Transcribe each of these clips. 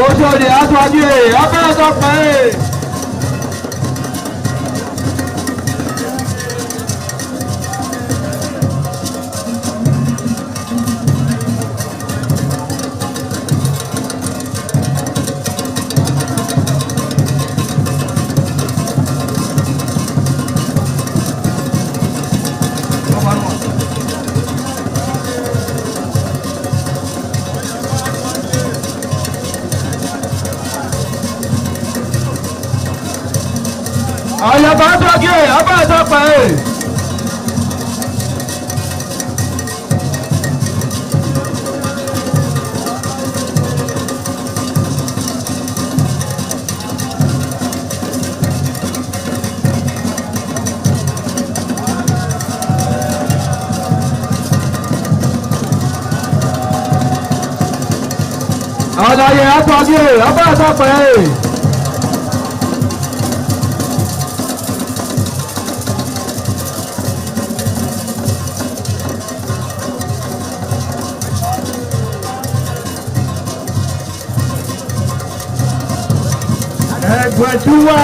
Ojo ni aṣáájú ẹ̀ abẹ́rẹ́ sọ pé. Ayaba aṣáájú ẹ̀ abẹ́rẹ́ sọ pé. Àlàyé aṣáájú ẹ̀ abẹ́rẹ́ sọ pé. Ẹgbẹ̀dúwà.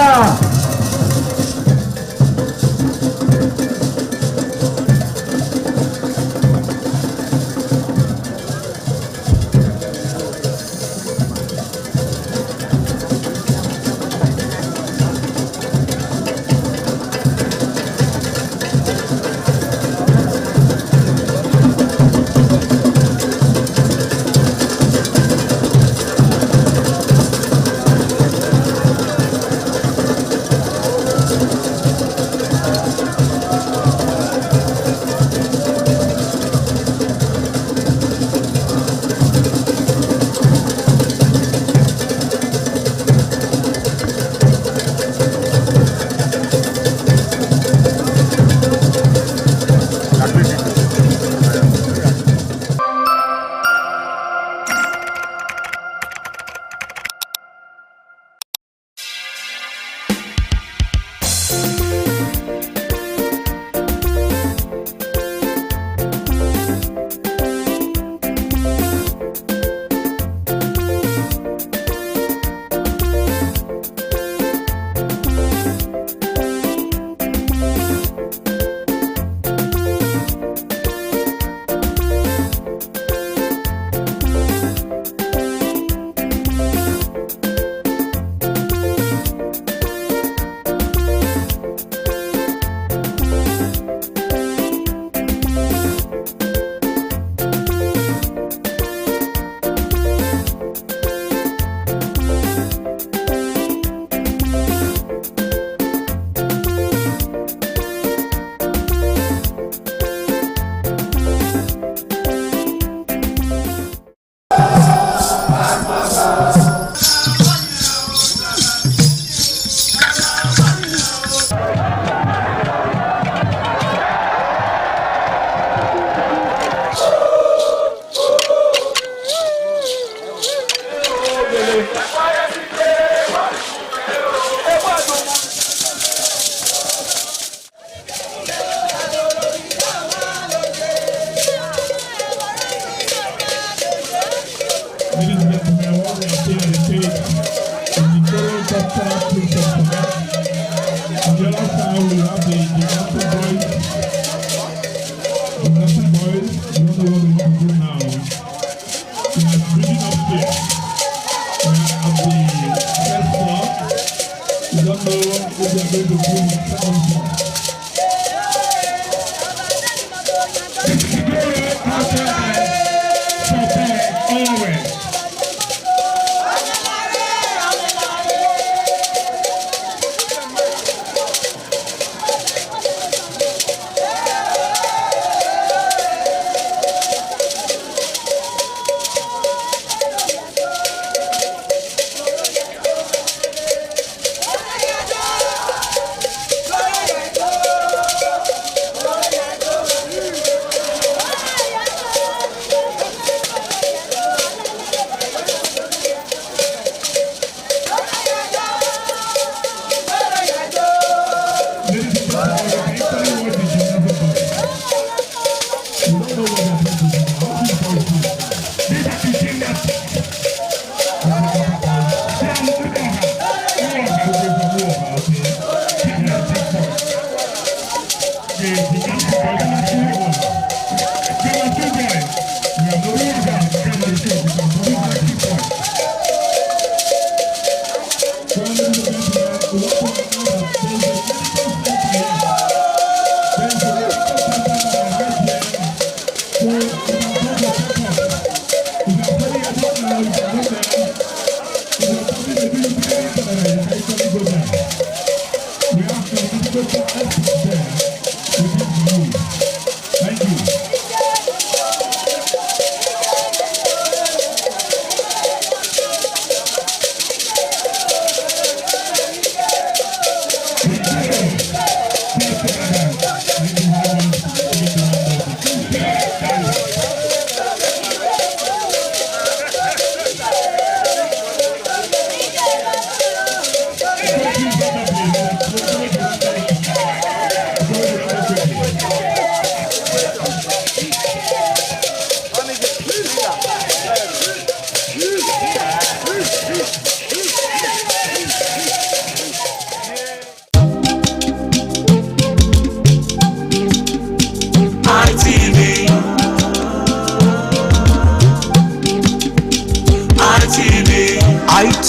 These are the gymnastics.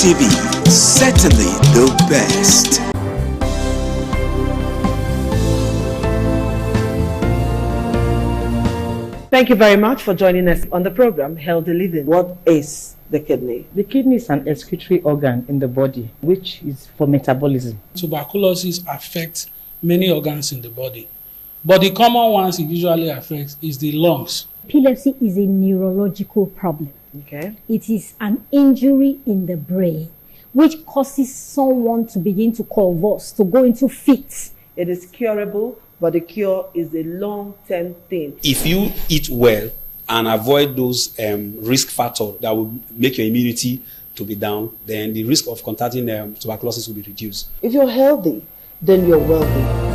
TV, certainly the best. Thank you very much for joining us on the program Healthy Living. What is the kidney? The kidney is an excretory organ in the body, which is for metabolism. Tuberculosis affects many organs in the body, but the common ones it usually affects is the lungs. Epilepsy is a neurological problem. Okay. It is an injury in the brain which causes someone to begin to convulse, to go into fits. It is curable, but the cure is a long-term thing. If you eat well and avoid those risk factors that will make your immunity to be down, then the risk of contracting tuberculosis will be reduced. If you're healthy, then you're wealthy.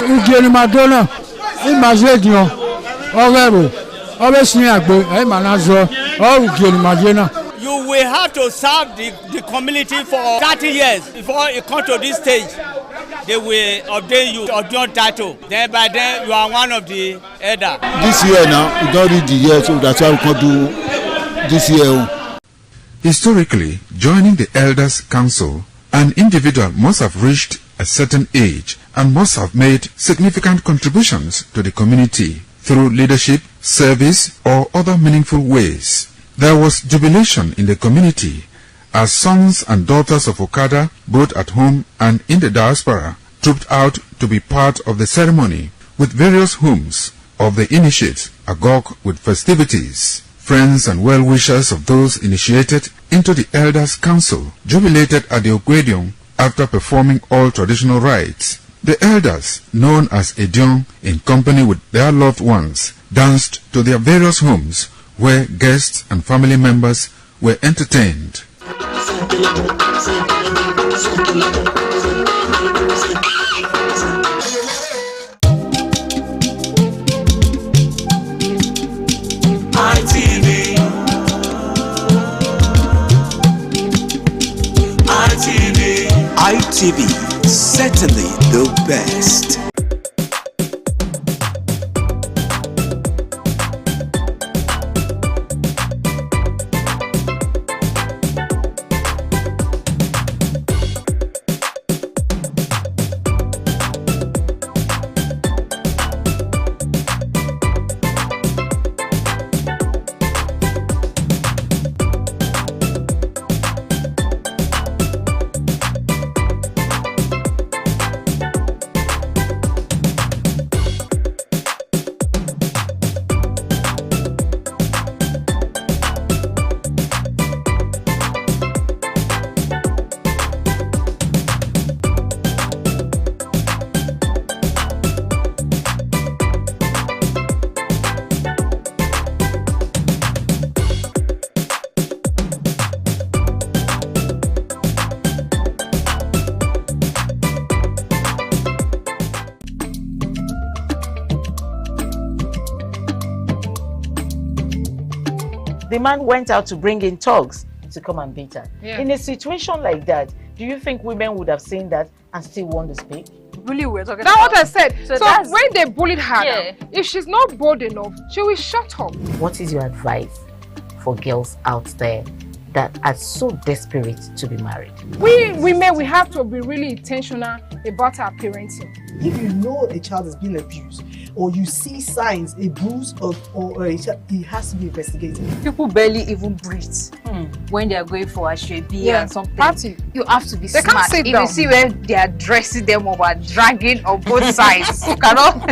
Ugeni Madonna, Imazedion, Orero, Obesniagbe, Emanazo, or Ugeni Madonna. You will have to serve the community for 30 years before you come to this stage. They will ordain you ordain title. Then by then you are one of the elder. This year now, we don't read the year, so that's why we can do this year. Historically, joining the Elders' Council, an individual must have reached a certain age and must have made significant contributions to the community through leadership, service, or other meaningful ways. There was jubilation in the community as sons and daughters of Okada, both at home and in the diaspora, trooped out to be part of the ceremony, with various homes of the initiates agog with festivities. Friends and well-wishers of those initiated into the Elders' Council jubilated at the Ogwedion after performing all traditional rites. The elders, known as Edion, in company with their loved ones, danced to their various homes where guests and family members were entertained. ITV, certainly the best. The man went out to bring in thugs to come and beat her. Yeah. In a situation like that, do you think women would have seen that and still want to speak? Really, we're talking about. That's what I said. So when they bullied her, Yeah. if she's not bold enough, she will shut up. What is your advice for girls out there that are so desperate to be married? We women, we have to be really intentional about our parenting. If you know a child is being abused, or you see signs, a bruise or a child, it has to be investigated. People barely even breathe when they are going for a shrebi and something. Party. You have to be They smart. can't sit If down. you see where they are dressing them up and dragging on both sides, you cannot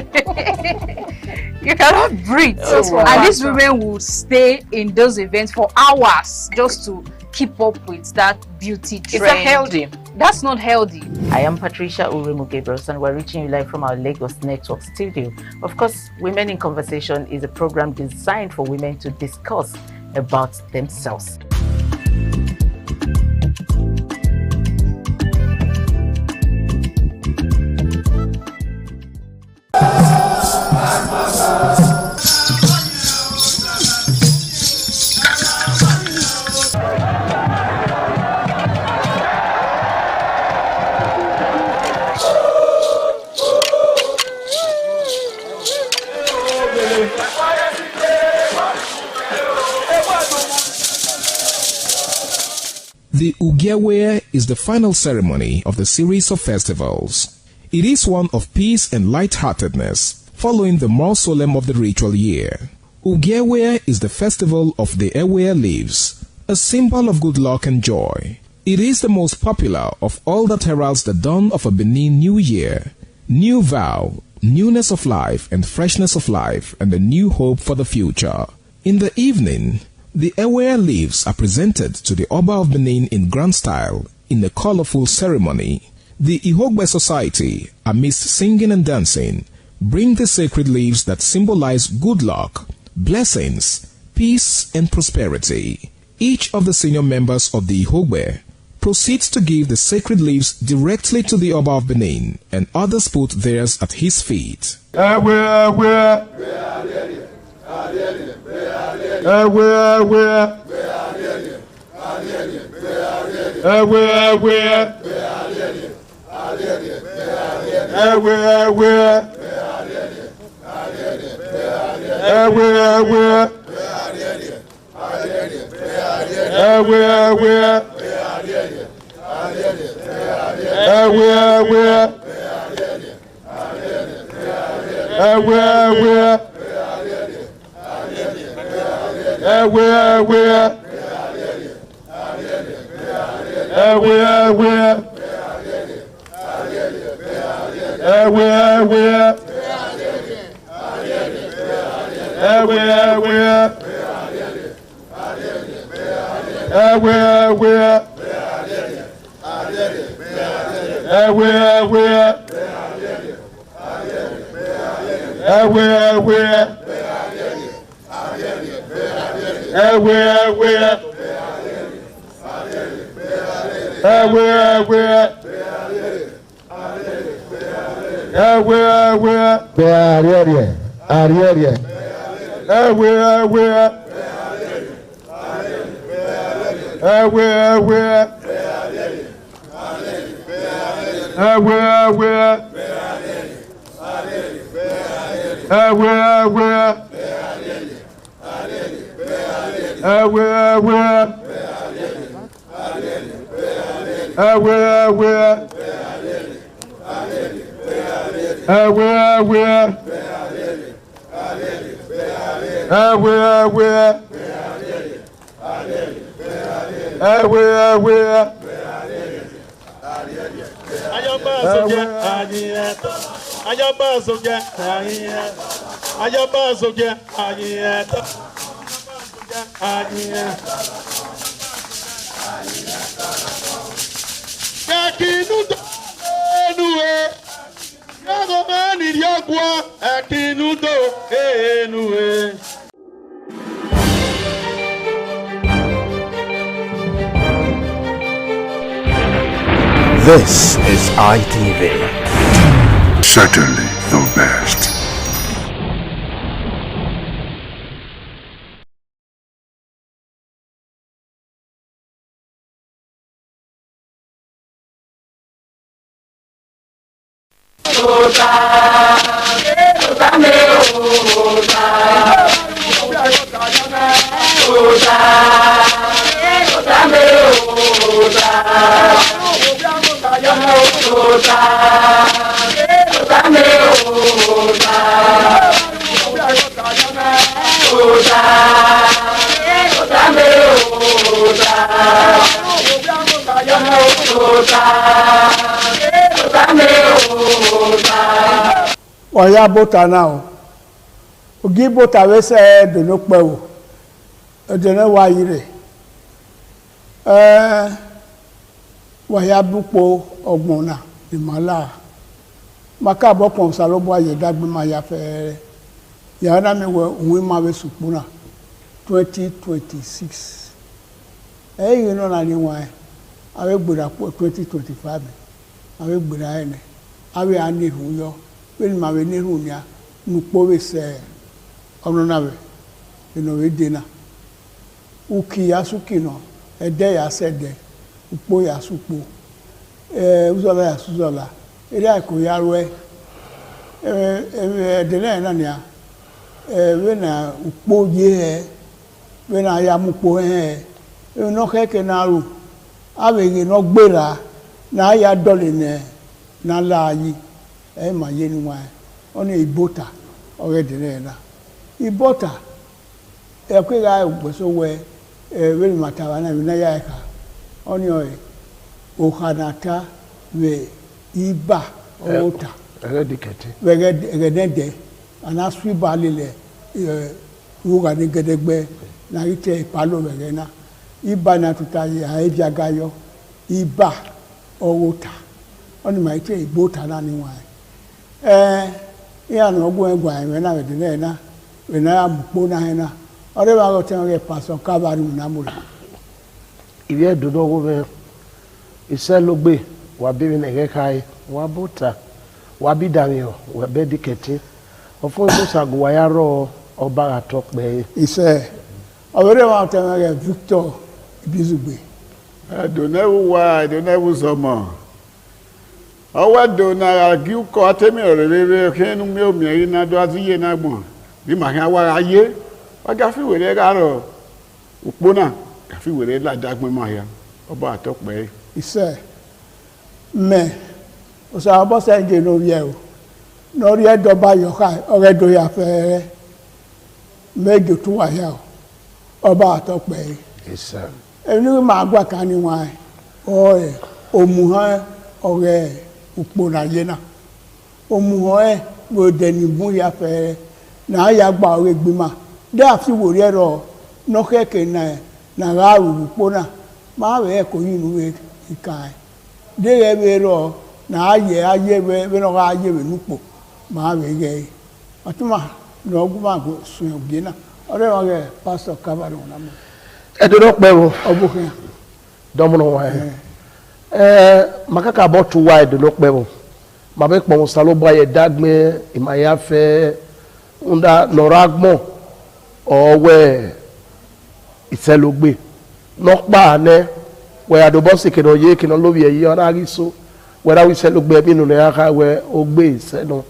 you cannot breathe. And these women will stay in those events for hours just to keep up with that beauty trend. Is that healthy? That's not healthy. I am Patricia Uremu Gabriels and we're reaching you live from our Lagos Network studio. Of course, Women in Conversation is a program designed for women to discuss about themselves. The Ugewe is the final ceremony of the series of festivals. It is one of peace and lightheartedness, following the more solemn of the ritual year. Ugewe is the festival of the Ewe leaves, a symbol of good luck and joy. It is the most popular of all that heralds the dawn of a Benin New Year, new vow, newness of life and freshness of life, and a new hope for the future. In the evening, the Ewe leaves are presented to the Oba of Benin in grand style in a colorful ceremony. The Ihogbe Society, amidst singing and dancing, bring the sacred leaves that symbolize good luck, blessings, peace, and prosperity. Each of the senior members of the Ihogbe proceeds to give the sacred leaves directly to the Oba of Benin, and others put theirs at his feet. This is ITV. Certainly the best. Oya bota now. Ogi bota we se do no pe o. E de na wa yire. Waya bupo ogbon na imala. Maka bo pon sa lo bo aye dagbe ma ya fe. Ya na mi we ohun ma we supu na 2026. You know na ni wa. Awe gbura po 2025. Awe gbura ene. Awe ani hu yo. When my nehunia, Nupo say, Ononawe, we dinner. Uki Yasukino, a day I said there, Upo Yasupo, Uzola Suzola, Iriako Yarwe, Denania, when I Upo ye, when I am Upo, you know, Hekenaru, Awe no Bera, na ya Doline, Nala. Ma yeni wa ona ibota already na ibota kwega gboso we we matawa na mi na ya ka oni o khanata we iba ota eredikete we gedede ana swi balile wuga ni gedegbe na ite palo we na iba na tutayi a ebiagayo iba ota oni ma ite ibota na ni wa ya no gwen gwan we na we de na we na ampo na he na ore ba go ten ge pastor kabari na mo ibi edodo wo be ise lo gbe wa bi na ge kai wa bota wa bi damio we be diketi ofo so sago wa ya ro oba atokpe ise ore ba ten ge Victor Ibizugbe donewu somo owa do na gi ko atemi orere kenu mi o mi na do aziye na gbon bi ma kan wa aye wa ga fi were ga ro opona ga fi were la dagbon ma ya oba atokpe ise me o sa bo se nge no ye o no ri e do ba yo ka ore do ya fe mejo tu wa ya oba atokpe ise eni ma gwa kan ni wa omuhan ore upona yena omuho gbode ni bu ya fe na ya gba ore gbima de afi wo re ro no keke na ga ru po na ma we ko yin we ikai de re be ro na aye we no ga aye we nupo ma we ge atuma no gu ma go sun oge na ore wa ge pastor kabaro na mo e do no pe wo obukin domono wa makaka bo tu wa e do no pe wo ma be pon salo ba ye dagme imaya fe unda noragmo owe iselogbe no pa ne we adobo sikeno ye kino lobi eyi ona riso we da wi iselogbe bi nu le aka we ogbe iseno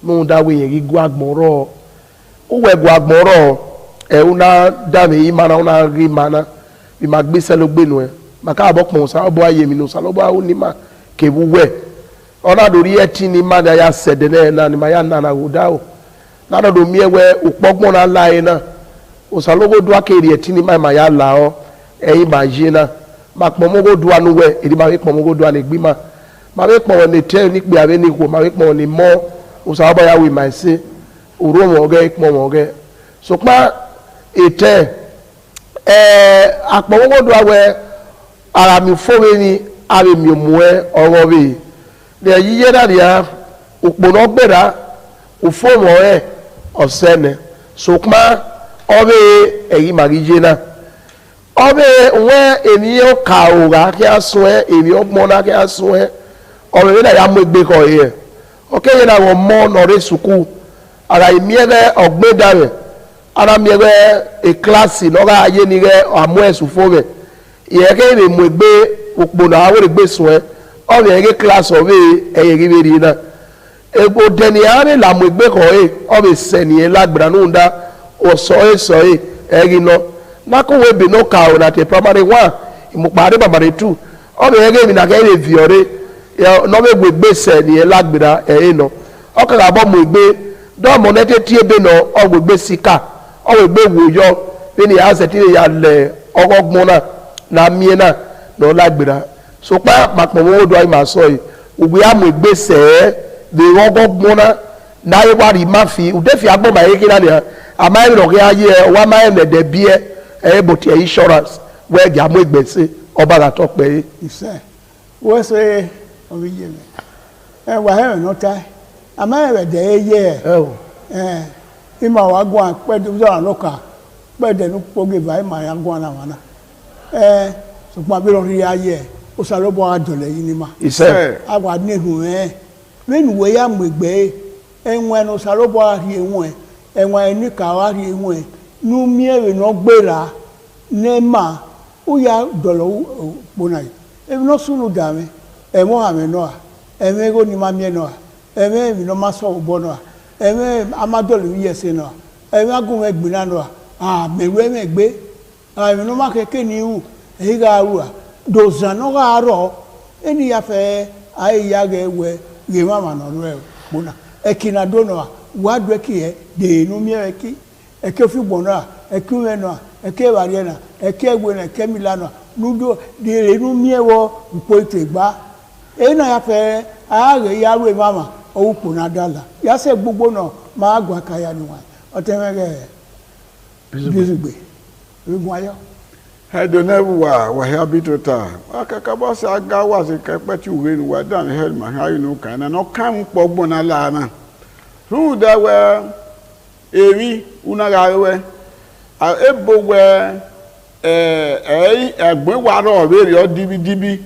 nu da we yin gigu agbonro o we gu agbonro e una da mi mana una ri mana bi ma gbe iselogbe nu e maka abo pon sa obo aye mi nu sa lobo awu ni ma ke bu we ona do ri eti ni ma da ya sede na ni ma ya na go da o na do mi ewe upogbon na lai na osalogo do akeri eti ni ma ya la o eyin ma je na ma pon mo go do anu we edi ma we pon mo go do an egbima ma we pon ni te ni pe ave ni ko ma we pon ni mo osabo ya we ma se oro mo ge pon mo ge so pa ete apon mo go do awe ara mi fo we ni ave mi mu e oro we le yiye da dia opono gbera ofomo e osene so pa obe eyi magije na obe we eni o ka o ga ki asun e eni o mo na ki asun e obe na ya mo egbe ko ye o ke ye na wo mo no re suku ara imiere ogbedare ara miere e class no ga aye ni re amu esufo be ye ke re mo egbe opo na wo re gbe sun e obe ye class obe eye ri be na ebo deni are la mo egbe ko e obe seni e lagbara nu nda o so e eri no na ko we be no ka o na te primary 1 imu pare primary 2 obe ege mi na ke re viore no be gbegbe seni e lagbara e no o ka ga bo mo egbe do mo ne te tie be no o gbegbe sika o gbegbe woyo be ni ase ti ya le ogogbon na mie na no lagbara so pa mapo wo do ai ma so yi ugbe amu egbe se de ogogbon na ye wa ri ma fi ude fi agbo ma ye kina ni ama ro ke aye wa ma ene de bie boti insurance we ga mo egbese oba ga to pe ise we se obi ye me wa he no tai ama e de ye ima wa gwa pe do so loka pe de nu poge vai ma ya gwa na wana so pa bi ro ri aye o sa lo bo adole yi ni ma ise agwa nehu menu we ya mo egbe enwe no sa lo bo ari enwe enwe ni ka wa ri enwe nu miere no gbera nema o ya dolo bonai e no sunu dame e mo ha me no e me go ni ma mie no e me mi no ma so bo no e me amadolo yese no e me agun egbina no me we me gbe mi no ma keke ni hu e ga ru do zano ga ro eni ya fe ai ya ga ewe ge mama no ro e bona e kina do no wa do ki e de nu miere ki e ke fi bona e ku we no e ke bari na e ke egwe na ke milano nudo de re nu miewo mpo itegba e na ya fe a re ya we mama o ku na dala ya se gbogbo no ma gwa kaya ni wa o te mege bizugbe egun ayo hedonebu wa habitota akaka bo sa ga wa se kepe ti uwe ni wa dan hel ma ha inu kan na no kan po gbon na la na ru da we ewi una ga we ebo we egbon wa ro be ri o dibi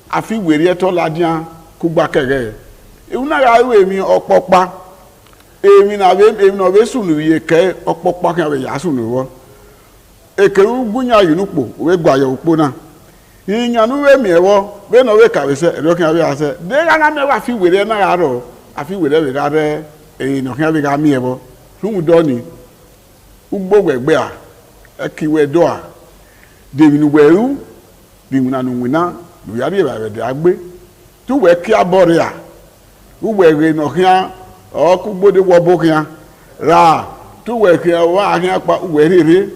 afi were to ladian ku gba kere una ga we mi opopa emi no be sunu ye ke opopa kan we ya sunu wo ekeru gunya yunupo we gba ya upo na inyanu we mi ewo be no we ka we se ero kan we ase de ga na me wa fi were na ga ro afi were we ga re no kan we ga mi ewo fu do ni ugbo gbegbe a ekiwe do a de mi nu weru bi mu na nu wina lu ya ri ba be de agbe tu we ki abore a u we re no kan o ku gbode wo bo kan ra tu we ki wa kan pa u we re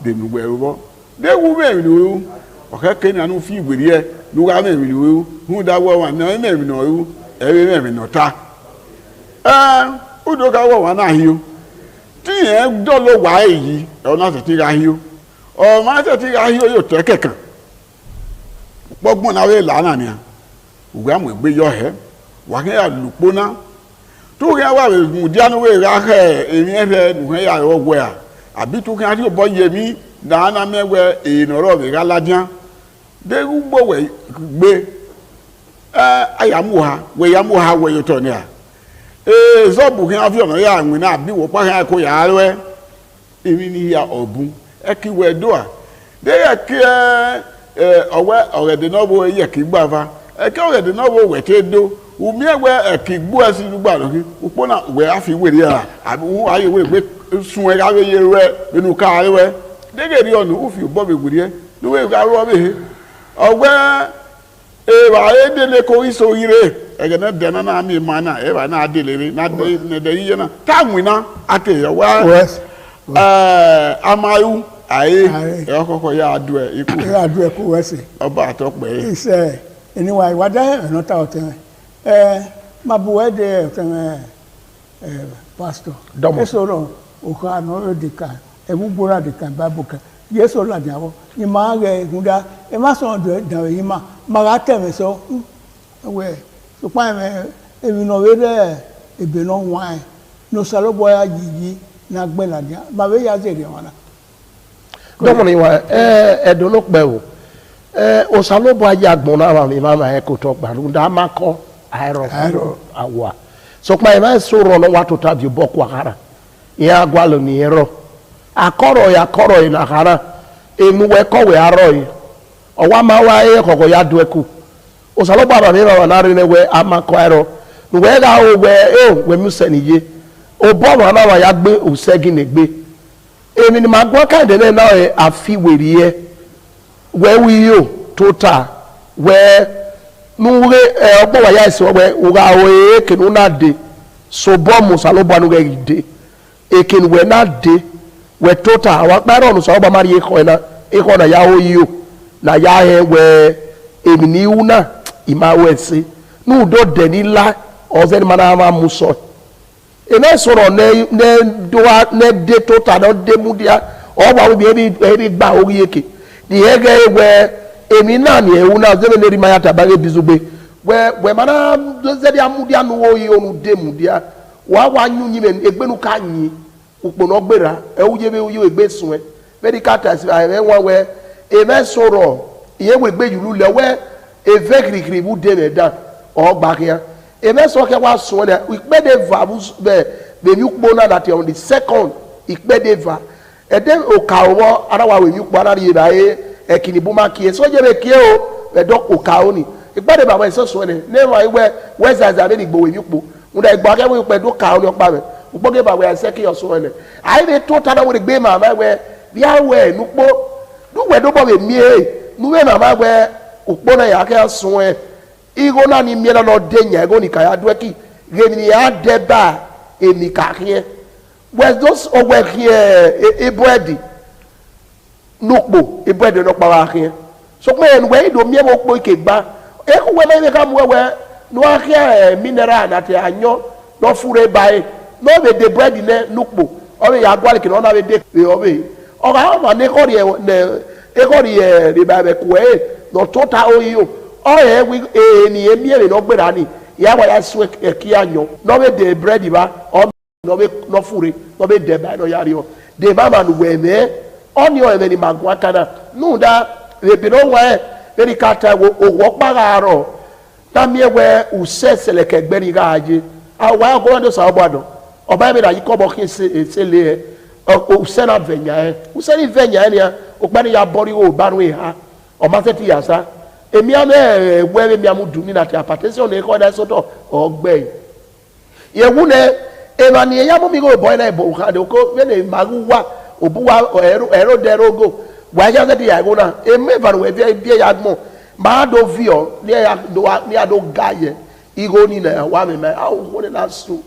de mi weru bo de wu me mi nu o ka ke na nu fi gweri e lu ga me mi nu hu da wo wa na me mi no ru e me mi no ta u do ga wo wa na hi o tí yẹn dọ́lọ́ wá èyí ọ̀nà tètè ra yíyó ọ̀ma tètè ra yíyó yóò tẹ́ kẹ̀kàn gbọ́gbọ́n náà wẹ́ lánàá ni à òwe àmọ̀ ìgbé yọ ẹ́ wà kí ẹ lùpọ̀ náà tó kí ẹ wà mùdíánúwé ra ẹ èmi ẹ fẹ́ nùkẹ́ yà ọ wẹ̀ à àbí tó kí ẹ ti bọ́ yẹ mí dáná mẹ́wẹ́ èèyàn ọ̀rọ̀ rẹ̀ ká ládìá dẹ́rù gbọ́wẹ̀ gbé ẹ ayamuha wẹ̀ yọtọ̀ ni à zọ́ọ̀bù kí wọ́n fi ọ̀nà yà àwìn náà bí wọ́n pàṣẹ kó yà á rẹ́ èmi ní ya ọ̀bùn ẹ kí wẹ̀ dọ́ à dé yẹ kí ọ̀wẹ́ ọ̀rẹ́dẹ̀ náà wo yẹ kí gbà fa ẹ kí ọ̀rẹ́dẹ̀ náà wo wẹ̀ tẹ́ dó umi ẹ̀wẹ́ ẹ̀ kí gbó ẹ̀ sí gbà lókè òpó náà wẹ̀ á fi wèrè yàrá àbí wọ́n ayé wẹ̀ gbé sun ẹ̀ káwé yẹ rẹ̀ nínú káàrí wẹ̀ dégè rí ọ̀nà ó fi bọ́ mi wèrè yẹ níwèé ká rọ́ mi ọ̀wẹ́ eva edele ko iso ire egene dena na mi mana eva na adelere na de yiye na tanwi na ake yo wa amayu aye e kokko ya adu e iku ya adu e ko wese oba atokpe ise anyway wada no ta oten mabuwe de oten pastor eso ro o ka no dika e mu gbora dika bible ka yeso la diawo ni ma re gunda e ma so do da yi ma ga teme so we so pa me e mi no we de e be no wan no salo boya yiyi na gbe la dia ba we ya ze de wana domo ni wa e do lo pe o salo boya agbon na wa mi ma e ko to gba lu da ma ko aero awa so pa e ma so ro no wa to ta bi bo kwa hara ya gwalo ni ero akọrọ ya na hara emuwe kọwe arọ yi ọwa ma wa ye kọkọ ya du eku osalogba aba mi ba na ri ne we amakọ ero we ga o we mu se ni ye o bo ma na wa ya gbe o segi ne gbe emi ni ma gbo kan de na e afi weri ye we wi yo total we nu we ogbo wa ya ise we o ga o e kenu na de so bo mu salogba nu ge de e kenu we na de we total wa kparo no so ba mari iko na ya oyiyo na ya he we emini una ima wese nu do de ni la ozen mana ma muso ene soro ne do ne de total no de mudia o ba we bi gba ori eke di ege we emi na ni una ze ne ri ma ya tabage bizugbe we mana ze dia mudia no oyiyo nu de mudia wa nyu nyi me egbenu ka nyi ukpono gbera ewuje be uyo egbe sun e medical test e won we e me soro iye we gbe yulu le we e vekirikiri bu de me da o gba kian e me so ke wa sun le ipe de va bu be mi ukpona that on the second ipe de va e de o ka owo ara wa we mi ukpo ara ri ra e kini bu ma ki so je be ki o e do o ka oni ipe de ba we so sun ne wa we za be ni gbo we mi ukpo unda igba ke we pe do ka oni opa me ukpoge ba we aseki yoso ene ai be total na we gbe mama we bia we nukpo du we do bo be mie nu we mama we ukpo na ya ka sun e igo na ni mie na no de nya ego ni ka ya do ki ge ni ya de ba emi ka hie we those owe here ebodi nukpo ebodi no pa wa hie so pe en we do mie mo ukpo ike gba e ku we na ka mu we no ahia mineral na te anyo no fure bae no be de bread ne nukpo o be ya gwale ki no na be de o be o ga ma ne ko ri e ba be ku e no total oyo o e wi ni emi e no gbera ni ya wa ya swe ki anyo no be de bread ba o no be no fure no be de ba no ya ri o de mama nu we me oni o e ni magwa kana nu da be bi no wa e be ka ta wo pa ga ro na mi we usesele ke gberi ga aje awa ko ndo sa obodo oba mi da yiko bo kin se le o sena venya o sena venya ni o gba ni ya bori o ba nu ha o ma se ti ya sa emi ame we mi amudu ni na ti apatesi on e ko da so to o gbe ye wu ne e ma ni ya mo mi go boy na e bo ka de ko we le maguwa obuwa ero de rogo wa ya se ti ya go na e me va we bi ya gmo ma do vio ni ya do ni ado gaye igo ni na wa me me awu wo na so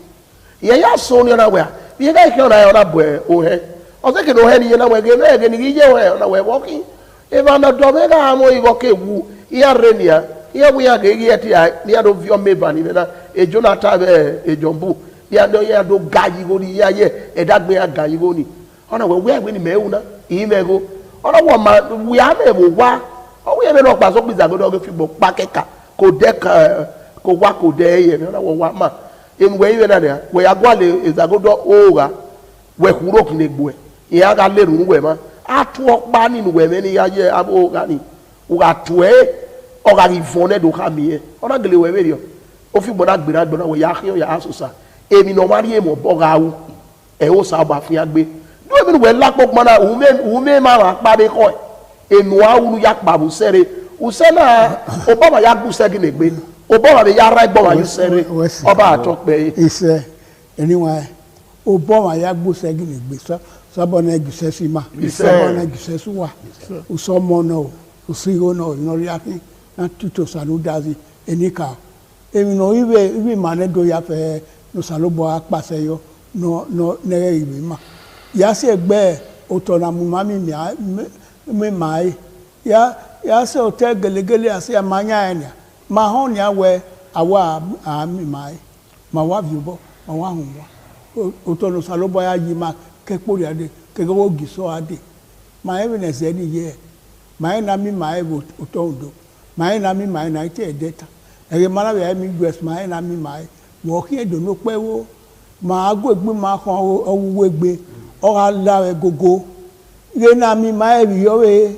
ye ya so ni na we ye ga ke na na bo o he o se ke no he ni na we ge me ge ni ye we na we walking e va na do me ga mo igo ke wu ya renia ye bu ya ge ye ti ni ado vio me va ni na e jonathan be e jombu ya do gayi go ni ya ye e da gbe ya gayi go ni ona we ni me una yi me go ona wo ma we ha me wo wa o we me no pa so pe Zagodo go fi bo pa keka ko de ka ko wa ko de ye ona wo wa ma en we yi na de we ya gwa le Zagodo o ga we kuro kine gbo e ya ga le run we ma atu opa ni we me ni ya ye abo ga ni o ga tu e o ga ri fone do ka mi e ona gele we we ri o fi gbona gbera gbona we ya khiyo ya asusa èmi no mari e mo boga wu e o sa ba fi agbe do èmi we lapo gbona u me ma ra pa de ko enu awu ya pa bu sere u se na o ba ma ya gu se gine gbe o ba ma ya ra gbo ma yu sere o ba to pe ise anyway o ba ma ya gu se gine gbe so bo na gu se si ma so bo na gu se su wa o so mo no o si go no no ri akin na tuto sanu dazi enika èmi no ibe ma ne do ya fe no salobo apase yo no nere ibe ma ya se egbe otona mu mami mi mai ya se hotel gelegele ase amanya enia ma hon ya we awa mi mai ma wa viubo ma wa hunwa otono salobo ya yi ma kekpori ade kego giso ade ma evidence eni ye ma na mi mai otondo ma na mi mai na ite data ege mara we mi guess ma na mi mai wo ki edo no pe wo ma go egbe ma kan owu egbe o ga la we gogo ire na mi ma e bi yo we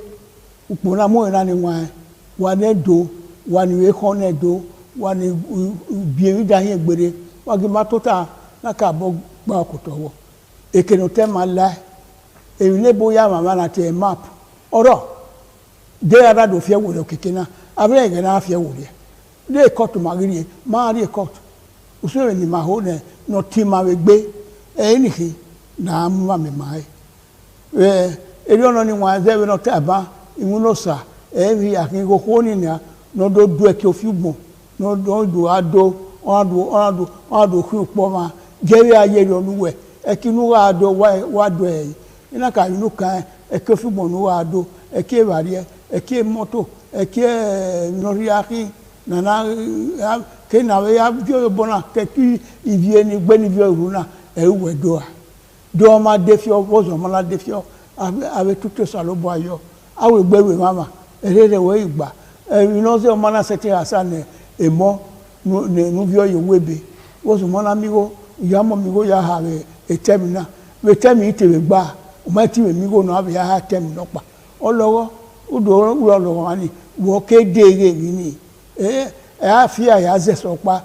upo na mo na ni wa ne do wa ni we kon ne do wa ni bi eri da yin egbere wa gi ma tota na ka bo gba ko to wo ekeno te ma la e ni boya mama na te map oro de ara do fie wo le kekena abre ge na fie wo le de court magiri ma ri court usoro ni ma ho ne no ti ma we gbe enihi na mu ma me mai eri ono ni wa ze we no taba imu no sa ri akin go ko ni na no do du e ki ofigbon no do ado ado ku po ma jeri aye ri onuwe e ki nu wa do wa do e ina ka inu kan e ki ofigbon nu wa do e ki bari e ki moto e ki no ri akin nana ke na we ya bio bona ke ki ivie ni gbe ni bio runa e we do ma defio bozo ma la defio ave tutto salobo ayo awe gbewe mama erere we igba you know say o mana seti asane emo nu bio ye webe wozo mana mi go ya mo mi go ya ha we temina we temi itewe gba o ma ti we mi go no ave ya ha temi no pa olowo udo olowo ani wo ke dege mi ni afia ya ze sopa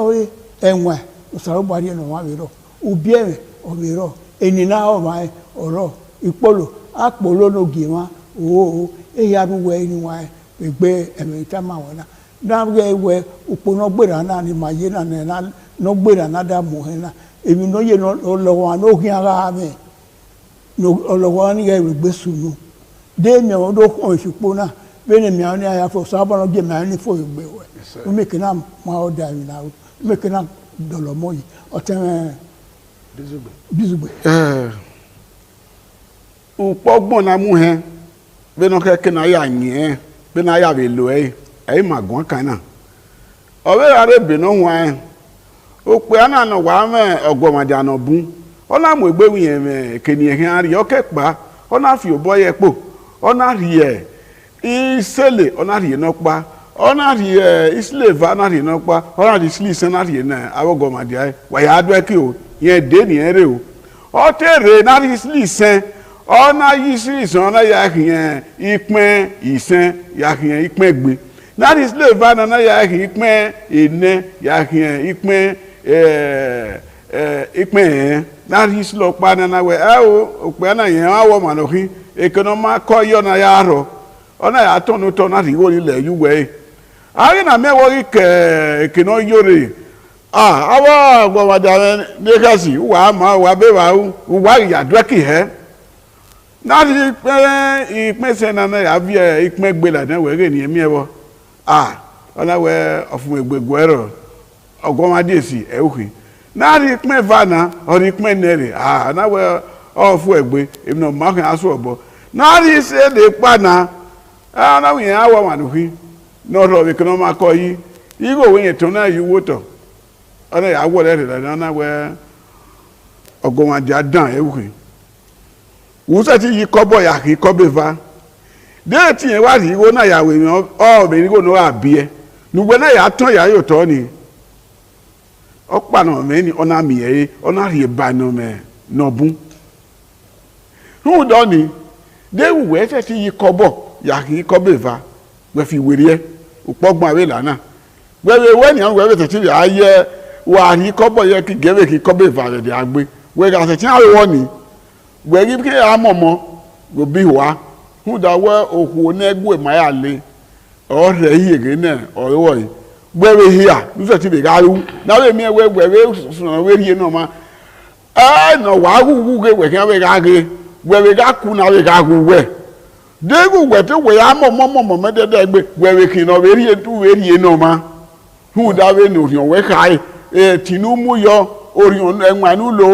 ori enwe usaro bari no wa biro ubiere obiro enina o mai oro ipolo apolo no gima o ya ruwe ni wa gbe emita ma wona na ge we upono gbera na ni maye na no gbera na da mo na emi no ye no lowo no hin ara mi no lowo ni ge gbe sunu de mi o do ko ifipo na bene mi ani aya fo sabo no ge mi ani fo gbe we make na ma o da mi na make na dolomo yi o ten bizugbe upogbon na mu he be no ke na ya yin be na ya be lo e magun kan na o be are be no wan o pe ana no wa me ogbomade anobun o na mo egbe wi yen me keni ehin ari o ke pa o na fi obo ye po o na ri e isele o na ri no pa o na ri isleva na ri no pa o na ri slise na ri na awogbomade ai wa ya do e ki o yen de ni ere o tere na ri slise ona yisi sona ya hien ipin isen ya hien ipin gbe na this slave na ya hien ipin ene ya hien ipin ipin na his lo pa na we o pe na yen awo manokin ekonoma ko yo na ya ro ona ya tonu to na riwo ile yuwe ari na mewo ke no yore awa gbo wada nekasi wa ma wa be wa ya dweki he na di pe ipese na na ya bi ipin gbe la den we re ni emi ewo ona we ofun egbegbo ero ogwomade si ehun na di ipin vana or ipin nere na we ofu egbe emi no ma kan aso obo na di se de pa na na we awo manuhi no ro we kono ma ko yi igo we yen to na yi woto ọ̀nà ìyàwó rẹ̀ rẹ̀ lọ́nà wẹ́ ọgọ́wọ̀n àdì àdán ẹ̀wùkì wùsẹ̀ tí yí kọ́bọ̀ yà kì í kọ́bẹ̀ fa déètì yẹn wá sí ìwọ náà yàwó èmi ọ̀bẹ̀rẹ̀ kò ní wà bí ẹ nùgbẹ́ náà yà á tán yà yóò tọ́ ni ọ̀pá náà mẹ́ni ọ̀nà mìíràn ọ̀nà àríyè bá náà mẹ́ nọ̀bùn hùdọ́ ni déwù wẹ́sẹ̀ tí yí kọ́bọ̀ yà kì í kọ́bẹ̀ fa wẹ́ fi wèrè ẹ òpọ́gbọ́n àwẹ̀ lànà wẹ́wẹ́ wẹ́nìyàn wẹ́wẹ́ tẹ̀sí rẹ̀ ayẹ wà ní kọ́bọ̀ yẹ kí gẹ́wẹ́ kí kọ́bẹ̀ fà rẹ̀ dẹ̀ àgbẹ̀ wẹ́rẹ́ àtẹ̀tí àwẹ̀ wọ́n ni wẹ́rí kí àmọ̀mọ́ òbí wa húdà wẹ́ òkú onẹ́gbò ìmáyà lé ọ̀rẹ́ yìí náà ọ̀rẹ́ wọ̀nyí wẹ́rẹ́ híà lùsẹ̀ tí lè rárí náwó mi wẹ́rẹ́ sùnà wẹ́rẹ́ náà ma ẹ̀ nà wà á wúwú wẹ́rẹ́ rárí wẹ́rẹ́ rá kú náà wẹ́rẹ́ rárí wẹ́ dégù wẹ́tẹ́ wẹ́ àmọ̀mọ́ mẹ́tẹ́tẹ́ gbé wẹ́rẹ́ kì náà wẹ́rẹ́ náà ma húdà wẹ́ ní òrìàn wẹ́ káyé tìǹbù yọ orin ẹ̀wọ̀n lò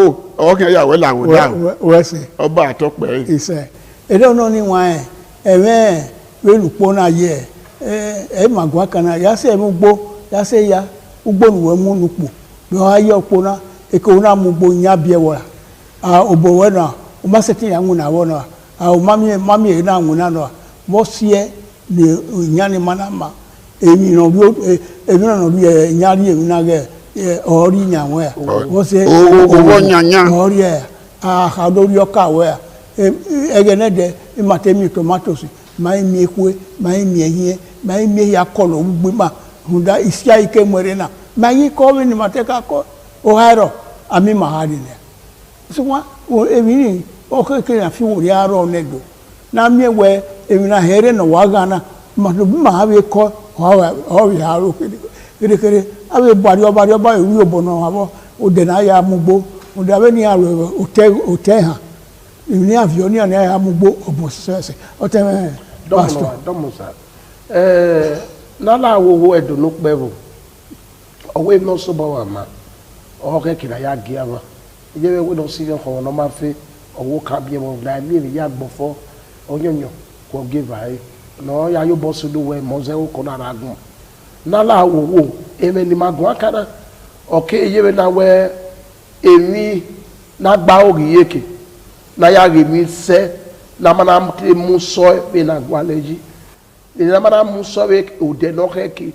ọkàn yàwó làwọn dà wẹ́sẹ̀ ọba àtọ́pẹ́ yìí. ìṣe èdè ọ̀nà ni wọn ẹ̀mẹ́ wẹ́lùpọ̀ náà yẹ ẹ̀ màgbọ́n kan náà yàtọ̀ ẹ̀mú gbó yàtọ̀ ya gbó nùwẹ̀ mú nùpò bí wọ́n á yẹ ọ̀pọ̀ náà èkó náà mú gbó nyá bíẹ́ wọ̀ òbò wẹ̀ náà o má sẹ́tì yà ń wù náà wọ̀ náà o mami yẹn náà wù náà náà wọ́n siyẹ́ ní ìyáni mana ma èmi náà ló yẹ ìyáni èmi náà gẹ̀ ọ̀rí nyàwó ẹ̀ wọ́n ṣe owó nyanya ọ̀rí ẹ̀ àhàdórí ọkà wẹ̀ ẹ̀gẹ̀ náà dẹ̀ ìmàtẹ́mi tomatoes máa ń mi ekwe máa ń mi ẹ̀yìn máa ń mi ẹ̀yà kọlọ̀ gbogbo ma hùdá ìsíá ike mọ̀rẹ́ náà máa yí kọ́ mi ní màtẹ́ ká kọ́ ọ̀hárọ̀ àmì màhárì nẹ̀ ṣùgbọ́n èmi ní ọkọ̀ kékeré náà fi wòrí àárọ̀ ọ̀nẹ́dọ̀ náà mi wẹ̀ èmi náà hẹ́rẹ́ náà wà gánà màtọ́ bí màá bẹ kọ́ ọ̀rẹ́ àárọ̀ kékeré abe bari ọba ìwé òbò náà wà bọ́ òdè náà yà amúgbó òdè abẹ́ ní àrò òtẹ́ hàn ìní àfihàn ní àná yà amúgbó ọ̀bọ̀ sẹ́sẹ̀ ọ̀tẹ́ pásítọ̀. dọ́mùsà nálà àwòwò ẹ̀dùnú pẹ̀rù ọ̀wé iná sọ́bọ̀ wà má ọ̀họ́ kẹ̀kẹ́ yà gé àmà ìjẹ́ wẹ́wẹ́ lọ sí ọkọ̀ wọn máa fẹ́ ọ̀wọ́ kábíyẹ̀ wọn náà ní ìrìn yà gbọ̀fọ́ ọ̀yọ̀nyọ̀ kò gé báyìí náà yà yóò bọ́ sódò wẹ̀ mọ́sẹ́ ó kọ́ náà gùn nala awowo eme ni magun akana oke yewe na we emi na gba ori yeke na ya remi se na mana mu so be na gwaleji ni na mana mu so be ode no keke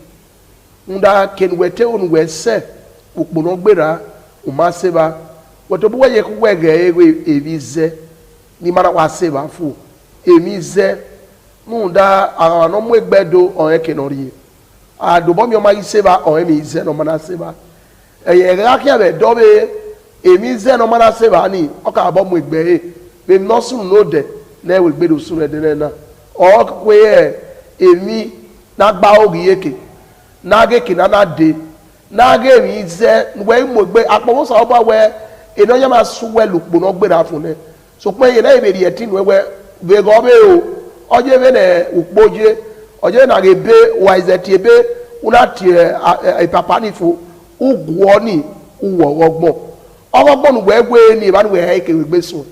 nda ken wete on we se opono gbera o ma se ba woto bo ye ku wege ebi ze ni mana wa se ba fu emi ze nda ara no mu egbedo on eke no ri adobo mi o ma iseba o emi ze no mana seba eye ga ki abe do be emi ze no mana seba ni o ka bo mu egbe be no sun no de na we gbe do sun de na o pe emi na gba ogi yeke na ge ki na de na ge mi ze we mo gbe apowo sa oba we eno ya ma su we lupo no gbe ra fun ne so pe ye na ibe ri etin we be go be o oje be ne upoje oje na ge be wa izeti ebe una tie papa ni fo ugwo ni uwo ogbon nu we ni ba nu we he ke we gbe so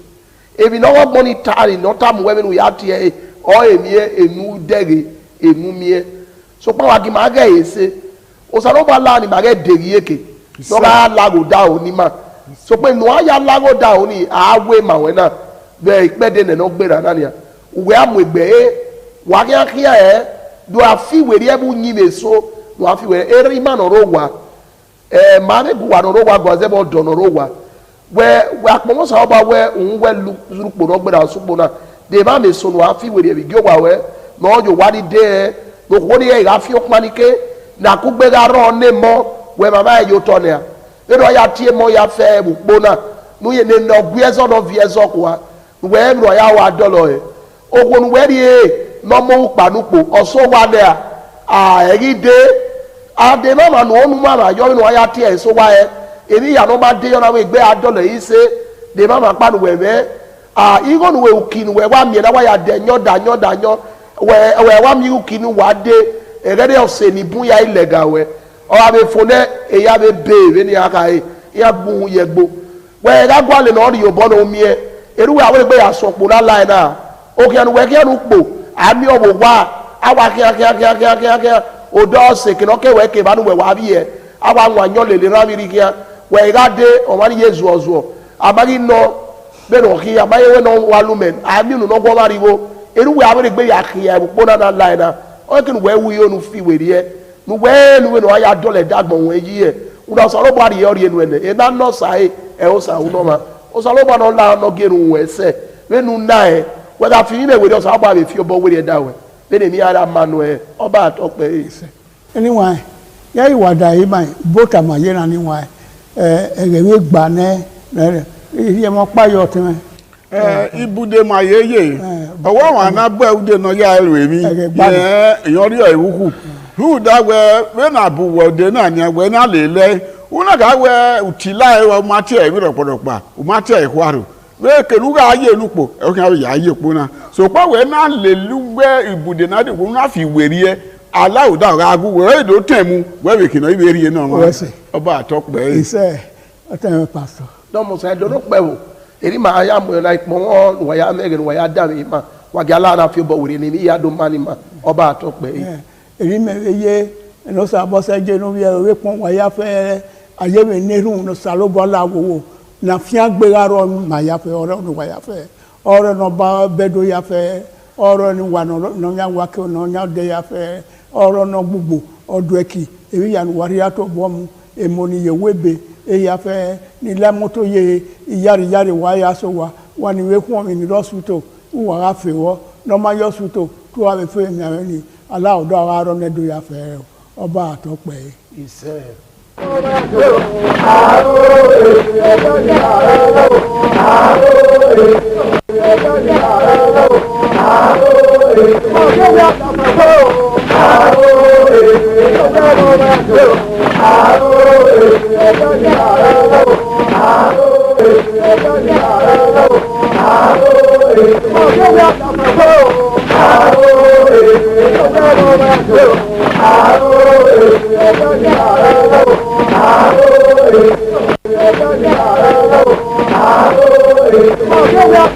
ebi no ogbon ni tari no tam we nu ya tie o emie enu dege emu mie so pa wa gi ma ga ese o sa no ba la ni ba ge deri eke no ga la go da oni ma so pe nu aya la go da oni awe ma we na be ipede ne no gbera na ni we amu egbe wa kia do afi weri ebu nyime so do afi weri eri ma no rowa ma ne bu wa no rowa goze bo do no rowa we akpomo sa oba we unwe lurupo no gbera supo na de ma me so no afi weri ebi gyo wa we no jo wadi de do ko ni e afi okmanike na ku gbega ro ne mo we mama e yo to ne a e do ya tie mo ya fe bupo na nu ye ne no gwezo no viezo kwa we mro ya wa dolo e ogun we ri nomo panupo oso wa de eri de ade mama no onu mama yo no ya tie so wa eri ya no ba de yo na we gbe adolo yi se de mama panu we me igo no we ukinu we wa mi na wa ya de nyo we wa mi ukinu wa de egede ose ni bun ya ilega we o abe fone e ya be ni aka ya bun ye gbo we ga gwa le no ri obo no mi eru we awe gbe ya so po la line na o ki anu we ki anu po ami obo wa awa kia odo se kino ke we ke banu we wa bi e awa nwanyo lele ramirikia we gade o mari yezu ozo amari no be no ki amaye we no walumen aminu no gwo mariwo eru we abere gbe ya kia bu pona na line o kin we wu yo nu fi we rie nu we no ya dole dagbon we yi e una so lo bo ari ori enu ene e na no sai e o sa uno ma o so lo bo no la no geru we se we nu na e we da fi ni we o so ba be fi obo we da we be ni ara manuel oba atope ise anyway ya iwada yi mai bota ma ye na ni wa egewe gba ne iye mo pa yo tin ibude ma yeye owo wa na gbe ude no ya ero emi eyan ri iwuku hu da we na bu wo de na ni we na lele una ga we utila e wa ma ti e mi ropodopa o ma ti e kwaro we kenu ga ye nupo e kan ya ye po na so pa we na lelugbe ibude na de ko na fi werie allow that agu we do temu we we kino ibe rie na ma oba atokpe ise atem pastor no mo say do no pe wo eri ma aya mo like mo won wa ya megen wa ya da mi ma wa gala na fi bo we ni ya do mani ma oba atokpe eri me ye no sa bo se je no we pon wa ya fe aye me nerun no salobo la wo na fi agbera ro ma ya fe oro no wa ya fe oro no ba bedo ya fe oro ni wa no nya wa ke no nya de ya fe oro no gbugbo odo eki ebi ya no wari ato bo mu emoni ye webe e ya fe ni la moto ye yari wa ya so wa ni we kun mi ni hospital wa ga fe wo no ma yo hospital to wa fe mi awe ni ala odo ara ro ne do ya fe oba atope ise Oh,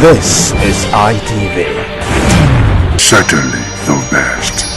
This is ITV. Certainly the best.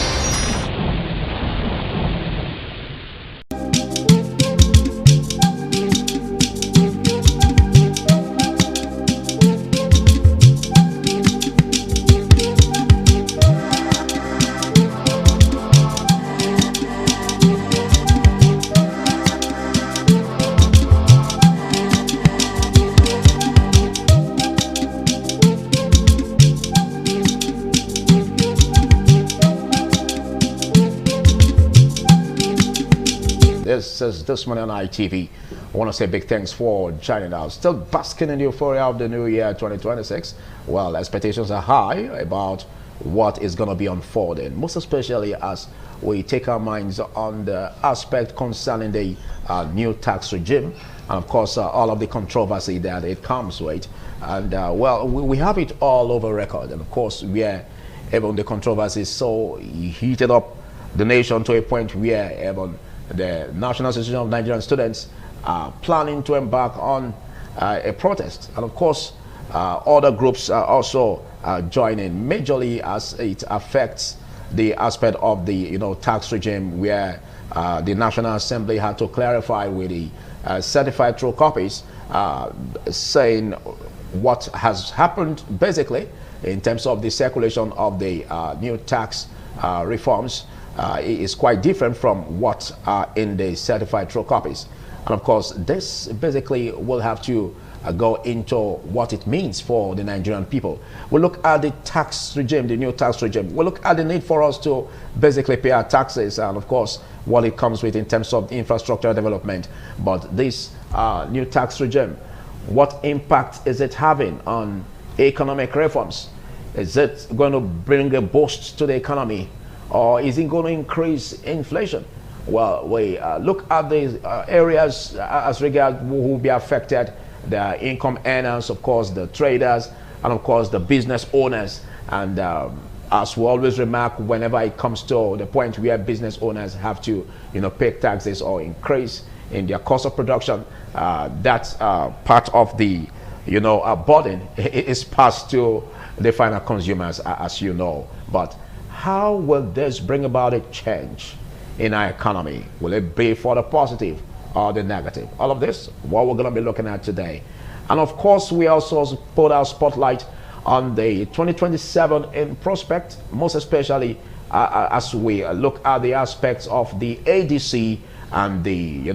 This morning on ITV. I want to say big thanks for joining us. Still basking in the euphoria of the new year 2026. Well, expectations are high about what is going to be unfolding, most especially as we take our minds on the aspect concerning the new tax regime, and of course all of the controversy that it comes with. And well, we have it all over record, and of course where even the controversy is so heated up the nation to a point where even the National Association of Nigerian Students are planning to embark on a protest, and of course other groups are also joining majorly as it affects the aspect of the tax regime, where the National Assembly had to clarify with the certified true copies, saying what has happened basically in terms of the circulation of the new tax reforms is quite different from what are in the certified true copies. And of course, this basically will have to go into what it means for the Nigerian people. We'll look at the tax regime, the new tax regime. We'll look at the need for us to basically pay our taxes, and of course, what it comes with in terms of infrastructure development. But this new tax regime, what impact is it having on economic reforms? Is it going to bring a boost to the economy, or is it going to increase inflation? Well, we look at the areas as regards who will be affected: the income earners, of course, the traders, and of course the business owners. And as we always remark, whenever it comes to the point where business owners have to pay taxes or increase in their cost of production, that's part of the burden is passed to the final consumers, as you know. But how will this bring about a change in our economy? Will it be for the positive or the negative? All of this, what we're going to be looking at today. And of course, we also put our spotlight on the 2027 in prospect, most especially as we look at the aspects of the ADC and the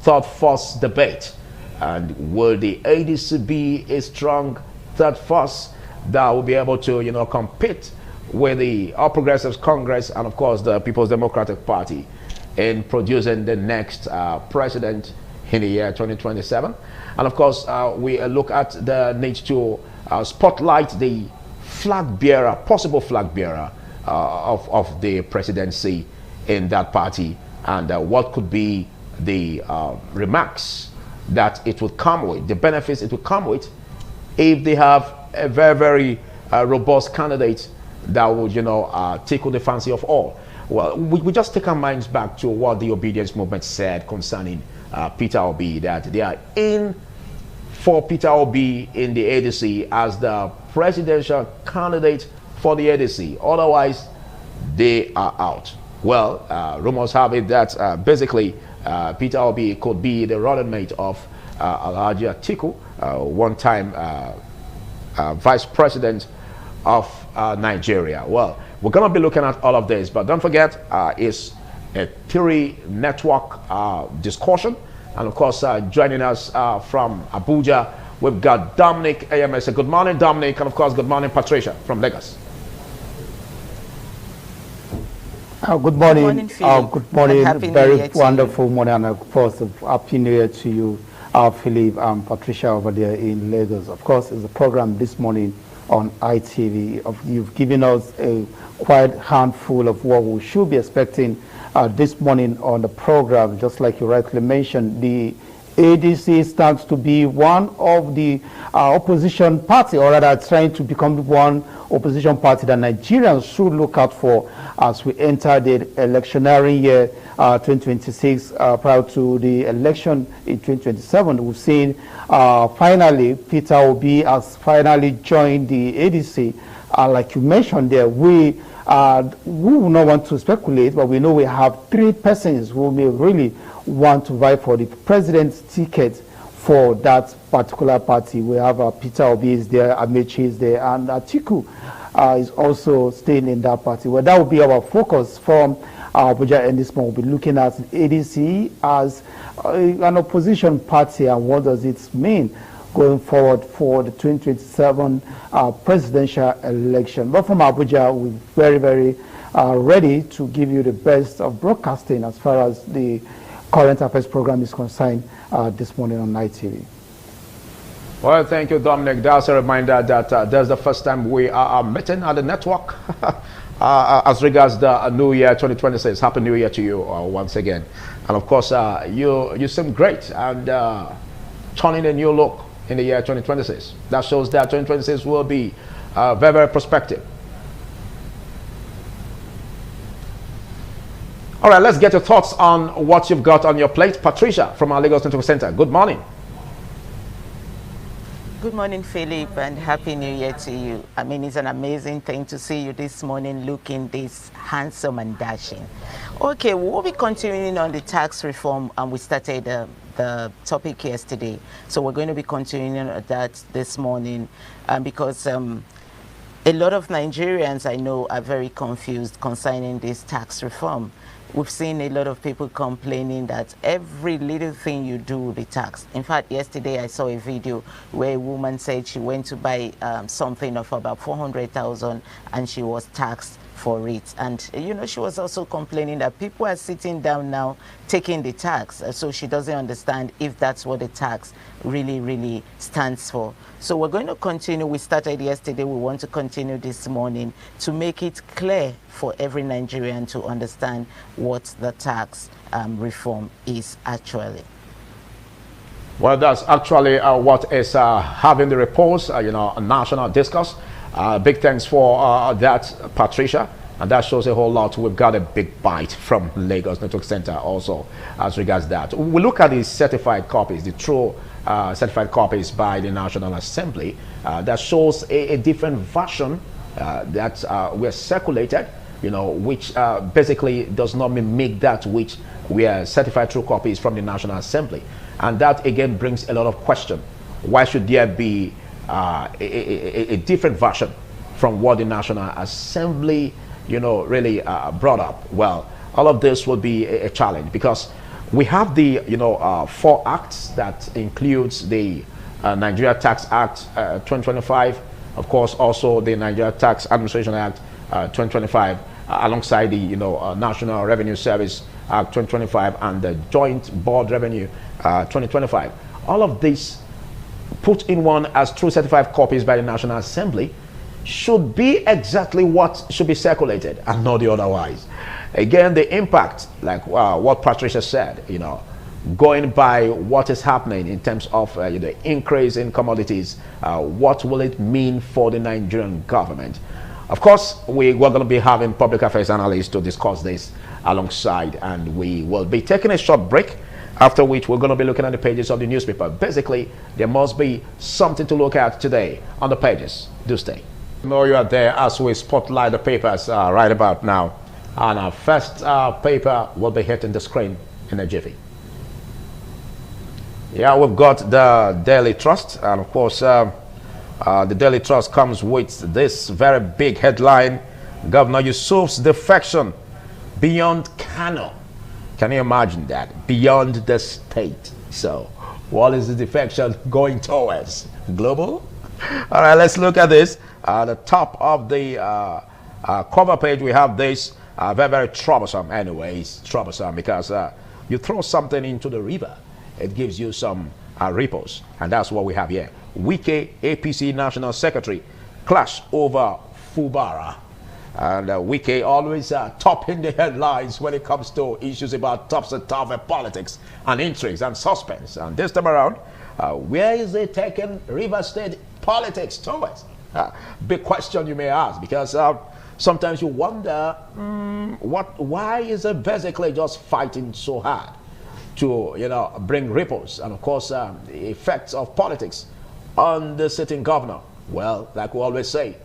third force debate. And will the ADC be a strong third force that will be able to compete with the All Progressives Congress and of course the People's Democratic Party in producing the next president in the year 2027? And of course we look at the need to spotlight the flag bearer, possible flag bearer of the presidency in that party, and what could be the remarks that it would come with, the benefits it would come with if they have a very, very robust candidate that would tickle the fancy of all. Well, we just take our minds back to what the obedience movement said concerning Peter Obi, that they are in for Peter Obi in the ADC as the presidential candidate for the ADC. Otherwise, they are out. Well, rumors have it that basically Peter Obi could be the running mate of Alhaji Atiku, one-time vice president of Nigeria. Well, we're going to be looking at all of this, but don't forget, it's a theory network discussion. And of course, joining us from Abuja, we've got Dominic AMS. Good morning, Dominic, and of course, good morning, Patricia from Lagos. Good morning. Good morning. Very wonderful morning, and of course, happy New Year to you, Philip and Patricia over there in Lagos. Of course, it's a program this morning on ITV. You've given us a quite handful of what we should be expecting this morning on the program. Just like you rightly mentioned, the ADC stands to be one of the opposition party, or rather trying to become one opposition party that Nigerians should look out for as we enter the electionary year 2026. Prior to the election in 2027, we've seen finally Peter Obi has finally joined the ADC. Like you mentioned there, we will not want to speculate, but we know we have 3 persons who may really want to vie for the president's ticket for that particular party. We have Peter Obi is there, Amechi is there, and Atiku is also staying in that party. Well, that will be our focus from Abuja, and this month we'll be looking at ADC as an opposition party and what does it mean going forward for the 2027 presidential election. But from Abuja, we're very, very ready to give you the best of broadcasting as far as the current affairs program is concerned this morning on Night TV. Well, thank you, Dominic. That's a reminder that that's the first time we are meeting at the network as regards the New Year 2026. Happy New Year to you once again. And of course, you seem great and turning a new look in the year 2026. That shows that 2026 will be very, very prospective. All right, let's get your thoughts on what you've got on your plate. Patricia from our Lagos Network Center. Good morning. Good morning, Philip, and Happy New Year to you. I mean, it's an amazing thing to see you this morning looking this handsome and dashing. Okay, we'll be continuing on the tax reform, and we started the topic yesterday. So we're going to be continuing on that this morning because a lot of Nigerians I know are very confused concerning this tax reform. We've seen a lot of people complaining that every little thing you do will be taxed. In fact, yesterday I saw a video where a woman said she went to buy something of about 400,000 and she was taxed for it. And, you know, she was also complaining that people are sitting down now taking the tax. So she doesn't understand if that's what the tax really, really stands for. So we're going to continue. We started yesterday. We want to continue this morning to make it clear for every Nigerian to understand what the tax reform is actually. Well, that's actually what is having the reports, you know, a national discourse. Big thanks for that, Patricia. And that shows a whole lot. We've got a big bite from Lagos Network Center also as regards that. We look at the certified copies, the true certified copies by the National Assembly that shows a different version that were circulated, you know, which basically does not mimic that which were certified true copies from the National Assembly. And that again brings a lot of question. Why should there be a different version from what the National Assembly, you know, really brought up? Well, all of this will be a challenge because we have the, you know, 4 acts that includes the Nigeria Tax Act 2025, of course, also the Nigeria Tax Administration Act 2025, alongside the, you know, National Revenue Service Act 2025 and the Joint Board Revenue 2025. All of these put in one as true certified copies by the National Assembly should be exactly what should be circulated and not the otherwise. Again, the impact, like what Patricia said, you know, going by what is happening in terms of the increase in commodities, what will it mean for the Nigerian government? Of course, we're going to be having public affairs analysts to discuss this alongside, and we will be taking a short break, after which we're going to be looking at the pages of the newspaper. Basically, there must be something to look at today on the pages. Do stay. No, you are there as we spotlight the papers right about now. And our first paper will be hitting the screen in a jiffy. Yeah, we've got the Daily Trust, and of course, the Daily Trust comes with this very big headline: Governor Yusuf's defection beyond Kano. Can you imagine that? Beyond the state. So, what is the defection going towards? Global? All right, let's look at this. At the top of the cover page, we have this. Very, very troublesome. Anyways, troublesome because you throw something into the river, it gives you some ripples, and that's what we have here. Wike, APC National Secretary, clash over Fubara. And Wike always topping the headlines when it comes to issues about topsy-turvy politics and intrigues and suspense. And this time around, where is he taking Rivers State politics towards? Big question you may ask, because sometimes you wonder why is it basically just fighting so hard to bring ripples and of course the effects of politics on the sitting governor. Well, like we always say,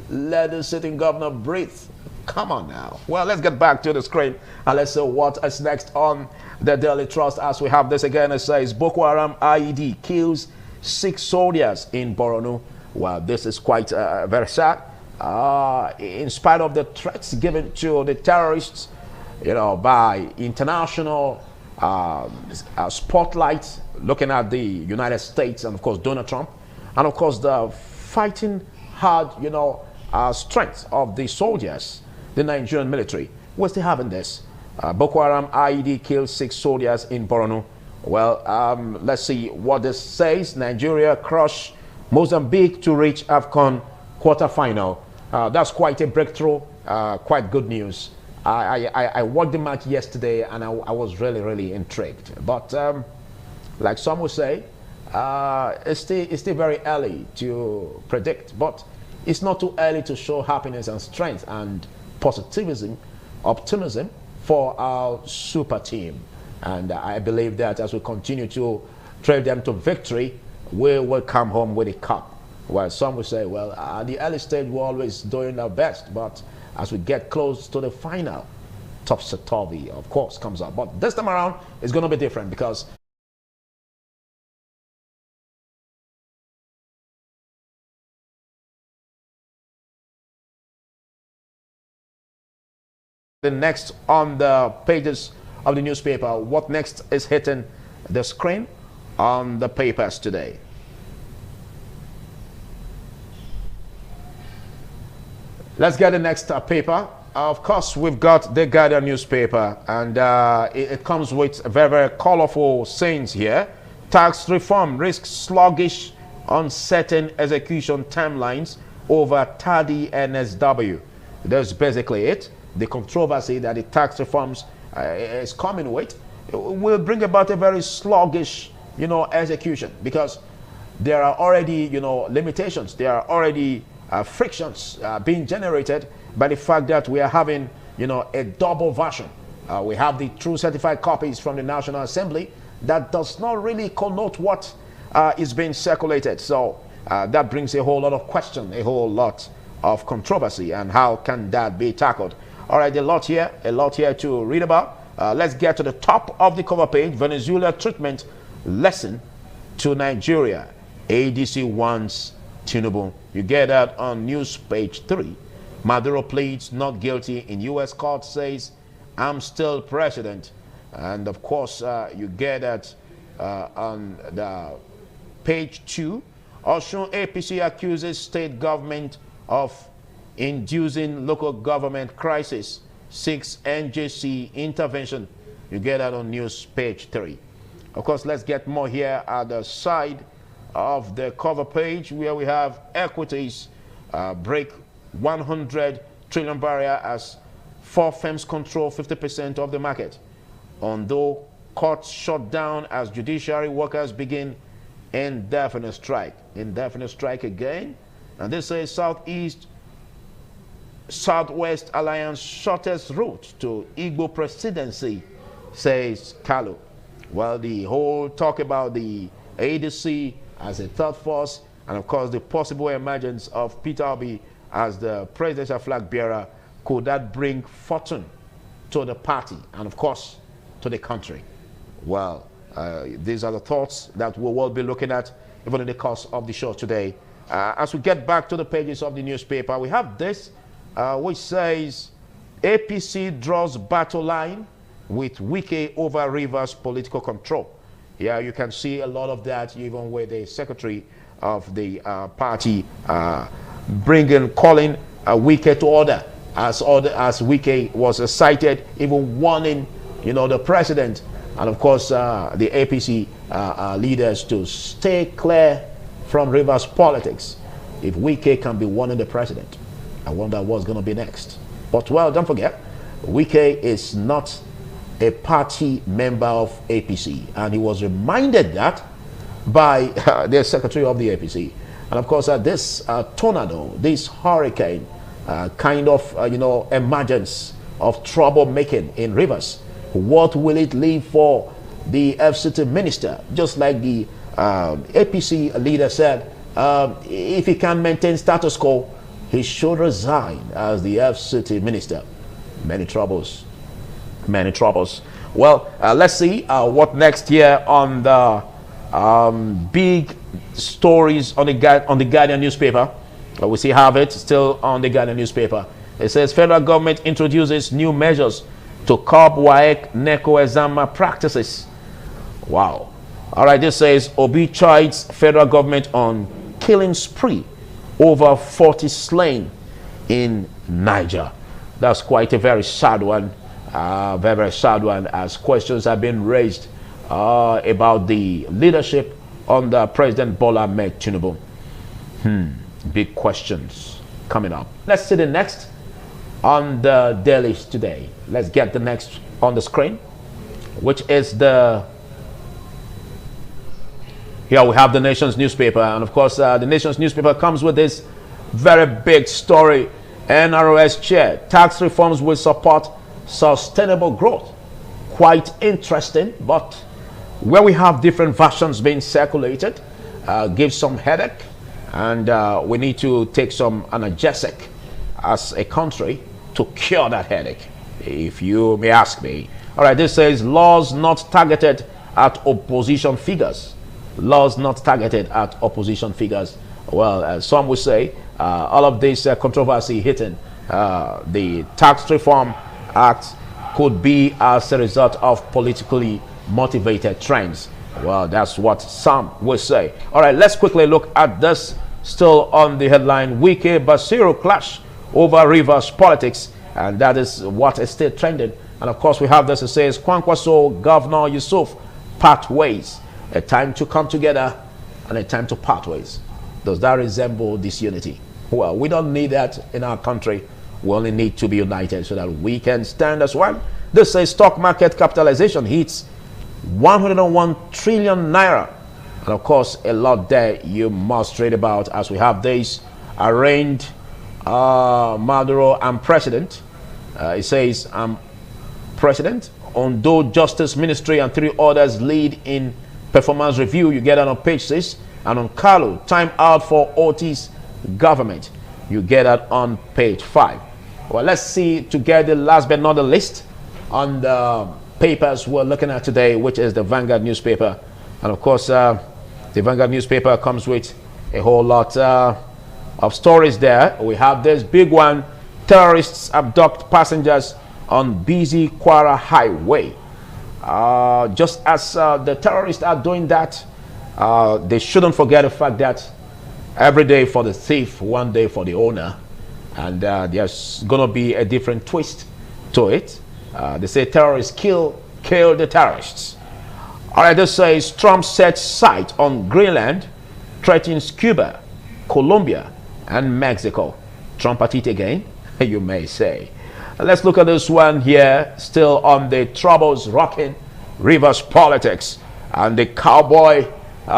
let the sitting governor breathe. Come on now. Well, let's get back to the screen and let's see what is next on the Daily Trust. As we have this again, it says Boko Haram IED kills 6 soldiers in Borno. Well, this is quite very sad. In spite of the threats given to the terrorists, by international spotlight, looking at the United States and of course Donald Trump, and of course the fighting hard, strength of the soldiers, the Nigerian military, we're still having this. Boko Haram IED kills 6 soldiers in Borno. Well, let's see what this says. Nigeria crush Mozambique to reach AFCON quarterfinal. That's quite a breakthrough, quite good news. I watched the match yesterday and I was really intrigued. But like some would say, it's still very early to predict. But it's not too early to show happiness and strength and positivism, optimism for our super team. And I believe that as we continue to drive them to victory, we will come home with a cup. Well, some will say, well, at the early stage, we're always doing our best. But as we get close to the final, topsy-turvy, of course, comes up. But this time around, it's going to be different because the next on the pages of the newspaper, what next is hitting the screen on the papers today. Let's get the next paper. Of course, we've got the Guardian newspaper, and it comes with very colorful sayings here. Tax reform risks sluggish, uncertain execution timelines over tardy NSW. That's basically it. The controversy that the tax reforms is coming with will bring about a very sluggish, execution, because there are already, limitations. There are already frictions being generated by the fact that we are having, a double version. We have the true certified copies from the National Assembly that does not really connote what is being circulated. So that brings a whole lot of question, a whole lot of controversy, and how can that be tackled? All right, a lot here to read about. Let's get to the top of the cover page. Venezuela treatment lesson to Nigeria. ADC wants Tinubu. You get that on news page 3. Maduro pleads not guilty in U.S. court, says, I'm still president. And of course, you get that on the page 2. Osun APC accuses state government of inducing local government crisis, 6 NJC intervention. You get that on news page 3. Of course, let's get more here at the side of the cover page, where we have equities break 100 trillion barrier as 4 firms control 50% of the market. Although courts shut down as judiciary workers begin indefinite strike. Indefinite strike again. And this says Southwest Alliance shortest route to Igbo presidency, says Kalu. Well, the whole talk about the ADC as a third force, and of course the possible emergence of Peter Obi as the presidential flag bearer, could that bring fortune to the party and of course to the country? Well, these are the thoughts that we will be looking at even in the course of the show today. As we get back to the pages of the newspaper, we have this which says APC draws battle line with Wike over Rivers political control. Yeah, you can see a lot of that even with the secretary of the party calling Wike to order, as Wike was cited, even warning, the president and of course the APC leaders to stay clear from Rivers politics if Wike can be warning the president. I wonder what's going to be next. But well, don't forget, Wike is not a party member of APC, and he was reminded that by the secretary of the APC. And of course, this tornado, this hurricane, kind of emergence of troublemaking in Rivers, what will it leave for the FCT minister? Just like the APC leader said, if he can maintain status quo, he should resign as the FCT minister. Many troubles, many troubles. Well, let's see what next year on the big stories on the Guardian newspaper. We see have it still on the Guardian newspaper. It says federal government introduces new measures to curb WAEC NECO exam practices. Wow. All right, this says Obi chides federal government on killing spree, over 40 slain in Niger. That's quite a very sad one. Very sad one, as questions have been raised about the leadership under President Bola Ahmed Tinubu. Big questions coming up. Let's see the next on the dailies today. Let's get the next on the screen, which is the... Here we have the Nation's newspaper, and of course the Nation's newspaper comes with this very big story. NROS chair, tax reforms will support sustainable growth. Quite interesting, but where we have different versions being circulated, gives some headache, and we need to take some analgesic as a country to cure that headache, if you may ask me. All right, this says laws not targeted at opposition figures. Laws not targeted at opposition figures. Well, some would say all of this controversy hitting the Tax Reform Act could be as a result of politically motivated trends. Well, that's what some would say. All right, let's quickly look at this. Still on the headline, Wike Basiru clash over Rivers politics, and that is what is still trending. And of course, we have this. It says Kwankwaso, Governor Yusuf part ways. A time to come together and a time to part ways. Does that resemble disunity? Well, we don't need that in our country. We only need to be united so that we can stand as one. This says stock market capitalization hits 101 trillion naira. And of course, a lot there you must read about, as we have this arraigned Maduro and president. It says president, Ondo Justice Ministry and 3 others lead in performance review. You get that on page 6. And on Kalu, time out for Otis government. You get that on page 5. Well, let's see together, last but not the least, on the papers we're looking at today, which is the Vanguard newspaper. And of course, the Vanguard newspaper comes with a whole lot of stories there. We have this big one: terrorists abduct passengers on busy Kwara highway. Just as the terrorists are doing that, they shouldn't forget the fact that every day for the thief, one day for the owner. And there's going to be a different twist to it. They say terrorists kill the terrorists. All right, this says Trump sets sight on Greenland, threatens Cuba, Colombia, and Mexico. Trump at it again, you may say. Let's look at this one here, still on the troubles rocking Rivers politics. And the cowboy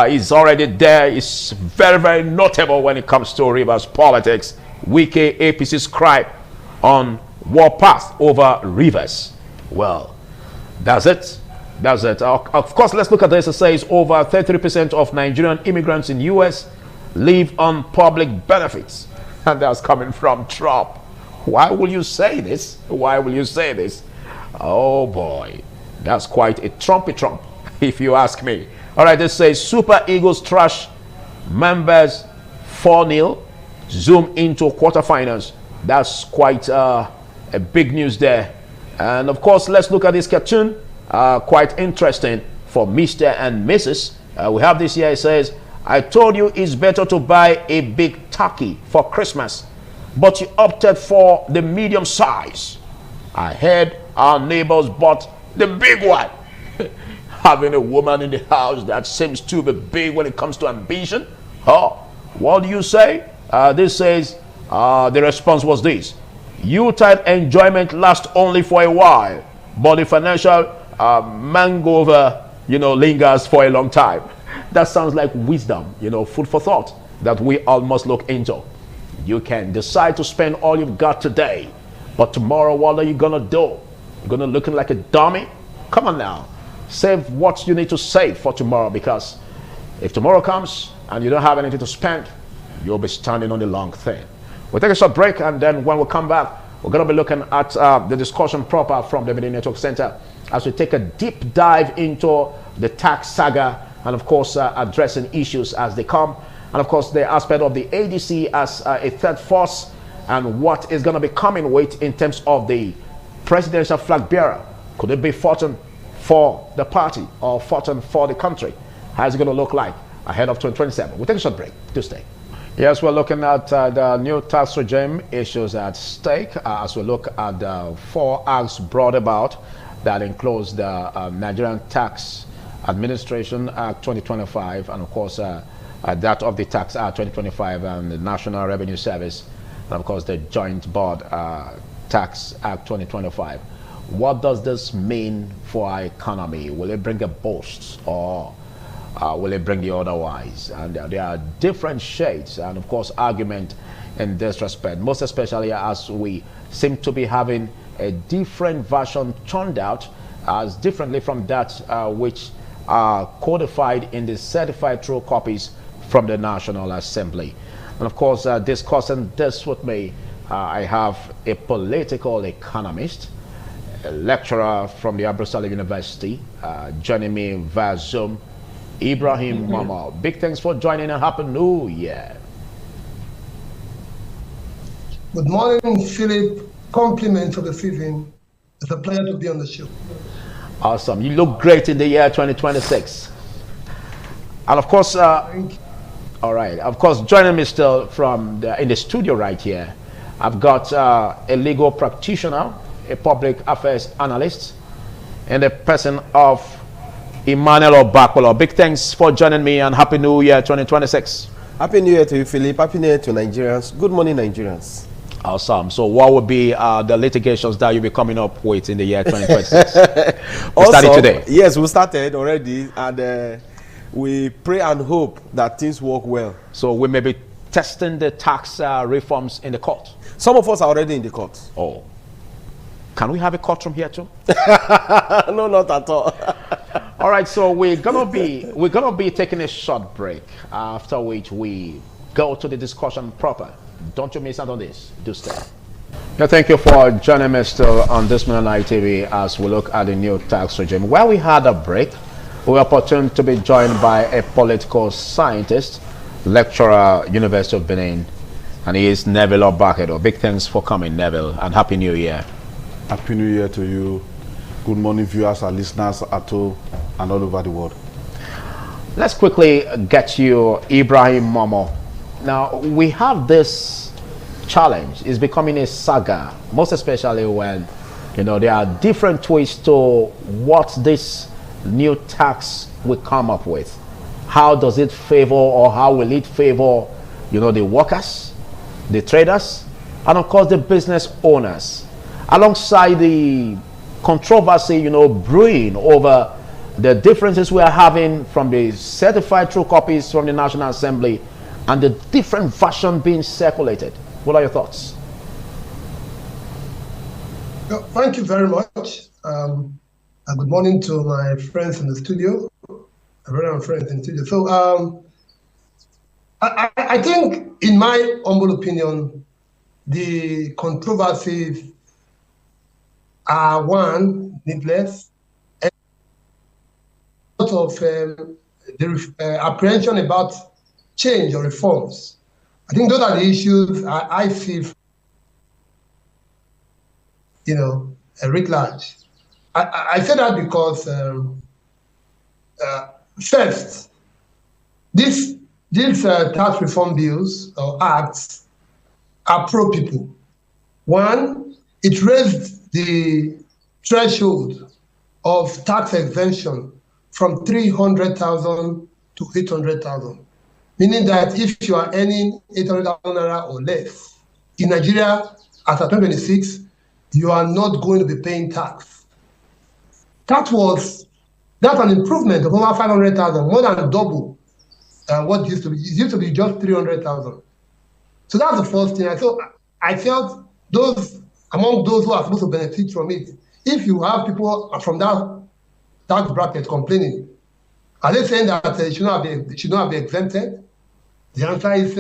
is already there. It's very, very notable when it comes to Rivers politics. Wike APC's cry on warpath over Rivers. Well, that's it. That's it. Of course, let's look at this. It says over 33% of Nigerian immigrants in U.S. live on public benefits. And that's coming from Trump. Why will you say this? Why will you say this? Oh boy, that's quite a Trumpy Trump, if you ask me. All right, this says Super Eagles trash members 4-0, zoom into quarterfinals. That's quite a big news there. And of course, let's look at this cartoon. Quite interesting for Mr. and Mrs. We have this here. It says, I told you it's better to buy a big turkey for Christmas, but you opted for the medium size. I heard our neighbors bought the big one. Having a woman in the house that seems to be big when it comes to ambition. Oh, what do you say? This says The response was this: Yuletide enjoyment lasts only for a while, but the financial hangover, lingers for a long time. That sounds like wisdom, food for thought that we all must look into. You can decide to spend all you've got today, but tomorrow, what are you gonna do? You're gonna look like a dummy? Come on now, save what you need to save for tomorrow, because if tomorrow comes and you don't have anything to spend, you'll be standing on the long thing. We'll take a short break, and then when we come back, we're gonna be looking at the discussion proper from the Media Network Center as we take a deep dive into the tax saga and, of course, addressing issues as they come. And, of course, the aspect of the ADC as a third force and what is going to be coming with in terms of the presidential flag bearer. Could it be fortune for the party or fortune for the country? How's it going to look like ahead of 2027? We'll take a short break. Do stay. Yes, we're looking at the new tax regime issues at stake as we look at the 4 acts brought about that includes the Nigerian Tax Administration Act 2025 and, of course, that of the Tax Act 2025 and the National Revenue Service, and, of course, the Joint Board Tax Act 2025. What does this mean for our economy? Will it bring a boost, or will it bring the otherwise? And there are different shades and, of course, argument in this respect, most especially as we seem to be having a different version turned out as differently from that which are codified in the certified true copies from the National Assembly. And, of course, discussing this with me, I have a political economist, a lecturer from the Abruzali University, joining me via Zoom, Ibrahim Momo. Big thanks for joining and Happy New Year. Good morning, Philip. Compliment for the season. It's a pleasure to be on the show. Awesome. You look great in the year 2026. And, of course, all right. Of course, joining me still from in the studio right here, I've got a legal practitioner, a public affairs analyst, and the person of Emmanuel Obakwolo. Big thanks for joining me and Happy New Year 2026. Happy New Year to you, Philip. Happy New Year to Nigerians. Good morning, Nigerians. Awesome. So what would be the litigations that you'll be coming up with in the year 2026? We started today. Yes, we started already, and we pray and hope that things work well. So we may be testing the tax reforms in the court. Some of us are already in the court. Oh. Can we have a courtroom here too? No, not at all. All right, so we're gonna be taking a short break, after which we go to the discussion proper. Don't you miss out on this. Do stay. Yeah, thank you for joining me still on this Midnight TV as we look at the new tax regime. While we had a break, we were opportune to be joined by a political scientist, lecturer, University of Benin, and he is Neville Obakwolo. Big thanks for coming, Neville, and Happy New Year. Happy New Year to you. Good morning, viewers and listeners at home and all over the world. Let's quickly get you Ibrahim Momo. Now, we have this challenge. It's becoming a saga, most especially when, there are different twists to what this new tax will come up with. How does it favor, or how will it favor, the workers, the traders, and, of course, the business owners, alongside the controversy, brewing over the differences we are having from the certified true copies from the National Assembly and the different version being circulated. What are your thoughts? Thank you very much. Good morning to my friends in the studio, friends in the studio. So I think, in my humble opinion, the controversies are, one, needless, and a lot of the apprehension about change or reforms. I think those are the issues I see, writ large. I say that because, first, these tax reform bills or acts are pro-people. One, it raised the threshold of tax exemption from 300,000 to 800,000. Meaning that if you are earning 800,000 naira or less, in Nigeria, as of 2026, you are not going to be paying tax. That's an improvement of over 500,000, more than double what it used to be. It used to be just 300,000. So that's the first thing. So I felt among those who are supposed to benefit from it, if you have people from that tax bracket complaining, are they saying that it should not be exempted? The answer is,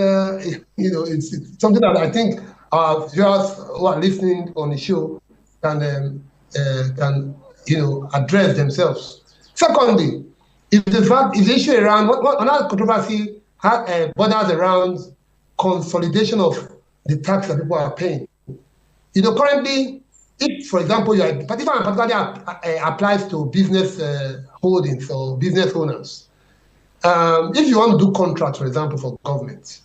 it's something that I think our viewers who are listening on the show can address themselves. Secondly, is the issue around another controversy borders around consolidation of the tax that people are paying. Currently, if, for example, particularly applies to business holdings or business owners. If you want to do contracts, for example, for government,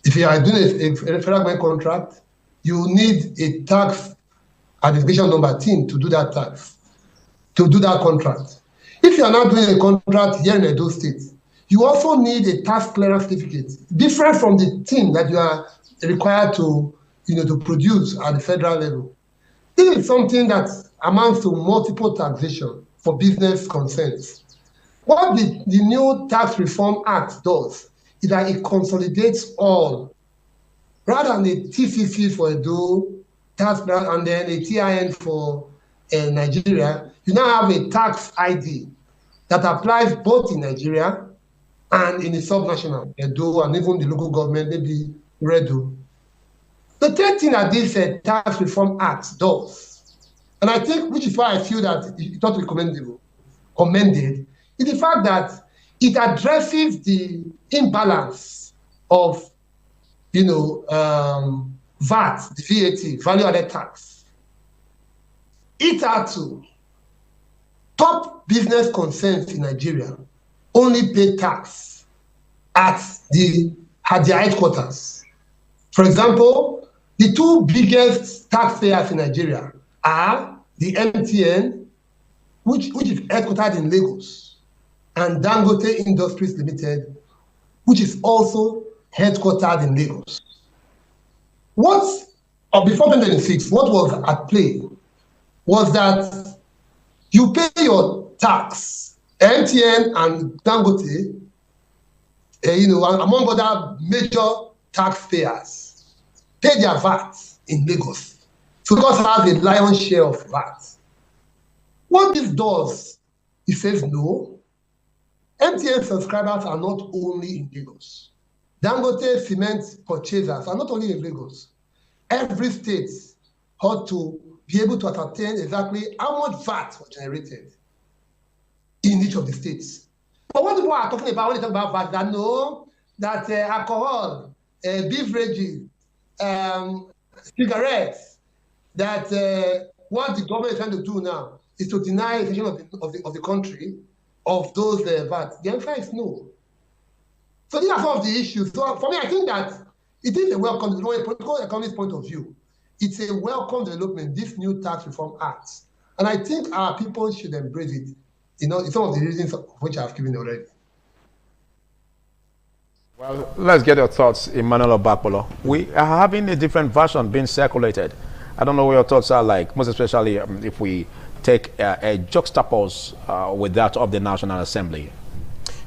if you are doing a federal government contract, you need a tax identification number team to do that contract. If you are not doing a contract here in Edo State, you also need a tax clearance certificate, different from the team that you are required to produce at the federal level. This is something that amounts to multiple taxation for business concerns. What the new Tax Reform Act does is that it consolidates all, rather than a TCC for Edo, tax and then a TIN for Nigeria. You now have a tax ID that applies both in Nigeria and in the subnational, Edo, and even the local government, maybe Redo. The third thing that this Tax Reform Act does, and I think, which is why I feel that it's not commended, is the fact that it addresses the imbalance of, VAT, the VAT, value-added tax. It had to. Top business concerns in Nigeria only pay tax at their headquarters. For example, the two biggest taxpayers in Nigeria are the MTN, which is headquartered in Lagos, and Dangote Industries Limited, which is also headquartered in Lagos. Before 2026, what was at play was that you pay your tax, MTN and Dangote, among other major taxpayers, pay their VAT in Lagos. So Lagos has a lion's share of VAT. What this does, it says no. MTN subscribers are not only in Lagos. Dangote cement purchasers are not only in Lagos. Every state ought to be able to ascertain exactly how much VAT was generated in each of the states. But what people are talking about when they talk about VAT, that no, that alcohol, beverages, cigarettes, that what the government is trying to do now is to deny the section of the country of those VAT. The answer is no. So these are some of the issues. So for me, I think that it is a welcome, from a political economist point of view, it's a welcome development, this new Tax Reform Act. And I think our people should embrace it. It's some of the reasons of which I've given already. Well, let's get your thoughts, Emmanuel Obakpolo. We are having a different version being circulated. I don't know what your thoughts are like, most especially if we take a juxtapose with that of the National Assembly.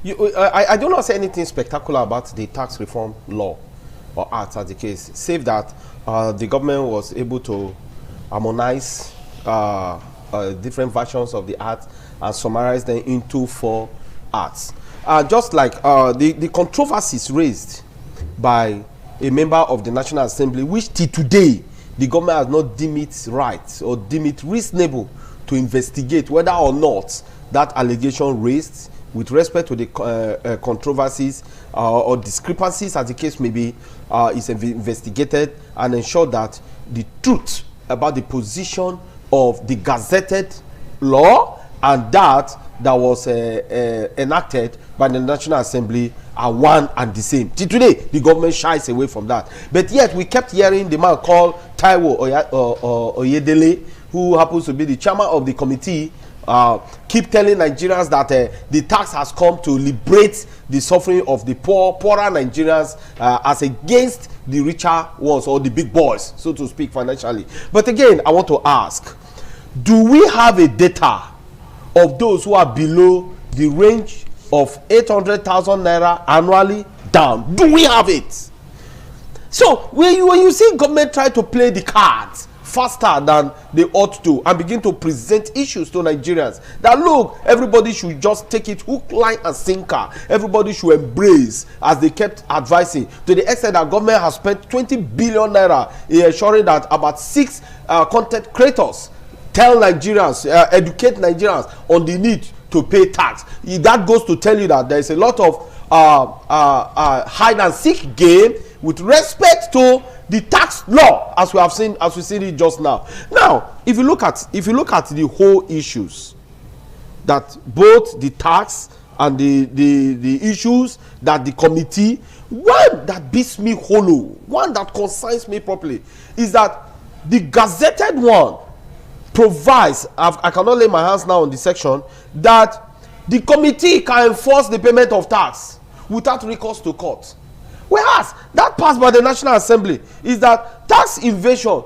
I do not say anything spectacular about the tax reform law or act as the case, save that the government was able to harmonize different versions of the act and summarize them into 4 acts. Just like the controversies raised by a member of the National Assembly, which till today the government has not deemed it right or deemed it reasonable to investigate whether or not that allegation raised with respect to the controversies or discrepancies, as the case may be, is investigated and ensure that the truth about the position of the gazetted law and that was enacted by the National Assembly are one and the same. Till today, the government shies away from that. But yet, we kept hearing the man called Taiwo Oyedele, who happens to be the chairman of the committee, keep telling Nigerians that the tax has come to liberate the suffering of the poorer Nigerians as against the richer ones or the big boys, so to speak, financially. But again, I want to ask, do we have a data of those who are below the range of 800,000 naira annually down? Do we have it? So when you see government try to play the cards faster than they ought to and begin to present issues to Nigerians, that look, everybody should just take it hook, line and sinker, everybody should embrace, as they kept advising, to the extent that government has spent 20 billion naira in ensuring that about 6 content creators tell Nigerians, educate Nigerians on the need to pay tax. That goes to tell you that there is a lot of hide and seek game with respect to the tax law, as we have seen, as we seen it just now. Now, if you look at the whole issues, that both the tax and the issues that the committee, one that beats me hollow, one that concerns me properly, is that the gazetted one provides, I cannot lay my hands now on the section, that the committee can enforce the payment of tax without recourse to court. Whereas that passed by the National Assembly is that tax evasion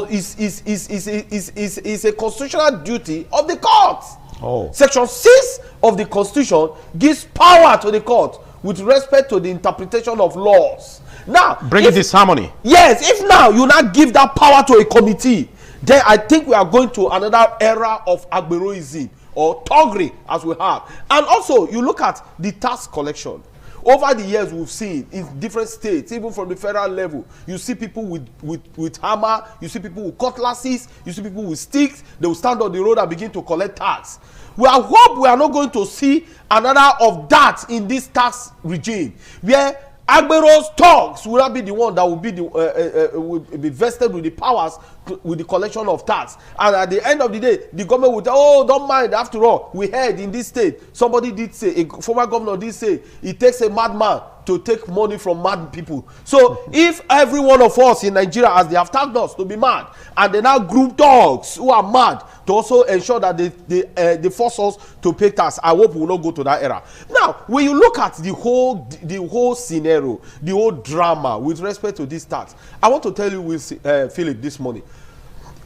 is a constitutional duty of the court. Oh. Section 6 of the Constitution gives power to the court with respect to the interpretation of laws. Now, bringing this harmony. Yes, if now you not give that power to a committee, then I think we are going to another era of agberoism or thuggery as we have. And also, you look at the tax collection. Over the years, we've seen in different states, even from the federal level, you see people with hammer, you see people with cutlasses, you see people with sticks. They will stand on the road and begin to collect tax. We hope we are not going to see another of that in this tax regime, where Agbero's thugs will not be the one that will be will be vested with the powers with the collection of tax. And at the end of the day, the government will tell, oh, don't mind, after all, we heard in this state, somebody did say, a former governor did say, it takes a madman to take money from mad people. So if every one of us in Nigeria, as they have tagged us to be mad, and they now group dogs who are mad to also ensure that they force us to pay tax, I hope we will not go to that era. Now, when you look at the whole scenario, the whole drama with respect to this tax, I want to tell you with Philip this morning,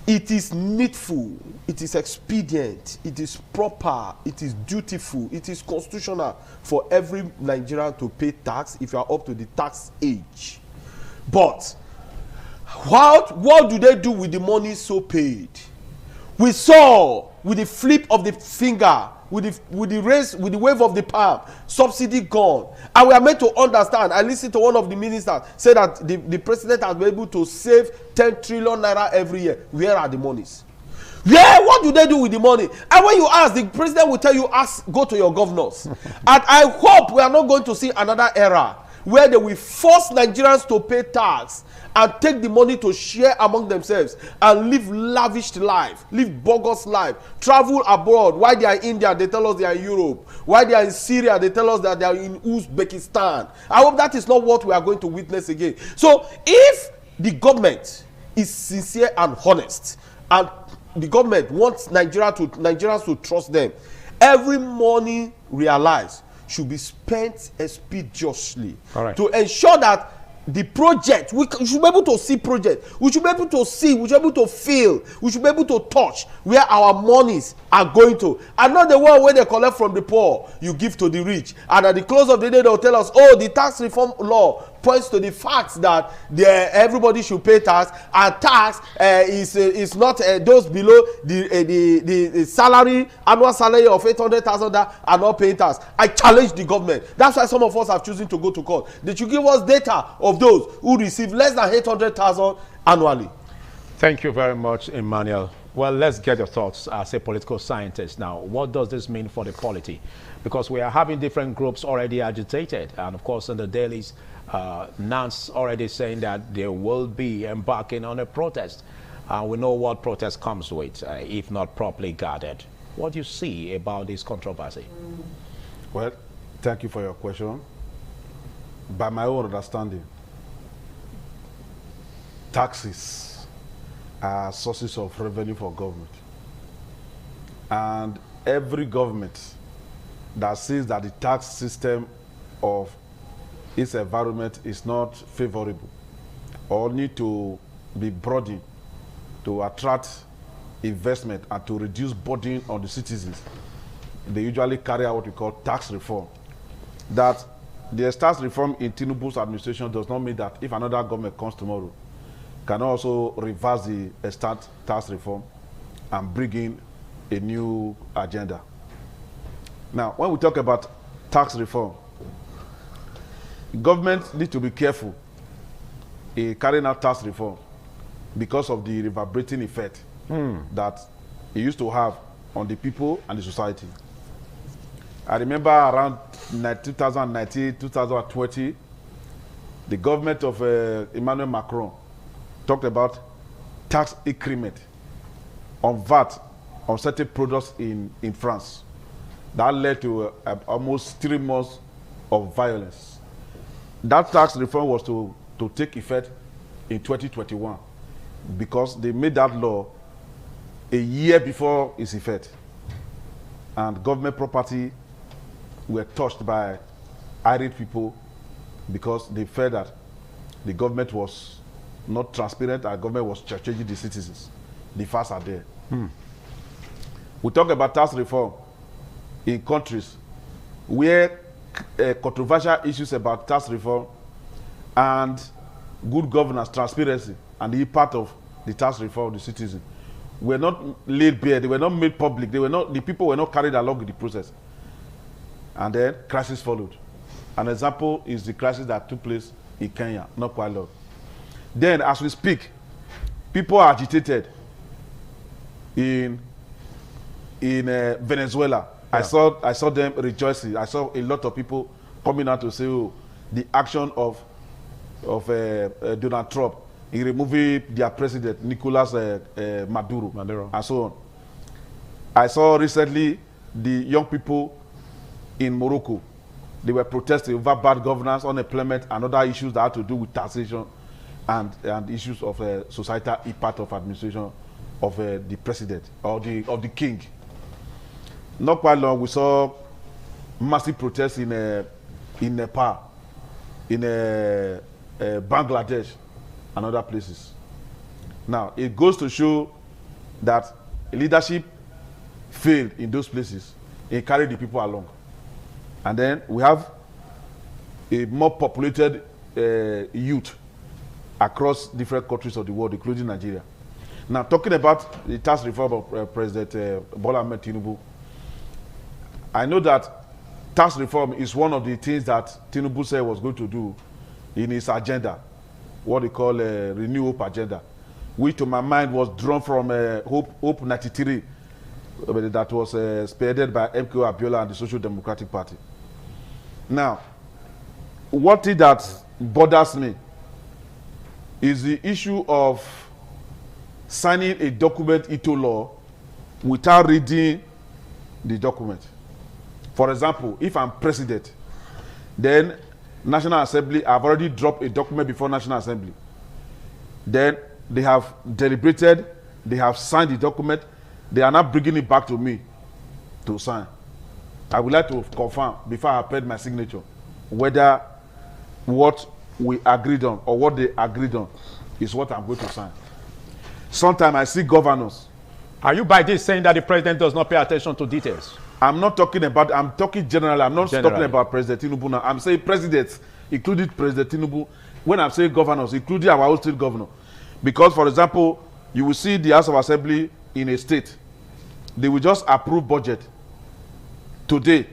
it is needful, it is expedient, it is proper, it is dutiful, it is constitutional for every Nigerian to pay tax if you are up to the tax age. But what do they do with the money so paid? We saw with the flip of the finger, with the wave of the palm, subsidy gone. And we are meant to understand. I listened to one of the ministers say that the president has been able to save 10 trillion naira every year. Where are the monies? Yeah, what do they do with the money? And when you ask, the president will tell you, go to your governors. And I hope we are not going to see another era where they will force Nigerians to pay tax and take the money to share among themselves and live lavish life, live bogus life, travel abroad. While they are in India, they tell us they are in Europe. While they are in Syria, they tell us that they are in Uzbekistan. I hope that is not what we are going to witness again. So if the government is sincere and honest, and the government wants Nigerians to trust them, every money realized should be spent expeditiously to ensure that the project, we should be able to see project, we should be able to see, we should be able to feel, we should be able to touch where our monies are going to, and not the one where they collect from the poor, you give to the rich, and at the close of the day they'll tell us, oh, the tax reform law points to the fact that everybody should pay tax, and tax is not those below the salary, annual salary of 800,000 that are not paying tax. I challenge the government. That's why some of us have chosen to go to court. They should give us data of those who receive less than 800,000 annually. Thank you very much, Emmanuel. Well, let's get your thoughts as a political scientist now. What does this mean for the polity? Because we are having different groups already agitated, and of course in the dailies, Nance already saying that they will be embarking on a protest. We know what protest comes with, if not properly guarded. What do you see about this controversy? Well, thank you for your question. By my own understanding, taxes are sources of revenue for government. And every government that sees that the tax system of its environment is not favorable or need to be broadened to attract investment and to reduce burden on the citizens, they usually carry out what we call tax reform. That the tax reform in Tinubu's administration does not mean that if another government comes tomorrow, can also reverse the estate tax reform and bring in a new agenda. Now, when we talk about tax reform, government need to be careful in carrying out tax reform because of the reverberating effect that it used to have on the people and the society. I remember around 2019, 2020, the government of Emmanuel Macron talked about tax increment on VAT on certain products in France. That led to almost 3 months of violence. That tax reform was to take effect in 2021 because they made that law a year before its effect. And government property were touched by irate people because they felt that the government was not transparent and the government was charging the citizens. The facts are there. We talk about tax reform in countries where controversial issues about tax reform and good governance, transparency, and the impact of the tax reform of the citizen were not laid bare, they were not made public, the people were not carried along with the process. And then crisis followed. An example is the crisis that took place in Kenya, not quite long. Then, as we speak, people are agitated in Venezuela. Yeah. I saw them rejoicing. I saw a lot of people coming out to say, oh, the action of Donald Trump in removing their president, Nicolas Maduro, and so on. I saw recently the young people in Morocco. They were protesting over bad governance, unemployment, and other issues that had to do with taxation and issues of societal impact of administration of the president or of the king. Not quite long, we saw massive protests in Nepal, in Bangladesh, and other places. Now, it goes to show that leadership failed in those places. It carried the people along. And then we have a more populated youth across different countries of the world, including Nigeria. Now, talking about the tax reform of President Bola Ahmed Tinubu, I know that tax reform is one of the things that Tinubu said was going to do in his agenda, what they call a Renew Hope agenda, which to my mind was drawn from Hope 93, that was spearheaded by MKO Abiola and the Social Democratic Party. Now, what is that bothers me is the issue of signing a document into law without reading the document. For example, if I'm president, then National Assembly, I've already dropped a document before National Assembly. Then they have deliberated, they have signed the document, they are now bringing it back to me to sign. I would like to confirm before I append my signature whether what we agreed on or what they agreed on is what I'm going to sign. Sometimes I see governors. Are you by this saying that the president does not pay attention to details? I'm not talking about, I'm talking generally. I'm not talking about President Tinubu now. I'm saying presidents, including President Tinubu. When I'm saying governors, including our own state governor. Because, for example, you will see the House of Assembly in a state. They will just approve budget today.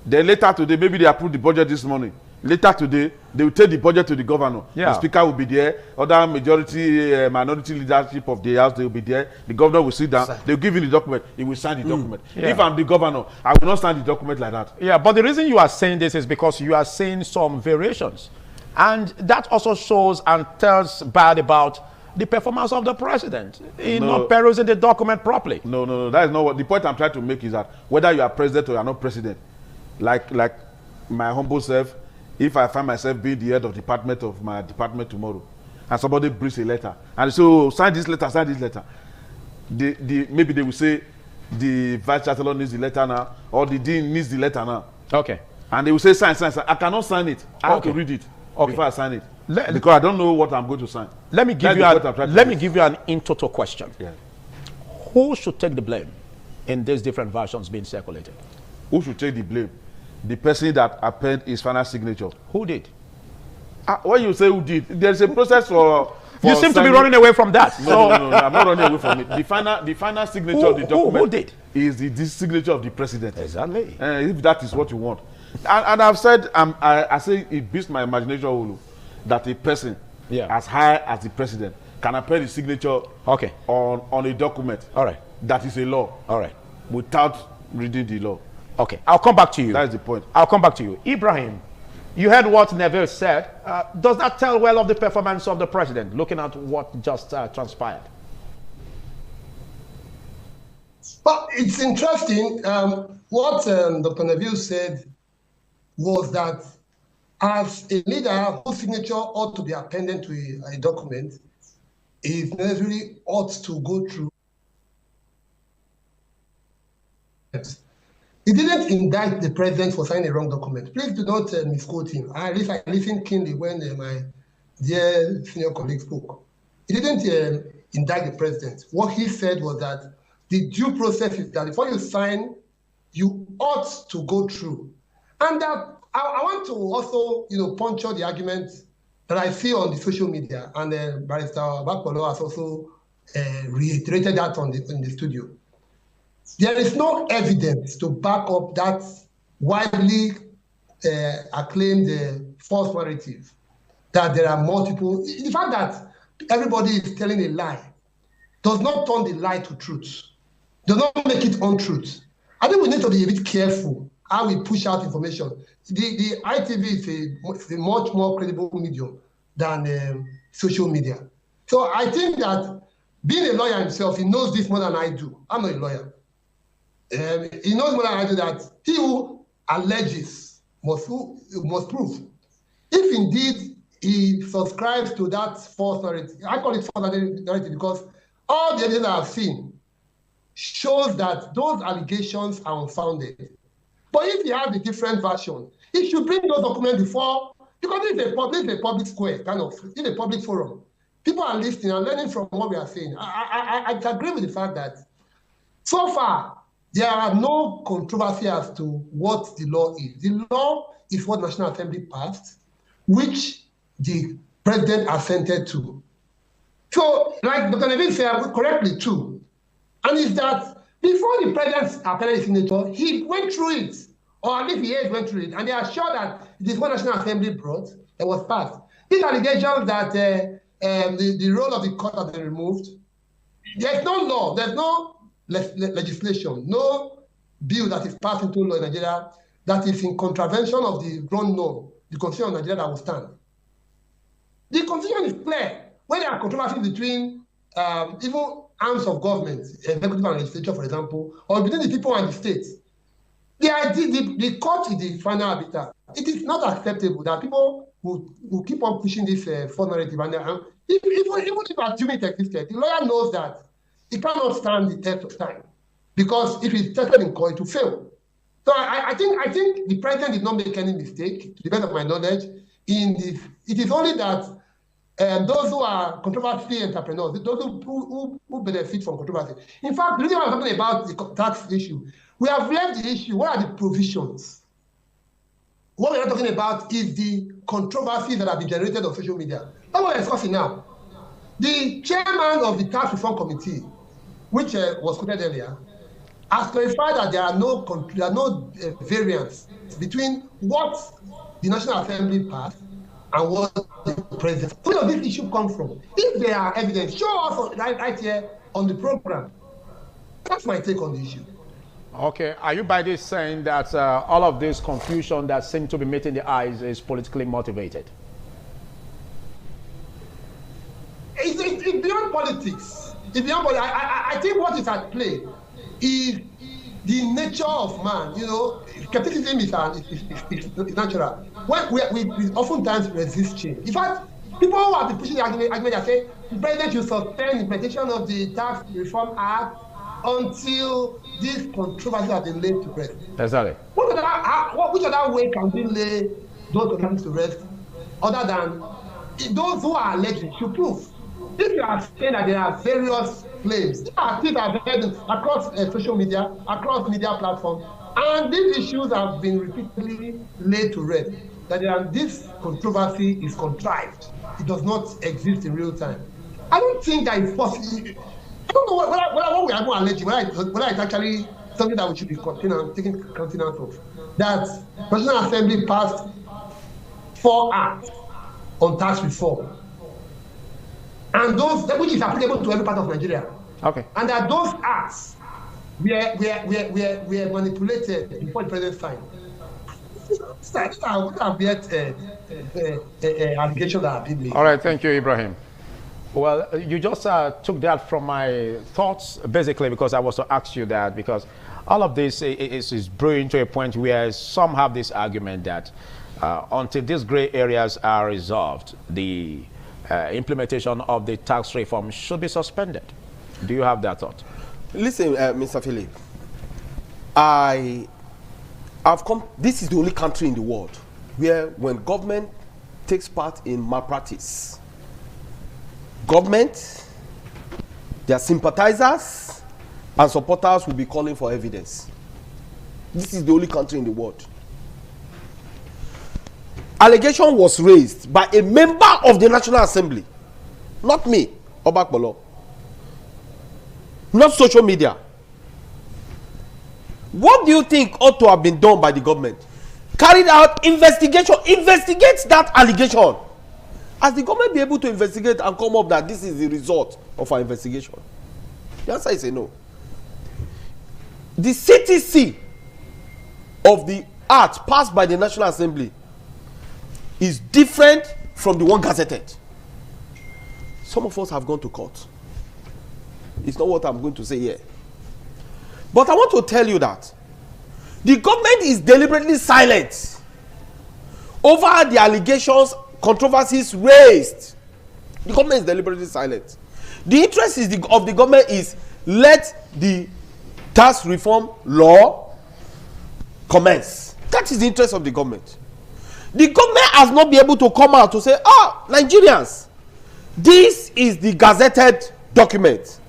Then later today, maybe they approve the budget this morning. Later today, they will take the budget to the governor. Yeah. The speaker will be there. Other majority, minority leadership of the house, they will be there. The governor will sit down. They will give him the document. He will sign the document. Yeah. If I'm the governor, I will not sign the document like that. Yeah, but the reason you are saying this is because you are seeing some variations. And that also shows and tells bad about the performance of the president in not perusing the document properly. No. That is not what the point I'm trying to make is that whether you are president or you are not president, like my humble self, if I find myself being the head of department of my department tomorrow, and somebody brings a letter, and so sign this letter, maybe they will say the vice chancellor needs the letter now, or the dean needs the letter now. Okay. And they will say sign. I cannot sign it. I have to read it before I sign it. because I don't know what I'm going to sign. Let me give you an in total question. Yeah. Who should take the blame in these different versions being circulated? Who should take the blame? The person that append his final signature. Who did? When you say who did, there's a process for you seem to be running away from that. No, I'm not running away from it. The final signature of the document who did? Is the signature of the president. Exactly. If that is what you want. And I've said, I say it beats my imagination that a person as high as the president can append his signature on a document. All right. That is a law. All right. Without reading the law. Okay. I'll come back to you. That is the point. I'll come back to you. Ibrahim, you heard what Neville said. Does that tell well of the performance of the president, looking at what just transpired? Well, it's interesting. What Dr. Neville said was that as a leader whose signature ought to be appended to a document, is necessarily ought to go through. He didn't indict the president for signing a wrong document. Please do not misquote him. I listened keenly when my dear senior colleague spoke. He didn't indict the president. What he said was that the due process is that before you sign, you ought to go through. And I want to also, puncture the argument that I see on the social media, and Barrister Bakpolo has also reiterated that in the studio. There is no evidence to back up that widely acclaimed false narrative that there are multiple. The fact that everybody is telling a lie does not turn the lie to truth, does not make it untruth. I think we need to be a bit careful how we push out information. The ITV is a much more credible medium than social media. So I think that being a lawyer himself, he knows this more than I do. I'm not a lawyer. He knows more than I do that he who alleges must prove. If indeed he subscribes to that false narrative, I call it false narrative because all the evidence I've seen shows that those allegations are unfounded. But if he has a different version, he should bring those documents before, because it's a public square, it's a public forum. People are listening and learning from what we are saying. I agree with the fact that so far, there are no controversy as to what the law is. The law is what National Assembly passed, which the president assented to. So, like Dr. Neville said correctly too, and is that before the president appended his signature, he went through it, or at least he went through it, and they are sure that it is what National Assembly brought that was passed. These allegations that the role of the court has been removed, there's no law, there's no legislation, no bill that is passed into law in Nigeria that is in contravention of the ground norm, the Constitution of Nigeria that will stand. The Constitution is clear. When there are controversies between even arms of government, executive and legislature, for example, or between the people and the states, the court is the final arbiter. It is not acceptable that people will keep on pushing this false narrative. And even if assuming it existed, the lawyer knows that it cannot stand the test of time, because if it's tested in court, it will fail. So I think the president did not make any mistake, to the best of my knowledge. In this, it is only that those who are controversy entrepreneurs, those who benefit from controversy. In fact, the reason I'm talking about the tax issue, we have left the issue. What are the provisions? What we're not talking about is the controversies that have been generated on social media. That's what we're discussing now. The chairman of the Tax Reform Committee, which was quoted earlier, has clarified that there are no variants between what the National Assembly passed and what the president. Where does this issue come from? If there are evidence, show us right here on the program. That's my take on the issue. Okay, are you by this saying that all of this confusion that seems to be meeting the eyes is politically motivated? It's beyond politics. It's beyond politics. I think what is at play is the nature of man. Skepticism is natural. When we oftentimes resist change. In fact, people who have been pushing the argument that say the president should suspend implementation of the Tax Reform Act until this controversy has been laid to rest. Exactly. Which other way can we lay those controversies to rest other than those who are alleging should prove. If you are saying that there are various claims, these are things I've heard across social media, across media platforms, and these issues have been repeatedly laid to rest. That this controversy is contrived. It does not exist in real time. I don't think that it's possible. I don't know what we are going to allege, whether it's actually something that we should be taking cognizance of. That National Assembly passed 4 acts on tax reform, and those which is applicable to every part of Nigeria. Okay. And that those acts were manipulated before the president signed. I would have yet allegations that have been made. All right, thank you, Ibrahim. Well, you just took that from my thoughts, basically, because I was to ask you that, because all of this is brewing to a point where some have this argument that until these gray areas are resolved, the implementation of the tax reform should be suspended. Do you have that thought? Listen, Mr. Philip, this is the only country in the world where when government takes part in malpractice, government, their sympathizers and supporters will be calling for evidence. This is the only country in the world. Allegation was raised by a member of the National Assembly, not me, Obakbolo, not social media. What do you think ought to have been done by the government? Carried out investigation, investigate that allegation. Has the government be able to investigate and come up that this is the result of our investigation? The answer is a no. The CTC of the act passed by the National Assembly is different from the one gazetted. Some of us have gone to court. It's not what I'm going to say here. But I want to tell you that the government is deliberately silent over the allegations, controversies raised. The government is deliberately silent. The interest of the government is let the tax reform law commence. That is the interest of the government. The government has not been able to come out to say, Nigerians, this is the gazetted document.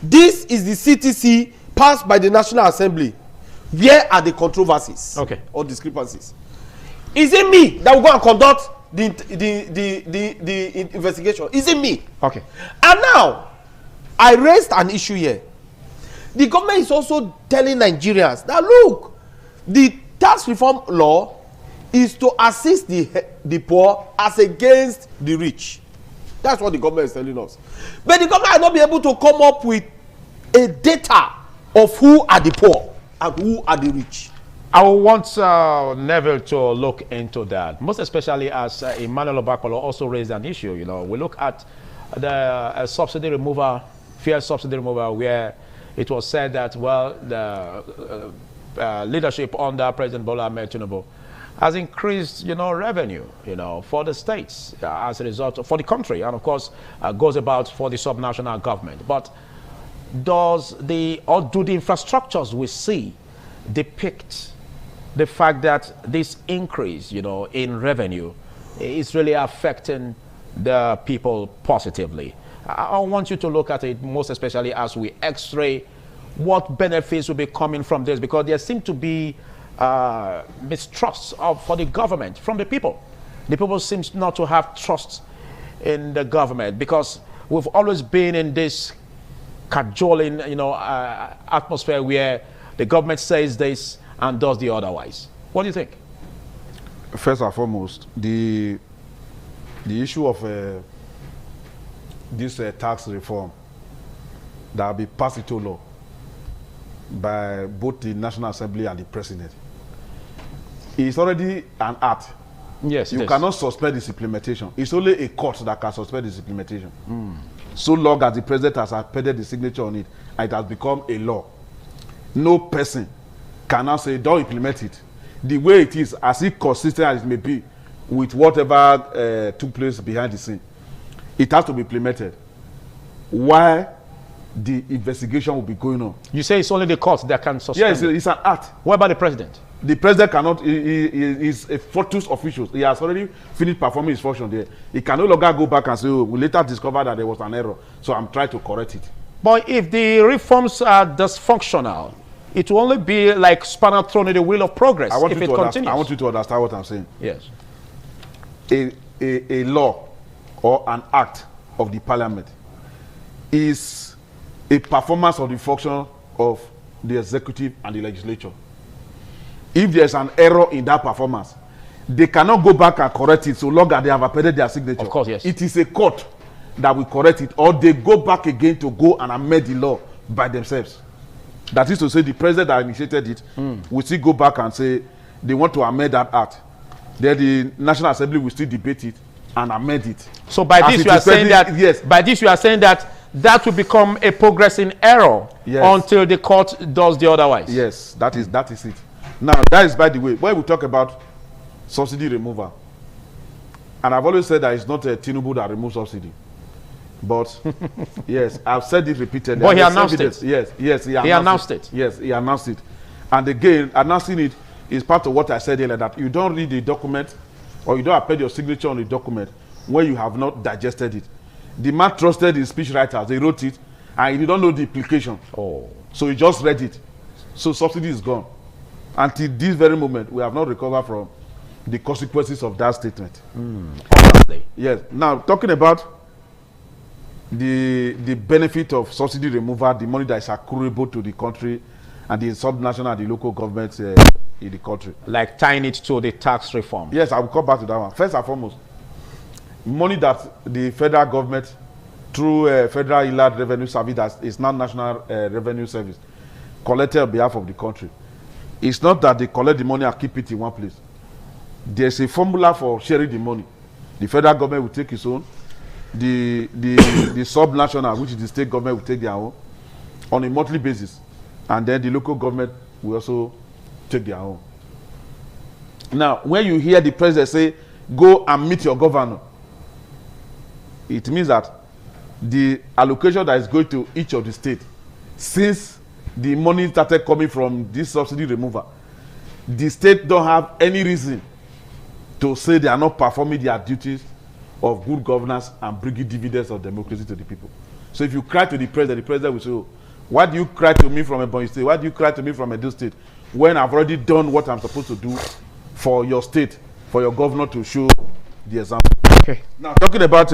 This is the CTC passed by the National Assembly. Where are the controversies or discrepancies? Is it me that will go and conduct the investigation? Is it me? Okay. And now, I raised an issue here. The government is also telling Nigerians that, look, the tax reform law is to assist the poor as against the rich. That's what the government is telling us. But the government has not been able to come up with a data of who are the poor and who are the rich. I want Neville to look into that, most especially as Emmanuel Obakolo also raised an issue. You know, we look at the subsidy removal, fuel subsidy removal, where it was said that, well, the leadership under President Bola Ahmed Tinubu has increased, revenue, for the states as a result, for the country, and of course goes about for the subnational government. But do the infrastructures we see depict the fact that this increase, in revenue is really affecting the people positively? I want you to look at it most especially as we x-ray what benefits will be coming from this, because there seem to be mistrust for the government from the people. The people seem not to have trust in the government because we've always been in this cajoling, atmosphere where the government says this and does the otherwise. What do you think? First and foremost, the issue of this tax reform that will be passed into law by both the National Assembly and the President is already an act. Yes, you cannot suspend its implementation. It's only a court that can suspend its implementation. So long as the President has appended the signature on it and it has become a law, no person can now say don't implement it the way it is, as inconsistent as it may be with whatever took place behind the scene. It has to be implemented. Why the investigation will be going on. You say it's only the court that can suspend. Yes, it's an act. What about the president? The president cannot. He is a fortuitous official. He has already finished performing his function there. He can no longer go back and say, "Oh, we later discovered that there was an error, so I'm trying to correct it." But if the reforms are dysfunctional, it will only be like spanner thrown in the wheel of progress if it continues. I want you to understand what I'm saying. Yes. A law or an act of the parliament is a performance of the function of the executive and the legislature. If there's an error in that performance, they cannot go back and correct it so long as they have appended their signature. Of course, yes. It is a court that will correct it, or they go back again to go and amend the law by themselves. That is to say, the president that initiated it will still go back and say they want to amend that act. Then the National Assembly will still debate it and amend it. So by this you are saying that yes. By this you are saying that that will become a progressing error until the court does the otherwise. Yes, that is it. Now that is, by the way, when we talk about subsidy removal, and I've always said that it's not a Tinubu that removes subsidy, but yes, I've said it repeatedly. But he announced it. Yes, he announced it. Yes, he announced it, and again, announcing it is part of what I said earlier, that you don't read the document or you don't append your signature on the document when you have not digested it. The man trusted his speech writers. They wrote it, and he don't know the implication. Oh. So he just read it. So subsidy is gone. Until this very moment, we have not recovered from the consequences of that statement. Yes. Now, talking about the benefit of subsidy removal, the money that is accruable to the country and the subnational and the local governments in the country. Like tying it to the tax reform. Yes, I will come back to that one. First and foremost, money that the federal government, through Federal Inland Revenue Service, that is now National Revenue Service, collected on behalf of the country. It's not that they collect the money and keep it in one place. There's a formula for sharing the money. The federal government will take its own. The subnational, which is the state government, will take their own on a monthly basis. And then the local government will also take their own. Now, when you hear the president say, go and meet your governor, it means that the allocation that is going to each of the states, since the money started coming from this subsidy removal, the state don't have any reason to say they are not performing their duties of good governance and bringing dividends of democracy to the people. So if you cry to the president will say, oh, why do you cry to me from Ebonyi State? Why do you cry to me from Edo State when I've already done what I'm supposed to do for your state, for your governor to show the example? Okay. Now, talking about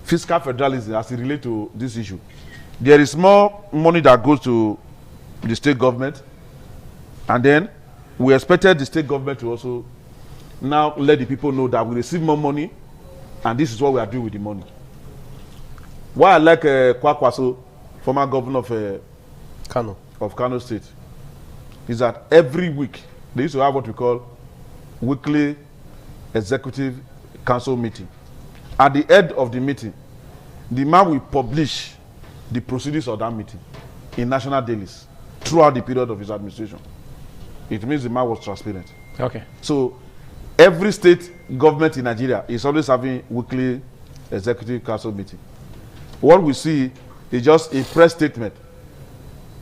fiscal federalism as it relates to this issue, there is more money that goes to the state government, and then we expected the state government to also now let the people know that we receive more money, and this is what we are doing with the money. Why I like Kwakwaso, former governor of Kano State, is that every week they used to have what we call weekly executive council meeting. At the end of the meeting, the man will publish the proceedings of that meeting in national dailies throughout the period of his administration. It means the man was transparent. Okay. So every state government in Nigeria is always having weekly executive council meeting. What we see is just a press statement,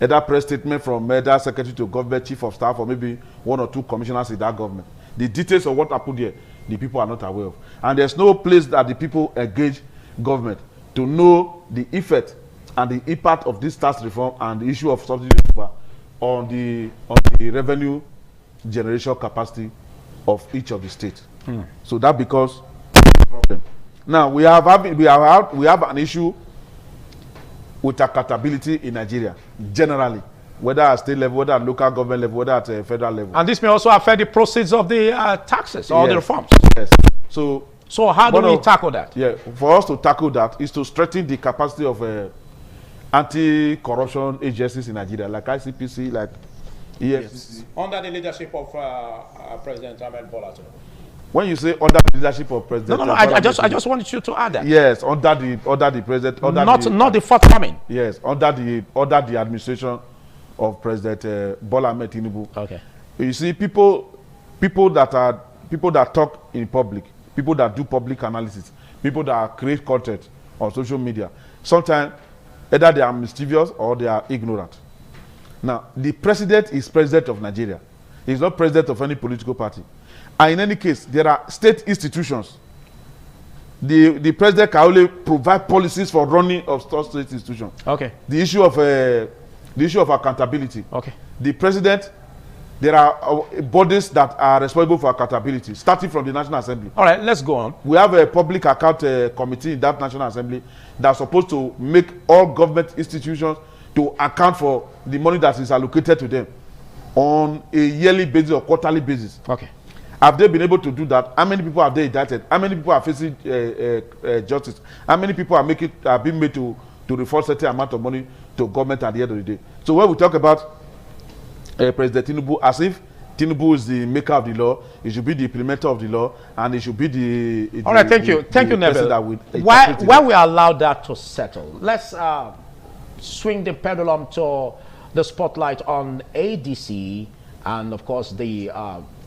either press statement from either secretary to government, chief of staff, or maybe one or two commissioners in that government. The details of what happened there, the people are not aware of. And there's no place that the people engage government to know the effect and the impact of this tax reform and the issue of subsidy removal on the revenue generation capacity of each of the states. So that becomes a problem. Now we have an issue with accountability in Nigeria generally, whether at state level, whether at local government level, whether at federal level. And this may also affect the proceeds of the taxes or the reforms. Yes. So how do we tackle that? Yeah, for us to tackle that is to strengthen the capacity of anti-corruption agencies in Nigeria, like ICPC, like EFCC. Yes. Under the leadership of President Ahmed Bola Tinubu. When you say under the leadership of President, I just wanted you to add that. Yes, under the president, not the forthcoming. Yes, under the administration of President Bola Ahmed Tinubu. Okay. You see, people that talk in public, people that do public analysis, people that create content on social media, sometimes Either they are mischievous or they are ignorant. Now, the president is president of Nigeria. He's not president of any political party. And in any case, there are state institutions. The president can only provide policies for running of state institutions. Okay. The issue of accountability. Okay. The president, there are bodies that are responsible for accountability, starting from the National Assembly. All right, let's go on. We have a public account committee in that National Assembly that's supposed to make all government institutions to account for the money that is allocated to them on a yearly basis or quarterly basis. Okay. Have they been able to do that? How many people have they indicted? How many people are facing justice? How many people are being made to refund certain amount of money to government at the end of the day? So when we talk about President Tinubu, as if Tinubu is the maker of the law, he should be the implementer of the law, and he should be the all right, thank you, Neville. Why we allow that to settle? Let's swing the pendulum to the spotlight on ADC and, of course, the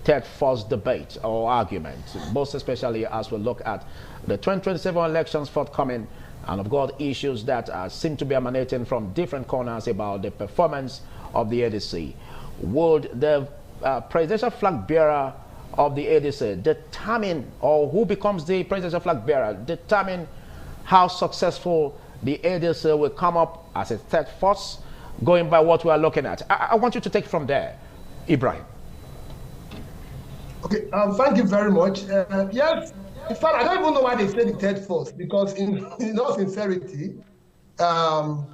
third force debate or argument, most especially as we look at the 2027 elections forthcoming, and of course issues that seem to be emanating from different corners about the performance of the ADC. Would the presidential flag bearer of the ADC determine, or who becomes the presidential flag bearer, determine how successful the ADC will come up as a third force, going by what we are looking at? I want you to take it from there, Ibrahim. Okay, thank you very much. Yes, in fact, I don't even know why they say the third force, because in all sincerity, the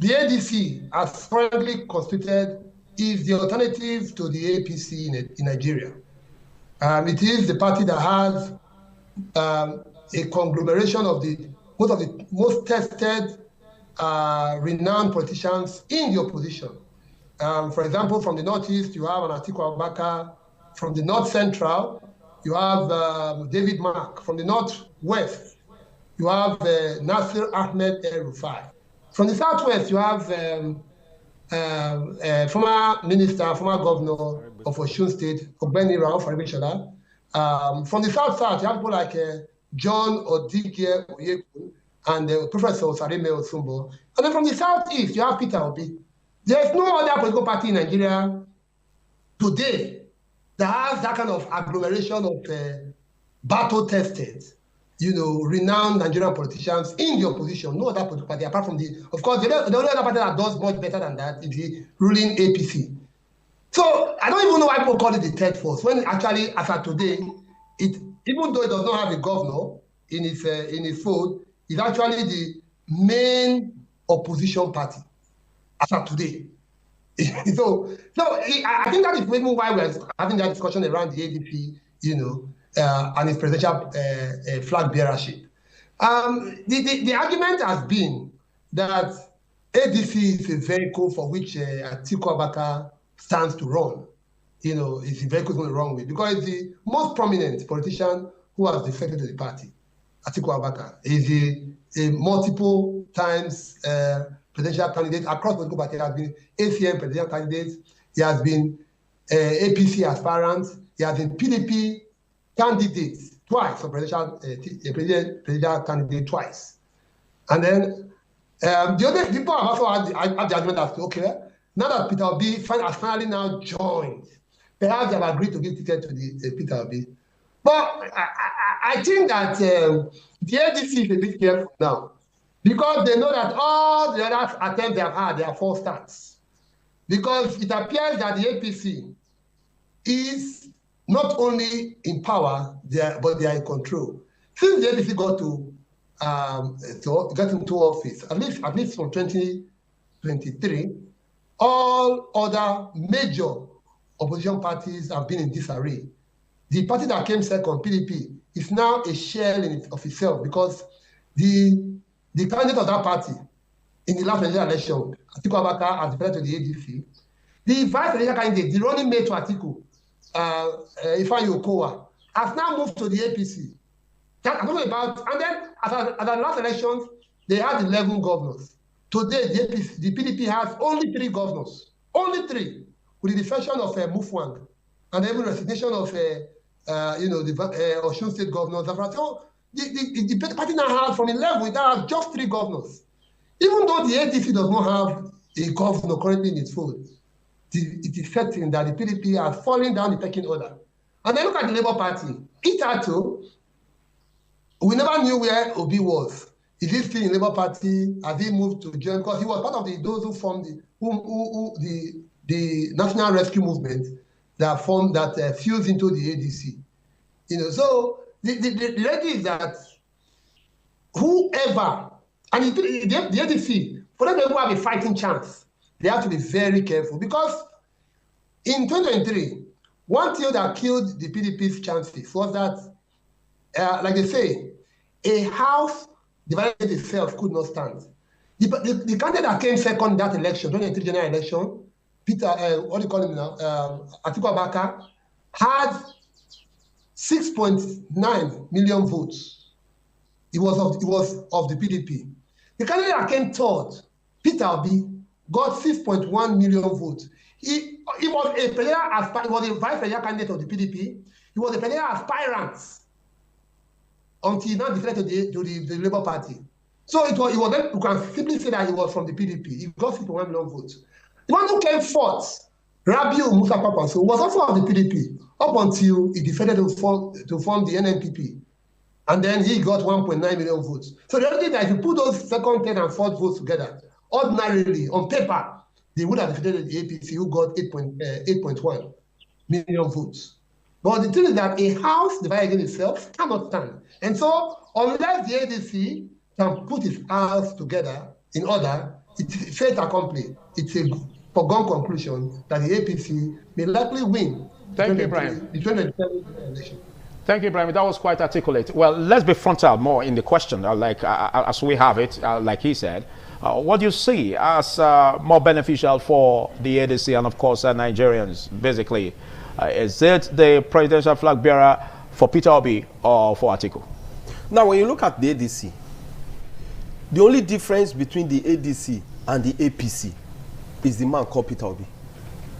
ADC, as currently constituted, is the alternative to the APC in Nigeria. It is the party that has a conglomeration of the most tested, renowned politicians in the opposition. For example, from the Northeast, you have an Atiku Abubakar. From the North Central, you have David Mark. From the Northwest, you have Nasir Ahmed El-Rufai. From the Southwest, you have former governor of Osun State, Ogbeni Rauf Aregbesola. From the South, you have people like John Odige Oyekun and Professor Sarime Osumbo. And then from the Southeast, you have Peter Obi. There's no other political party in Nigeria today that has that kind of agglomeration of battle-tested, renowned Nigerian politicians in the opposition. No other political party, apart from of course, the only other party that does much better than that is the ruling APC. So I don't even know why people call it the third force, when actually, as of today, even though it does not have a governor in its fold, it's actually the main opposition party as of today. So I think that is maybe why we're having that discussion around the ADP, and its presidential flag bearership. The argument has been that ADC is a vehicle for which Atiku Abubakar stands to run. It's a vehicle going the wrong way, because it's the most prominent politician who has defected to the party. Atiku Abubakar is a multiple times presidential candidate across political parties. He has been ACM presidential candidate. He has been APC aspirant. He has been PDP candidate twice, or presidential candidate twice. And then the other people have also had the argument that, okay, now that Peter Obi has finally now joined, perhaps they have agreed to give ticket to the Peter Obi. But I think that the ADC is a bit careful now, because they know that all the other attempts they have had, they are false starts. Because it appears that the APC is not only in power, but they are in control. Since the APC got into office, at least from 2023, all other major opposition parties have been in disarray. The party that came second, PDP, is now a shell of itself, because the candidate of that party in the last presidential election, Atiku Abubakar, has defected to the ADC. The vice presidential candidate, the running mate to Atiku, Ifeanyi Okowa, has now moved to the APC. I'm talking about, and then at the last elections, they had 11 governors. Today, the PDP has only 3 governors, only 3, with the defection of Mufwang, and even resignation of the Osun State governor. So the party now has, from 11, it now has just 3 governors. Even though the ADC does not have a governor currently in its fold, it is certain that the PDP are falling down the pecking order. And then look at the Labour Party. Itato, we never knew where Obi was. Is he still in Labour Party? Has he moved to join? Because he was part of those who formed the National Rescue Movement that fused into the ADC. So the idea is that whoever, and the ADC, for them to have a fighting chance, they have to be very careful, because in 2023, one thing that killed the PDP's chances was that, like they say, a house divided itself could not stand. The candidate that came second that election, 2023 general election, Peter, what do you call him now? Atiku Abubakar, had 6.9 million votes. It was of the PDP. The candidate that came third, Peter Obi, got 6.1 million votes. He was a player aspirant. He was a vice presidential candidate of the PDP. He was a player aspirant until he now declared to the Labour Party. So it was you can simply say that he was from the PDP. He got 6.1 million votes. The one who came fourth, Rabiu Musa Kwankwaso, was also of the PDP up until he decided to form the NNPP. And then he got 1.9 million votes. So the other thing is that if you put those second, third, and fourth votes together, ordinarily, on paper, they would have defeated the APC, who got 8.1 million votes. But the thing is that a house divided against itself cannot stand. And so, unless the ADC can put its house together in order, it's fait accompli. It's a foregone conclusion that the APC may likely win. Thank you, Brian. The 2027 election. Thank you, Brian. That was quite articulate. Well, let's be frontal more in the question, as we have it, like he said. What do you see as more beneficial for the ADC and, of course, Nigerians, basically? Is it the presidential flag bearer for Peter Obi or for Atiku? Now, when you look at the ADC, the only difference between the ADC and the APC is the man called Peter Obi.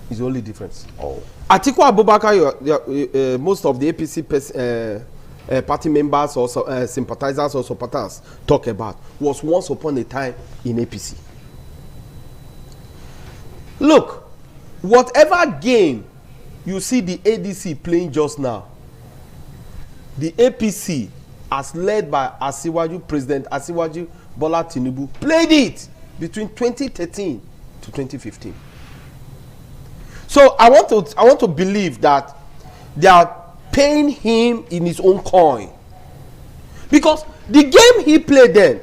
It's the only difference. Oh. Atiku Abubakar, most of the APC party members or sympathizers or supporters talk about, was once upon a time in APC. Look, whatever game you see the ADC playing just now, the APC, as led by President Asiwaju Bola Tinubu, played it between 2013 to 2015. So I want to believe that they are paying him in his own coin, because the game he played then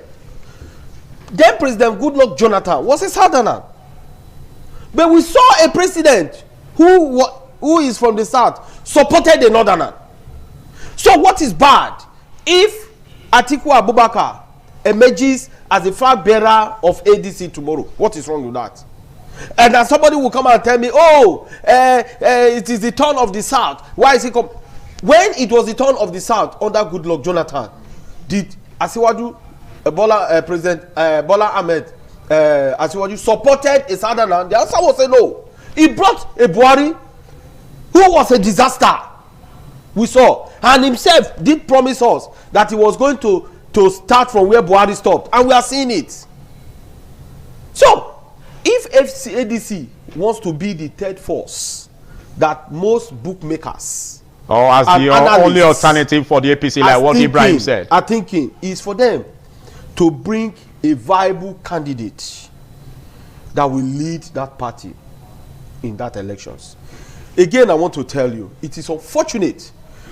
President Goodluck Jonathan was a southerner, but we saw a president who is from the south supported a northerner. So what is bad if Atiku Abubakar emerges as the flag bearer of ADC tomorrow? What is wrong with that? And then somebody will come and tell me, oh, it is the turn of the south. Why is he come? When it was the turn of the south under Goodluck Jonathan, did Asiwaju President Bola Ahmed Asiwaju supported a southerner? The answer was a no. He brought a Buhari who was a disaster. We saw, and himself did promise us that he was going to start from where Buhari stopped, and we are seeing it. So if ADC wants to be the third force that most bookmakers or as the only alternative for the APC, like what Ibrahim said, are thinking, is for them to bring a viable candidate that will lead that party in that elections. Again, I want to tell you, it is unfortunate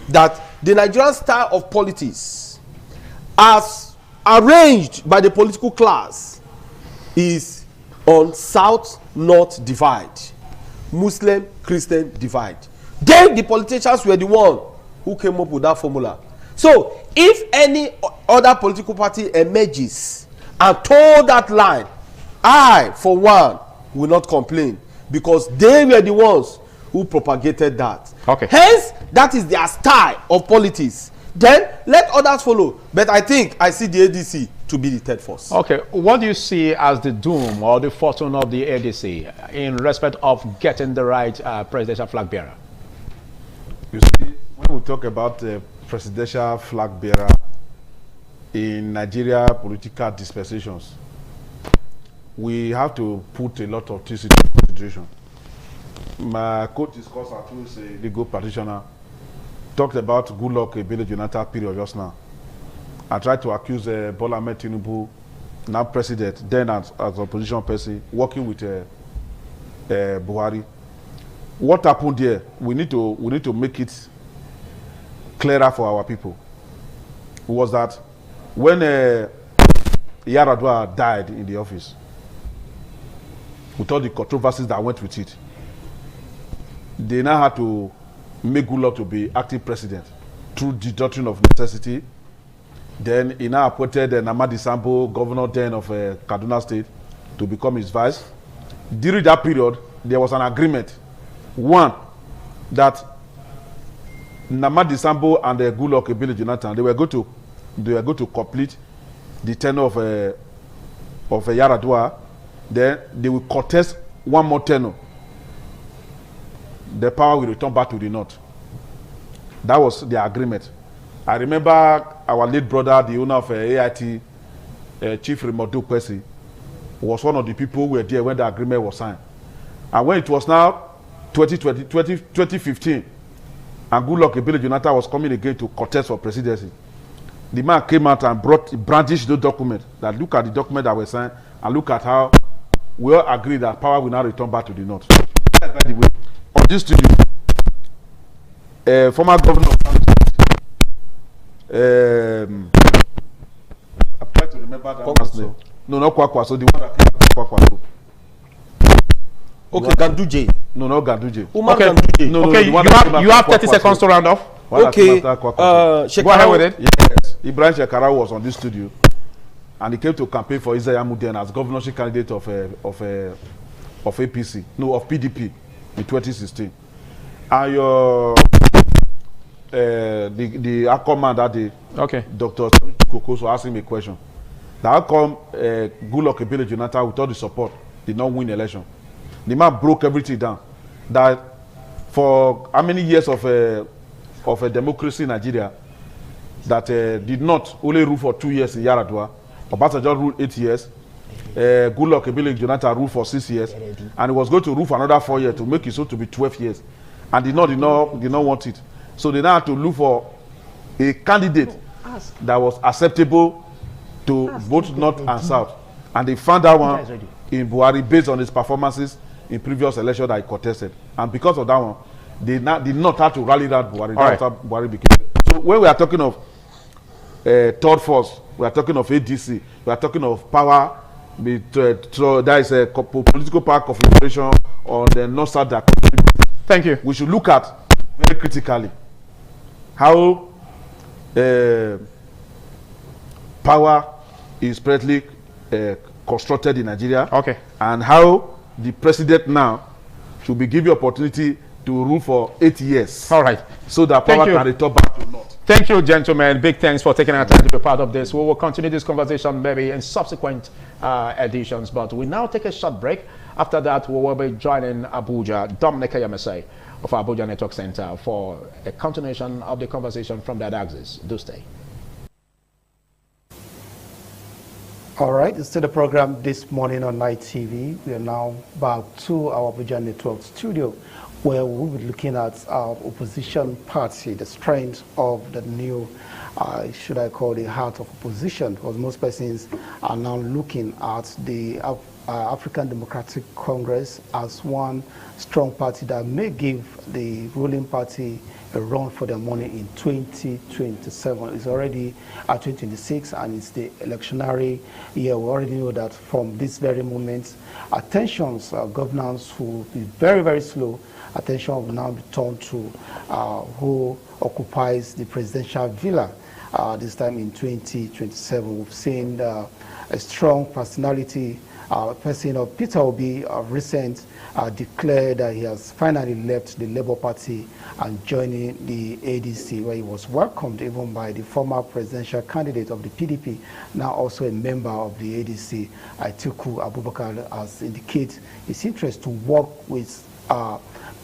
that the Nigerian style of politics, as arranged by the political class, is on South-North divide, Muslim-Christian divide. Then the politicians were the one who came up with that formula. So if any other political party emerges and toe that line, I, for one, will not complain, because they were the ones who propagated that. Okay. Hence, that is their style of politics. Then let others follow. But I think I see the ADC to be the third force. Okay. What do you see as the doom or the fortune of the ADC in respect of getting the right presidential flag bearer? You see, when we talk about the presidential flag bearer in Nigeria political dispensations, we have to put a lot of things into consideration. My co-discussor, who is a legal practitioner, talked about Goodluck Ebele Jonathan period just now. I tried to accuse Bola Ahmed Tinubu, now president, then as opposition person, working with Buhari. What happened there? We need to make it clearer for our people. Was that when Yaradua died in the office, with all the controversies that went with it, they now had to make Goodluck to be acting president through the doctrine of necessity. Then he now appointed Namadi Sambo, governor then of Kaduna State, to become his vice. During that period, there was an agreement. One, that Namadi Sambo and Goodluck Ebele Jonathan, they were going to complete the tenure of Yaradua. Then they will contest one more tenure. The power will return back to the north. That was the agreement. I remember our late brother, the owner of AIT, Chief Remodu Kwesi, was one of the people who were there when the agreement was signed. And when it was now 2015, and Goodluck Ebele Jonathan was coming again to contest for presidency, the man came out and brandished the document. That look at the document that was signed and look at how we all agree that power will now return back to the north. By the way, on this studio, former governor of I'm trying to remember that man's name. No, not Kwakwaso, the one that came from Kwakwaso. Okay, Ganduje. No, not Ganduje. Umar Okay, Ganduje. no, Okay, you have 30 seconds to round off. Okay, Go ahead with it. Yes, Ibrahim Shekarau was on this studio, and he came to campaign for Isaiah Muden as governorship candidate of APC, no, of PDP in 2016. And your the outcome man that day, okay, Dr. Kokoso asked him a question. The outcome, Goodluck Ebele Jonathan, with all the support, did not win election. The man broke everything down. That for how many years of a democracy in Nigeria, that did not only rule for 2 years in Yaradua, Obasanjo ruled 8 years, Goodluck Ebele Jonathan ruled for 6 years, and he was going to rule for another 4 years to make it so to be 12 years, and did not want it. So they now had to look for a candidate that was acceptable to both North and South, and they found that one in Buhari based on his performances in previous election that he contested, and because of that one, they did not have to rally that Buhari. That's how Buhari became. So when we are talking of third force, we are talking of ADC, we are talking of power. So there is a political power configuration on the North South. Thank you. We should look at very critically how power is presently constructed in Nigeria. Okay. And how the president now should be given opportunity to rule for 8 years. All right. So that power can return back to north. Thank you, gentlemen. Big thanks for taking our time to be part of this. We will continue this conversation maybe in subsequent editions, but we now take a short break. After that, we will be joining Abuja, Dominic Yamase of Abuja Network Center for a continuation of the conversation from that axis. Do stay. All right, it's still the program this morning on Night TV. We are now back to our Abuja Network studio, where we'll be looking at our opposition party, the strength of the new, should I call the heart of opposition, because most persons are now looking at the African Democratic Congress as one strong party that may give the ruling party a run for their money in 2027. It's already 2026, and it's the electionary year. We already know that from this very moment, attentions, governance will be very, very slow. Attention will now be turned to who occupies the presidential villa this time in 2027. We've seen a strong personality, person of Peter Obi, recent declared that he has finally left the Labour Party and joining the ADC, where he was welcomed even by the former presidential candidate of the PDP, now also a member of the ADC, Atiku Abubakar, has indicated his interest to work with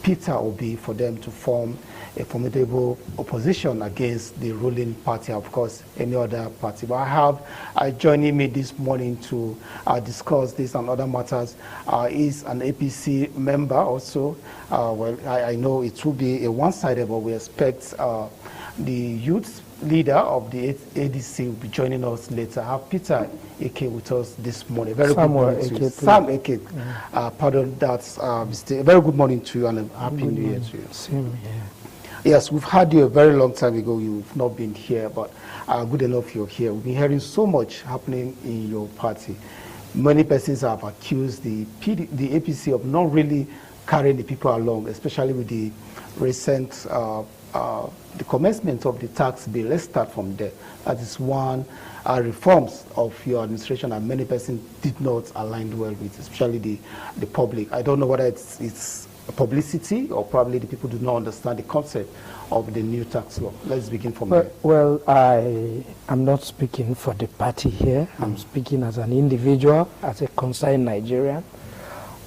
Peter Obi for them to form a formidable opposition against the ruling party, of course, any other party. But I have joining me this morning to discuss this and other matters is an APC member also. Well, I know it will be a one-sided, but we expect the youth leader of the ADC will be joining us later. I have Peter Eke with us this morning. Very good morning to you. Sam Eke, pardon that. Very good morning to you and a happy new year to you. Same here. Yes, we've had you a very long time ago. You've not been here, but good enough you're here. We've been hearing so much happening in your party. Many persons have accused the APC of not really carrying the people along, especially with the recent the commencement of the tax bill. Let's start from there. That is one reforms of your administration that many persons did not align well with, especially the public. I don't know whether it's publicity or probably the people do not understand the concept of the new tax law. Let's begin from there. Well, I am not speaking for the party here. I'm speaking as an individual, as a concerned Nigerian.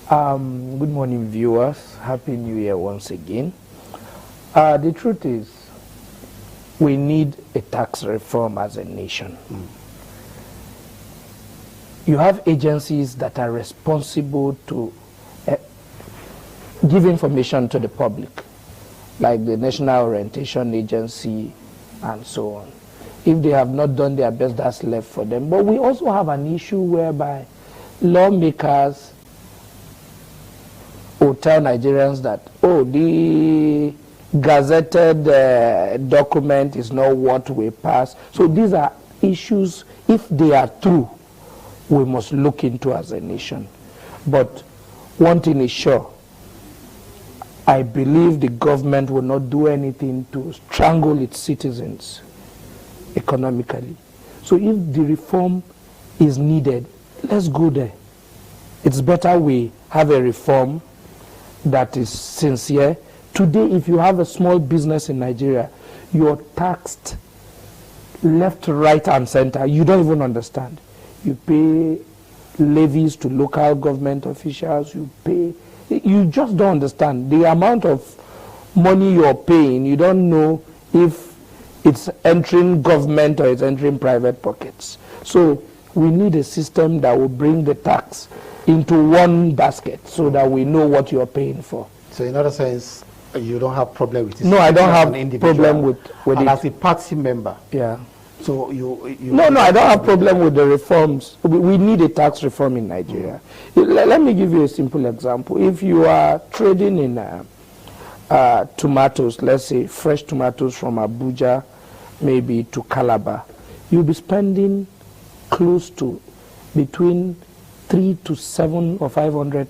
Good morning, viewers. Happy New Year once again. The truth is, we need a tax reform as a nation. You have agencies that are responsible to give information to the public, like the National Orientation Agency and so on. If they have not done their best, that's left for them. But we also have an issue whereby lawmakers will tell Nigerians that, oh, the gazetted document is not what we pass. So these are issues, if they are true, we must look into as a nation. But one thing is sure, I believe the government will not do anything to strangle its citizens economically. So if the reform is needed, let's go there. It's better we have a reform that is sincere. Today, if you have a small business in Nigeria, you're taxed left, right, and center. You don't even understand. You pay levies to local government officials, you just don't understand the amount of money you're paying. You don't know if it's entering government or it's entering private pockets. So we need a system that will bring the tax into one basket so that we know what you're paying for. So in other sense, you don't have problem with it? No, I don't have problem with and it. As a party member? Yeah. So you No, I don't have problem with the reforms. We need a tax reform in Nigeria. Let me give you a simple example. If you are trading in tomatoes, let's say fresh tomatoes from Abuja, maybe to Calabar, you'll be spending close to between 3 to 7 or 500,000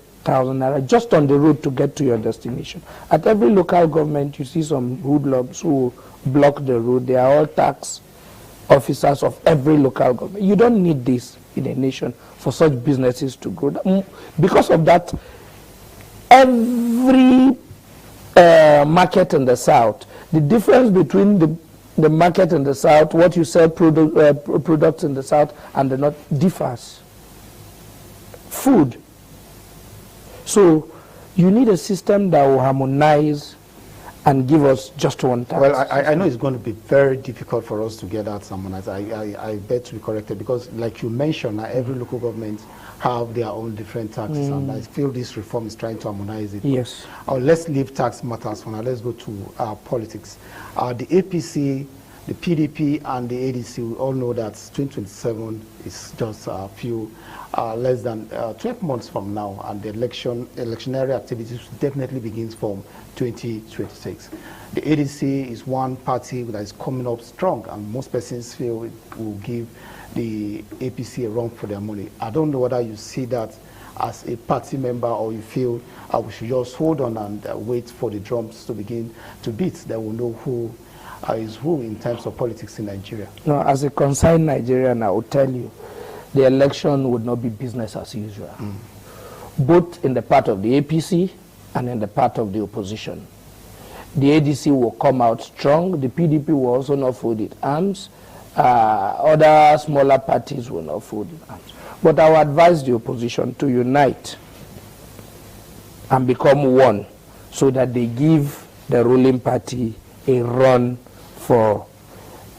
naira just on the road to get to your destination. At every local government, you see some hoodlums who block the road. They are all tax officers of every local government. You don't need this in a nation for such businesses to grow. Because of that, every market in the south, the difference between the market in the south, what you sell products in the south and the north differs. Food. So you need a system that will harmonize and give us just one tax. Well, I know it's going to be very difficult for us to get that harmonized. I bet to be corrected because, like you mentioned, every local government have their own different taxes, and I feel this reform is trying to harmonize it. Yes. Let's leave tax matters for now. Let's go to politics. The APC, the PDP, and the ADC, we all know that 2027 is just a few less than 12 months from now, and the electionary activities definitely begins from 2026. The ADC is one party that is coming up strong, and most persons feel it will give the APC a run for their money. I don't know whether you see that as a party member or you feel we should just hold on and wait for the drums to begin to beat, that we'll know who is who in terms of politics in Nigeria. No, as a concerned Nigerian, I will tell you, the election would not be business as usual, both in the part of the APC and in the part of the opposition. The ADC will come out strong. The PDP will also not fold its arms. Other smaller parties will not fold its arms. But I will advise the opposition to unite and become one so that they give the ruling party a run for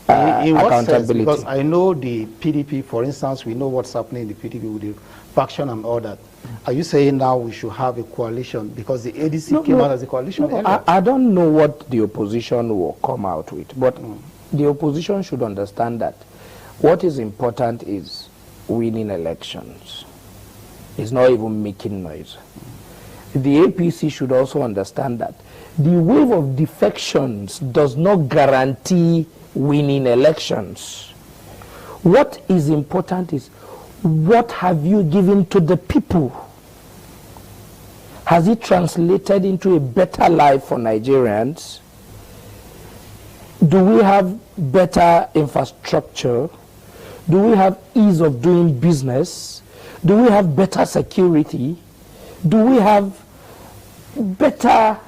in what sense? accountability. Because I know the PDP, for instance, we know what's happening in the PDP with the faction and all that. Are you saying now we should have a coalition? Because the ADC came out as a coalition. I don't know what the opposition will come out with, but the opposition should understand that what is important is winning elections. It's not even making noise. The APC should also understand that the wave of defections does not guarantee winning elections. What is important is, what have you given to the people? Has it translated into a better life for Nigerians? Do we have better infrastructure? Do we have ease of doing business? Do we have better security? Do we have better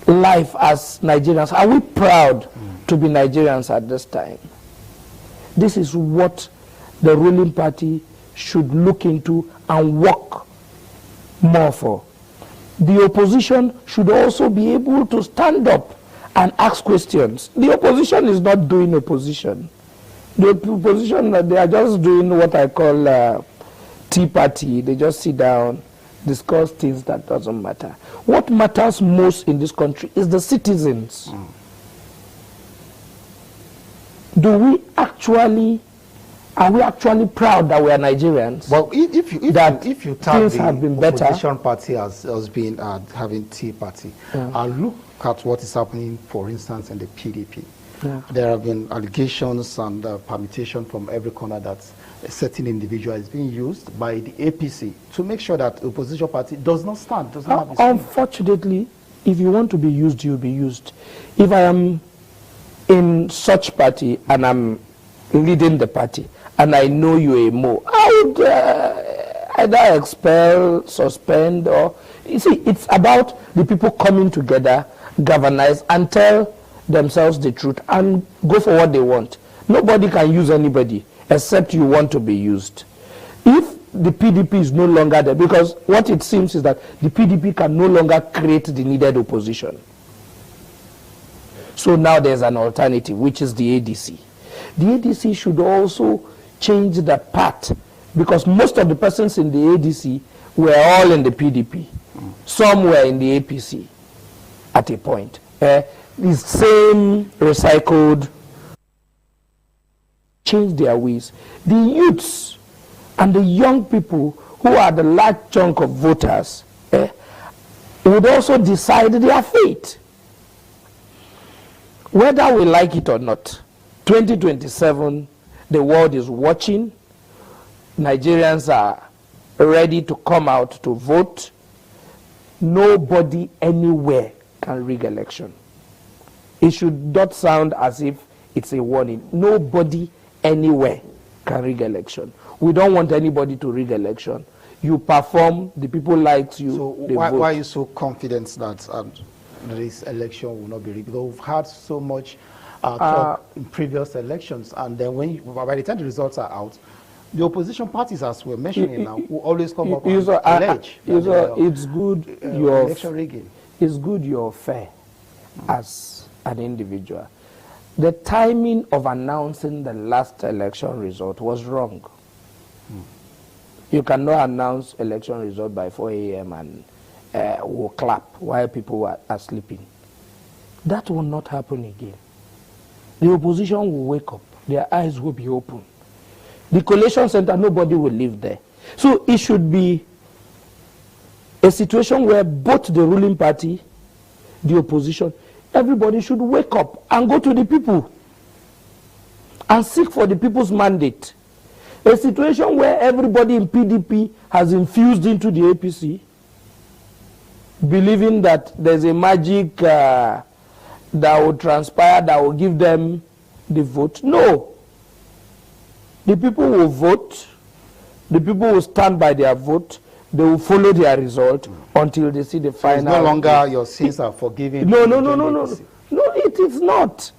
life as Nigerians? Are we proud to be Nigerians at this time? This is what the ruling party should look into and work more for. The opposition should also be able to stand up and ask questions. The opposition is not doing opposition. The opposition, they are just doing what I call tea party. They just sit down, discuss things that doesn't matter. What matters most in this country is the citizens. Are we actually proud that we are Nigerians? Well, if you tell the opposition party as being having tea party, and look at what is happening, for instance, in the PDP. Yeah. There have been allegations and permutation from every corner that a certain individual is being used by the APC to make sure that the opposition party does not stand, does not have a Unfortunately, if you want to be used, you'll be used. If I am in such party and I'm leading the party and I know you're a Mo, I would either expel, suspend, or... You see, it's about the people coming together, galvanize, and tell themselves the truth and go for what they want. Nobody can use anybody except you want to be used. If the PDP is no longer there, because what it seems is that the PDP can no longer create the needed opposition. So now there's an alternative, which is the ADC. The ADC should also change the path, because most of the persons in the ADC were all in the PDP. Some were in the APC at a point. The same recycled, change their ways. The youths and the young people who are the large chunk of voters would also decide their fate. Whether we like it or not, 2027, the world is watching. Nigerians are ready to come out to vote. Nobody anywhere can rig election. It should not sound as if it's a warning. Nobody anywhere can rig election. We don't want anybody to rig election. You perform, the people like you. So why are you so confident that this election will not be rigged? Because we've had so much talk in previous elections, and then by the time the results are out, the opposition parties, as we're mentioning now, will always come up and allege it's good election rigging. It's good you're fair as an individual. The timing of announcing the last election result was wrong. You cannot announce election result by 4 a.m. and we'll clap while people are sleeping. That will not happen again. The opposition will wake up. Their eyes will be open. The collation center, nobody will live there. So it should be a situation where both the ruling party, the opposition, everybody should wake up and go to the people and seek for the people's mandate. A situation where everybody in PDP has infused into the APC, believing that there's a magic that will transpire, that will give them the vote. No. The people will vote. The people will stand by their vote. They will follow their result until they see the final. It's no longer your sins are forgiven. No, it is not.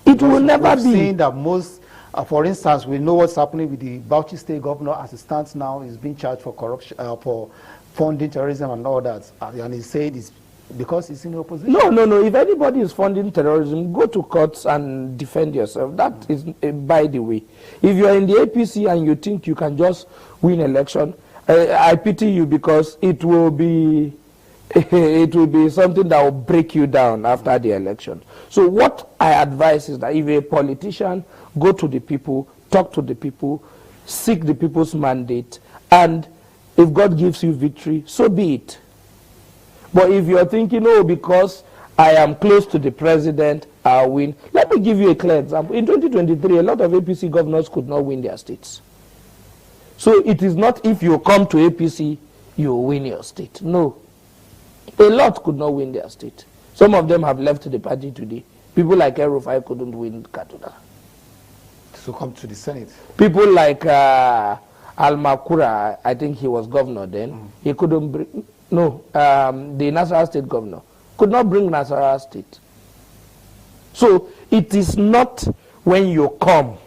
It will never be. Saying that most, for instance, we know what's happening with the Bauchi State governor as it stands now. He's being charged for corruption, for funding terrorism and all that. And he said he's because it's in opposition. No. If anybody is funding terrorism, go to courts and defend yourself. That is, by the way. If you are in the APC and you think you can just win election, I pity you, because it will be something that will break you down after the election. So what I advise is that if a politician, go to the people, talk to the people, seek the people's mandate, and if God gives you victory, so be it. But if you're thinking, oh, because I am close to the president, I'll win. Let me give you a clear example. In 2023, a lot of APC governors could not win their states. So it is not if you come to APC, you will win your state. No. A lot could not win their state. Some of them have left the party today. People like El-Rufai couldn't win Kaduna. To come to the Senate. People like Al-Makura, I think he was governor then, he couldn't bring, the Nasarawa State governor could not bring Nasarawa State. So it is not when you come,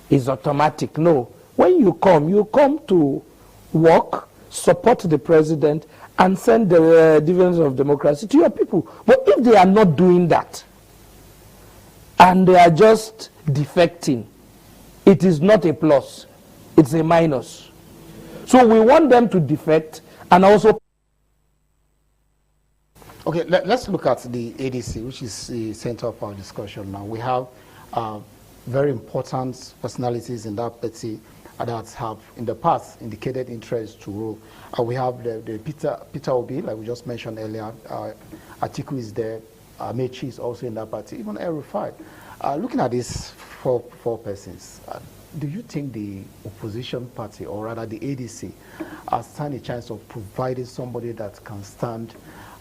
it's automatic. No. When you come to work, support the president, and send the dividends of democracy to your people. But if they are not doing that, and they are just defecting, it is not a plus, it's a minus. So we want them to defect and also... Okay, let's look at the ADC, which is the center of our discussion now. We have very important personalities in that party that have in the past indicated interest to rule. We have the Peter Obi, like we just mentioned earlier. Atiku is there. Mechi is also in that party. Even El-Rufai. Looking at these four persons, do you think the opposition party, or rather the ADC, stand a chance of providing somebody that can stand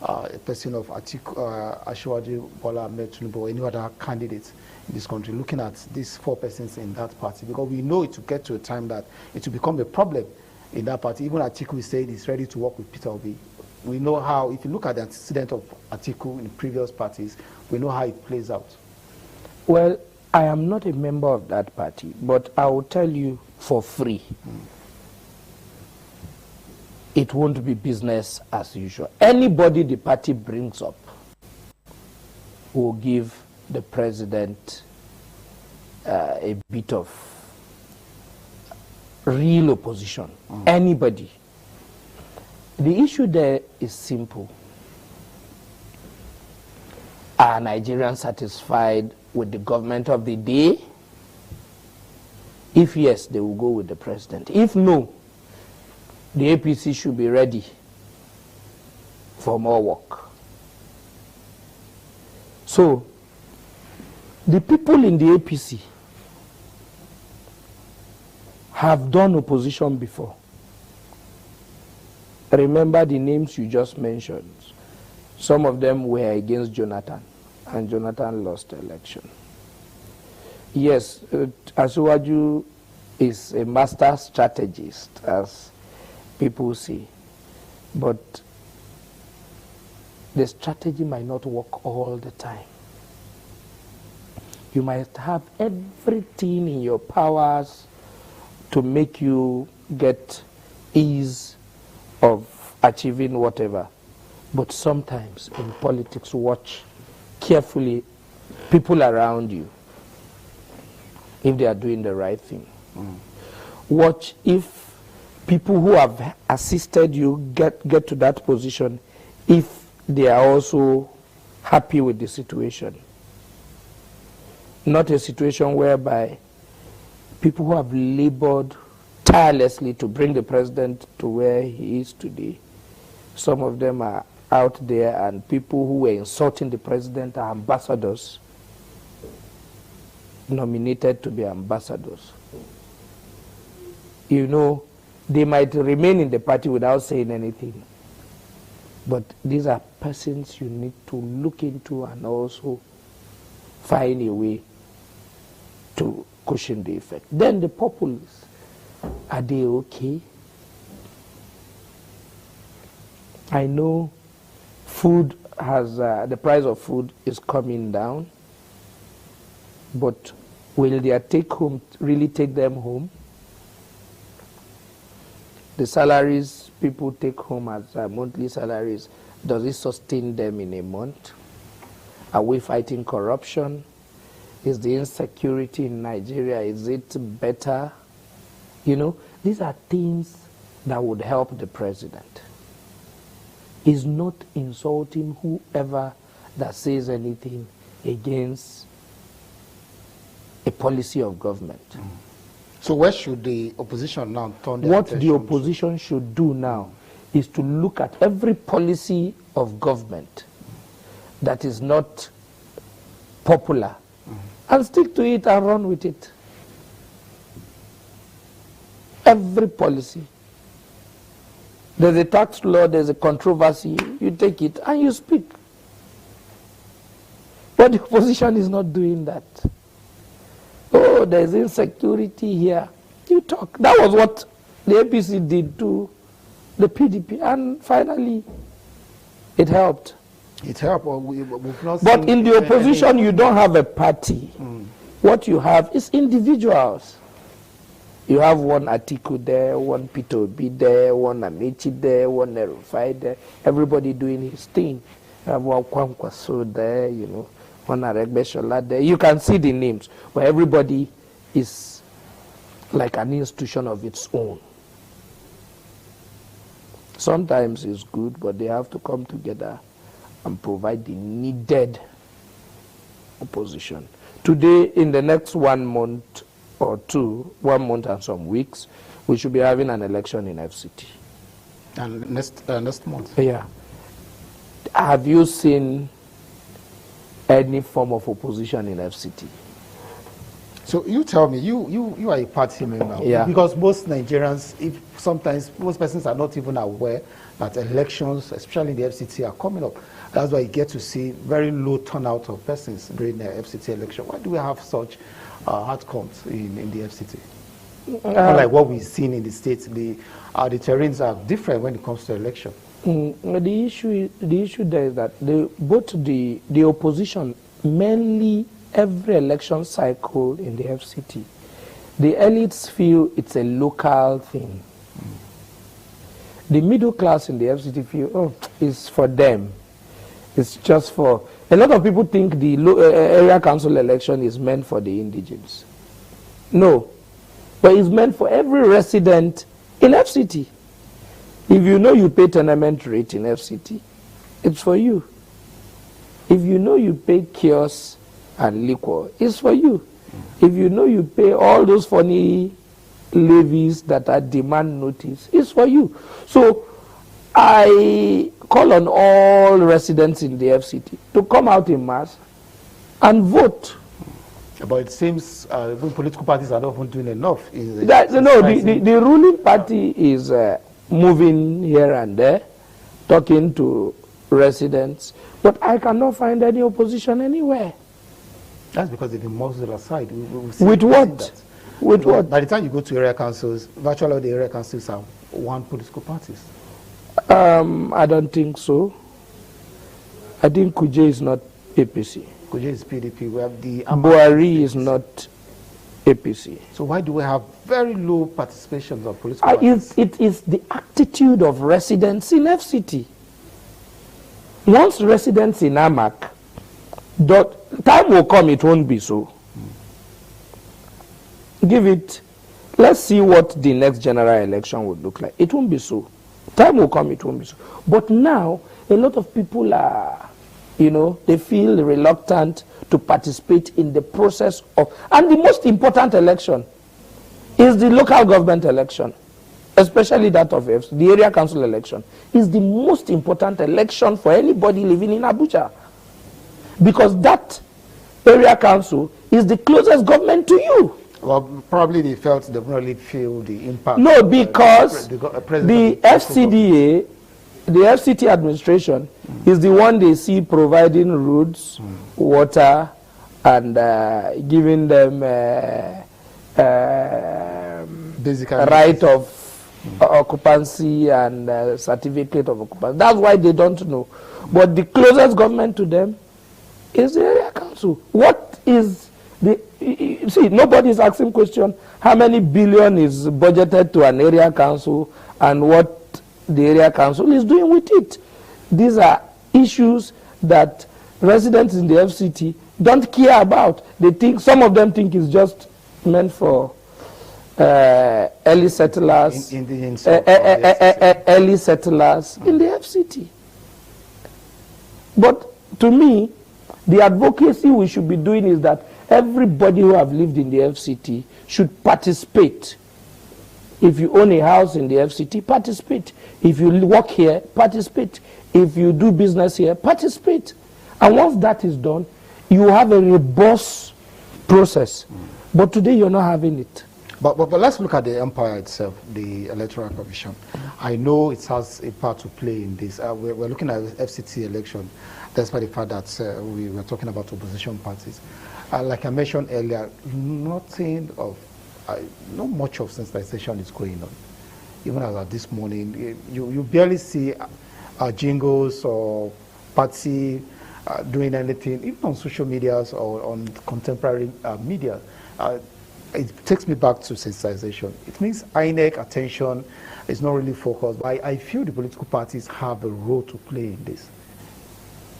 a person of Atiku, Asiwaju Bola Ahmed Tinubu, or any other candidates in this country, looking at these four persons in that party? Because we know it will get to a time that it will become a problem in that party. Even Atiku is saying he's ready to work with Peter Obi. We know how, if you look at the antecedent of Atiku in previous parties, we know how it plays out. Well, I am not a member of that party, but I will tell you for free. It won't be business as usual. Anybody the party brings up will give the president a bit of real opposition. Anybody. The issue there is simple. Are Nigerians satisfied with the government of the day? If yes, they will go with the president. If no, the APC should be ready for more work. So, the people in the APC have done opposition before. Remember the names you just mentioned. Some of them were against Jonathan, and Jonathan lost the election. Yes, Asiwaju is a master strategist, as people say, but the strategy might not work all the time. You might have everything in your powers to make you get ease of achieving whatever. But sometimes in politics, watch carefully people around you if they are doing the right thing. Watch if people who have assisted you get to that position, if they are also happy with the situation. Not a situation whereby people who have labored tirelessly to bring the president to where he is today, some of them are out there, and people who were insulting the president are ambassadors, nominated to be ambassadors. You know, they might remain in the party without saying anything, but these are persons you need to look into and also find a way to cushion the effect. Then the populace, are they okay? I know food has, the price of food is coming down, but will their take home really take them home? The salaries people take home as monthly salaries, does it sustain them in a month? Are we fighting corruption? Is the insecurity in Nigeria, is it better? You know, these are things that would help the president. He's not insulting whoever that says anything against a policy of government. So where should the opposition now turn their What attention the opposition should do now is to look at every policy of government that is not popular and stick to it and run with it. Every policy. There's a tax law, there's a controversy, you take it and you speak. But the opposition is not doing that. Oh, there's insecurity here. You talk. That was what the APC did to the PDP, and finally it helped. It helped, or we've not But seen in the opposition, you don't have a party. What you have is individuals. You have one Atiku there, one Peter Obi there, one Amechi there, one Erufai there, everybody doing his thing. You have one Kwankwaso there, you know, one Aregbesola there. You can see the names, but everybody is like an institution of its own. Sometimes it's good, but they have to come together and provide the needed opposition. Today, in the next 1 month or two, 1 month and some weeks, we should be having an election in FCT. And next month? Yeah. Have you seen any form of opposition in FCT? So you tell me, you are a party member. Yeah. Because most Nigerians, sometimes most persons are not even aware that elections, especially in the FCT, are coming up. That's why you get to see very low turnout of persons during the FCT election. Why do we have such outcomes in the FCT? Unlike what we've seen in the states, the terrains are different when it comes to election. The issue there is that both the opposition, mainly every election cycle in the FCT, the elites feel it's a local thing. The middle class in the FCT feel, oh, it's for them. It's just for... A lot of people think the area council election is meant for the indigents. No. But it's meant for every resident in FCT. If you know you pay tenement rate in FCT, it's for you. If you know you pay kiosks and liquor, it's for you. If you know you pay all those funny levies that are demand notice, it's for you. So I call on all residents in the FCT to come out in mass and vote. But it seems political parties are not even doing enough. The ruling party is moving here and there, talking to residents, but I cannot find any opposition anywhere. That's because they've been muzzled aside. With what? With what? By the time you go to area councils, virtually all the area councils are one political parties. I don't think so. I think Kuje is not APC. Kuje is PDP. We have the Buhari is not APC. So why do we have very low participation of political parties? It is the attitude of residents in FCT. Once residents in Amak, time will come, it won't be so. Give it, let's see what the next general election would look like. It won't be so. Time will come, it won't be so. But now, a lot of people are, they feel reluctant to participate in the process of, and the most important election is the local government election, especially that of the area council election, is the most important election for anybody living in Abuja. Because that area council is the closest government to you. Well, probably they felt they really feel the impact. No, because the FCDA, the FCT administration, is the one they see providing roads, water, and giving them right of occupancy and certificate of occupancy. That's why they don't know. But the closest government to them is the area council. What is the... See, nobody is asking question, how many billion is budgeted to an area council and what the area council is doing with it. These are issues that residents in the FCT don't care about. They think, some of them think it's just meant for early settlers, early settlers in the FCT. But to me, the advocacy we should be doing is that everybody who have lived in the FCT should participate. If you own a house in the FCT, participate. If you work here, participate. If you do business here, participate. And once that is done, you have a robust process. But today you're not having it. But let's look at the empire itself, the Electoral Commission. I know it has a part to play in this. We're looking at the FCT election, despite the fact that we were talking about opposition parties. Like I mentioned earlier, not much of sensitization is going on. Even as of this morning, you barely see jingles or party doing anything, even on social medias or on contemporary media. It takes me back to sensitization. It means INEC attention is not really focused, but I feel the political parties have a role to play in this.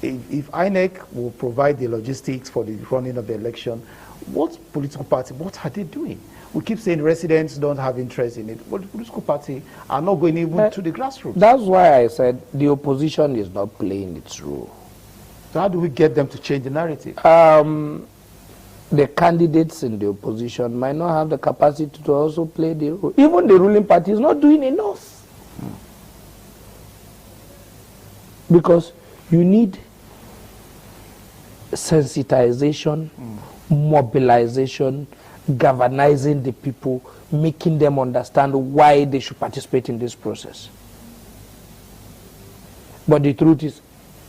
If INEC will provide the logistics for the running of the election, what political party, what are they doing? We keep saying residents don't have interest in it, but the political party are not going even to the grassroots. That's why I said the opposition is not playing its role. So how do we get them to change the narrative? The candidates in the opposition might not have the capacity to also play the role. Even the ruling party is not doing enough. Because you need sensitization, mobilization, galvanizing the people, making them understand why they should participate in this process. But the truth is,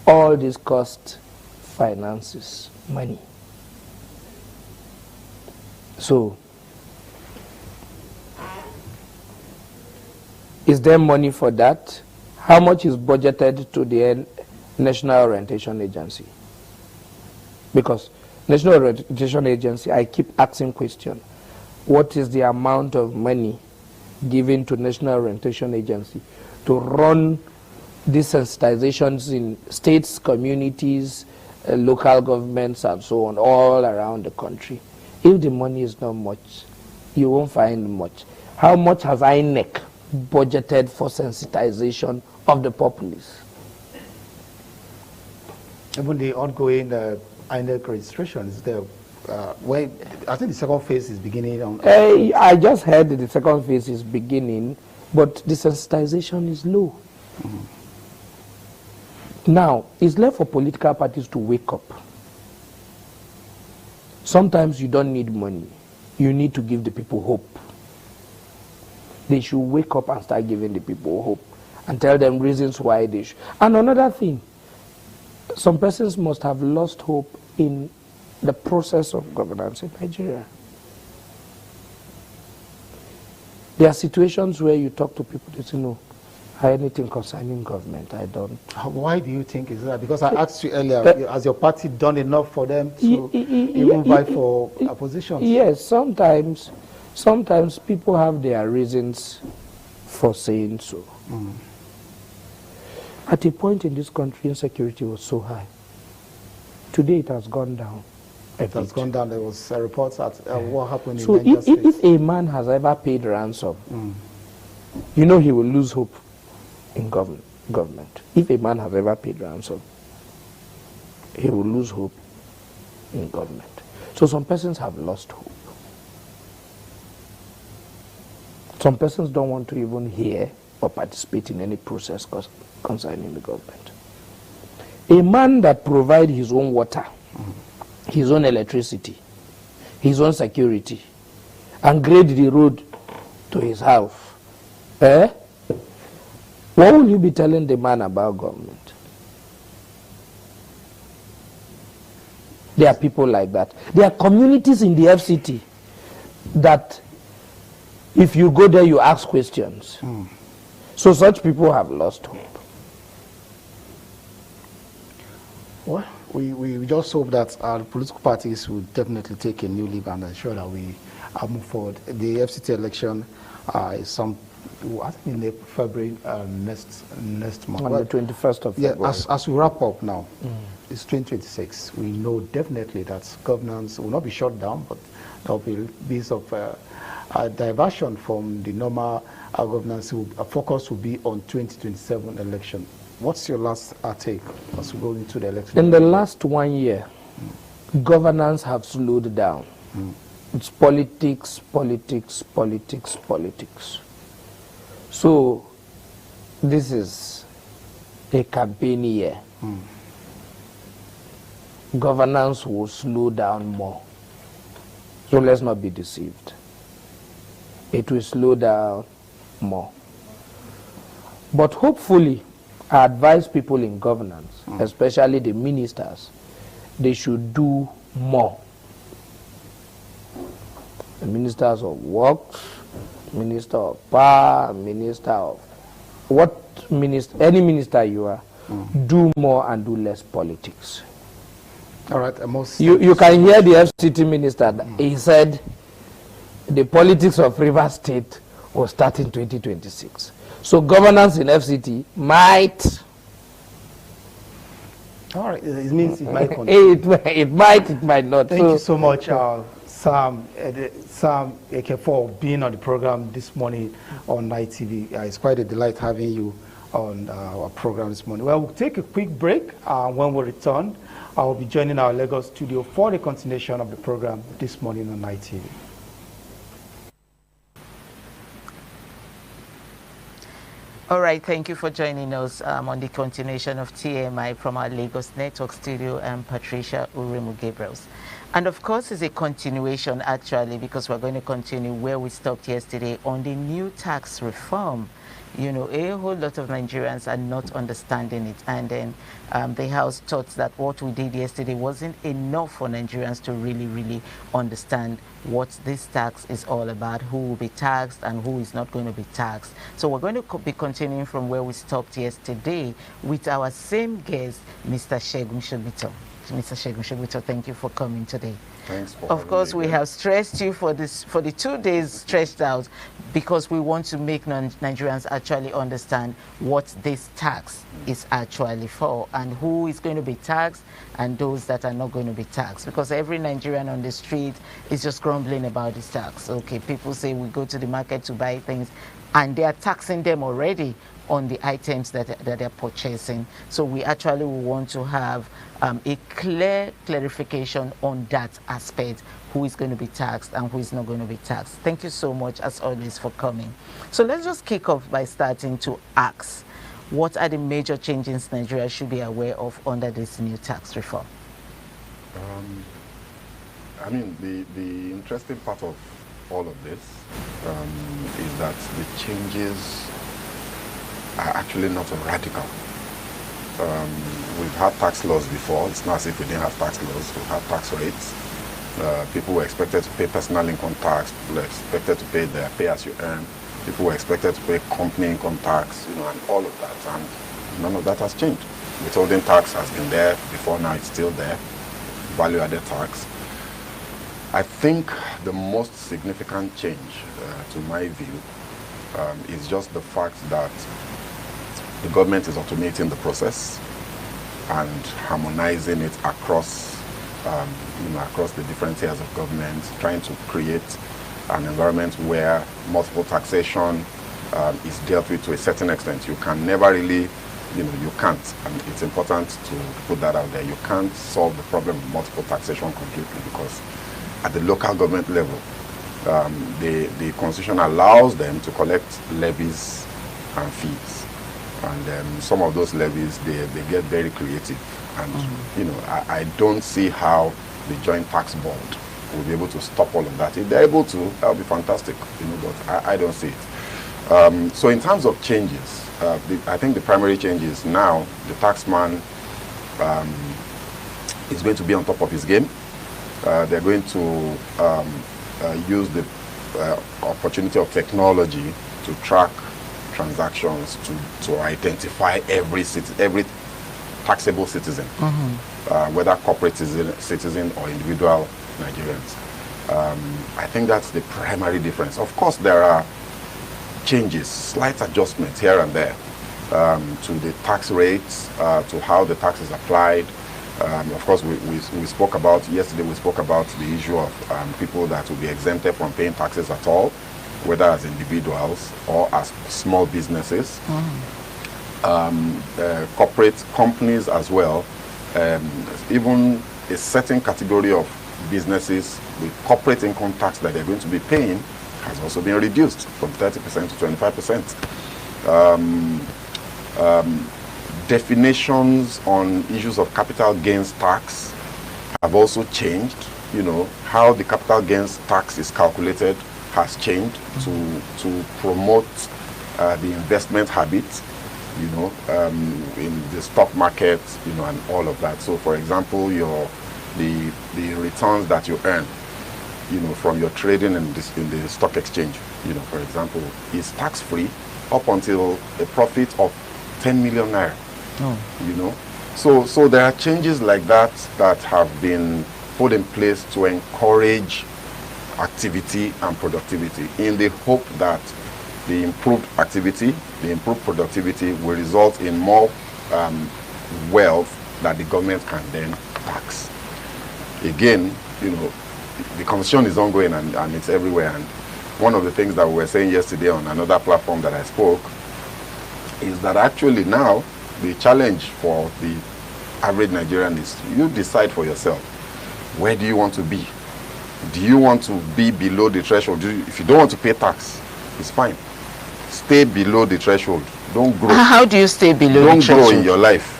all this cost finances, money. So, is there money for that? How much is budgeted to the National Orientation Agency? Because National Orientation Agency, I keep asking question, what is the amount of money given to National Orientation Agency to run these sensitizations in states, communities, local governments, and so on, all around the country? If the money is not much, you won't find much. How much has INEC budgeted for sensitization of the populace? Even the ongoing INEC registration is there. I think the second phase is beginning. I just heard that the second phase is beginning, but the sensitization is low. Now, it's left for political parties to wake up. Sometimes you don't need money. You need to give the people hope. They should wake up and start giving the people hope and tell them reasons why they should. And another thing, some persons must have lost hope in the process of governance in Nigeria. There are situations where you talk to people, they say, no, anything concerning government, I don't. Why do you think is that? Because I asked you earlier, has your party done enough for them to even vie for opposition? Yes, sometimes people have their reasons for saying so. At a point in this country, insecurity was so high. Today it has gone down. It has gone down. There was reports at what happened in Niger State. So if a man has ever paid ransom, you know he will lose hope in government. If a man has ever paid ransom, he will lose hope in government. So some persons have lost hope. Some persons don't want to even hear or participate in any process concerning the government. A man that provides his own water, his own electricity, his own security, and grade the road to his house, what will you be telling the man about government? There are people like that. There are communities in the FCT that if you go there, you ask questions. So such people have lost hope. Well, we just hope that our political parties will definitely take a new leap and ensure that we move forward. The FCT election is I think in February next month. On the 21st of February. Yeah, as we wrap up now, it's 2026. We know definitely that governance will not be shut down, but there will be a bit of a diversion from the normal governance. Focus will be on 2027 election. What's your last take as we go into the election? In the last 1 year, governance have slowed down. It's politics, politics, politics, politics. So this is a campaign year. Governance will slow down more. So let's not be deceived. It will slow down more. But hopefully, I advise people in governance, especially the ministers, they should do more. The ministers of works, minister of power, minister of what minister, any minister you are, do more and do less politics. All right, you can hear the FCT minister. He said the politics of River State will start in 2026. So governance in FCT might. All right, it means it might continue. it might not. Thank you so much, Sam Eke, for being on the program this morning on Night TV. It's quite a delight having you on our program this morning. Well, we'll take a quick break. When we return, I will be joining our Lagos studio for the continuation of the program this morning on Night TV. All right, thank you for joining us on the continuation of TMI from our Lagos Network studio. I'm Patricia Uremu Gabriels. And of course, it's a continuation actually, because we're going to continue where we stopped yesterday on the new tax reform. You know, a whole lot of Nigerians are not understanding it. And then the House thought that what we did yesterday wasn't enough for Nigerians to really understand what this tax is all about, who will be taxed and who is not going to be taxed. So we're going to be continuing from where we stopped yesterday with our same guest, Mr. Segun Shobito. Mr. Segun Shobito, thank you for coming today. Thanks for Of course, we have stressed you for the 2 days stretched out because we want to make Nigerians actually understand what this tax is actually for and who is going to be taxed and those that are not going to be taxed. Because every Nigerian on the street is just grumbling about this tax. Okay, people say we go to the market to buy things and they are taxing them already on the items that they're purchasing. So we actually want to have a clear clarification on that aspect, who is going to be taxed and who is not going to be taxed. Thank you so much, as always, for coming. So let's just kick off by starting to ask, what are the major changes Nigeria should be aware of under this new tax reform? I mean, the interesting part of all of this is that the changes are actually not so radical. We've had tax laws before. It's not as if we didn't have tax laws. We've had tax rates. People were expected to pay personal income tax. People were expected to pay their pay as you earn. People were expected to pay company income tax, you know, and all of that. And none of that has changed. Withholding tax has been there before, now it's still there. Value-added tax. I think the most significant change, to my view, is just the fact that the government is automating the process and harmonizing it across, across the different tiers of government, trying to create an environment where multiple taxation is dealt with to a certain extent. You can never really, you can't, and it's important to put that out there. You can't solve the problem of multiple taxation completely, because at the local government level, the Constitution allows them to collect levies and fees. And some of those levies, they get very creative. And, I don't see how the Joint Tax Board will be able to stop all of that. If they're able to, that would be fantastic, but I don't see it. So in terms of changes, I think the primary change is now the taxman is going to be on top of his game. They're going to use the opportunity of technology to track transactions, to identify every taxable citizen, whether corporate citizen or individual Nigerians. I think that's the primary difference. Of course, there are changes, slight adjustments here and there to the tax rates, to how the tax is applied. Of course, we spoke about, yesterday we spoke about the issue of people that will be exempted from paying taxes at all, whether as individuals or as small businesses. Corporate companies as well, even a certain category of businesses with corporate income tax that they're going to be paying has also been reduced from 30% to 25%. Definitions on issues of capital gains tax have also changed. You know, how the capital gains tax is calculated has changed to promote the investment habits, you know, in the stock market, you know, and all of that. So, for example, the returns that you earn, you know, from your trading in the stock exchange, you know, for example, is tax-free up until a profit of 10 million naira. You know, so there are changes like that that have been put in place to encourage activity and productivity, in the hope that the improved activity, the improved productivity will result in more wealth that the government can then tax. Again, you know, the conversation is ongoing and it's everywhere. And one of the things that we were saying yesterday on another platform that I spoke is that actually now the challenge for the average Nigerian is you decide for yourself, where do you want to be? Do you want to be below the threshold? If you don't want to pay tax, it's fine. Stay below the threshold. Don't grow. How do you stay below the threshold? Don't grow in your life.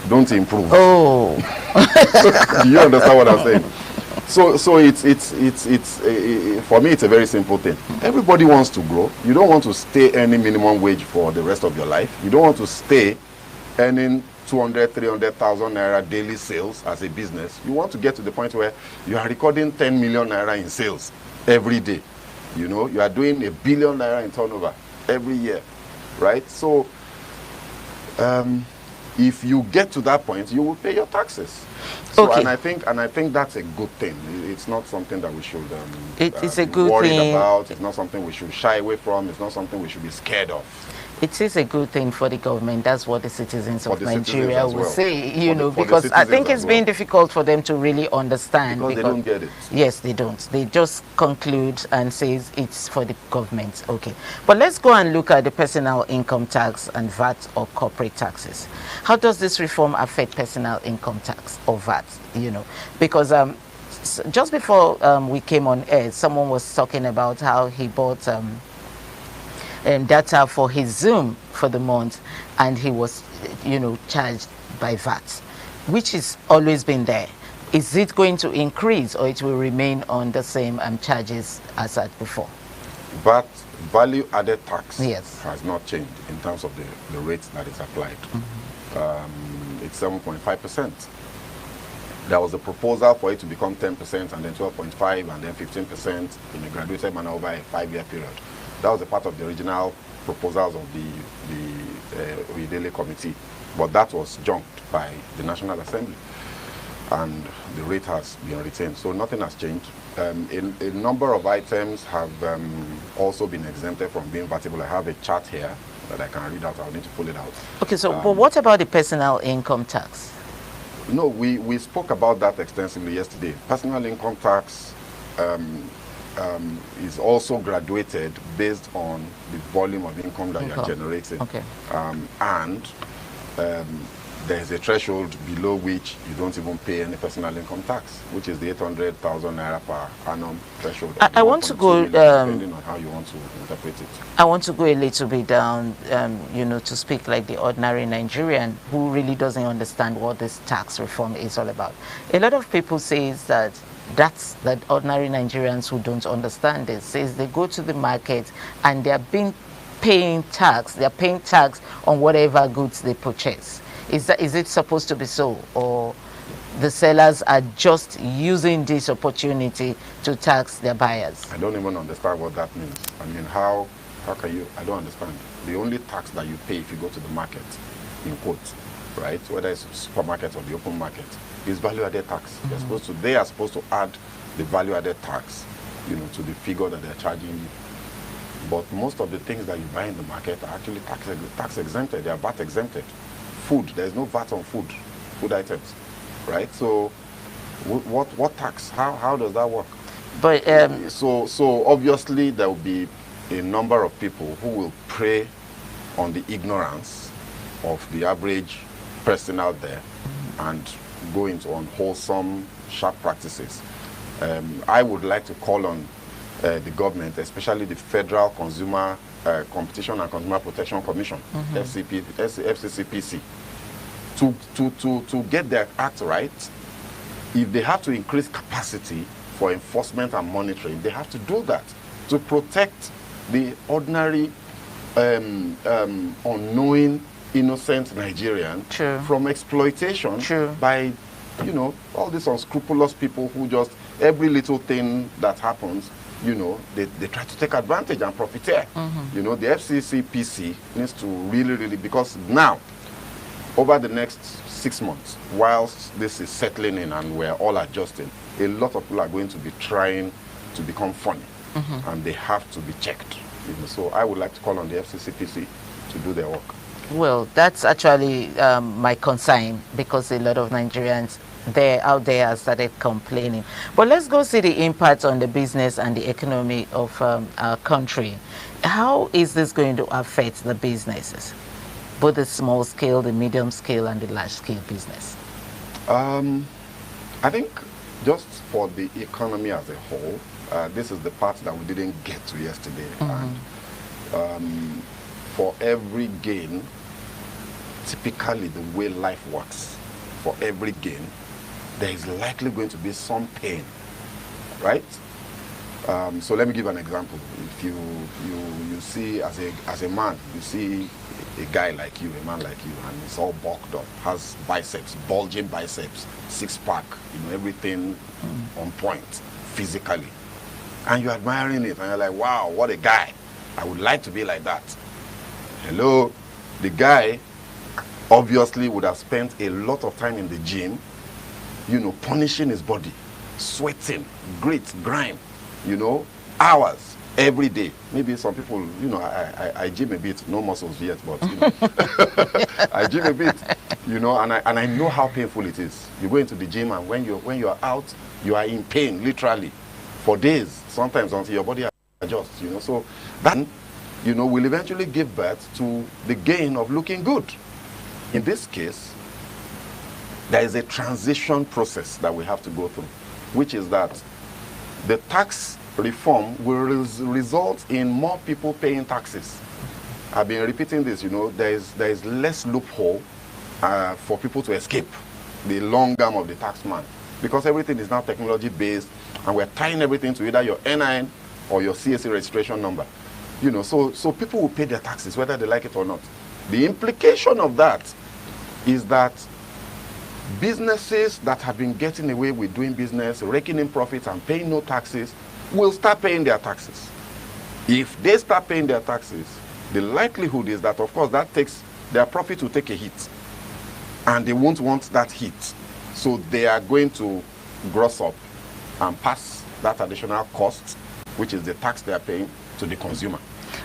Don't improve. Oh. Do you understand what I'm saying? So it's for me, it's a very simple thing. Everybody wants to grow. You don't want to stay earning minimum wage for the rest of your life. You don't want to stay earning 200, 300,000 naira daily sales as a business. You want to get to the point where you are recording 10 million naira in sales every day. You know, you are doing 1 billion naira in turnover every year, right? So if you get to that point, you will pay your taxes. So, okay. and I think that's a good thing. It's not something that we should it's a good worried thing about. It's not something we should shy away from. It's not something we should be scared of. It is a good thing for the government. That's what the citizens of Nigeria will say, you know, For the because I think it's as been difficult for them to really understand. Because they don't get it. Yes, they don't. They just conclude and says it's for the government. Okay. But let's go and look at the personal income tax and VAT or corporate taxes. How does this reform affect personal income tax or VAT, you know? Because just before we came on air, someone was talking about how he bought data for his Zoom for the month, and he was, you know, charged by VAT, which has always been there. Is it going to increase, or it will remain on the same charges as at before? VAT, value added tax, yes, has not changed in terms of the rates that is applied. It's 7.5%. There was a proposal for it to become 10% and then 12.5% and then 15% in a graduated manner over a 5-year period. That was a part of the original proposals of the Oyedele committee, but that was junked by the National Assembly, and the rate has been retained. So nothing has changed. A number of items have also been exempted from being vatable. I have a chart here that I can read out. I'll need to pull it out. Okay, so but what about the personal income tax? No, we spoke about that extensively yesterday. Personal income tax is also graduated based on the volume of income that you are generating. Okay. And there is a threshold below which you don't even pay any personal income tax, which is the 800,000 naira per annum threshold. I want to go, depending on how you want to interpret it. I want to go a little bit down, you know, to speak like the ordinary Nigerian who really doesn't understand what this tax reform is all about. A lot of people say that ordinary Nigerians who don't understand this says they go to the market and they're paying tax on whatever goods they purchase. Is it supposed to be so, or the sellers are just using this opportunity to tax their buyers? I don't even understand what that means. I mean, how can you? I don't understand. The only tax that you pay if you go to the market, in quotes, right, whether it's supermarket or the open market, is value-added tax. They are supposed to add the value-added tax, you know, to the figure that they're charging you. But most of the things that you buy in the market are actually tax exempted. They are VAT exempted. Food, there's no VAT on food items, right? So what tax? How does that work? But so obviously there will be a number of people who will prey on the ignorance of the average person out there and go into unwholesome, sharp practices. I would like to call on the government, especially the Federal Consumer Competition and Consumer Protection Commission, FCCPC, to get their act right. If they have to increase capacity for enforcement and monitoring, they have to do that to protect the ordinary, unknowing, innocent Nigerian from exploitation by, you know, all these unscrupulous people who just, every little thing that happens, you know, they try to take advantage and profiteer. You know, the FCCPC needs to really, because now, over the next 6 months, whilst this is settling in and we're all adjusting, a lot of people are going to be trying to become funny, and they have to be checked. You know, so I would like to call on the FCCPC to do their work. Well, that's actually my concern, because a lot of Nigerians out there have started complaining. But let's go see the impact on the business and the economy of our country. How is this going to affect the businesses, both the small scale, the medium scale, and the large scale business? I think just for the economy as a whole, this is the part that we didn't get to yesterday. And for every gain, typically the way life works, for every gain, there is likely going to be some pain, right? So let me give an example. If you see as a man, you see a guy like you, a man like you, and he's all bulked up, has biceps, bulging biceps, six-pack, you know, everything on point physically, and you're admiring it, and you're like, wow, what a guy! I would like to be like that. Hello, the guy obviously would have spent a lot of time in the gym, you know, punishing his body, sweating, grit, grime, you know, hours every day. Maybe some people, you know, I gym a bit, no muscles yet, but you know, I gym a bit, you know, and I know how painful it is. You go into the gym, and when you're out, you are in pain literally for days, sometimes until your body adjusts, you know. So that, you know, will eventually give birth to the gain of looking good. In this case, there is a transition process that we have to go through, which is that the tax reform will result in more people paying taxes. I've been repeating this, you know, there is less loophole for people to escape the long arm of the tax man, because everything is now technology based, and we're tying everything to either your NIN or your CSC registration number. You know, so people will pay their taxes whether they like it or not. The implication of that is that businesses that have been getting away with doing business, raking in profits and paying no taxes, will start paying their taxes. If they start paying their taxes, the likelihood is that, of course, that takes their profit to take a hit, and they won't want that hit. So they are going to gross up and pass that additional cost, which is the tax they are paying, to the consumer.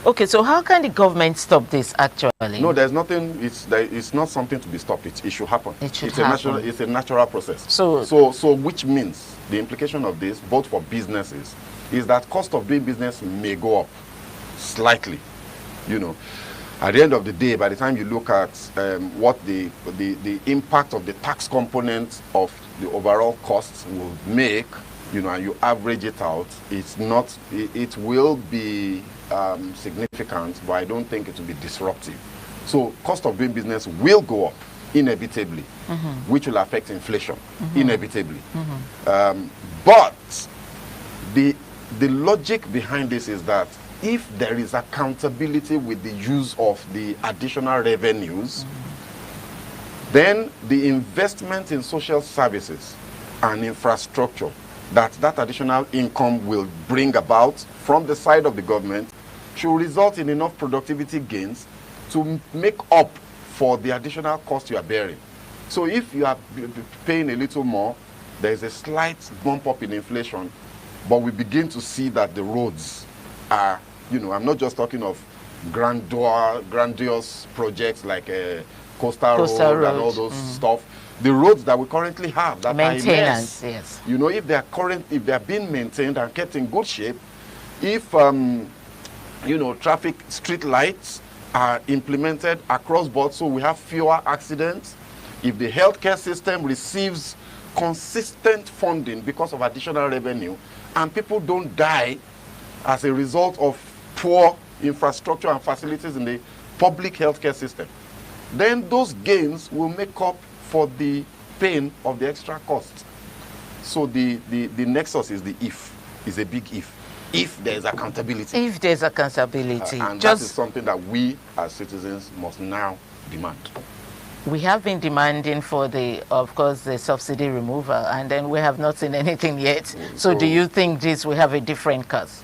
Okay, so how can the government stop this actually? No, there's nothing, it's not something to be stopped. It should happen. It should happen. It's a natural process. So which means the implication of this, both for businesses, is that cost of doing business may go up slightly. You know, at the end of the day, by the time you look at what the impact of the tax component of the overall costs will make, you know, and you average it out, it will be significant, but I don't think it will be disruptive. So cost of doing business will go up inevitably, which will affect inflation inevitably. But the logic behind this is that if there is accountability with the use of the additional revenues, then the investment in social services and infrastructure that additional income will bring about from the side of the government should result in enough productivity gains to make up for the additional cost you are bearing. So if you are paying a little more, there is a slight bump up in inflation, but we begin to see that the roads are You know, I'm not just talking of grandiose projects like Coastal Road and all those stuff. The roads that we currently have that maintenance, are yes. You know, if they are being maintained and kept in good shape, if you know, traffic street lights are implemented across board so we have fewer accidents, if the healthcare system receives consistent funding because of additional revenue and people don't die as a result of poor infrastructure and facilities in the public healthcare system, then those gains will make up for the pain of the extra costs. So the nexus is the if, is a big if. If there is accountability. If there is accountability. And that is something that we as citizens must now demand. We have been demanding for of course, the subsidy removal, and then we have not seen anything yet. So do you think this will have a different cost?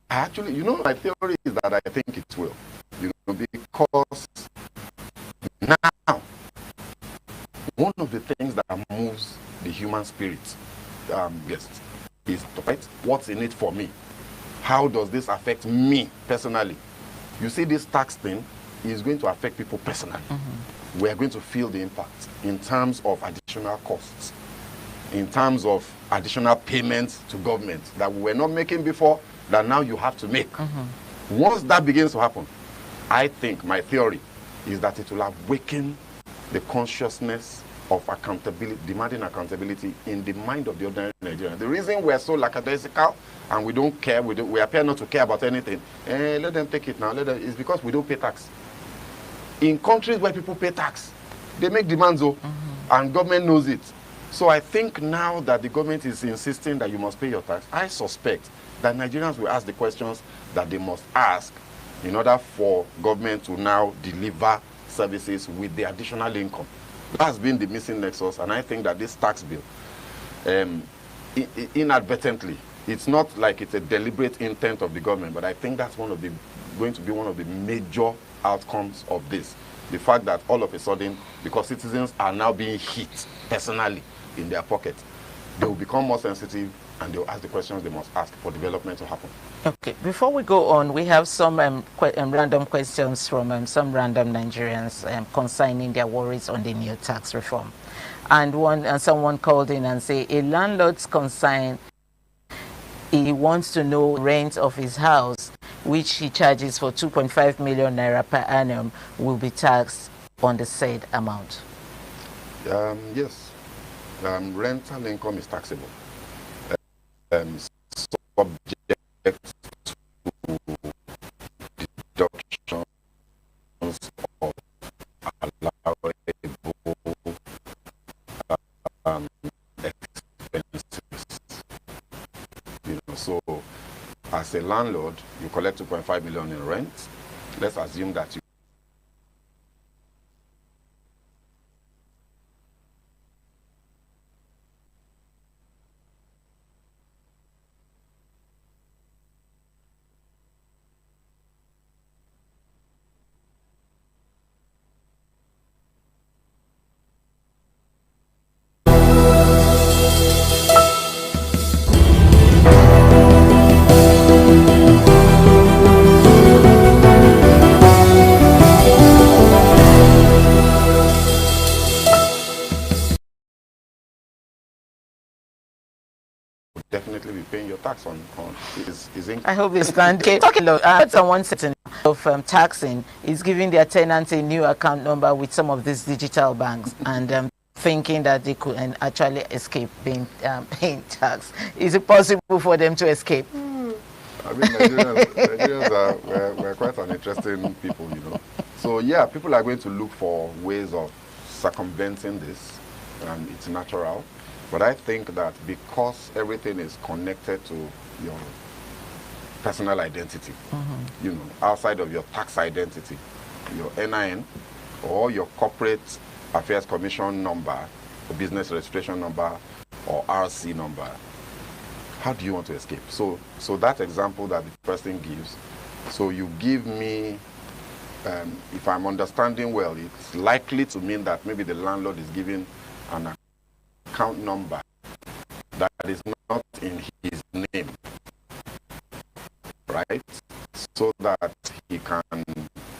Actually, you know, my theory is that I think it will. You know, because now, one of the things that moves the human spirit, is right, what's in it for me? How does this affect me personally? You see, this tax thing is going to affect people personally. We are going to feel the impact in terms of additional costs, in terms of additional payments to government that we were not making before, that now you have to make. Once that begins to happen, I think my theory is that it will awaken the consciousness of accountability, demanding accountability in the mind of the ordinary Nigerian. The reason we're so lackadaisical and we don't care, we appear not to care about anything, let them take it now, is because we don't pay tax. In countries where people pay tax, they make demands, and government knows it. So I think now that the government is insisting that you must pay your tax, I suspect that Nigerians will ask the questions that they must ask in order for government to now deliver services with the additional income. That's been the missing nexus, and I think that this tax bill, inadvertently, it's not like it's a deliberate intent of the government, but I think that's going to be one of the major outcomes of this. The fact that all of a sudden, because citizens are now being hit personally in their pocket, they will become more sensitive and they will ask the questions they must ask for development to happen. Okay, before we go on, we have some random questions from some random Nigerians concerning their worries on the new tax reform. And someone called in and said, a landlord's concern, he wants to know rent of his house, which he charges for 2.5 million naira per annum, will be taxed on the said amount. Yes, rental income is taxable. Subject to deductions of allowable expenses. You know, so as a landlord, you collect 2.5 million in rent. Let's assume that you definitely be paying your tax on his income. I hope it's done. Okay, talking about someone setting of taxing is giving their tenants a new account number with some of these digital banks and thinking that they could actually escape being paying tax. Is it possible for them to escape? I mean, Nigerians we're quite an interesting people, you know. So yeah, people are going to look for ways of circumventing this, and it's natural. But I think that because everything is connected to your personal identity, you know, outside of your tax identity, your NIN or your corporate affairs commission number, or business registration number, or RC number, how do you want to escape? So that example that the person gives, so you give me, if I'm understanding well, it's likely to mean that maybe the landlord is giving an account number that is not in his name. right? So that he can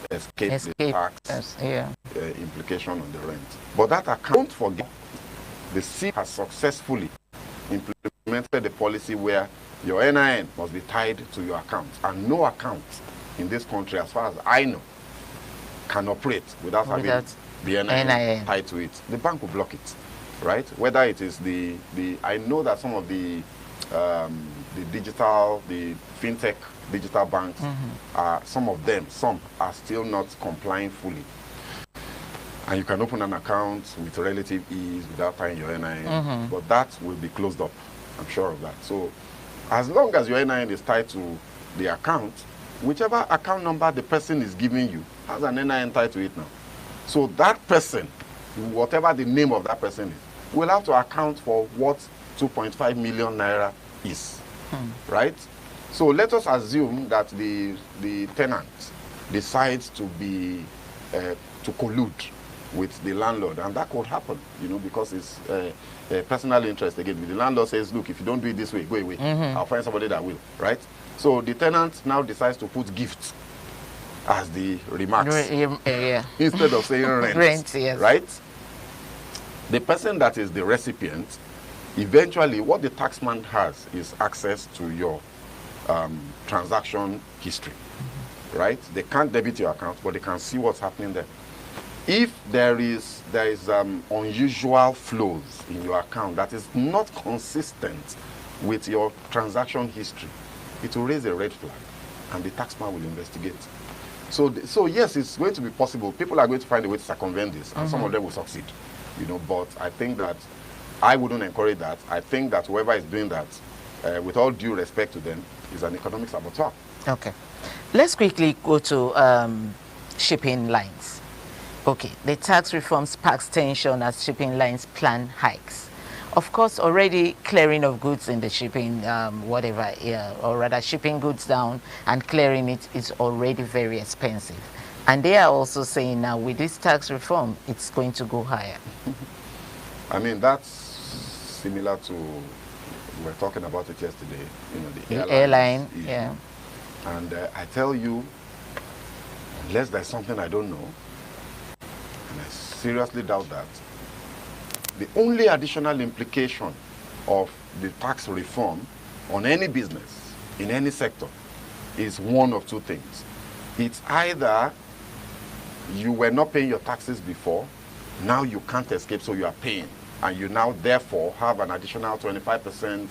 escape the tax implication on the rent. But that account, don't forget, the CBN has successfully implemented a policy where your NIN must be tied to your account, and no account in this country, as far as I know, can operate without having the NIN tied to it. The bank will block it, right? Whether it is I know that some of the fintech digital banks, some are still not complying fully. And you can open an account with relative ease without tying your NIN, but that will be closed up. I'm sure of that. So as long as your NIN is tied to the account, whichever account number the person is giving you has an NIN tied to it now. So that person, whatever the name of that person is, will have to account for what 2.5 million naira is, right? So let us assume that the tenant decides to collude with the landlord, and that could happen, because it's a personal interest again. The landlord says, look, if you don't do it this way, go away. I'll find somebody that will, right? So the tenant now decides to put gifts as the remarks instead of saying rent, yes. Right? The person that is the recipient, eventually what the taxman has is access to your transaction history, right? They can't debit your account, but they can see what's happening there. If there is unusual flows in your account that is not consistent with your transaction history, it will raise a red flag, and the taxman will investigate. So yes, it's going to be possible. People are going to find a way to circumvent this, and some of them will succeed. But I think that I wouldn't encourage that. I think that whoever is doing that, with all due respect to them, is an economic saboteur. Okay, let's quickly go to shipping lines. Okay, the tax reform sparks tension as shipping lines plan hikes. Of course, already clearing of goods in the shipping, or rather shipping goods down and clearing it is already very expensive. And they are also saying now with this tax reform, it's going to go higher. I mean, that's similar to, we were talking about it yesterday, the airline, yeah. And I tell you, unless there's something I don't know, and I seriously doubt that, the only additional implication of the tax reform on any business, in any sector, is one of two things. It's either you were not paying your taxes before, now you can't escape, so you are paying, and you now therefore have an additional 25%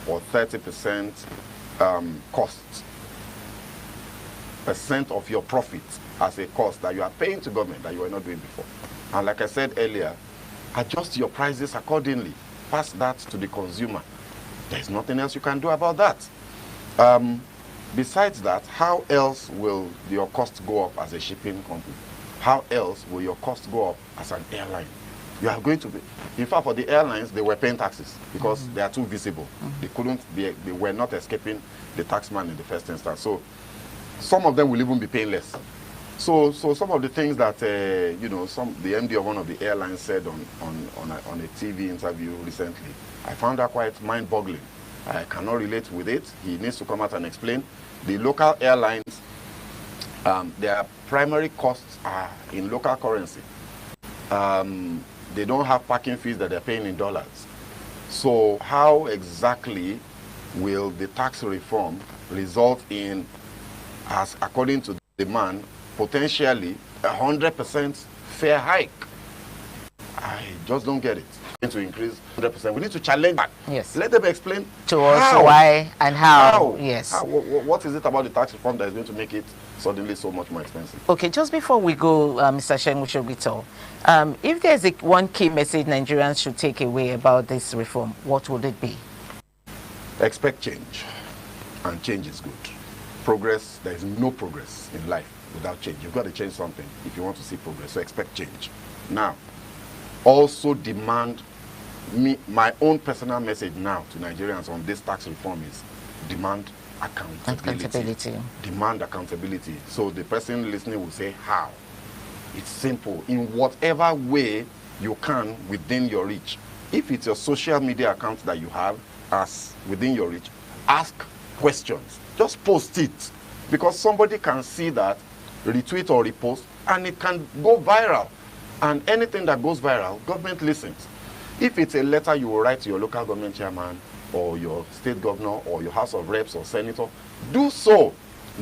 or 30% cost percent of your profit as a cost that you are paying to government that you were not doing before. And like I said earlier, adjust your prices accordingly. Pass that to the consumer. There's nothing else you can do about that. Besides that, how else will your cost go up as a shipping company? How else will your cost go up as an airline? You are going to be, in fact, for the airlines, they were paying taxes because they are too visible. They were not escaping the taxman in the first instance. So some of them will even be paying less. So some of the things that the MD of one of the airlines said on a TV interview recently, I found that quite mind-boggling. I cannot relate with it. He needs to come out and explain. The local airlines, their primary costs are in local currency. They don't have parking fees that they're paying in dollars. So how exactly will the tax reform result in, as according to the man, potentially 100% fare hike? I just don't get it. Going to increase 100%. We need to challenge that. Yes. Let them explain to us why and how. Yes. What is it about the tax reform that is going to make it suddenly so much more expensive? Okay, just before we go, Mr. Segun Shogito, if there's one key message Nigerians should take away about this reform, what would it be? Expect change, and change is good. Progress, there is no progress in life without change. You've got to change something if you want to see progress, so expect change. Now, also demand, my own personal message now to Nigerians on this tax reform is demand accountability. Demand accountability. So the person listening will say, how? It's simple. In whatever way you can within your reach. If it's your social media account that you have as within your reach, ask questions just post it, because somebody can see that, retweet or repost, and it can go viral. And anything that goes viral, government listens. If it's a letter you will write to your local government chairman or your state governor or your House of Reps or senator, do so.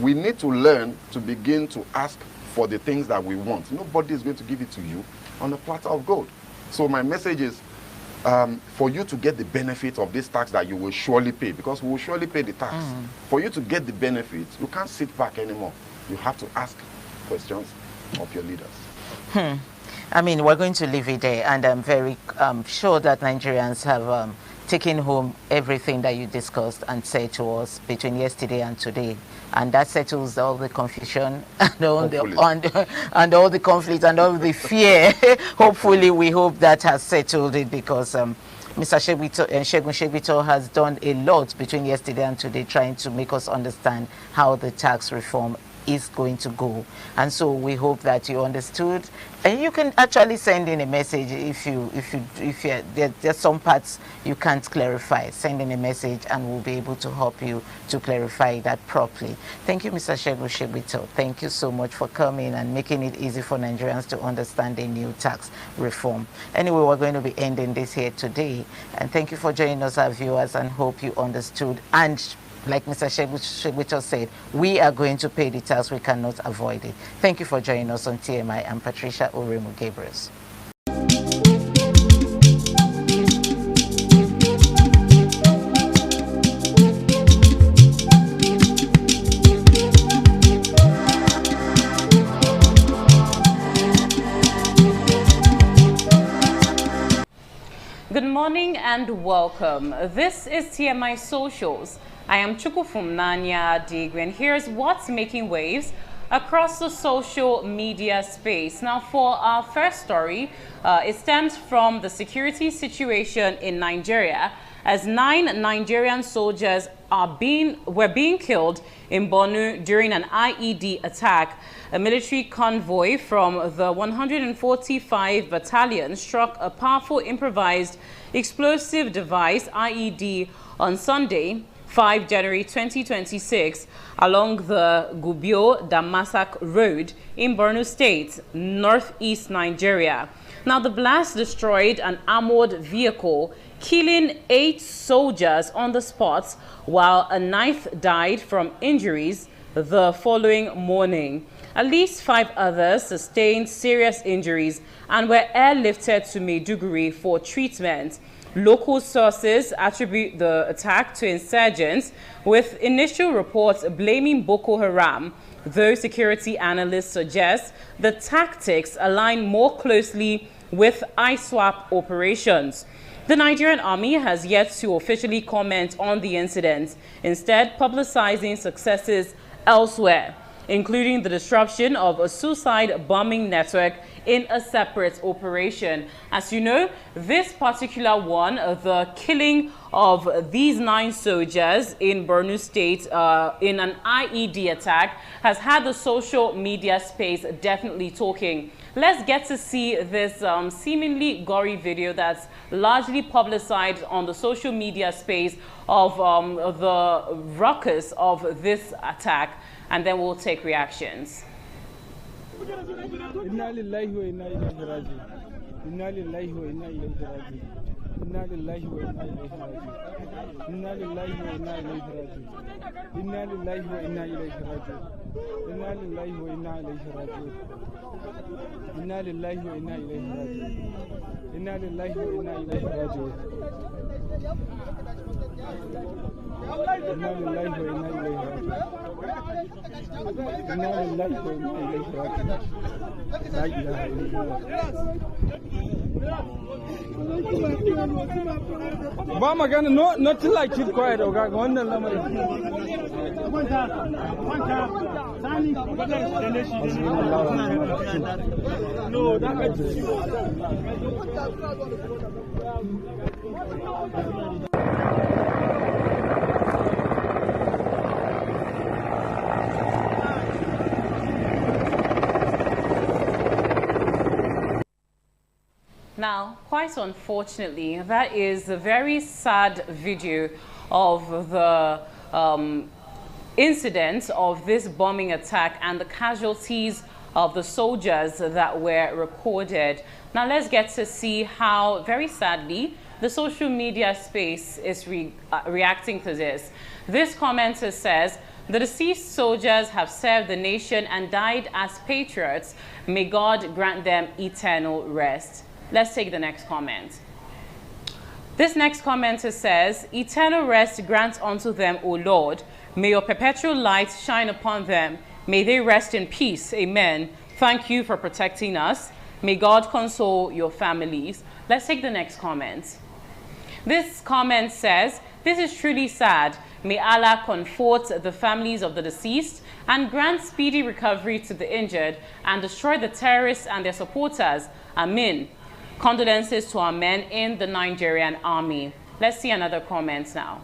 We need to learn to begin to ask for the things that we want. Nobody is going to give it to you on a platter of gold. So my message is for you to get the benefit of this tax that you will surely pay, because we will surely pay the tax. For you to get the benefit, you can't sit back anymore. You have to ask questions of your leaders. I mean, we're going to leave it there, and I'm very sure that Nigerians have taken home everything that you discussed and said to us between yesterday and today, and that settles all the confusion and all the conflict and all the fear. Hopefully, we hope that has settled it, because Mr. Segun Segbito has done a lot between yesterday and today, trying to make us understand how the tax reform is going to go. And so we hope that you understood, and you can actually send in a message if there's some parts you can't clarify. Send in a message and we'll be able to help you to clarify that properly. Thank you, Mr. Segun Segbito. Thank you so much for coming and making it easy for Nigerians to understand the new tax reform. Anyway, we're going to be ending this here today, and thank you for joining us, our viewers, and hope you understood. And like Mr. Segbito said, we are going to pay the tax. We cannot avoid it. Thank you for joining us on TMI. I'm Patricia Oremu Gabriels. Good morning and welcome. This is TMI Socials. I am Chukufum Nanya Digwe, and here's what's making waves across the social media space. Now, for our first story, it stems from the security situation in Nigeria, as 9 Nigerian soldiers were being killed in Borno during an IED attack. A military convoy from the 145 Battalion struck a powerful improvised explosive device, IED, on Sunday, 5 January 2026, along the Gubio-Damasak Road in Borno State, northeast Nigeria. Now, the blast destroyed an armored vehicle, killing 8 soldiers on the spot, while a 9th died from injuries the following morning. At least 5 others sustained serious injuries and were airlifted to Maiduguri for treatment. Local sources attribute the attack to insurgents, with initial reports blaming Boko Haram, though security analysts suggest the tactics align more closely with ISWAP operations. The Nigerian army has yet to officially comment on the incident, instead publicizing successes elsewhere, including the disruption of a suicide bombing network in a separate operation. As you know, this particular one, the killing of these 9 soldiers in Borno State in an IED attack, has had the social media space definitely talking. Let's get to see this seemingly gory video that's largely publicized on the social media space of the ruckus of this attack, and then we'll take reactions. Inna lillahi wa inna ilaihi raji'un. Inna lillahi wa inna ilaihi raji'un. Inna lillahi wa inna ilaihi raji'un. Inna lillahi wa inna ilaihi raji'un. Inna lillahi wa inna ilaihi raji'un. Inna lillahi wa inna ilaihi raji'un. Inna lillahi wa inna ilaihi raji'un. Inna lillahi wa inna ilaihi raji'un. Inna lillahi wa inna ilaihi raji'un. Inna lillahi wa inna ilaihi raji'un. La ilaha illallah. Ba magana, no till I keep quiet, okay? Go on the no, Now, quite unfortunately, that is a very sad video of the incidents of this bombing attack and the casualties of the soldiers that were recorded. Now let's get to see how, very sadly, the social media space is reacting to this. This commenter says, "The deceased soldiers have served the nation and died as patriots. May God grant them eternal rest." Let's take the next comment. This next commenter says, "Eternal rest grant unto them, O Lord. May your perpetual light shine upon them. May they rest in peace. Amen. Thank you for protecting us. May God console your families." Let's take the next comment. This comment says, "This is truly sad. May Allah comfort the families of the deceased and grant speedy recovery to the injured and destroy the terrorists and their supporters. Amen. Condolences to our men in the Nigerian army." Let's see another comment now.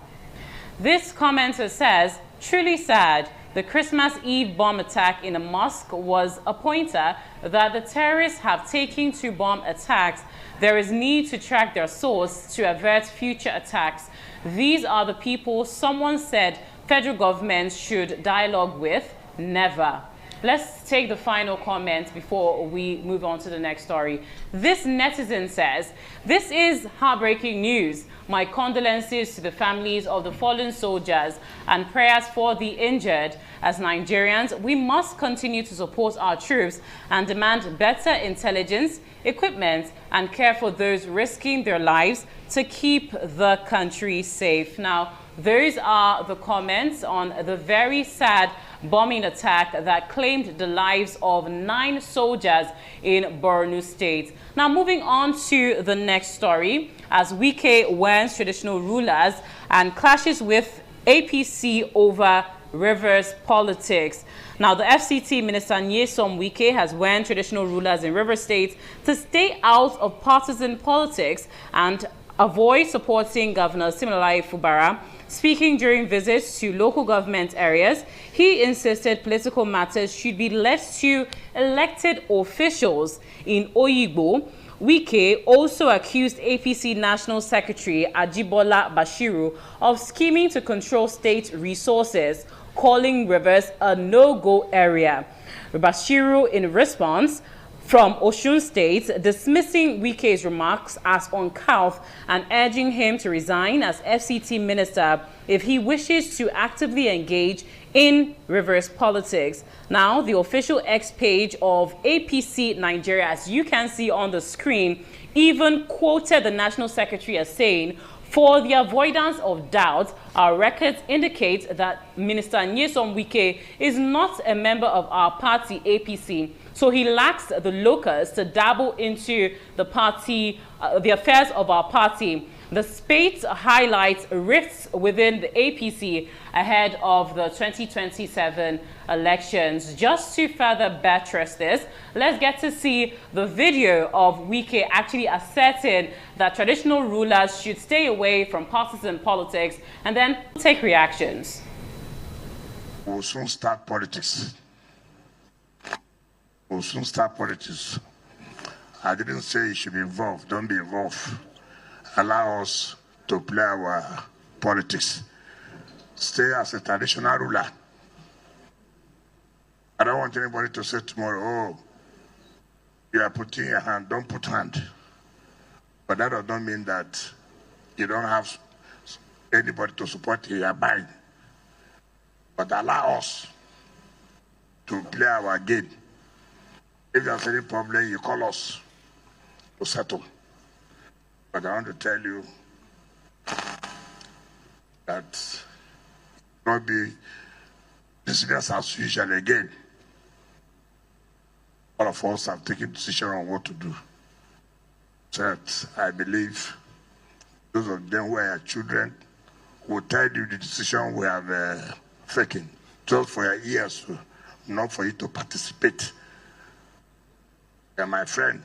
This commenter says, "Truly sad. The Christmas Eve bomb attack in a mosque was a pointer that the terrorists have taken to bomb attacks. There is need to track their source to avert future attacks. These are the people someone said federal government should dialogue with. Never." Let's take the final comment before we move on to the next story. This netizen says, "This is heartbreaking news. My condolences to the families of the fallen soldiers and prayers for the injured. As Nigerians, we must continue to support our troops and demand better intelligence, equipment, and care for those risking their lives to keep the country safe." Now, those are the comments on the very sad bombing attack that claimed the lives of 9 soldiers in Borno State. Now, moving on to the next story, as Wike warns traditional rulers and clashes with APC over Rivers politics. Now, the FCT Minister Nyesom Wike has warned traditional rulers in Rivers State to stay out of partisan politics and avoid supporting Governor Siminalayi Fubara. Speaking during visits to local government areas, he insisted political matters should be left to elected officials. In Oyigbo, Wike also accused APC National Secretary Ajibola Bashiru of scheming to control state resources, calling Rivers a no-go area. Bashiru, in response, from Osun State, dismissing Wike's remarks as uncouth and urging him to resign as FCT minister if he wishes to actively engage in Rivers politics. Now, the official X page of APC Nigeria, as you can see on the screen, even quoted the National Secretary as saying, "For the avoidance of doubt, our records indicate that Minister Nyesom Wike is not a member of our party, APC. So he lacks the locus to dabble into the party, the affairs of our party." The spate highlights rifts within the APC ahead of the 2027 elections. Just to further buttress this, let's get to see the video of Wike actually asserting that traditional rulers should stay away from partisan politics, and then take reactions. We'll soon start politics. We'll soon start politics. I didn't say you should be involved. Don't be involved. Allow us to play our politics. Stay as a traditional ruler. I don't want anybody to say tomorrow, "Oh, you are putting your hand." Don't put hand. But that does not mean that you don't have anybody to support you. You are buying. But allow us to play our game. If there's any problem, you call us to settle. But I want to tell you that not be business as usual again. All of us have taken decision on what to do. So I believe those of them who are children will tell you the decision we have taken, just for your ears, not for you to participate. You're my friend.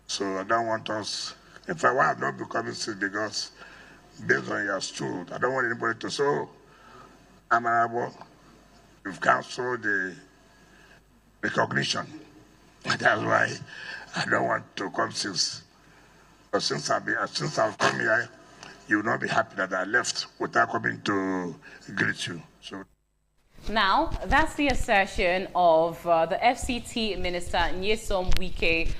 So I don't want us, in fact, why I'm not becoming sick, because based on your stool, I don't want anybody to say, "Oh, Amarabo, you've cancelled the recognition." That's why I don't want to come since. But since I've come here, you will not be happy that I left without coming to greet you. So now, that's the assertion of the FCT Minister Nyesom Wike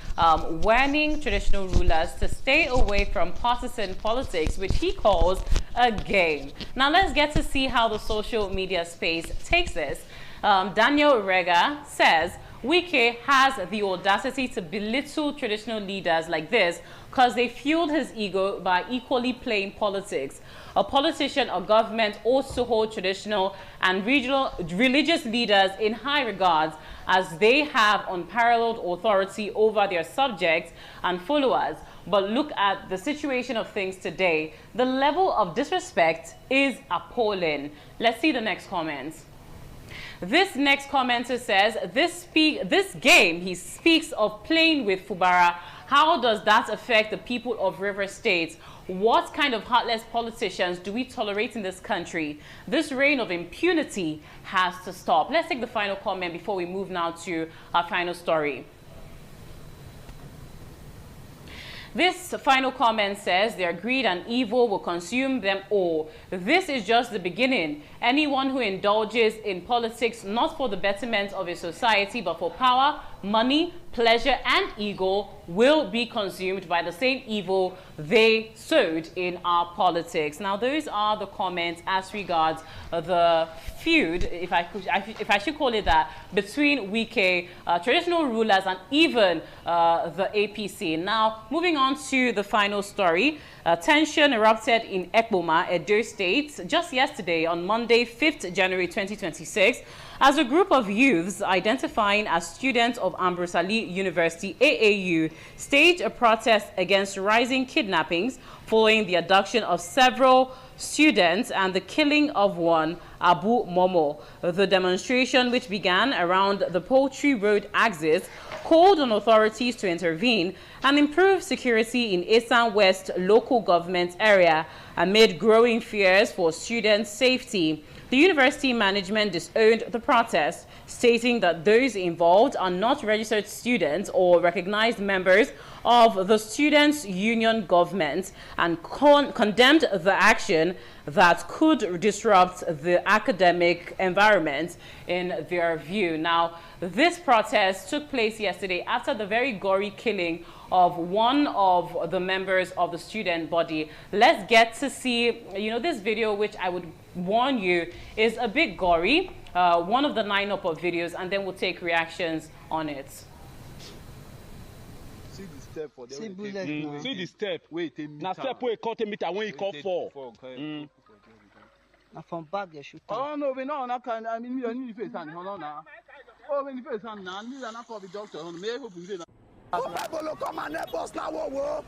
warning traditional rulers to stay away from partisan politics, which he calls a game. Now, let's get to see how the social media space takes this. Daniel Rega says, Wike has the audacity to belittle traditional leaders like this because they fueled his ego by equally playing politics. A politician or government ought to hold traditional and regional religious leaders in high regards, as they have unparalleled authority over their subjects and followers. But look at the situation of things today. The level of disrespect is appalling. Let's see the next comment. This next commenter says, this game, he speaks of playing with Fubara. How does that affect the people of River State? What kind of heartless politicians do we tolerate in this country? This reign of impunity has to stop. Let's take the final comment before we move now to our final story. This final comment says, their greed and evil will consume them all. This is just the beginning. Anyone who indulges in politics not for the betterment of a society but for power, money, pleasure, and ego will be consumed by the same evil they sowed in our politics. Now, those are the comments as regards the feud, if I should call it that, between Wike, traditional rulers, and even the APC. Now, moving on to the final story. Tension erupted in Ekpoma, Edo State, just yesterday on Monday, 5th January 2026, as a group of youths identifying as students of Ambrose Ali University, AAU, staged a protest against rising kidnappings following the abduction of several students and the killing of one, Abu Momo. The demonstration, which began around the Poultry Road axis, called on authorities to intervene and improve security in Esan West local government area amid growing fears for students' safety. The university management disowned the protest, stating that those involved are not registered students or recognized members of the students' union government, and condemned the action that could disrupt the academic environment in their view. Now, this protest took place yesterday after the very gory killing of one of the members of the student body. Let's get to see, this video, which I would warn you is a bit gory, one of the lineup of videos, and then we'll take reactions on it. See the step for the see the step. Wait, now step where cut a meter when you call for. Now from back they shoot. Oh no, we know. I mean, you need face and no now. Oh, when you face and now, you are not call the doctor. May I hope you say that. Come and help us, Lawo,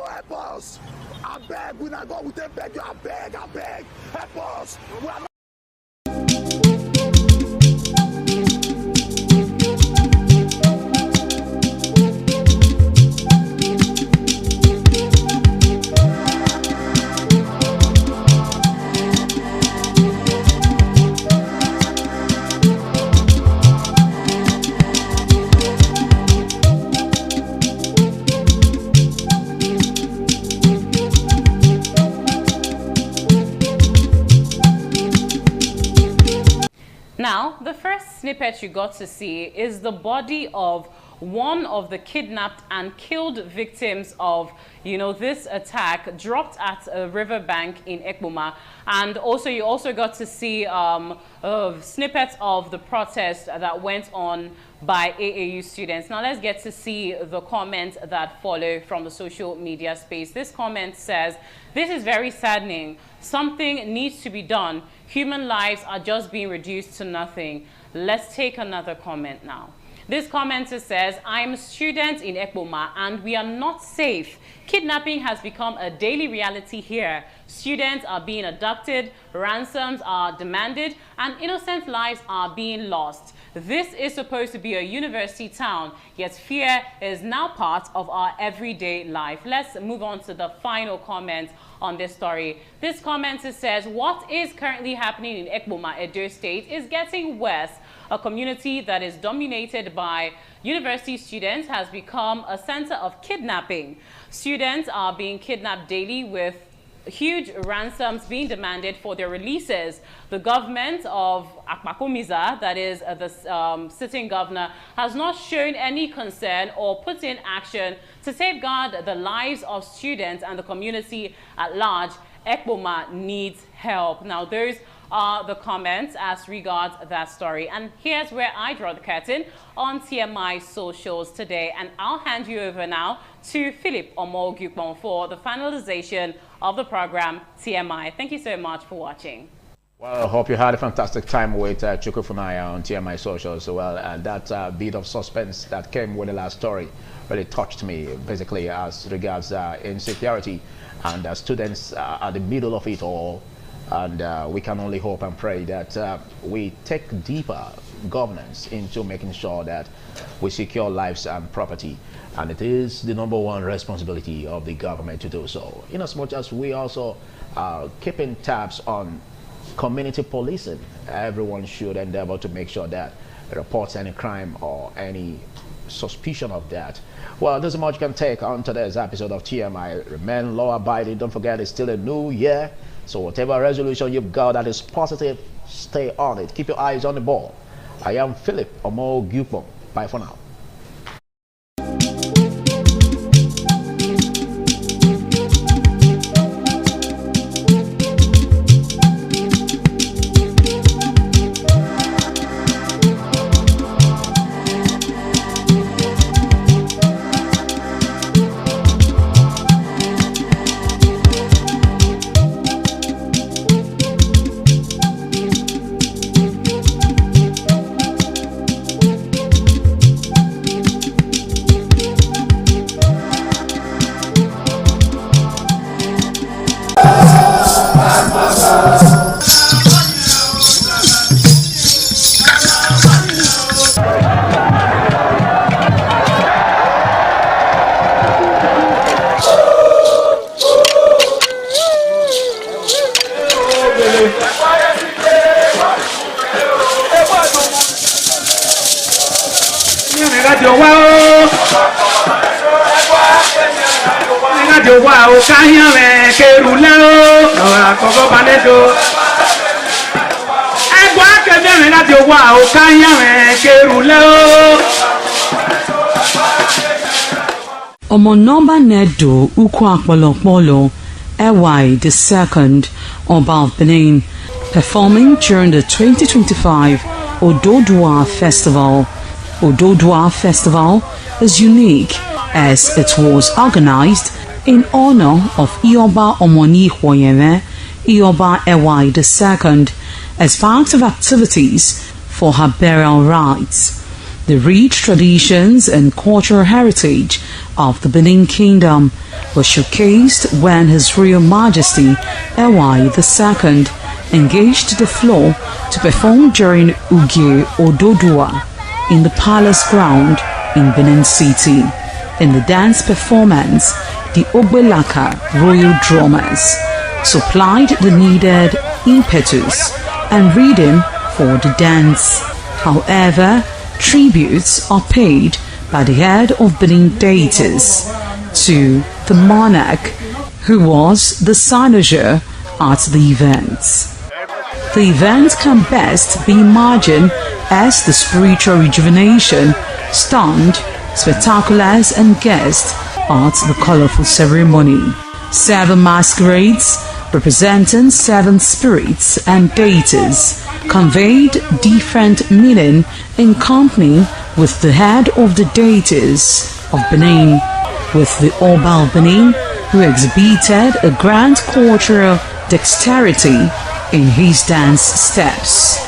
help us. I beg, we not go with them, beg you, I beg, help us. We are Now, the first snippet you got to see is the body of one of the kidnapped and killed victims of, this attack, dropped at a riverbank in Ekpoma. And also, you also got to see snippets of the protest that went on by AAU students. Now, let's get to see the comments that follow from the social media space. This comment says, "This is very saddening. Something needs to be done. Human lives are just being reduced to nothing." Let's take another comment now. This commenter says, "I'm a student in Ekpoma and we are not safe. Kidnapping has become a daily reality here. Students are being abducted, ransoms are demanded, and innocent lives are being lost. This is supposed to be a university town, yet fear is now part of our everyday life." Let's move on to the final comment on this story. This commenter says, "What is currently happening in Ekpoma, Edo State, is getting worse. A community that is dominated by university students has become a center of kidnapping. Students are being kidnapped daily with huge ransoms being demanded for their releases. The government of Akpakumiza, that is the sitting governor, has not shown any concern or put in action to safeguard the lives of students and the community at large. Ekpoma needs help. Now, those are the comments as regards that story. And here's where I draw the curtain on TMI socials today. And I'll hand you over now to Philip Omo-Gukpong for the finalization of the program TMI. Thank you so much for watching. Well, I hope you had a fantastic time with Chuku Funaya on TMI socials. Well, that bit of suspense that came with the last story really touched me, basically, as regards insecurity and students at the middle of it all. And we can only hope and pray that we take deeper governance into making sure that we secure lives and property. And it is the #1 responsibility of the government to do so. In as much as we also are keeping tabs on community policing, everyone should endeavor to make sure that it reports any crime or any suspicion of that. Well, this is much you can take on today's episode of TMI. Remain law-abiding. Don't forget, it's still a new year. So whatever resolution you've got that is positive, stay on it. Keep your eyes on the ball. I am Philip Omo-Gukpong. Bye for now. Omonomba Nedo Ukwakwalokpolo Ewai II, Oba of Benin, performing during the 2025 Ododua Festival. Ododua Festival is unique as it was organized in honor of Ioba Omoni Hwoyeme, Ioba Ewai II, as part of activities for her burial rites. The rich traditions and cultural heritage of the Benin Kingdom were showcased when His Royal Majesty Ewai II engaged the floor to perform during Ugie Ododua in the palace ground in Benin City. In the dance performance, the Ogbelaka Royal Drummers supplied the needed impetus and rhythm for the dance. However, tributes are paid by the head of Benin deities to the monarch, who was the cynosure at the event. The event can best be imagined as the spiritual rejuvenation, stunned, spectaculars and guests at the colorful ceremony. 7 masquerades representing 7 spirits and deities conveyed different meaning in company with the head of the deities of Benin, with the Oba of Benin, who exhibited a grand cultural dexterity in his dance steps.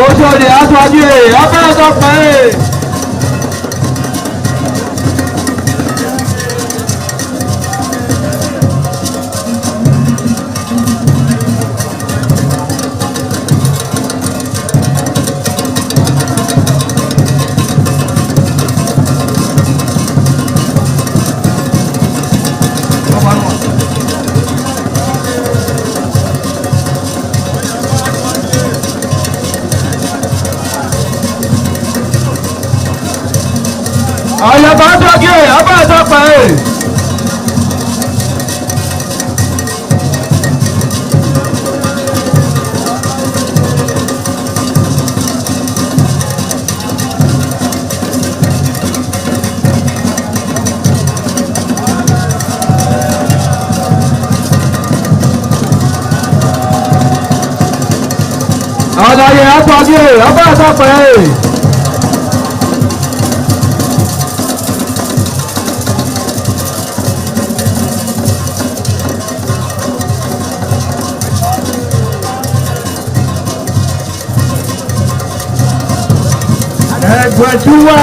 Ojúde aṣáájú ẹ̀ abẹ́rẹ́ pẹ́. Àyàbá dọ́gí abẹ́rẹ́ pẹ́. Àdáyé àtọ́jú ọba àtọ́pẹ́. Ẹgbẹ̀júwà.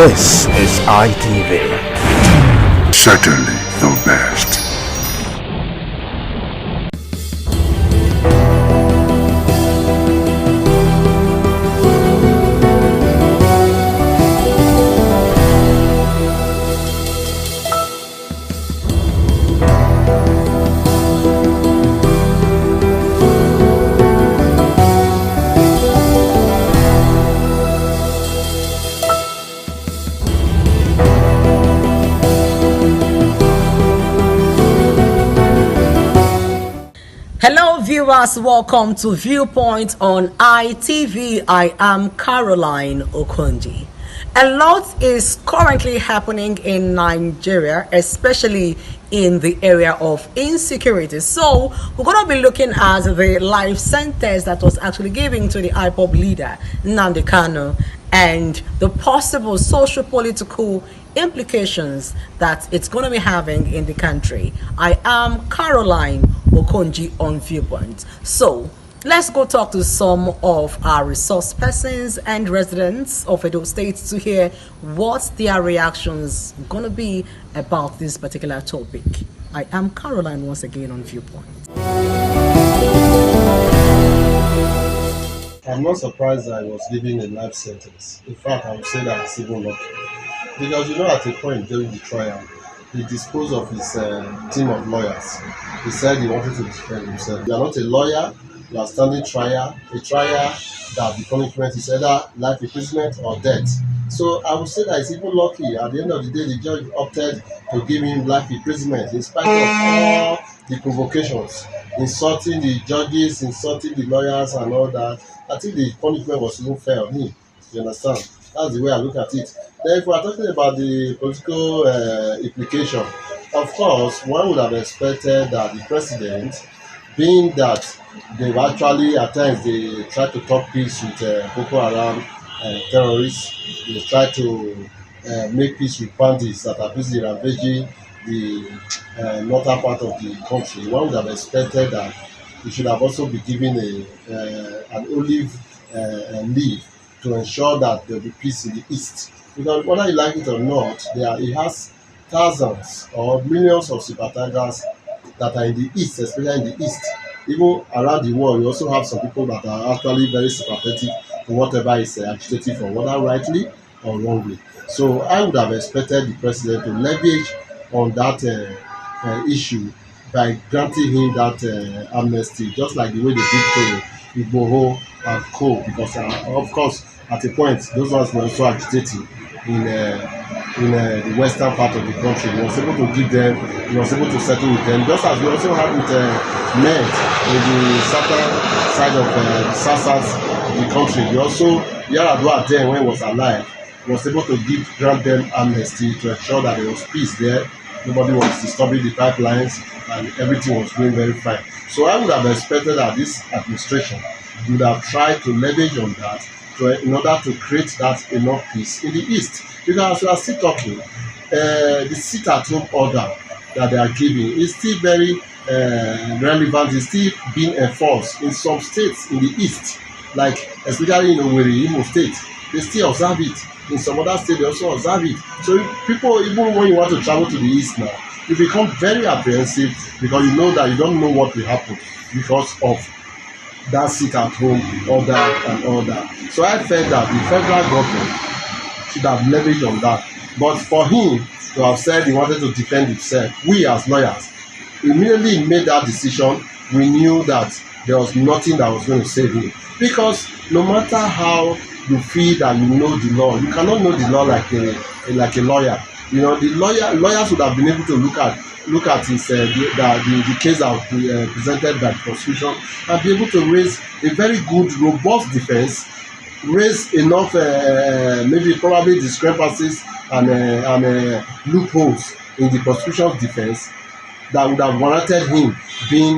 This is ITV. Certainly the best. Viewers, welcome to Viewpoint on ITV. I am Caroline Okonji. A lot is currently happening in Nigeria, especially in the area of insecurity. So we're going to be looking at the life sentence that was actually given to the IPOB leader, Nnamdi Kanu, and the possible socio-political implications that it's going to be having in the country. I am Caroline Okonji on Viewpoint. So let's go talk to some of our resource persons and residents of Edo State to hear what their reactions going to be about this particular topic. I am Caroline once again on Viewpoint. I'm not surprised I was given a life sentence. In fact, I would say that it's even lucky. Because you know, at a point during the trial, he disposed of his team of lawyers. He said he wanted to defend himself. You are not a lawyer, you are standing trial, a trial that the punishment is either life imprisonment or death. So I would say that it's even lucky. At the end of the day, the judge opted to give him life imprisonment in spite of all the provocations, insulting the judges, insulting the lawyers and all that. I think the punishment was even fair on him. You understand? That's the way I look at it. Then if we are talking about the political implication, of course, one would have expected that the president, being that they've actually, at times, they try to talk peace with Boko Haram terrorists, they try to make peace with bandits that are busy ravaging the northern part of the country. One would have expected that he should have also been given an olive leaf to ensure that there will be peace in the east. Because whether you like it or not, he has thousands or millions of sympathizers that are in the east, especially in the east. Even around the world, you also have some people that are actually very sympathetic to whatever is agitating for, whether rightly or wrongly. So I would have expected the president to leverage on that issue by granting him that amnesty, just like the way they did to Igboho and co. Because of course, at a point, those ones were also agitating in the western part of the country. He was able to give them, he was able to settle with them, just as we also had with men in the southern side of the south of the country. We also, Yar'Adua then, when he was alive, was able to grant them amnesty to ensure that there was peace there. Nobody was disturbing the pipelines and everything was going very fine. So I would have expected that this administration would have tried to leverage on that in order to create that enough peace in the east. Because as we are still talking, the sit-at-home order that they are giving is still very relevant, is still being enforced in some states in the east, like especially in Owerri, Imo State. They still observe it. In some other states, they also observe it. So people, even when you want to travel to the east now, you become very apprehensive because you know that you don't know what will happen because of that sit-at-home order and all that. So I felt that the federal government should have leveraged on that. But for him to have said he wanted to defend himself, we as lawyers immediately made that decision. We knew that there was nothing that was going to save him. Because no matter how you feel that you know the law, you cannot know the law like a lawyer. You know, the lawyers would have been able to look at his the case that was presented by the prosecution and be able to raise a very good, robust defense, raise enough maybe probably discrepancies and loopholes in the prosecution's defense that would have warranted him being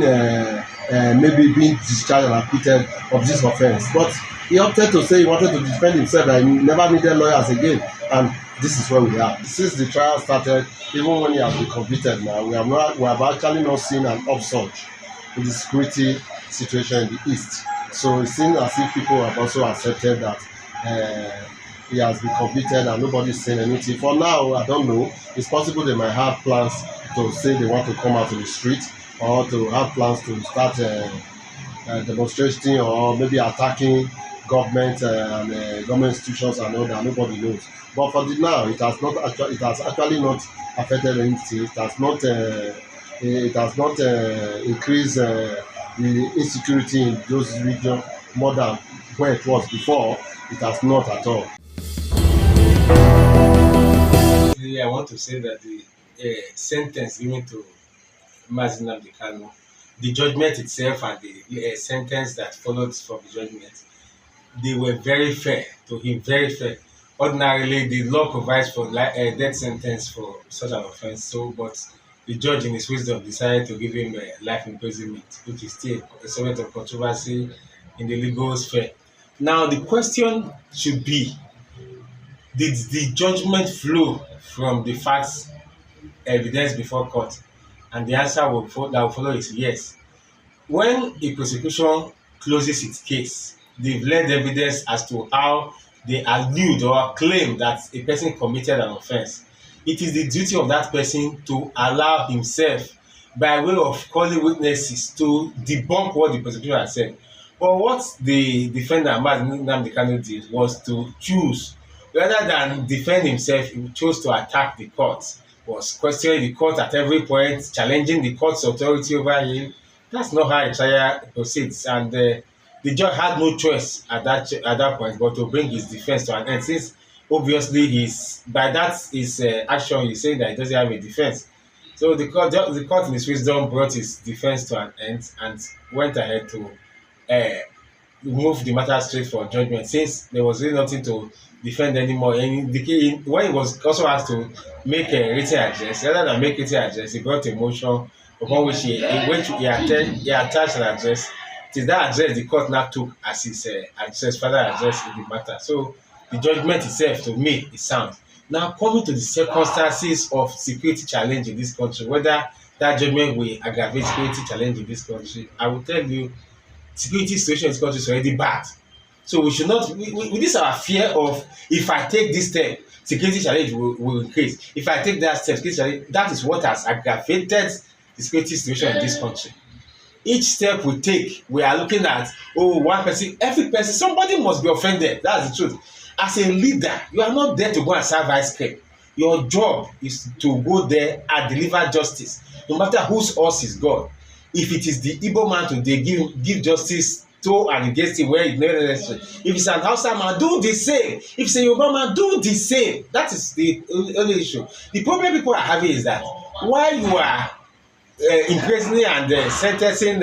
maybe being discharged and acquitted of this offense. But he opted to say he wanted to defend himself and he never needed lawyers again. And this is where we are. Since the trial started, even when he has been convicted now, we have actually not seen an upsurge in the security situation in the east. So it seems as if people have also accepted that he has been convicted and nobody's saying anything. For now, I don't know. It's possible they might have plans to say they want to come out to the street, or to have plans to start demonstrating, or maybe attacking government and government institutions and all that. Nobody knows. But for the now, it has actually not affected anything. It has not increased the insecurity in those regions more than where it was before. It has not at all. I want to say that the sentence given to Mazi Nnamdi Kanu, the judgment itself and the sentence that followed from the judgment, they were very fair to him, very fair. Ordinarily, the law provides for a death sentence for such an offense. But the judge, in his wisdom, decided to give him life imprisonment, which is still a subject of controversy in the legal sphere. Now, the question should be: did the judgment flow from the facts, evidence before court? And the answer that will follow is yes. When a prosecution closes its case, they've led evidence as to how they allude or claim that a person committed an offense. It is the duty of that person to allow himself, by way of calling witnesses, to debunk what the prosecution has said. But what the defendant, Mazi Nnamdi Kanu, did was to choose, rather than defend himself, he chose to attack the court, was questioning the court at every point, challenging the court's authority over him. That's not how a trial proceeds. And the judge had no choice at that point but to bring his defense to an end, since obviously his action, he's saying that he doesn't have a defense. So the court in his wisdom brought his defense to an end and went ahead to move the matter straight for judgment, since there was really nothing to defend anymore. And when he was also asked to make a written address, rather than make written address, he brought a motion upon which he attached an address. It is that address the court now took as his further address in the matter. So the judgment itself, to me, is sound. Now, coming to the circumstances of security challenge in this country, whether that judgment will aggravate security challenge in this country, I will tell you, security situation in this country is already bad. So we should not, with this our fear of, if I take this step, security challenge will increase. If I take that step, security challenge, that is what has aggravated the security situation in this country. Each step we take, we are looking at, one person, every person, somebody must be offended. That's the truth. As a leader, you are not there to go and serve ice cream. Your job is to go there and deliver justice, no matter whose horse is God. If it is the Igbo man today, give justice to and against him where it's not necessary. If it's an Hausa man, do the same. If it's a Yoruba man, do the same. That is the only issue. The problem people are having is that while you are imprisoning and sentencing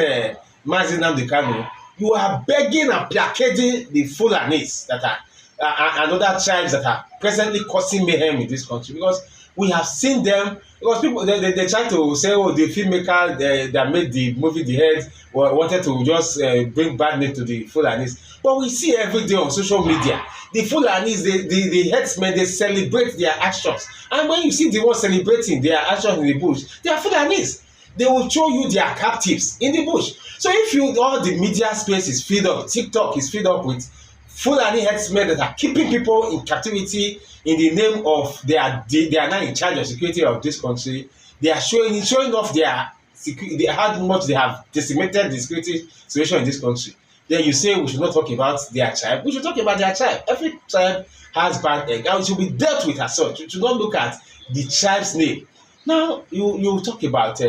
Mazi Nnamdi Kanu, you are begging and placating the Fulanis that are and other tribes that are presently causing mayhem in this country, because we have seen them. Because people they try to say, the filmmaker that made the movie The Head wanted to just bring bad name to the Fulanis. But we see every day on social media, the Fulanis, the headsmen, they celebrate their actions. And when you see the ones celebrating their actions in the bush, they are Fulanis. They will show you their captives in the bush. So if all the media space is filled up, TikTok is filled up with Fulani headsmen that are keeping people in captivity in the name of they are now in charge of security of this country. They are showing off how much they have decimated the security situation in this country. Then you say we should not talk about their tribe. We should talk about their tribe. Every tribe has bad egg, and it should be dealt with as such. You should not look at the tribe's name. Now you talk about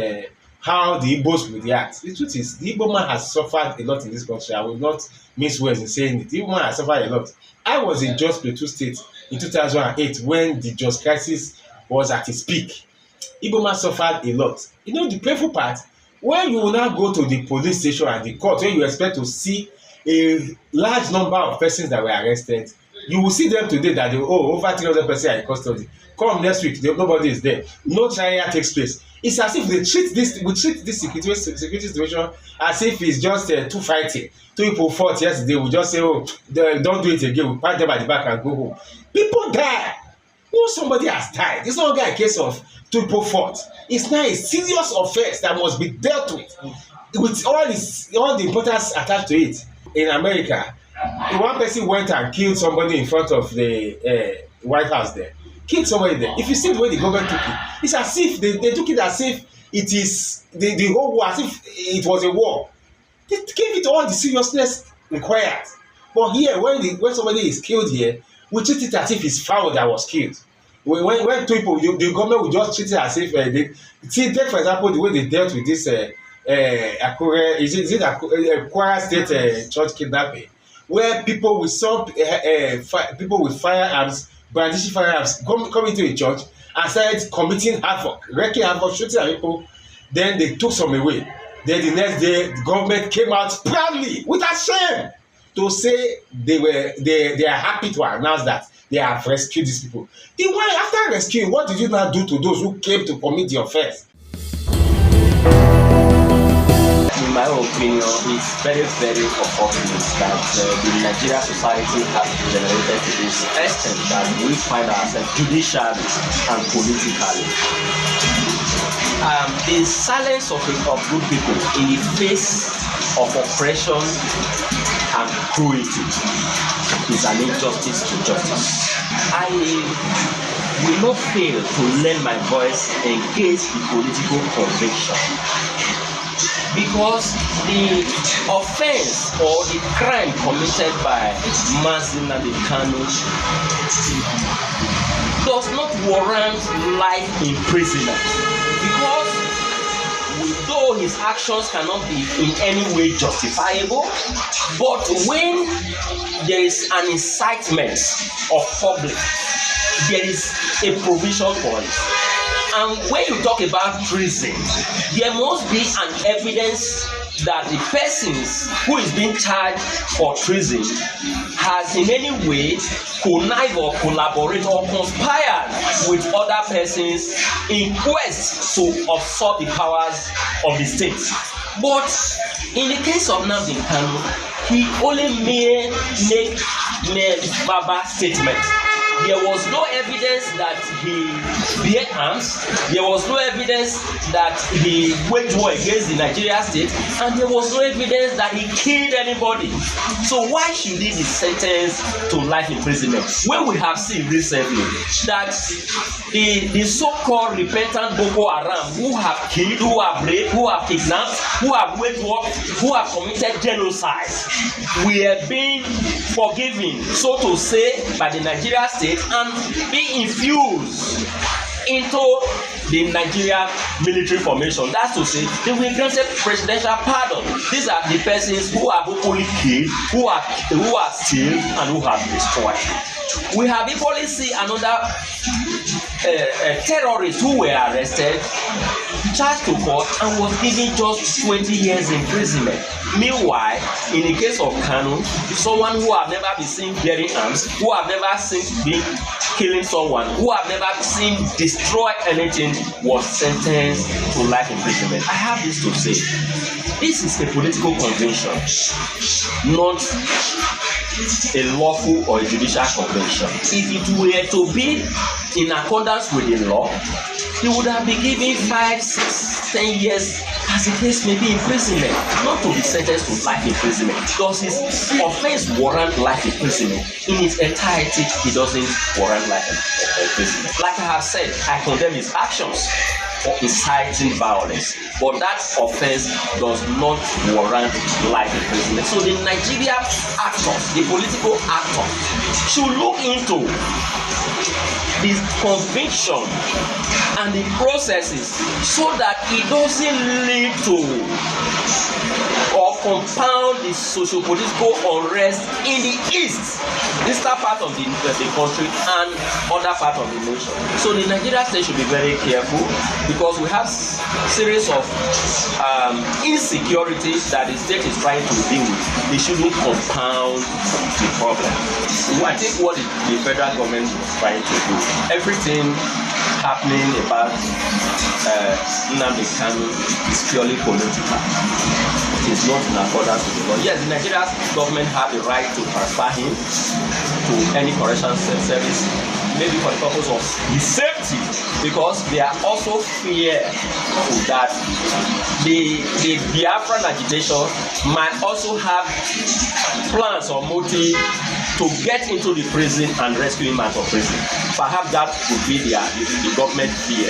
how the Igbos will react. The truth is, the Igbo man has suffered a lot in this country. I will not mince words in saying it. The Igbo man has suffered a lot. I was in Jos Plateau State in 2008 when the Jos crisis was at its peak. Igbo man suffered a lot. You know the painful part? When you will now go to the police station and the court, when you expect to see a large number of persons that were arrested, you will see them today that over 300 persons are in custody. Come next week, nobody is there. No trial takes place. It's as if we treat this security situation as if it's just two fighting. Two people fought yesterday. We just say, don't do it again. We pat them at the back and go home. People die. Somebody has died. It's not a case of two people fought. It's now a serious offense that must be dealt with all the importance attached to it. In America, one person went and killed somebody in front of the White House there. Killed somebody there. If you see the way the government took it, it's as if they took it as if it is the whole war, as if it was a war. They gave it all the seriousness required. But here, when somebody is killed here, we treat it as if it's foul that was killed. When people, the government will just treat it as if take for example the way they dealt with this Akure, is it Kwara State church kidnapping, where people with people with firearms, brandishing firearms, come into a church and started committing havoc, wreaking havoc, shooting at people. Then they took some away. Then the next day, the government came out proudly, without shame, to say they are happy to announce that they have rescued these people. Then why, after rescuing, what did you now do to those who came to commit the offense? In my opinion, it's very, very unfortunate that the Nigerian society has degenerated to this extent that we find ourselves judicially and politically. The silence of good people in the face of oppression and cruelty is an injustice to justice. I will not fail to lend my voice against the political conviction, because the offense or the crime committed by Mazi Nnamdi Kanu does not warrant life imprisonment, because though his actions cannot be in any way justifiable, but when there is an incitement of public, there is a provision for it. And when you talk about treason, there must be an evidence that the persons who is being charged for treason has in any way connived or collaborated or conspired with other persons in quest to usurp the powers of the state. But in the case of Nnamdi Kanu, he only made verbal statements. There was no evidence that he bear arms. There was no evidence that he waged war against the Nigerian state, and there was no evidence that he killed anybody. So why should he be sentenced to life imprisonment when we have seen recently that the so-called repentant Boko Haram who have killed, who have raped, who have kidnapped, who have waged war, who have committed genocide, we are being forgiven, so to say, by the Nigerian state and be infused into the Nigeria military formation. That's to say, they were granted presidential pardon. These are the persons who have openly killed, who have steal, and who have destroyed. We have equally seen another terrorist who were arrested, charged to court, and was given just 20 years imprisonment. Meanwhile, in the case of Kanu, someone who have never been seen bearing arms, who have never seen being killing someone, who have never seen destroy anything, was sentenced to life imprisonment. I have this to say. This is a political convention, not a lawful or a judicial convention. If it were to be in accordance with the law, he would have been given 5, 6, 10 years, as the case may be, imprisonment, not to be sentenced to life imprisonment, because his offense warrant life imprisonment. In its entirety, he doesn't warrant life imprisonment. Like I have said, I condemn his actions for inciting violence, but that offense does not warrant life imprisonment. So the Nigeria actors, the political actors, should look into the conviction and the processes so that it doesn't lead to or compound the socio-political unrest in the eastern part of the country and other part of the nation. So the Nigerian state should be very careful, because we have series of insecurities that the state is trying to deal with. They shouldn't compound the problem. So I think what the federal government is trying to do, everything happening about Nnamdi Kanu is purely political. It is not in accordance with the law. Yes, the Nigerian government have the right to transfer him to any correctional service, maybe for the purpose of his safety. active because they are also fearful that the Biafran agitation might also have plans or motive to get into the prison and rescue him out of prison. Perhaps that would be the government fear.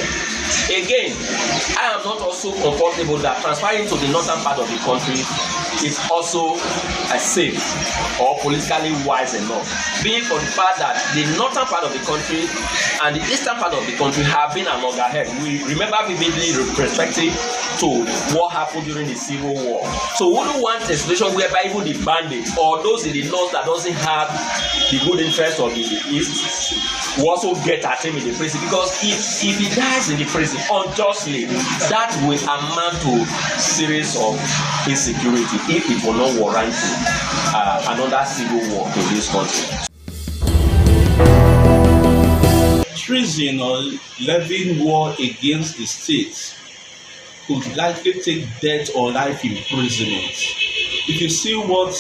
Again, I am not also comfortable that transferring to the northern part of the country is also safe or politically wise enough, being for the fact that the northern part of the country and the eastern part of the country have been along ahead. We remember vividly perspective to what happened during the Civil War. So we don't want a situation whereby even the bandits or those in the north that doesn't have the good interest of the east will also get at him in the prison, because if he dies in the prison unjustly, that will amount to series of insecurity if it will not warrant another civil war in this country. Treason or levying war against the state could likely take death or life imprisonment. If you see what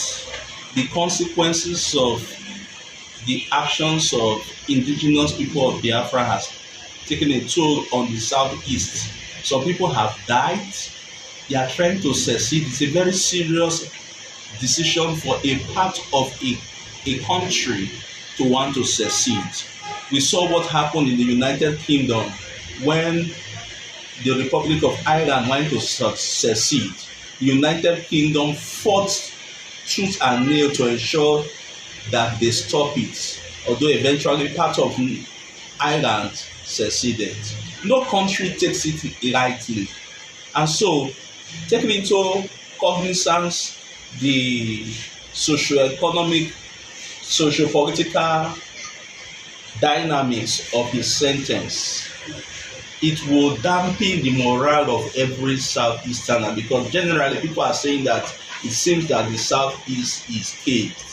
the consequences of the actions of indigenous people of Biafra has taken a toll on the southeast, some people have died. They are trying to secede. It's a very serious decision for a part of a country to want to secede. We saw what happened in the United Kingdom when the Republic of Ireland wanted to secede. The United Kingdom fought tooth and nail to ensure that they stop it, although eventually part of Ireland seceded. No country takes it lightly. And so, taking into cognizance the socio-economic, socio-political dynamics of his sentence, it will dampen the morale of every Southeasterner, because generally people are saying that it seems that the Southeast is caved.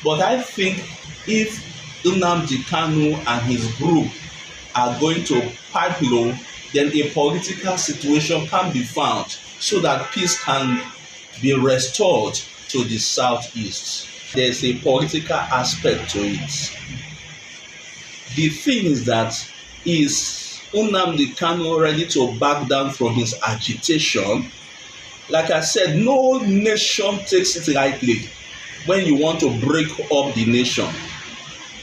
But I think if Nnamdi Kanu and his group are going to pipe low, then a political situation can be found so that peace can be restored to the Southeast. There's a political aspect to it. The thing is that, is Nnamdi Kanu ready to back down from his agitation? Like I said, no nation takes it lightly when you want to break up the nation.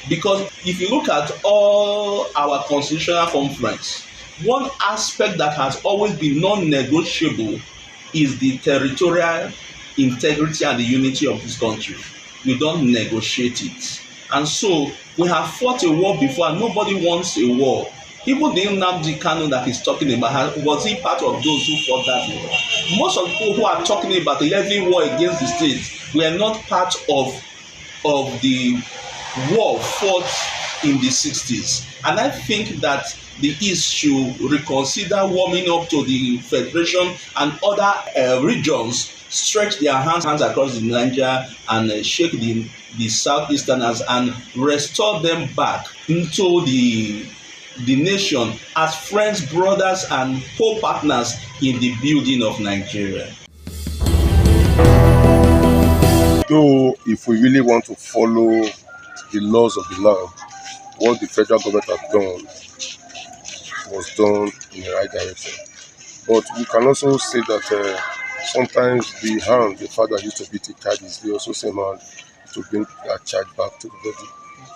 Because if you look at all our constitutional conference, one aspect that has always been non-negotiable is the territorial integrity and the unity of this country. We don't negotiate it. And so we have fought a war before, and nobody wants a war. Even the Nnamdi Kanu that he's talking about, was he part of those who fought that war? Most of the people who are talking about the levying war against the state were not part of the war fought in the 60s. And I think that the East should reconsider warming up to the Federation and other regions, stretch their hands across the Niger and shake the Southeasterners and restore them back into the nation as friends, brothers, and co-partners in the building of Nigeria. Though, if we really want to follow the laws of the land, what the federal government has done was done in the right direction. But we can also say that sometimes the hand the father used to beat the child is the also same hand to bring that child back to the body.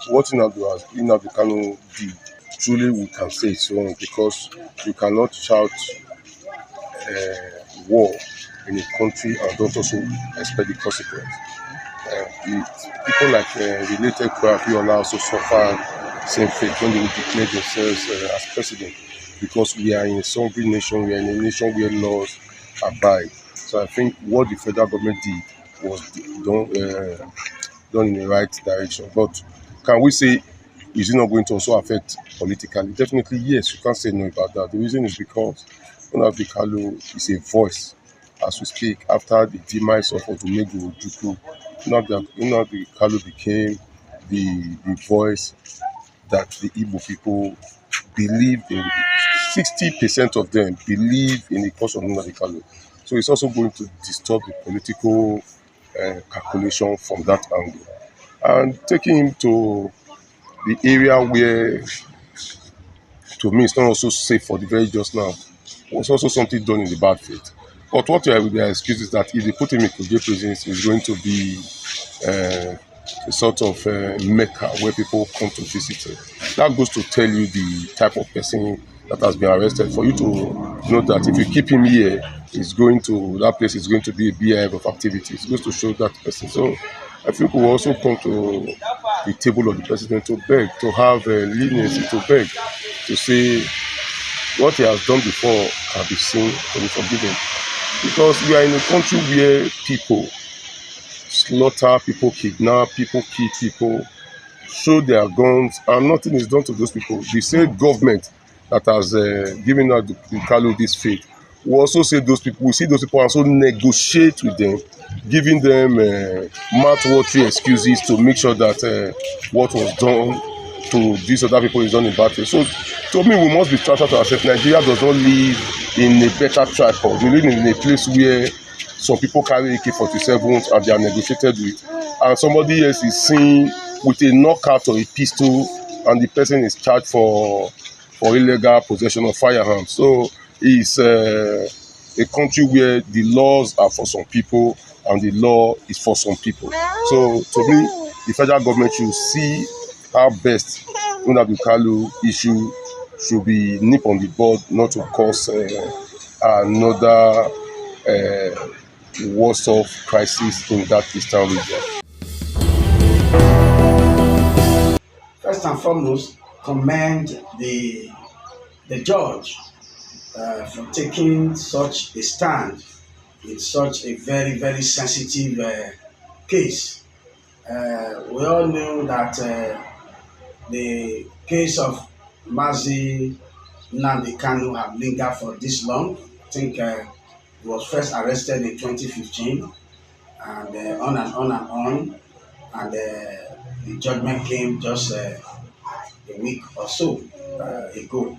What Nnamdi Kanu did, truly we can say it's wrong, because you cannot shout war in a country and don't also expect the consequence. People like related Kwabiola also suffer same fate when they declare themselves as president, because we are in a sovereign nation, we are in a nation where laws abide. So I think what the federal government did was done in the right direction. But can we say, is it not going to also affect politically? Definitely yes, you can't say no about that. The reason is because Nnamdi Kanu is a voice as we speak. After the demise of Odumegwu Ojukwu, Nnamdi Kanu became the voice that the Igbo people believed in. 60% of them believe in the cause of Nnamdi Kanu. So it's also going to disturb the political calculation from that angle. And taking him to the area where to me, it's not also safe for the very just now. It was also something done in the bad faith. But what I would excuse is that if they put him in Kuje prisons, it's going to be a sort of mecca where people come to visit him. That goes to tell you the type of person that has been arrested. For you to know that if you keep him here, that place is going to be a beehive of activities. It goes to show that person. So I think we will also come to the table of the president to beg, to have leniency, to beg, to say what he has done before can be seen, can be forgiven. Because we are in a country where people slaughter, people kidnap, people kill people, show their guns, and nothing is done to those people. The same government that has given out the Kalu this faith will also say those people, we see those people and also negotiate with them, giving them mouth-watering excuses to make sure that what was done to these other people is done in bad faith. So to me, we must be transparent to ourselves. Nigeria does not live in a better tripod. We live in a place where some people carry AK-47s and they are negotiated with, and somebody else is seen with a knockout or a pistol, and the person is charged for illegal possession of firearms. So it's a country where the laws are for some people and the law is for some people. So to me, the federal government should see how best Nnamdi Kanu issue should be nip on the bud, not to cause another worse-off crisis in that eastern region. First and foremost, commend the judge for taking such a stand in such a very, very sensitive case. We all know that the case of Mazi Nnamdi Kanu have lingered for this long. I think he was first arrested in 2015, and on and on and on, and the judgment came just a week or so ago.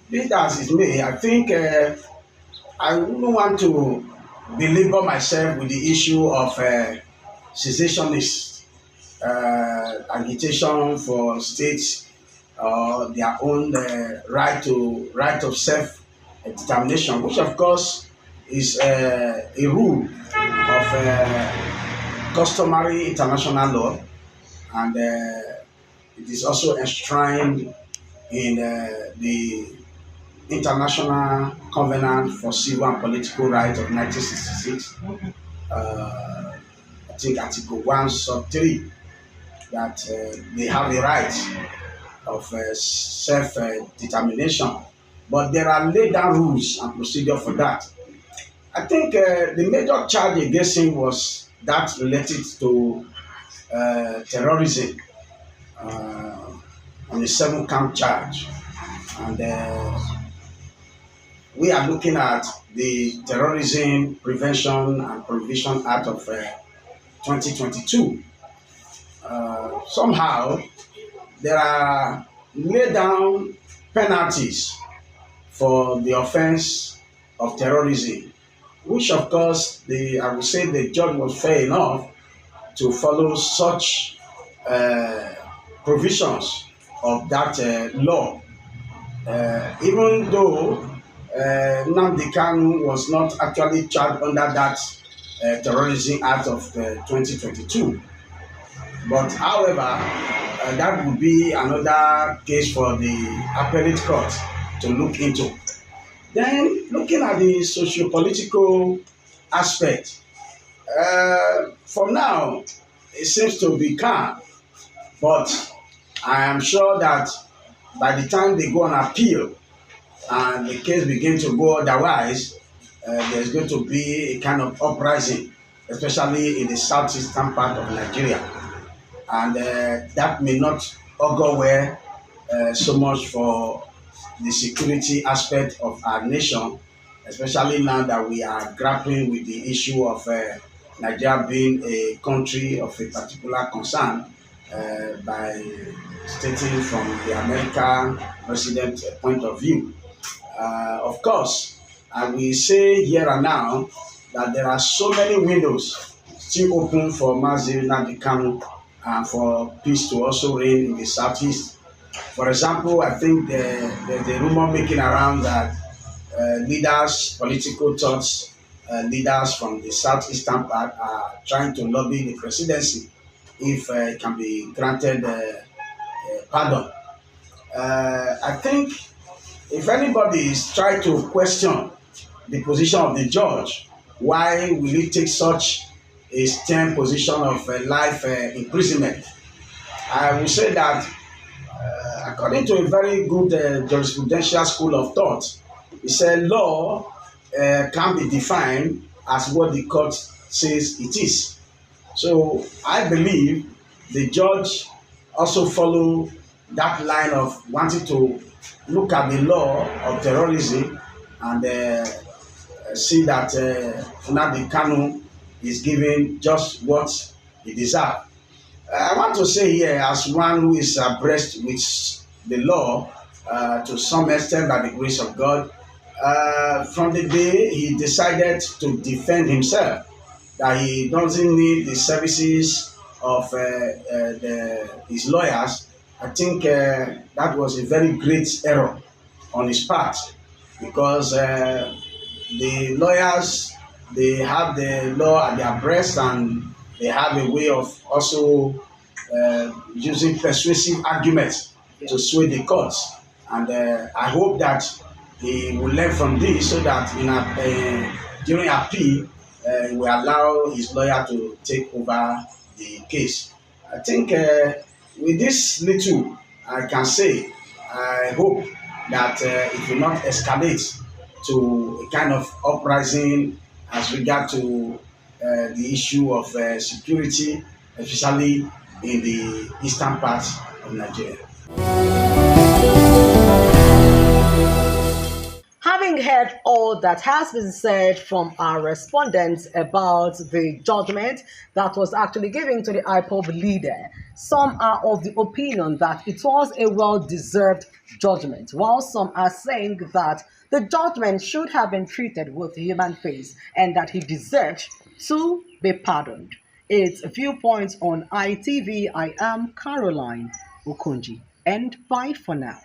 Be it as it may, I think I wouldn't want to belabor myself with the issue of cessationist agitation for states their own right of self-determination, which of course is a rule of customary international law, and it is also enshrined in the International Covenant for Civil and Political Rights of 1966. I think Article 1, Sub 3, that they have a right of self-determination, but there are laid down rules and procedure for that. I think the major charge against him was that related to terrorism on a 7-count charge, and we are looking at the Terrorism Prevention and Prohibition Act of 2022. Somehow there are laid down penalties for the offense of terrorism, which of course I would say the judge was fair enough to follow such provisions of that law, even though Nnamdi Kanu was not actually charged under that Terrorism Act of 2022. But however, that would be another case for the appellate court to look into. Then, looking at the socio-political aspect, for now, it seems to be calm, but I am sure that by the time they go on appeal and the case begins to go otherwise, there's going to be a kind of uprising, especially in the southeastern part of Nigeria. And that may not augur well so much for the security aspect of our nation, especially now that we are grappling with the issue of Nigeria being a country of a particular concern by stating from the American president point of view. Of course, and we say here and now that there are so many windows still open for Mazi Nnamdi Kanu and for peace to also reign in the southeast. For example, I think there's a rumor making around that leaders, political thoughts, leaders from the southeastern part are trying to lobby the presidency if it can be granted pardon. I think if anybody is trying to question the position of the judge, why will he take such a stern position of life imprisonment? I will say that according to a very good jurisprudential school of thought, he said law can be defined as what the court says it is. So I believe the judge also follow that line of wanting to look at the law of terrorism and see that Nnamdi Kanu is given just what he deserves. I want to say here, as one who is abreast with the law to some extent by the grace of God, from the day he decided to defend himself, that he doesn't need the services of his lawyers, I think that was a very great error on his part, because the lawyers, they have the law at their breast, and they have a way of also using persuasive arguments to sway the courts. And I hope that he will learn from this, so that during appeal, he will allow his lawyer to take over the case. I think with this little, I can say, I hope that it will not escalate to a kind of uprising as regard to the issue of security, especially in the eastern part of Nigeria. Having heard all that has been said from our respondents about the judgment that was actually given to the IPOB leader, some are of the opinion that it was a well-deserved judgment, while some are saying that the judgment should have been treated with human face and that he deserved to be pardoned. It's Viewpoints on ITV. I am Caroline Okonji, and bye for now.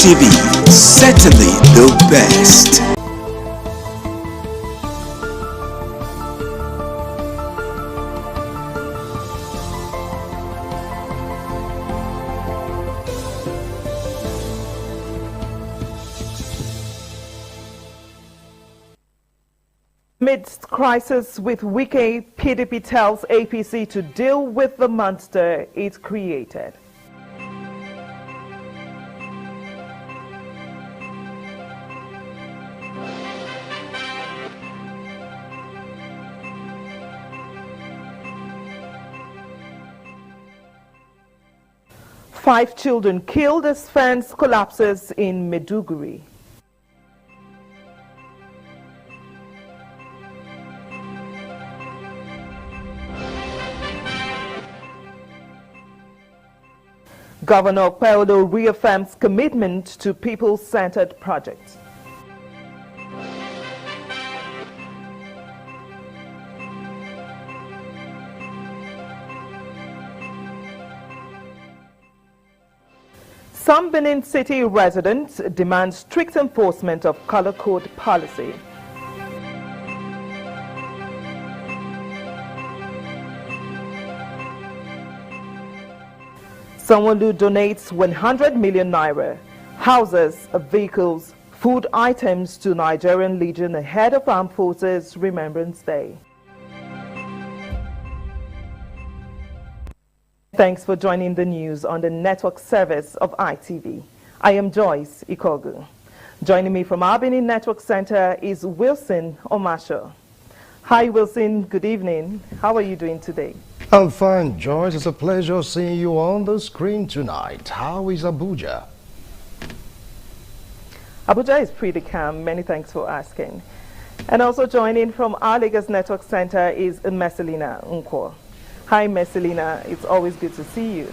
ITV, certainly the best. Amidst crisis with Wike, PDP tells APC to deal with the monster it created. Five children killed as fence collapses in Maiduguri. Governor Okpebholo reaffirms commitment to people-centered projects. Some Benin City residents demand strict enforcement of color code policy. Sanwo-Olu donates 100 million naira, houses, vehicles, food items to Nigerian Legion ahead of Armed Forces Remembrance Day. Thanks for joining the news on the network service of ITV. I am Joyce Ikogu. Joining me from our Benin Network Center is Wilson Omasho. Hi Wilson, good evening. How are you doing today? I'm fine, Joyce. It's a pleasure seeing you on the screen tonight. How is Abuja? Abuja is pretty calm. Many thanks for asking. And also joining from our Lagos Network Center is Messelina Nkwo. Hi, Messelina. It's always good to see you.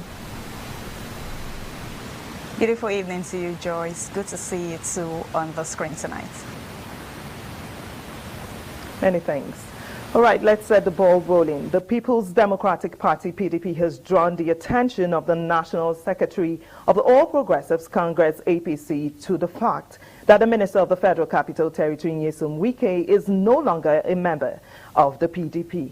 Beautiful evening to you, Joyce. Good to see you too on the screen tonight. Many thanks. All right, let's set the ball rolling. The People's Democratic Party, PDP, has drawn the attention of the National Secretary of the All Progressives Congress, APC, to the fact that the Minister of the Federal Capital Territory, Nyesom Wike, is no longer a member of the PDP.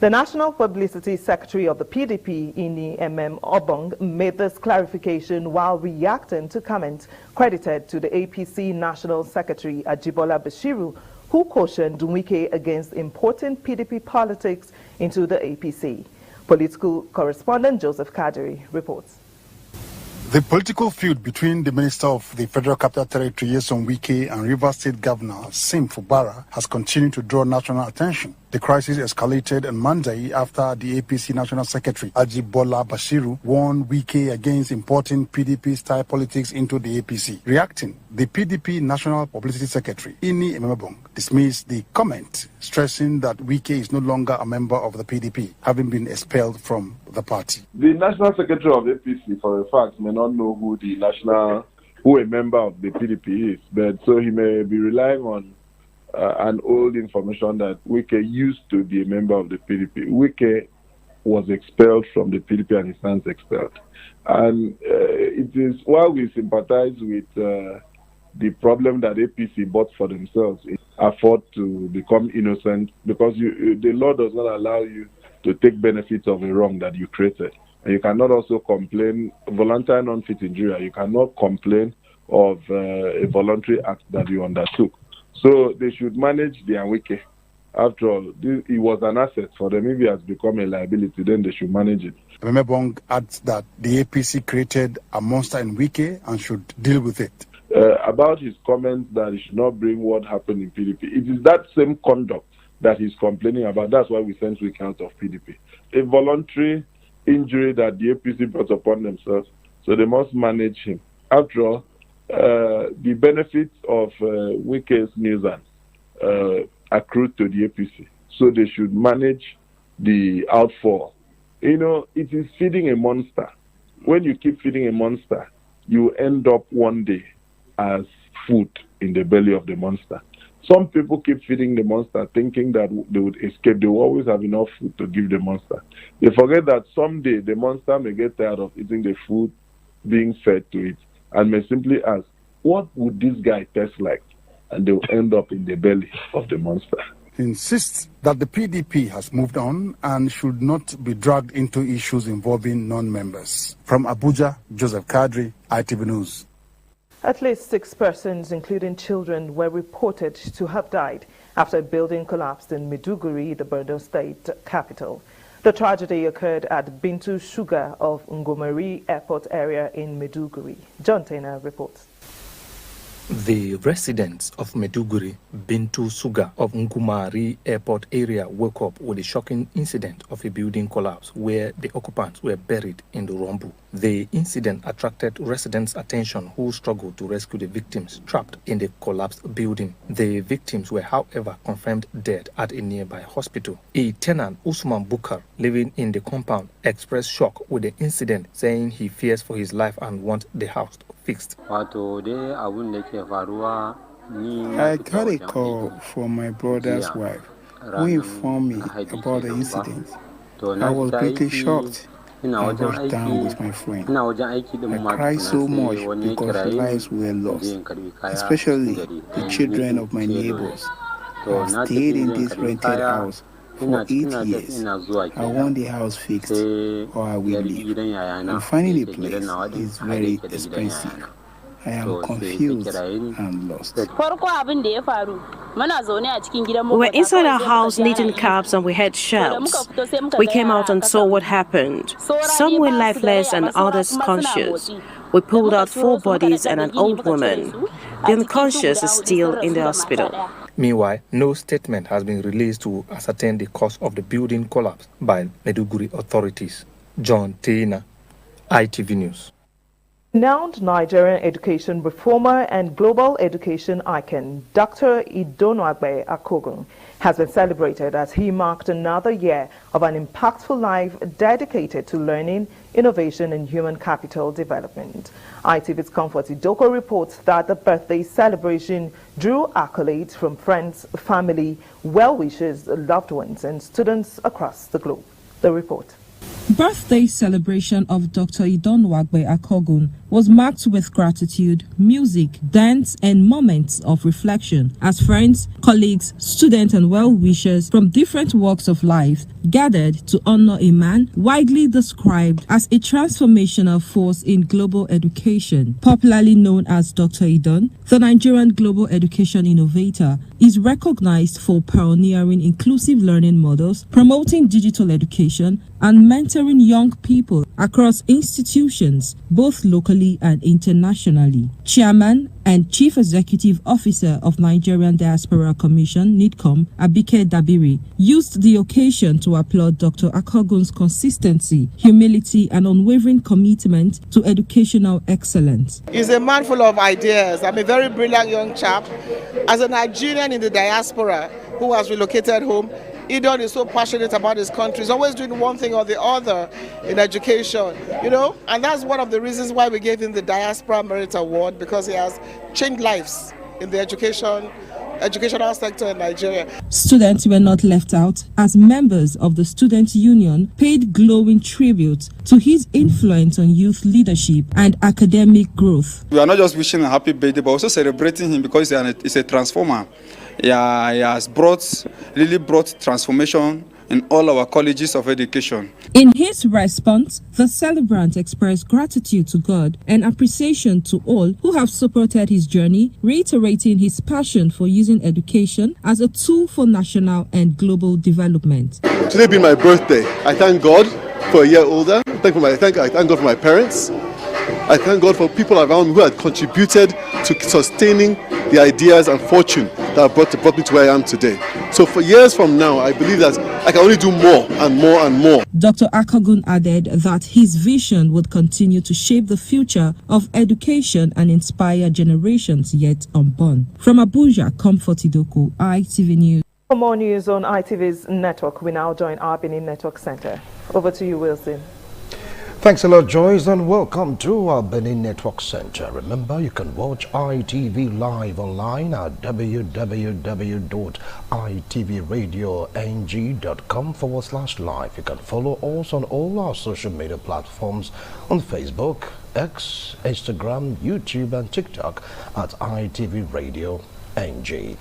The National Publicity Secretary of the PDP, Ini Obong, made this clarification while reacting to comments credited to the APC National Secretary, Ajibola Bashiru, who cautioned Wike against importing PDP politics into the APC. Political correspondent Joseph Kadiri reports. The political feud between the Minister of the Federal Capital Territory, Nyesom Wike, and Rivers State Governor, Sim Fubara, has continued to draw national attention. The crisis escalated on Monday after the APC National Secretary, Ajibola Bashiru, warned Wike against importing PDP-style politics into the APC. Reacting, the PDP National Publicity Secretary, Ini Obong, dismissed the comment, stressing that Wike is no longer a member of the PDP, having been expelled from the party. The National Secretary of the APC, for a fact, may not know who a member of the PDP is, but so he may be relying on an old information that Wike used to be a member of the PDP. Wike was expelled from the PDP and his sons expelled. And it is while we sympathize with the problem that APC bought for themselves, afford to become innocent, because the law does not allow you to take benefits of a wrong that you created. And you cannot also complain, voluntary non-fit injury, you cannot complain of a voluntary act that you undertook. So they should manage their Wike. After all, it was an asset for them. If it has become a liability, then they should manage it. Obong adds that the APC created a monster in Wike and should deal with it. About his comments that he should not bring what happened in PDP, it is that same conduct that he's complaining about. That's why we sent Wike out of PDP. A voluntary injury that the APC brought upon themselves, so they must manage him. After all, the benefits of Wike's nuisance accrued to the APC, so they should manage the outfall. You know, it is feeding a monster. When you keep feeding a monster, you end up one day as food in the belly of the monster. Some people keep feeding the monster thinking that they would escape. They will always have enough food to give the monster. They forget that someday the monster may get tired of eating the food being fed to it and may simply ask, what would this guy taste like? And they'll end up in the belly of the monster. He insists that the PDP has moved on and should not be dragged into issues involving non-members. From Abuja, Joseph Kadri, ITV News. At least 6 persons, including children, were reported to have died after a building collapsed in Maiduguri, the Borno state capital. The tragedy occurred at Bintu Sugar of Ngomari Airport area in Maiduguri. John Taylor reports. The residents of Maiduguri, Bintu Suga of Ngumari Airport area woke up with a shocking incident of a building collapse where the occupants were buried in the rumble. The incident attracted residents' attention who struggled to rescue the victims trapped in the collapsed building. The victims were, however, confirmed dead at a nearby hospital. A tenant, Usman Bukar, living in the compound, expressed shock with the incident, saying he fears for his life and wants the house fixed. I got a call from my brother's wife who informed me about the incident. I was greatly shocked. I got down with my friend. I cried so much because lives were lost, especially the children of my neighbors. I stayed in this rented house for 8 years. I want the house fixed or I will leave. And finding a place is very expensive. I am confused and lost. We were inside our house knitting caps and we heard shouts. We came out and saw what happened. Some were lifeless and others conscious. We pulled out 4 bodies and an old woman. The unconscious is still in the hospital. Meanwhile, no statement has been released to ascertain the cause of the building collapse by Maiduguri authorities. John Taina, ITV News. Renowned Nigerian education reformer and global education icon, Dr. Idonwagbe Akogun, has been celebrated as he marked another year of an impactful life dedicated to learning, innovation, and human capital development. ITV's Comfort Idoko reports that the birthday celebration drew accolades from friends, family, well-wishers, loved ones, and students across the globe. The report. Birthday celebration of Dr. Idonwagbe Akogun was marked with gratitude, music, dance, and moments of reflection as friends, colleagues, students, and well-wishers from different walks of life gathered to honor a man widely described as a transformational force in global education. Popularly known as Dr. Idon, the Nigerian global education innovator is recognized for pioneering inclusive learning models, promoting digital education, and mentoring young people across institutions, both locally and internationally. Chairman and Chief Executive Officer of Nigerian Diaspora Commission, NIDCOM, Abike Dabiri, used the occasion to applaud Dr. Akogun's consistency, humility, and unwavering commitment to educational excellence. He's a man full of ideas. I'm a very brilliant young chap. As a Nigerian in the diaspora who has relocated home, Idon is so passionate about his country. He's always doing one thing or the other in education, and that's one of the reasons why we gave him the Diaspora Merit Award, because he has changed lives in the educational sector in Nigeria. Students were not left out as members of the Student Union paid glowing tribute to his influence on youth leadership and academic growth. We are not just wishing a happy birthday, but also celebrating him because he's a transformer. Yeah, he has really brought transformation in all our colleges of education. In his response, the celebrant expressed gratitude to God and appreciation to all who have supported his journey, reiterating his passion for using education as a tool for national and global development. Today being my birthday, I thank God for a year older. I thank God for my parents. I thank God for people around me who had contributed to sustaining the ideas and fortune that brought me to where I am today. So for years from now, I believe that I can only do more and more and more. Dr. Akogun added that his vision would continue to shape the future of education and inspire generations yet unborn. From Abuja, Comfort Idoko, ITV News. For more news on ITV's network, we now join our Benin Network Center. Over to you, Wilson. Thanks a lot, Joyce, and welcome to our Benin Network Center. Remember, you can watch ITV live online at www.itvradioNG.com/live. You can follow us on all our social media platforms on Facebook, X, Instagram, YouTube, and TikTok at ITV Radio NG.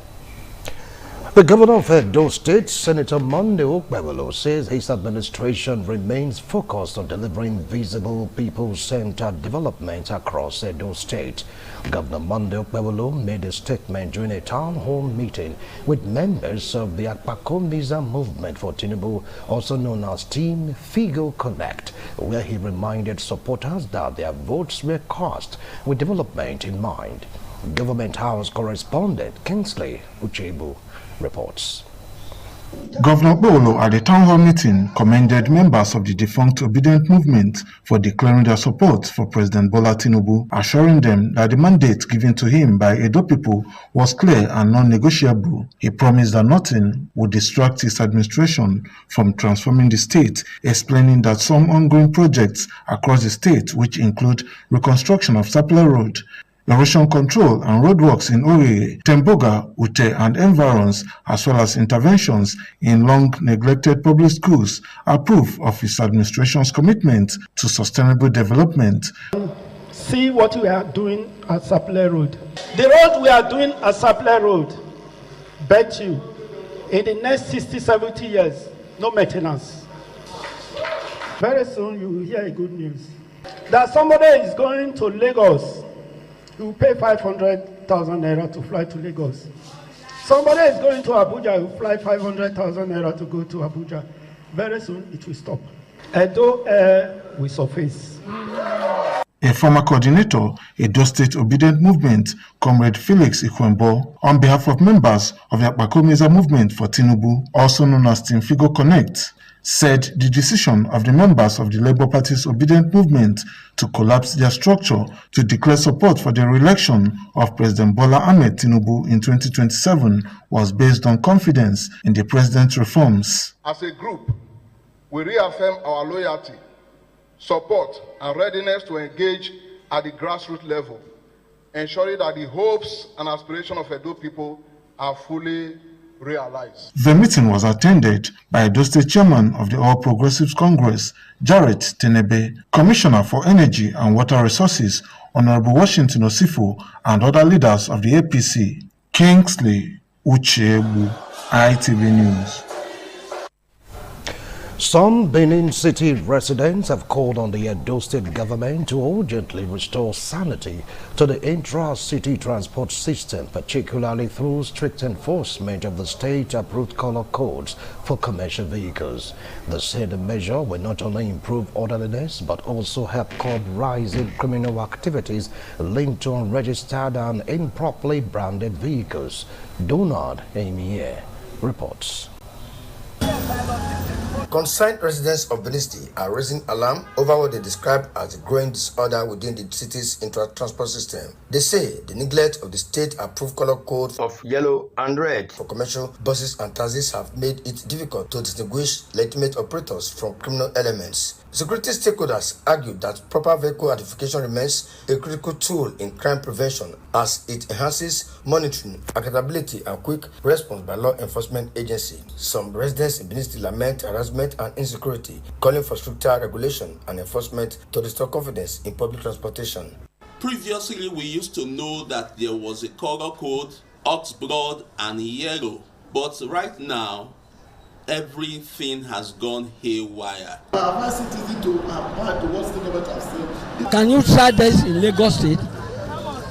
The governor of Edo State, Senator Monday Okpebholo, says his administration remains focused on delivering visible people-centered development across Edo State. Governor Monday Okpebholo made a statement during a town hall meeting with members of the Akpakomiza movement for Tinubu, also known as Team Figo Connect, where he reminded supporters that their votes were cast with development in mind. Government House correspondent Kingsley Uchebu reports. Governor Okpebholo at the town hall meeting commended members of the defunct Obedient movement for declaring their support for President Bola Tinubu, assuring them that the mandate given to him by Edo people was clear and non-negotiable. He promised that nothing would distract his administration from transforming the state, explaining that some ongoing projects across the state, which include reconstruction of Sapele Road, erosion control and roadworks in Owerri, Temboga, Ute and environs, as well as interventions in long-neglected public schools, are proof of his administration's commitment to sustainable development. See what we are doing at Sapele Road. The road we are doing at Sapele Road, bet you, in the next 60-70 years, no maintenance. Very soon you will hear a good news. That somebody is going to Lagos. You will pay 500,000 naira to fly to Lagos. Somebody is going to Abuja, you fly 500,000 naira to go to Abuja. Very soon it will stop. Edo Air will surface. A former coordinator, Edo State Obedient Movement, Comrade Felix Ikwembo, on behalf of members of the Akpakomiza movement for Tinubu, also known as Team Figo Connect, said the decision of the members of the Labour Party's Obedient Movement to collapse their structure to declare support for the re-election of President Bola Ahmed Tinubu in 2027 was based on confidence in the president's reforms. As a group, we reaffirm our loyalty, support, and readiness to engage at the grassroots level, ensuring that the hopes and aspirations of Edo people are fully realized. The meeting was attended by Edo State Chairman of the All Progressives Congress, Jarrett Tenebe, Commissioner for Energy and Water Resources, Honorable Washington Osifo, and other leaders of the APC. Kingsley Uchebu, ITV News. Some Benin City residents have called on the Edo State government to urgently restore sanity to the intra-city transport system, particularly through strict enforcement of the state-approved color codes for commercial vehicles. They said the measure will not only improve orderliness but also help curb rising criminal activities linked to unregistered and improperly branded vehicles. Donald Emie reports. Concerned residents of Benin City are raising alarm over what they describe as a growing disorder within the city's intra-transport system. They say the neglect of the state-approved color code of yellow and red for commercial buses and taxis have made it difficult to distinguish legitimate operators from criminal elements. Security stakeholders argue that proper vehicle identification remains a critical tool in crime prevention as it enhances monitoring, accountability, and quick response by law enforcement agencies. Some residents in Benin City lament harassment and insecurity, calling for stricter regulation and enforcement to restore confidence in public transportation. Previously, we used to know that there was a color code, ox blood, and yellow, but right now, everything has gone haywire. Can you try this in Lagos State?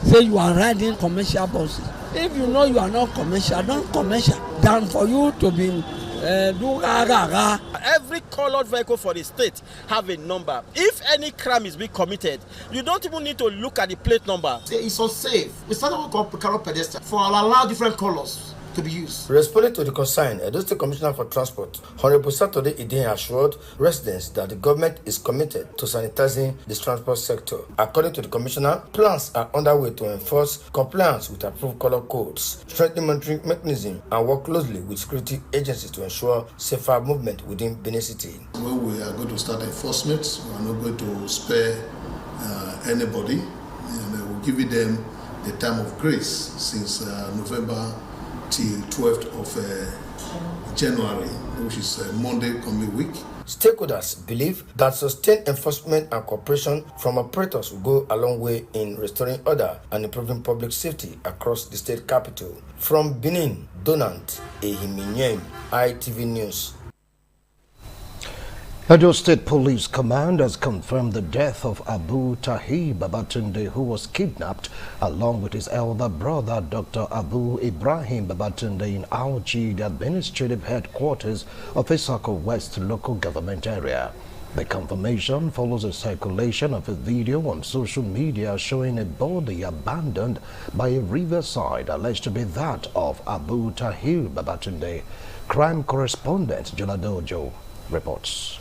Say you are riding commercial buses. If you know you are not commercial, don't commercial. Than for you to be Every colored vehicle for the state have a number. If any crime is being committed, you don't even need to look at the plate number. It's unsafe. We started with color pedestrian for allow different colors. to be used. Responding to the concern, Edo State Commissioner for Transport, Honorable Saturday Idehen, assured residents that the government is committed to sanitizing the transport sector. According to the commissioner, plans are underway to enforce compliance with approved color codes, strengthen monitoring mechanism, and work closely with security agencies to ensure safer movement within Benin City. When we are going to start enforcement, we are not going to spare anybody, and we'll give them the time of grace since November till 12th of January, which is Monday coming week. Stakeholders believe that sustained enforcement and cooperation from operators will go a long way in restoring order and improving public safety across the state capital. From Benin, Donald Ehiminyem, ITV News. Edo State Police Command has confirmed the death of Abu Tahir Babatunde, who was kidnapped along with his elder brother Dr. Abu Ibrahim Babatunde in Auchi, the administrative headquarters of Isako West local government area. The confirmation follows a circulation of a video on social media showing a body abandoned by a riverside alleged to be that of Abu Tahir Babatunde. Crime correspondent Joladojo reports.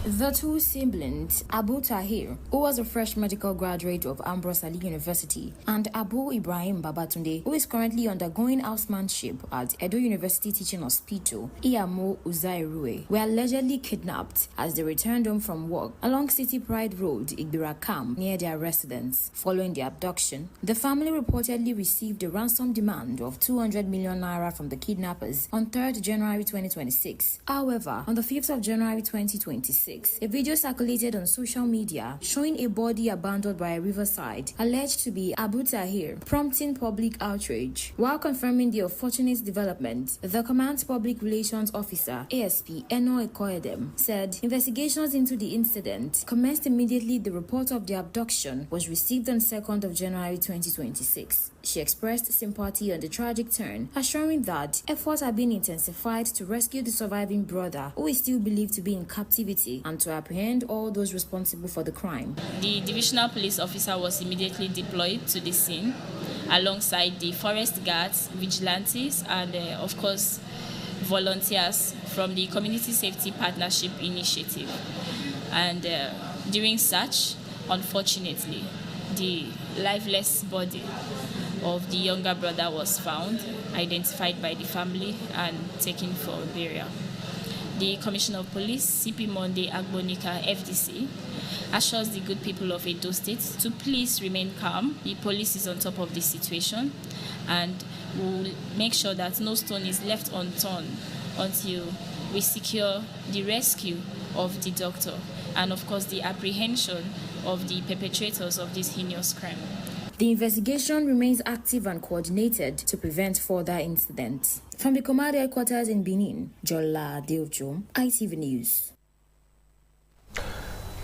The two siblings, Abu Tahir, who was a fresh medical graduate of Ambrose Ali University, and Abu Ibrahim Babatunde, who is currently undergoing housemanship at Edo University Teaching Hospital, Iyamo Uzairue, were allegedly kidnapped as they returned home from work along City Pride Road, Igbirakam, near their residence. Following the abduction, the family reportedly received a ransom demand of 200 million naira from the kidnappers on 3rd January 2026. However, on the 5th of January 2026, a video circulated on social media showing a body abandoned by a riverside alleged to be Abu Tahir, prompting public outrage. While confirming the unfortunate development, the command's public relations officer, ASP Eno Ekoedem, said investigations into the incident commenced immediately the report of the abduction was received on 2nd of January 2026. She expressed sympathy on the tragic turn, assuring that efforts are being intensified to rescue the surviving brother, who is still believed to be in captivity, and to apprehend all those responsible for the crime. The divisional police officer was immediately deployed to the scene alongside the forest guards, vigilantes, and of course volunteers from the Community Safety Partnership Initiative. And during such, unfortunately, the lifeless body of the younger brother was found, identified by the family, and taken for burial. The Commissioner of Police, CP Monday Agbonika, FDC, assures the good people of Edo State to please remain calm. The police is on top of this situation and will make sure that no stone is left unturned until we secure the rescue of the doctor and, of course, the apprehension of the perpetrators of this heinous crime. The investigation remains active and coordinated to prevent further incidents. From the command headquarters in Benin, Jola Deojo, ITV News.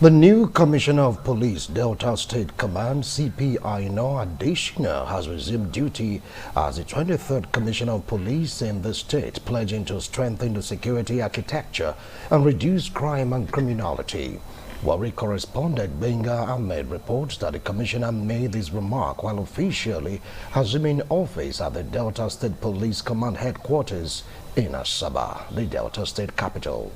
The new Commissioner of Police, Delta State Command, CP Aino Adeshina, has resumed duty as the 23rd Commissioner of Police in the state, pledging to strengthen the security architecture and reduce crime and criminality. Warri correspondent Benga Ahmed reports that the commissioner made this remark while officially assuming office at the Delta State Police Command headquarters in Asaba, the Delta State capital.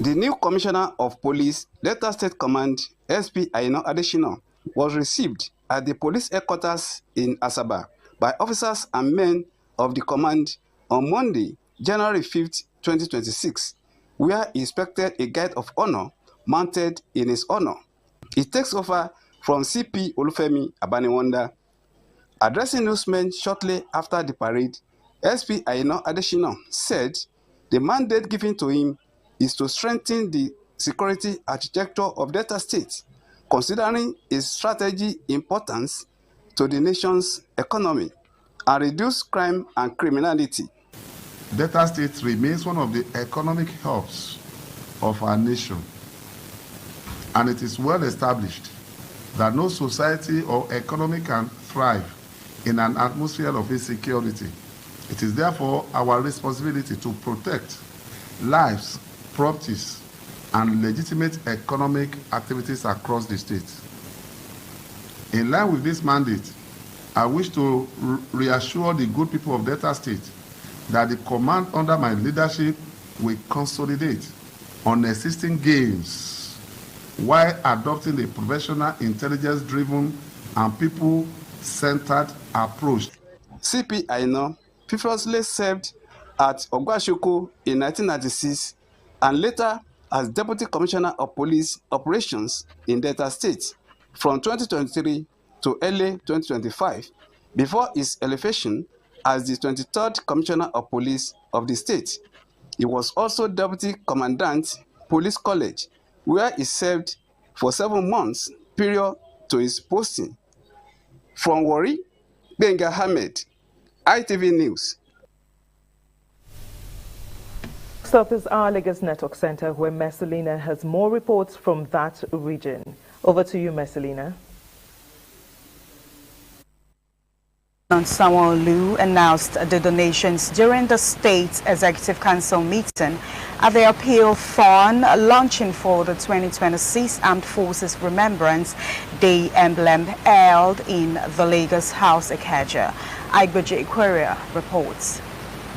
The new Commissioner of Police, Delta State Command, SP Aino Adeshina, was received at the police headquarters in Asaba by officers and men of the command on Monday, January 5th, 2026. Where he expected a guard of honor mounted in his honor. He takes over from CP Olufemi Abaniwanda. Addressing newsmen shortly after the parade, SP Aino Adeshina said the mandate given to him is to strengthen the security architecture of Delta State, considering its strategic importance to the nation's economy and reduce crime and criminality. Delta State remains one of the economic hubs of our nation, and it is well established that no society or economy can thrive in an atmosphere of insecurity. It is therefore our responsibility to protect lives, properties, and legitimate economic activities across the state. In line with this mandate, I wish to reassure the good people of Delta State that the command under my leadership will consolidate on existing gains while adopting a professional, intelligence-driven, and people-centered approach. CP Aino previously served at Ogwashuku in 1996 and later as Deputy Commissioner of Police Operations in Delta State from 2023 to early 2025 before his elevation as the 23rd Commissioner of Police of the state. He was also Deputy Commandant Police College, where he served for 7 months prior to his posting. From Warri, Benga Ahmed, ITV News. Next up is our Lagos Network Center, where Messalina has more reports from that region. Over to you, Messalina. Sanwo-Olu announced the donations during the State Executive Council meeting at the Appeal Fund launching for the 2026 Armed Forces Remembrance Day emblem held in the Lagos House Ikeja. Igboje Aquaria reports.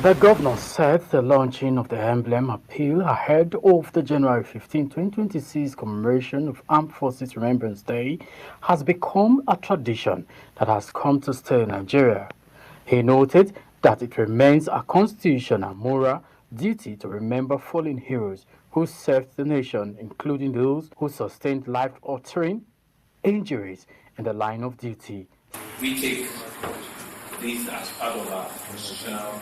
The governor said the launching of the emblem appeal ahead of the January 15, 2026 commemoration of Armed Forces Remembrance Day has become a tradition that has come to stay in Nigeria. He noted that it remains a constitutional and moral duty to remember fallen heroes who served the nation, including those who sustained life-altering injuries in the line of duty. We take this as part of our constitutional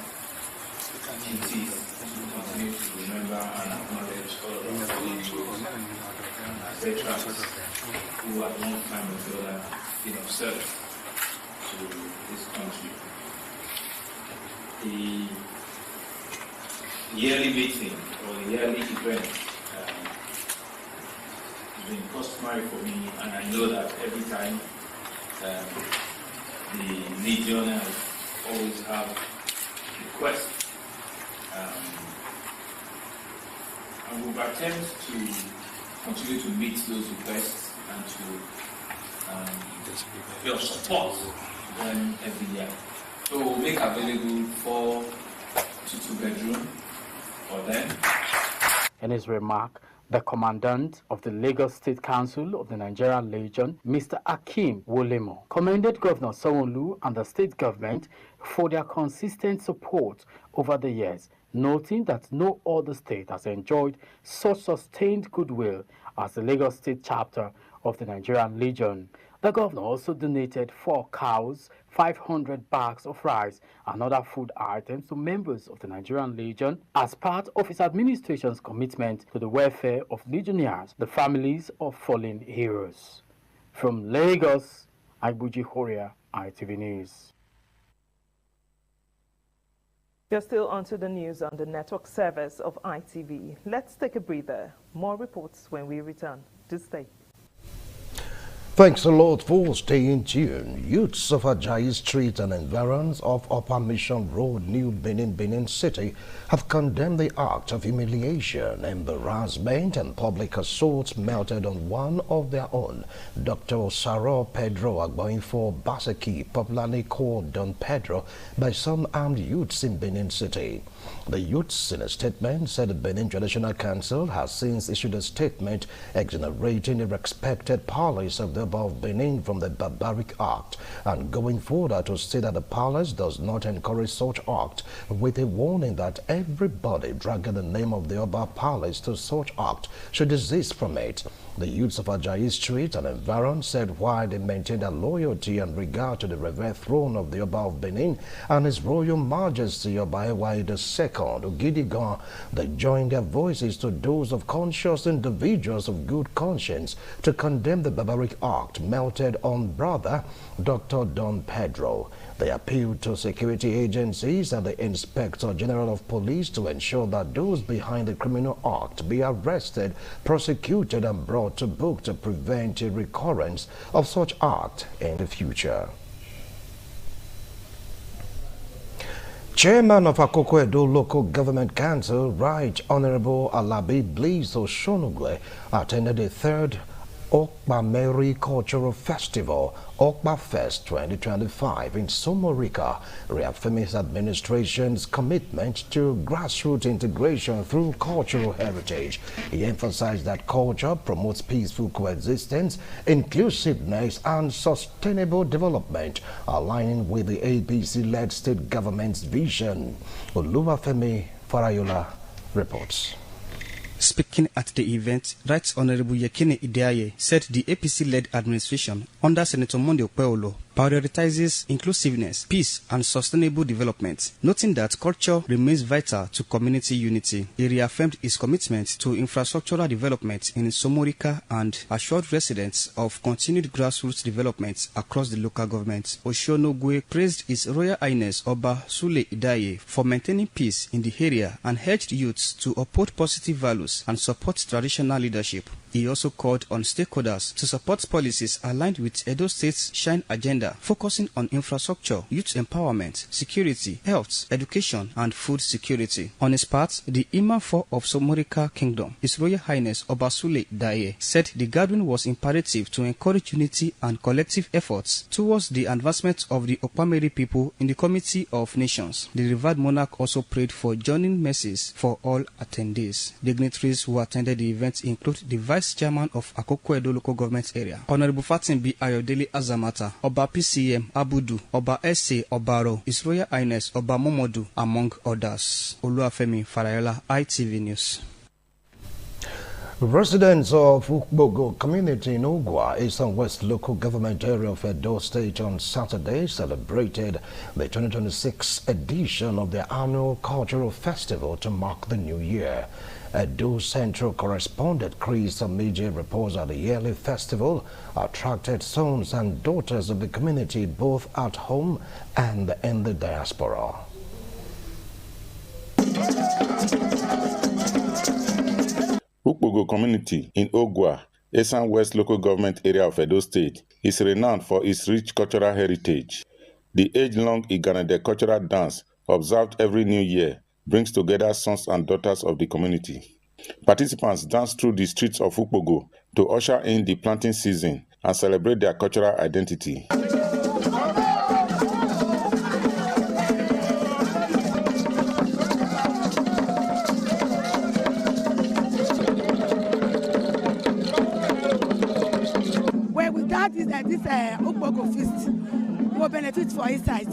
duties to continue to remember and acknowledge all of our fallen veterans who at one time or the other been of service to this country. The yearly meeting or the yearly event has been customary for me, and I know that every time the legionnaires always have requests. And we'll attempt to continue to meet those requests and to your support them every year. So we'll make available 4 to 2-bedroom for them. In his remark, the commandant of the Lagos State Council of the Nigerian Legion, Mr. Akeem Wolemo, commended Governor Sanwo-Olu and the state government for their consistent support over the years, noting that no other state has enjoyed such sustained goodwill as the Lagos State chapter of the Nigerian Legion. The governor also donated 4 cows, 500 bags of rice and other food items to members of the Nigerian Legion as part of his administration's commitment to the welfare of legionnaires, the families of fallen heroes. From Lagos, Igboje Aquaria, ITV News. You're still onto the news on the network service of ITV. Let's take a breather. More reports when we return. Do stay. Thanks a lot for staying tuned. Youths of Ajayi Street and environs of Upper Mission Road, New Benin City have condemned the act of humiliation, embarrassment and public assault melted on one of their own, Dr. Osaro Pedro Agboinfo Baseki, popularly called Don Pedro, by some armed youths in Benin City. The youths, in a statement, said the Benin Traditional Council has since issued a statement exonerating the respected palace of the above Benin from the barbaric act and going further to say that the palace does not encourage such act, with a warning that everybody dragging the name of the Oba Palace to such act should desist from it. The youths of Ajayi Street and environs said while they maintain their loyalty and regard to the revered throne of the Oba of Benin and His Royal Majesty Oba Ewayi II Ogidigan, they joined their voices to those of conscious individuals of good conscience to condemn the barbaric act melted on brother Dr. Don Pedro. They appealed to security agencies and the Inspector General of Police to ensure that those behind the criminal act be arrested, prosecuted and brought to book to prevent a recurrence of such act in the future. Chairman of Akoko Edo Local Government Council, Right Honorable Alabi Bliss Oshonugwe, attended the third Okpa Mary Cultural Festival, Okpa Fest 2025 in Somorika, reaffirming his administration's commitment to grassroots integration through cultural heritage. He emphasized that culture promotes peaceful coexistence, inclusiveness, and sustainable development, aligning with the APC-led state government's vision. Oluwafemi Farayola reports. Speaking at the event, Right Honorable Yekini Ideaye said the APC-led administration under Senator Monday Okpebholo prioritizes inclusiveness, peace, and sustainable development, noting that culture remains vital to community unity. He reaffirmed his commitment to infrastructural development in Somorika and assured residents of continued grassroots development across the local government. Oshonogwe praised His Royal Highness Oba Sule Idaye for maintaining peace in the area and urged youths to uphold positive values and support traditional leadership. He also called on stakeholders to support policies aligned with Edo State's Shine agenda, focusing on infrastructure, youth empowerment, security, health, education, and food security. On his part, the Imam IV of Somorika Kingdom, His Royal Highness Obasule Daye, said the gathering was imperative to encourage unity and collective efforts towards the advancement of the Okpameri people in the Committee of Nations. The revered monarch also prayed for joining mercies for all attendees. Dignitaries who attended the event include the Vice Chairman of Akoko Edo Local Government Area, Honorable Fatimbi Ayodele Azamata, Oba PCM Abudu, Oba S.A. Obaro, His Royal Highness Oba Momodu, among others. Oluwafemi Farayola, ITV News. Residents of Ukbogo community in Ogwa, Eastern West local government area of Edo State on Saturday celebrated the 2026 edition of the annual cultural festival to mark the new year. Edo Central correspondent Chris Amije reports that the yearly festival attracted sons and daughters of the community both at home and in the diaspora. Ukbogo community in Ogwa, Esan West local government area of Edo State, is renowned for its rich cultural heritage. The age-long Iganade cultural dance, observed every new year, brings together sons and daughters of the community. Participants dance through the streets of Ukbogo to usher in the planting season and celebrate their cultural identity. Well, without this Ukbogo feast, we will benefit for inside.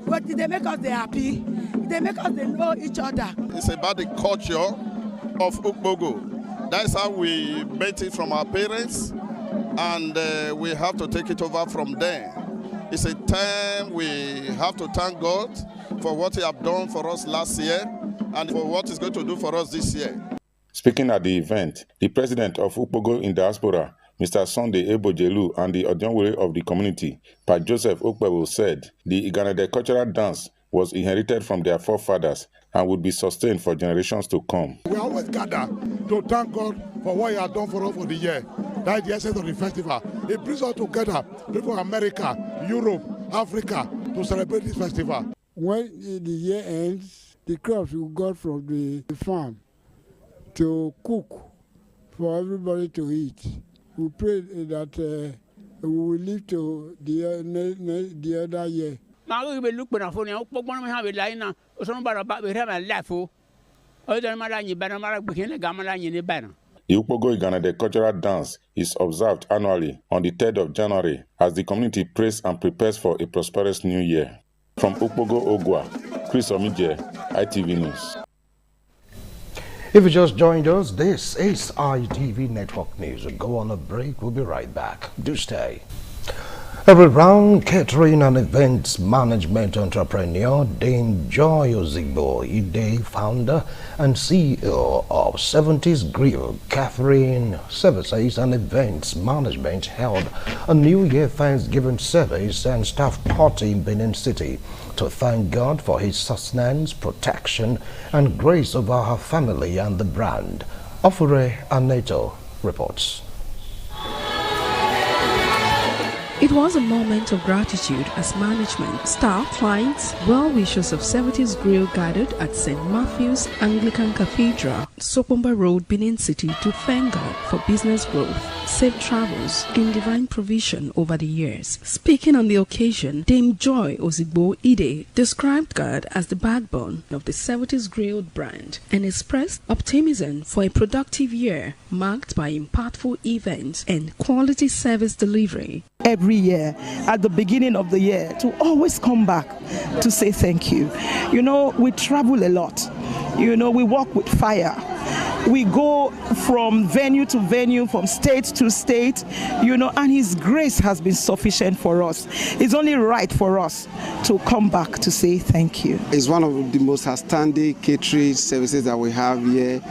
But they make us happy. They make us know each other. It's about the culture of Ukbogo. That's how we met it from our parents, and we have to take it over from there. It's a time we have to thank God for what He have done for us last year and for what He's going to do for us this year. Speaking at the event, the president of Ukbogo in diaspora, Mr. Sunday Ebojelu, and the Odionwere of the community, Pa Joseph Okpebholo, said the Iganade cultural dance was inherited from their forefathers and would be sustained for generations to come. We always gather to thank God for what He has done for us for the year. That is the essence of the festival. It brings us together, people from America, Europe, Africa, to celebrate this festival. When the year ends, the crops we got from the farm to cook for everybody to eat. We pray that we will live to the other year. The Ukbogo Iganade cultural dance is observed annually on the 3rd of January as the community prays and prepares for a prosperous new year. From Ukbogo Ogwa, Chris Omije, ITV News. If you just joined us, this is ITV Network News. We'll go on a break. We'll be right back. Do stay. Every round catering and events management entrepreneur Dame Joy Ozigbo Ide, founder and CEO of 70s Grill Catering Services and Events Management, held a New Year Thanksgiving service and staff party in Benin City to thank God for His sustenance, protection, and grace over her family and the brand. Ofure Aneto reports. It was a moment of gratitude as management, staff, clients, well-wishers of 70s Grill gathered at St. Matthew's Anglican Cathedral, Sopomba Road, Benin City, to thank God for business growth, safe travels, and divine provision over the years. Speaking on the occasion, Dame Joy Ozigbo Ide described God as the backbone of the 70s Grill brand and expressed optimism for a productive year marked by impactful events and quality service delivery. Every year, at the beginning of the year, to always come back to say thank you. You know, we travel a lot. You know, we walk with fire. We go from venue to venue, from state to state, you know, and His grace has been sufficient for us. It's only right for us to come back to say thank you. It's one of the most outstanding catering services that we have here,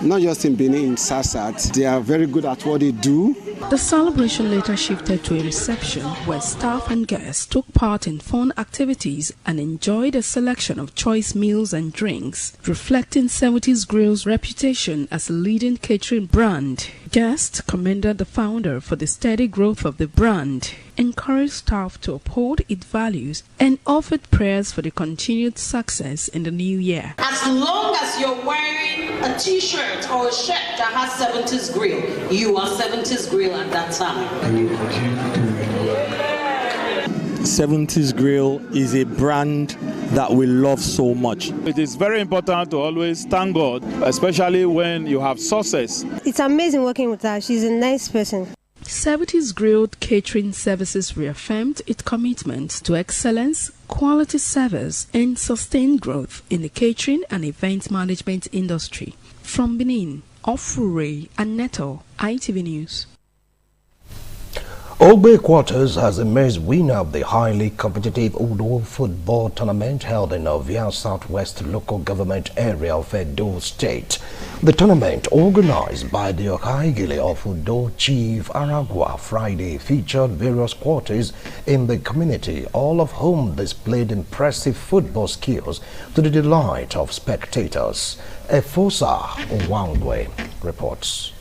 not just in Benin, in Sarsat. They are very good at what they do. The celebration later shifted to a reception where staff and guests took part in fun activities and enjoyed a selection of choice meals and drinks, reflecting 70s Grill's reputation as a leading catering brand. Guests commended the founder for the steady growth of the brand, encouraged staff to uphold its values, and offered prayers for the continued success in the new year. As long as you're wearing a t-shirt or a shirt that has 70s Grill, you are 70s Grill at that time. And you continue doing it. 70s Grill is a brand that we love so much. It is very important to always thank God, especially when you have success. It's amazing working with her. She's a nice person. 70s Grill Catering Services reaffirmed its commitment to excellence, quality service, and sustained growth in the catering and event management industry. From Benin, Ofure and Neto, ITV News. Ogbe Quarters has emerged winner of the highly competitive Udo football tournament held in Ovia Southwest local government area of Edo State. The tournament, organized by the Okaigile of Udo Chief Aragua Friday, featured various quarters in the community, all of whom displayed impressive football skills to the delight of spectators. Efosa Nwangwe reports.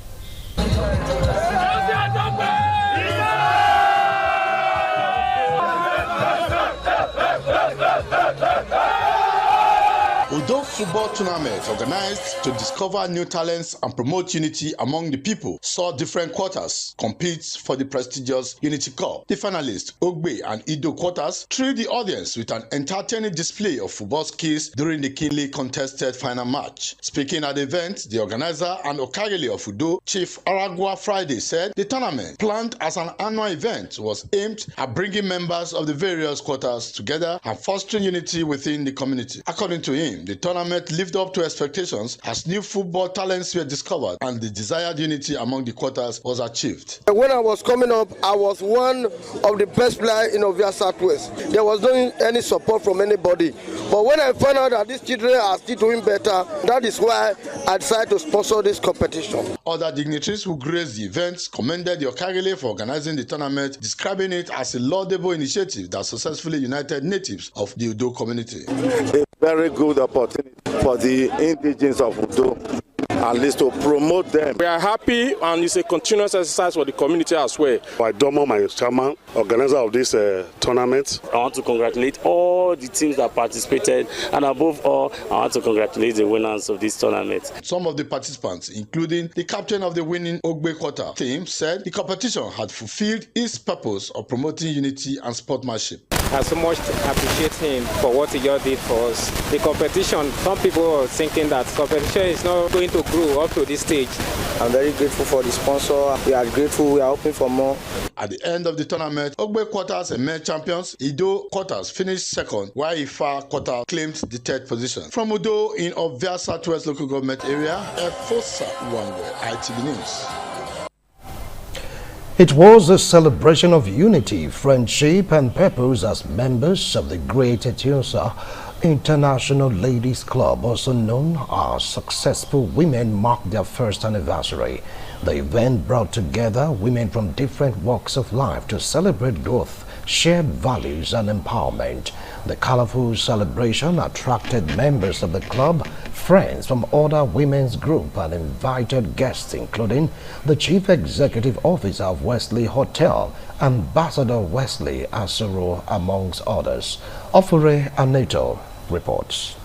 Udo Football Tournament, organized to discover new talents and promote unity among the people, saw different quarters compete for the prestigious Unity Cup. The finalists, Ogbe and Ido quarters, thrilled the audience with an entertaining display of football skills during the keenly contested final match. Speaking at the event, the organizer and Okagele of Udo, Chief Aragua Friday, said the tournament, planned as an annual event, was aimed at bringing members of the various quarters together and fostering unity within the community. According to him, the tournament lived up to expectations as new football talents were discovered and the desired unity among the quarters was achieved. When I was coming up, I was one of the best players in Ovia Southwest. There was no any support from anybody. But when I found out that these children are still doing better, that is why I decided to sponsor this competition. Other dignitaries who graced the event commended the Okagele for organizing the tournament, describing it as a laudable initiative that successfully united natives of the Udo community. A very good opportunity for the indigenes of Udo, at least to promote them. We are happy, and it's a continuous exercise for the community as well. Domo, my chairman, organizer of this tournament. I want to congratulate all the teams that participated, and above all, I want to congratulate the winners of this tournament. Some of the participants, including the captain of the winning Ogbe Quarter team, said the competition had fulfilled its purpose of promoting unity and sportsmanship. I so much appreciate him for what he just did for us. The competition, some people are thinking that competition is not going to grow up to this stage. I'm very grateful for the sponsor. We are grateful. We are hoping for more. At the end of the tournament, Ogbe Quarters emerged champions. Ido Quarters finished second, while Ifa Quarter claimed the third position. From Udo in Ovia Southwest local government area, Efosa Nwangwe, ITV News. It was a celebration of unity, friendship and purpose as members of the Great Etiosa International Ladies Club, also known as Successful Women, marked their first anniversary. The event brought together women from different walks of life to celebrate growth shared values and empowerment. The colorful celebration attracted members of the club, friends from other women's group, and invited guests including the Chief Executive Officer of Wesley Hotel, Ambassador Wesley Asoro, amongst others. Ofure Aneto reports.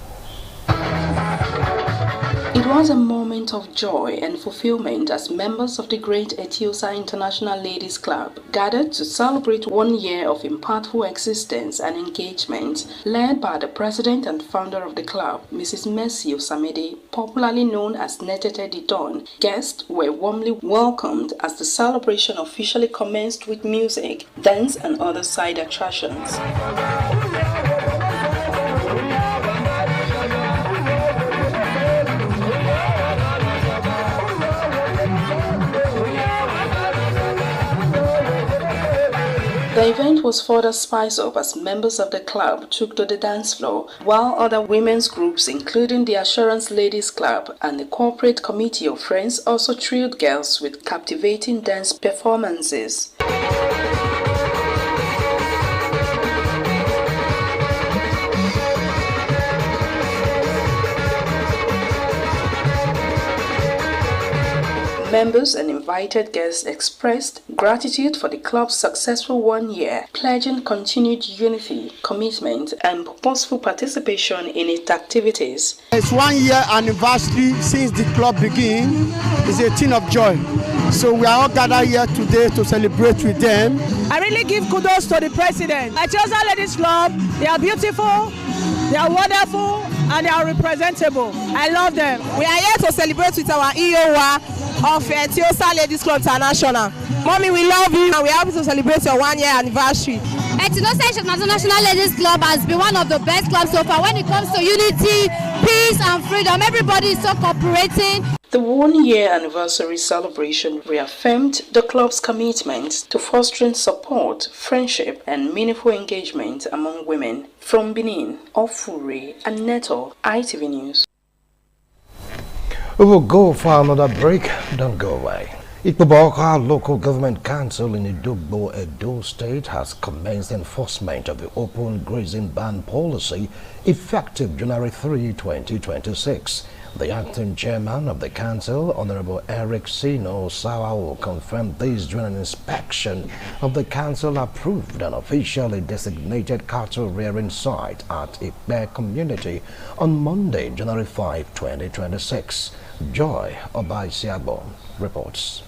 It was a moment of joy and fulfillment as members of the Great Etiosa International Ladies Club gathered to celebrate 1 year of impactful existence and engagement, led by the president and founder of the club, Mrs. Mercy Osamede, popularly known as Netete the Dawn. Guests were warmly welcomed as the celebration officially commenced with music, dance, and other side attractions. The event was further spiced up as members of the club took to the dance floor, while other women's groups, including the Assurance Ladies Club and the Corporate Committee of Friends, also thrilled girls with captivating dance performances. Members and invited guests expressed gratitude for the club's successful 1 year, pledging continued unity, commitment, and purposeful participation in its activities. It's 1 year anniversary since the club began. It's a thing of joy. So we are all gathered here today to celebrate with them. I really give kudos to the president. Etiosa Ladies Club, they are beautiful, they are wonderful, and they are representable. I love them. We are here to celebrate with our EOA of Etiosa Ladies Club International. Mommy, we love you and we are happy to celebrate your 1 year anniversary. Etiosa International Ladies Club has been one of the best clubs so far when it comes to unity, peace and freedom. Everybody is so cooperating. The 1 year anniversary celebration reaffirmed the club's commitment to fostering support, friendship, and meaningful engagement among women. From Benin, Ofure Aneto, ITV News. We will go for another break. Don't go away. Ikpoba-Awka Local Government Council in Idogbo, Edo State has commenced enforcement of the open grazing ban policy effective January 3, 2026. The acting chairman of the council, Honorable Eric Sino Sawao, confirmed this during an inspection of the council-approved and officially designated cattle rearing site at Ikpe community on Monday, January 5, 2026. Joy Obaisiabo reports.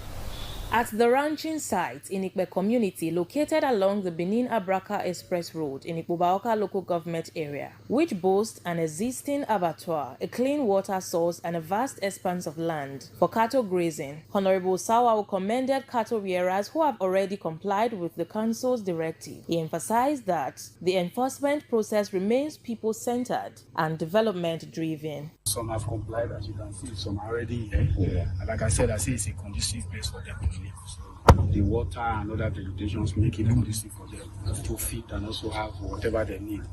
At the ranching site in Ikpe community located along the Benin-Abraka Express Road in Ikpoba-Awka local government area, which boasts an existing abattoir, a clean water source and a vast expanse of land for cattle grazing, Honorable Sawao commended cattle rearers who have already complied with the council's directive. He emphasized that the enforcement process remains people-centered and development-driven. Some have complied, as you can see. Some are already here. Yeah. And like I said, I say it's a conducive place for them to live. So the water and other vegetations make it conducive for them to feed and also have whatever they need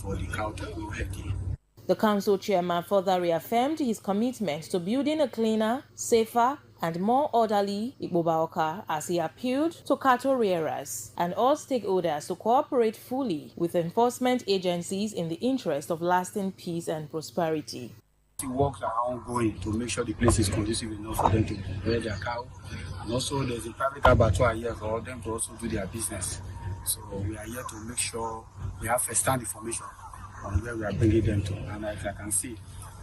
for the cow to go healthy. The council chairman further reaffirmed his commitment to building a cleaner, safer, and more orderly Ikpoba-Awka as he appealed to cattle rearers and all stakeholders to cooperate fully with enforcement agencies in the interest of lasting peace and prosperity. The works are ongoing to make sure the place is conducive enough for them to rear their cow. And also there's a private abattoir here for them to also do their business. So we are here to make sure we have first-hand information on where we are bringing them to. And as I can see,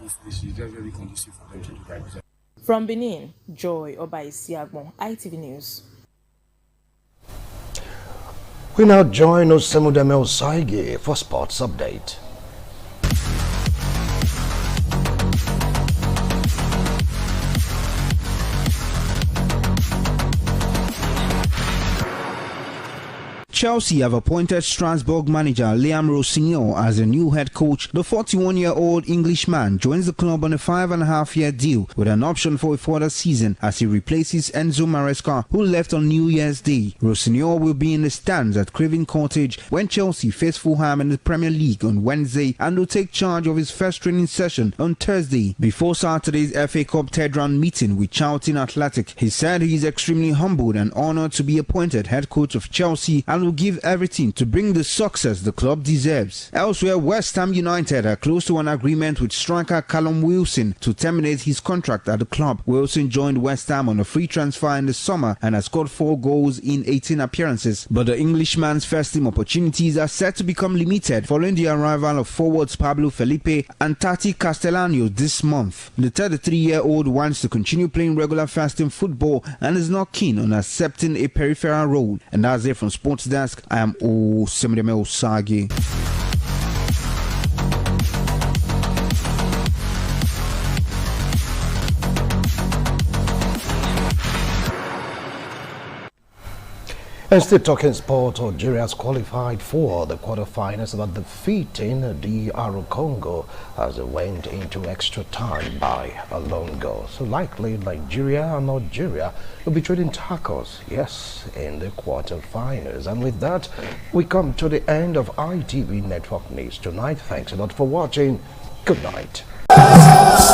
it's very, very conducive for them to do their business. From Benin, Joy Obaisiagbon, ITV News. We now join Osemudeme Osaige for Sports Update. Chelsea have appointed Strasbourg manager Liam Rossignol as the new head coach. The 41-year-old Englishman joins the club on a 5.5-year deal with an option for a further season as he replaces Enzo Maresca, who left on New Year's Day. Rossignol will be in the stands at Craven Cottage when Chelsea face Fulham in the Premier League on Wednesday and will take charge of his first training session on Thursday. Before Saturday's FA Cup third-round meeting with Charlton Athletic, he said he is extremely humbled and honoured to be appointed head coach of Chelsea and will give everything to bring the success the club deserves. Elsewhere, West Ham United are close to an agreement with striker Callum Wilson to terminate his contract at the club. Wilson joined West Ham on a free transfer in the summer and has scored 4 goals in 18 appearances. But the Englishman's first team opportunities are set to become limited following the arrival of forwards Pablo Felipe and Tati Castellanos this month. The 33-year-old wants to continue playing regular first team football and is not keen on accepting a peripheral role. And that's it from Sports Desk. I am Osemideme Osagi. And still talking sport, Algeria has qualified for the quarterfinals about defeating DR Congo as they went into extra time by a lone goal. So likely Nigeria and Algeria will be trading tackles, yes, in the quarterfinals. And with that, we come to the end of ITV Network News tonight. Thanks a lot for watching. Good night. Bye.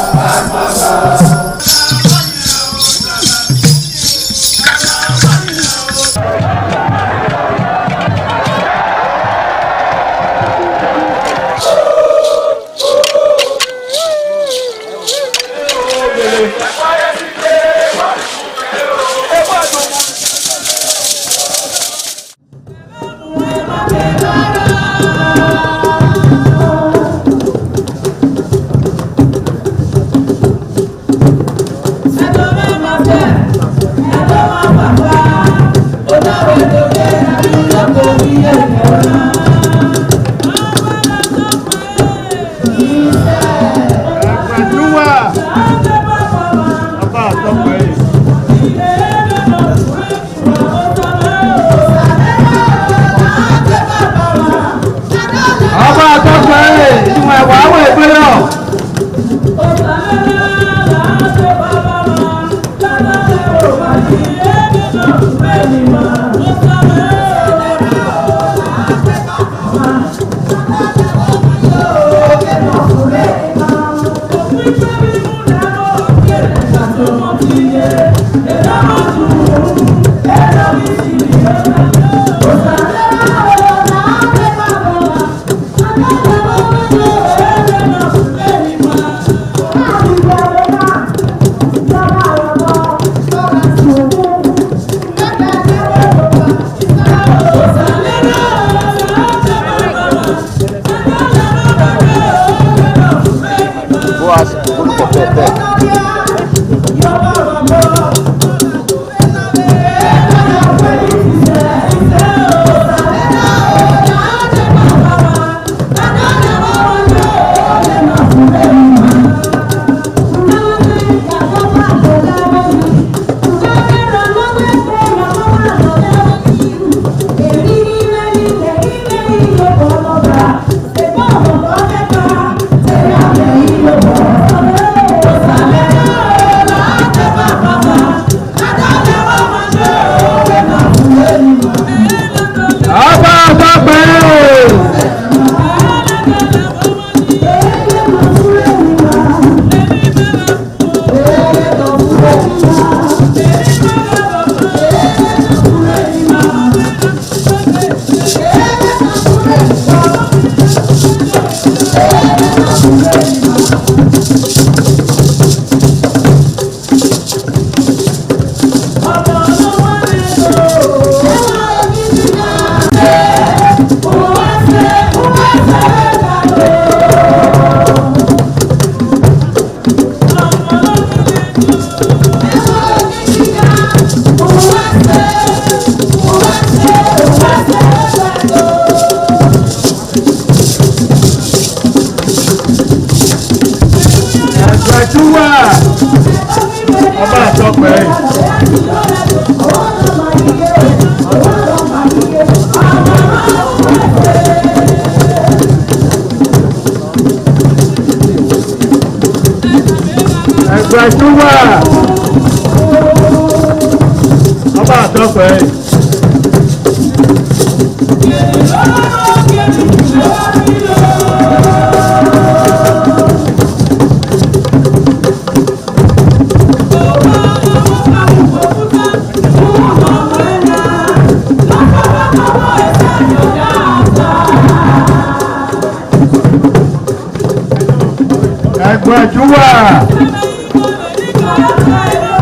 Àjúwà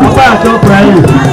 ọba àtọ́kùnrin ayé.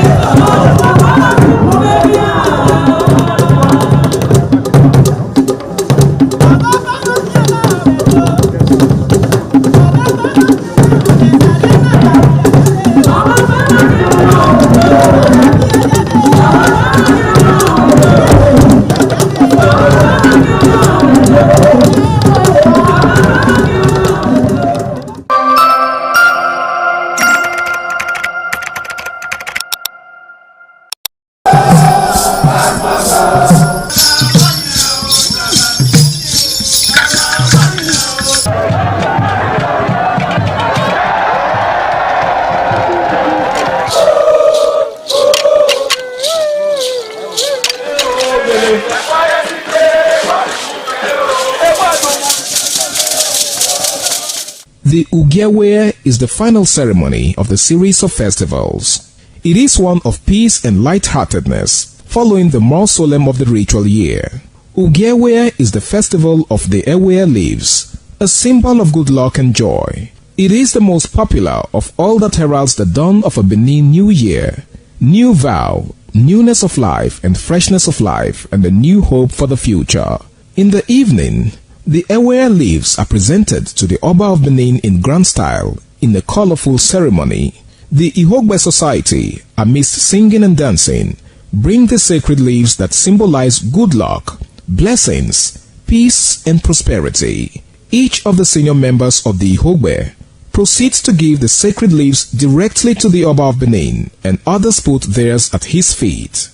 The Ugewe is the final ceremony of the series of festivals. It is one of peace and lightheartedness, following the more solemn of the ritual year. Ugewe is the festival of the Ewe leaves, a symbol of good luck and joy. It is the most popular of all that heralds the dawn of a Benin New Year, new vow, newness of life and freshness of life, and a new hope for the future. In the evening, the Ewe leaves are presented to the Oba of Benin in grand style in a colorful ceremony. The Ihogbe society, amidst singing and dancing, bring the sacred leaves that symbolize good luck, blessings, peace and prosperity. Each of the senior members of the Ihogbe proceeds to give the sacred leaves directly to the Oba of Benin, and others put theirs at his feet.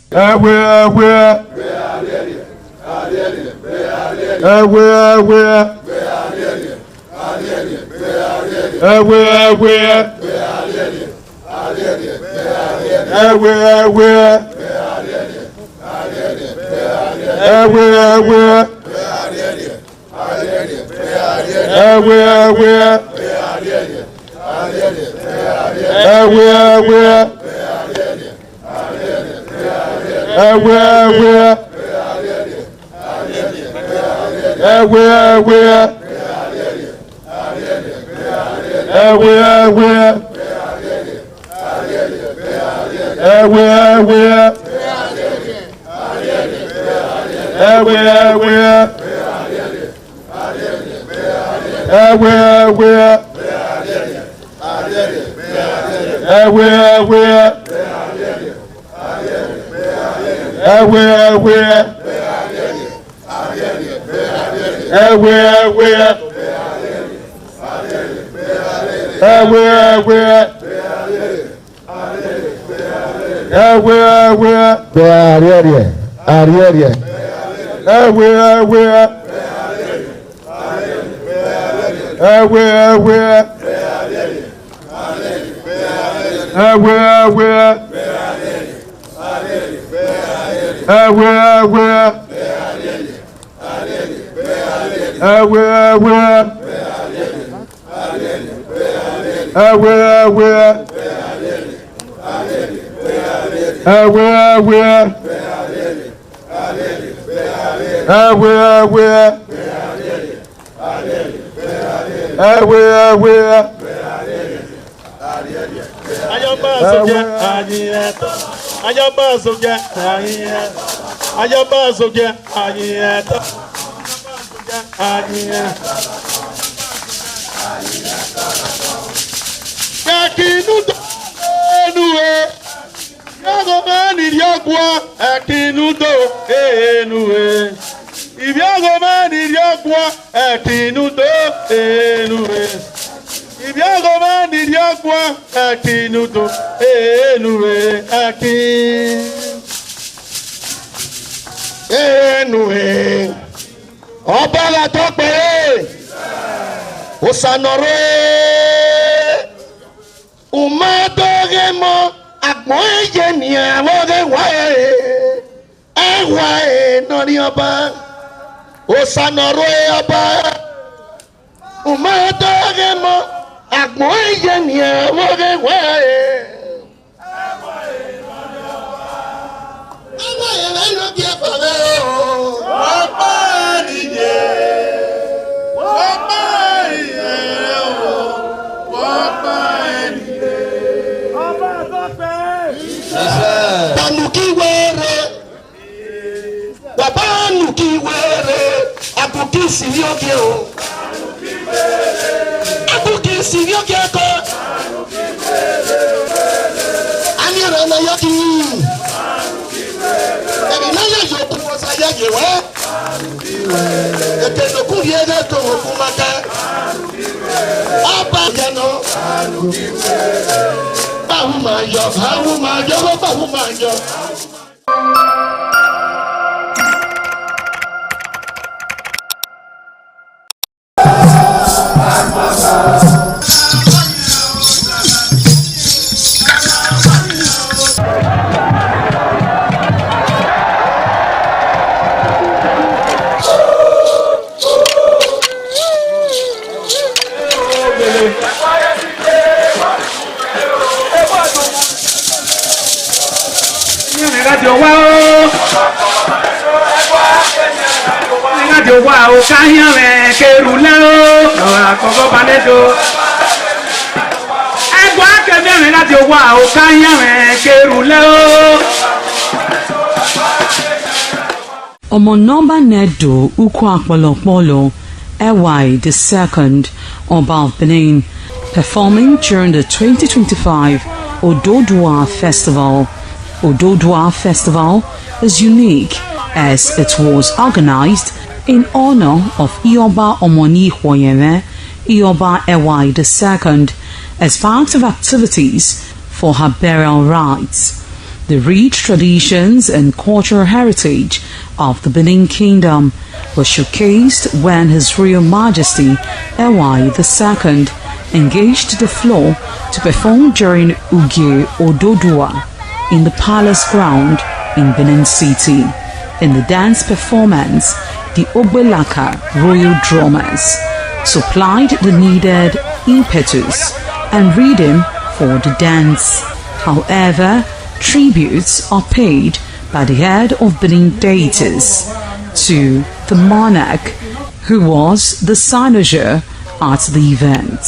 Sirioke o. Abuki Sirioke ko. Anyara na yaki. Ebi na ya yoku wasa ya yewe. Ete no kuriye na to okumaka. Aba yano. Bahu manjo. Wa o kanya me kerule o akoko panedo egwa kebe me láti wa o kanya me kerule o Omo number nedo uku akpolopolo Ewai the second Oba of Benin performing during the 2025 Ododua Festival. Ododua Festival is unique as it was organized in honor of Ioba Omoni Hwoyeme, Ioba Ewai II, as part of activities for her burial rites. The rich traditions and cultural heritage of the Benin Kingdom were showcased when His Royal Majesty Ewai II engaged the floor to perform during Ugie Ododua in the palace ground in Benin City. In the dance performance, the Ogbelaka Royal Drummers supplied the needed impetus and rhythm for the dance. However, tributes are paid by the head of Benin deities to the monarch who was the cynosure at the event.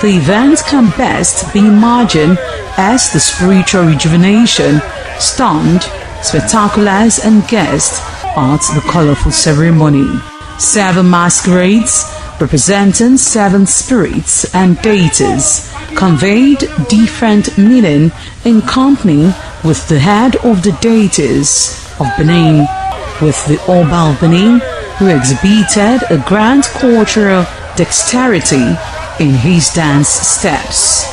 The event can best be imagined as the spiritual rejuvenation, stunned, spectaculars and guests at the colorful ceremony. 7 masquerades representing 7 spirits and deities conveyed different meaning in company with the head of the deities of Benin, with the Oba of Benin who exhibited a grand cultural dexterity in his dance steps.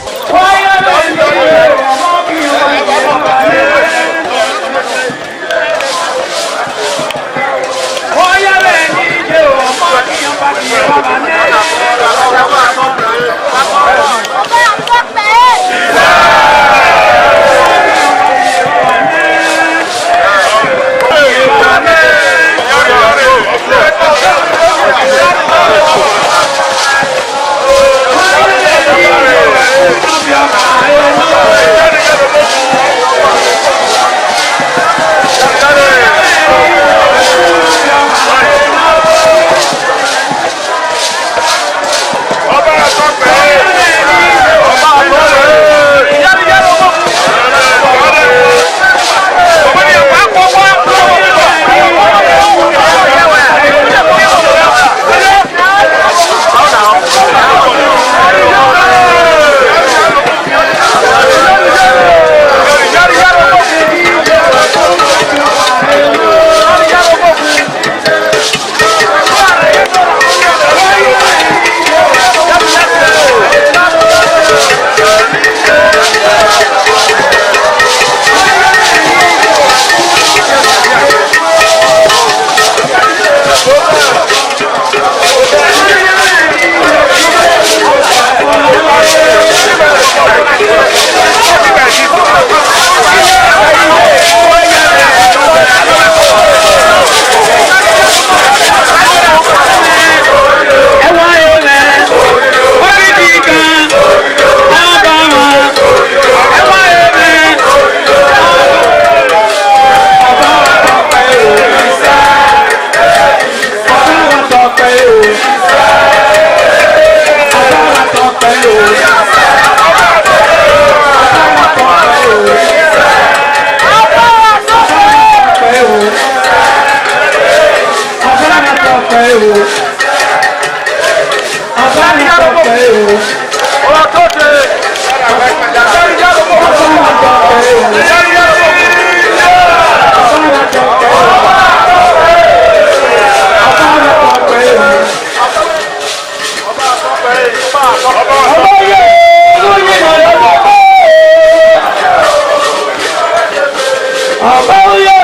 ọ̀pá oyè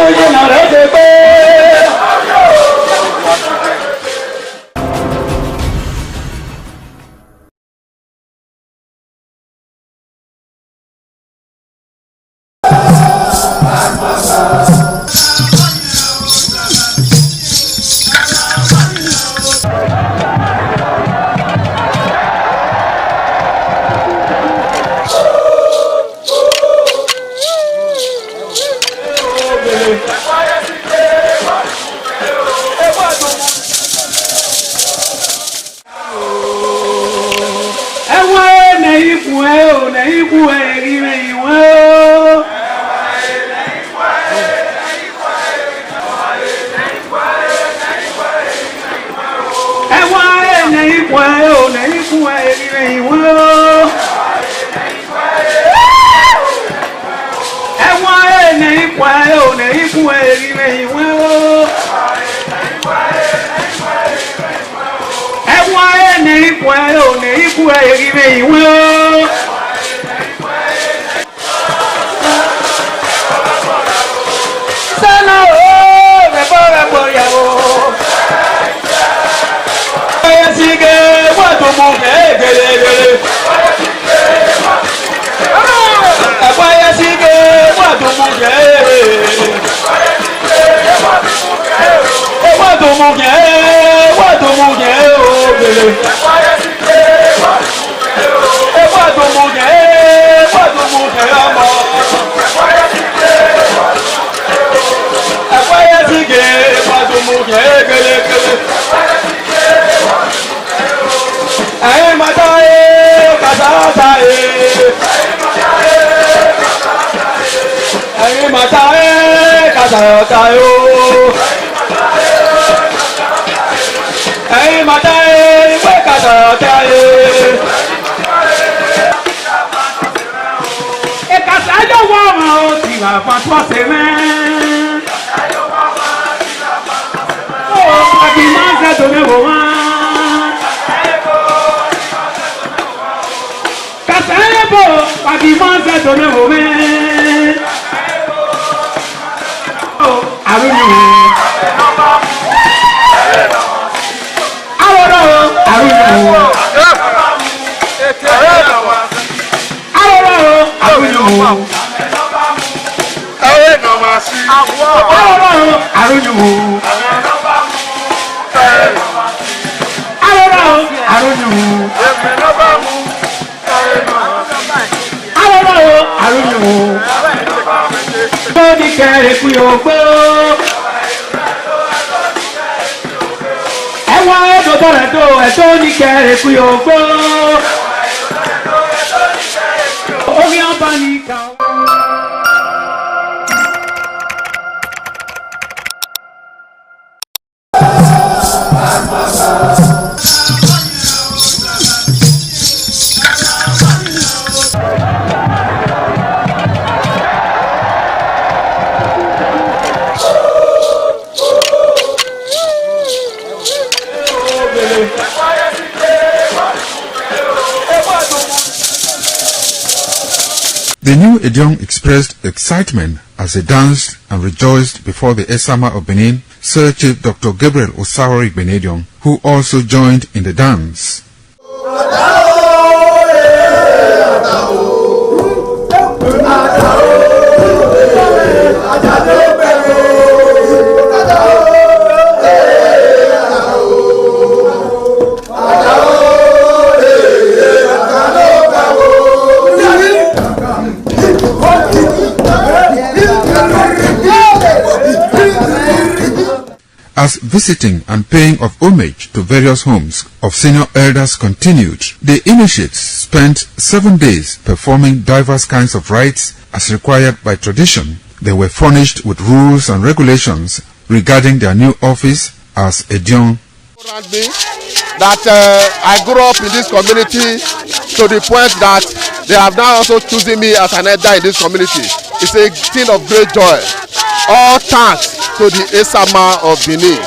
oyè náà rẹ̀ ṣe pé. The new Edion expressed excitement as they danced and rejoiced before the Esama of Benin, Sir Chief Dr. Gabriel Osawari Benedion, who also joined in the dance. As visiting and paying of homage to various homes of senior elders continued, the initiates spent 7 days performing diverse kinds of rites as required by tradition. They were furnished with rules and regulations regarding their new office as Edion. That I grew up in this community to the point that they have now also chosen me as an elder in this community. It's a thing of great joy. All thanks to the Esama of Benin,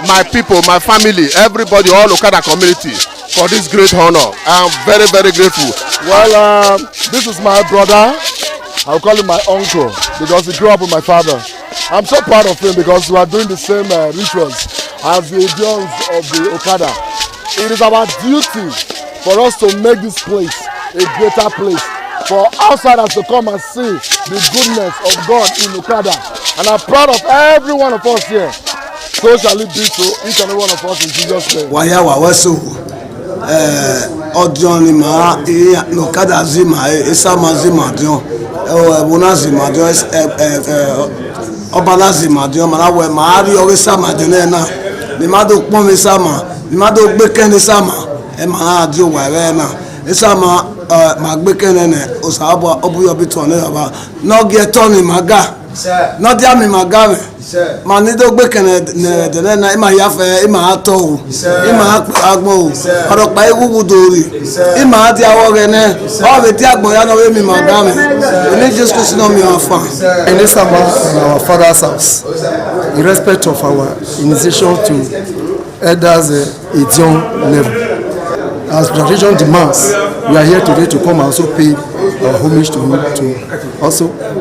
my people, my family, everybody, all Okada community for this great honor. I am very, very grateful. Well, this is my brother, I will call him my uncle because he grew up with my father. I'm so proud of him because we are doing the same rituals as the Idions of the Okada. It is our duty for us to make this place a greater place, for outsiders to come and see the goodness of God in Okada. And I'm proud of every one of us here. So shall it be to each and every one of us in Jesus' name. Audion ma Okada zima Esama zima dion Ebuna zima dion Obala zima dion Malawe Mahari Owe Sama Dionena Nimado Pome Sama Nimado Bekene Sama Emana Dio Warena Esama Magbekenene Osaba Obuyo Bitone Aba No get Tony Maga No Diami Magame Manido Bekene Dena Ima Yafe Ima Ato Ima Agmo Arokpa Ewudori Ima Adi Awogene All the Diagboyano Emi Magame We need just to know me afar. In this summer, in our father's house, in respect of our initiation to elders Idion level, as tradition demands, we are here today to come and also pay our homage to him,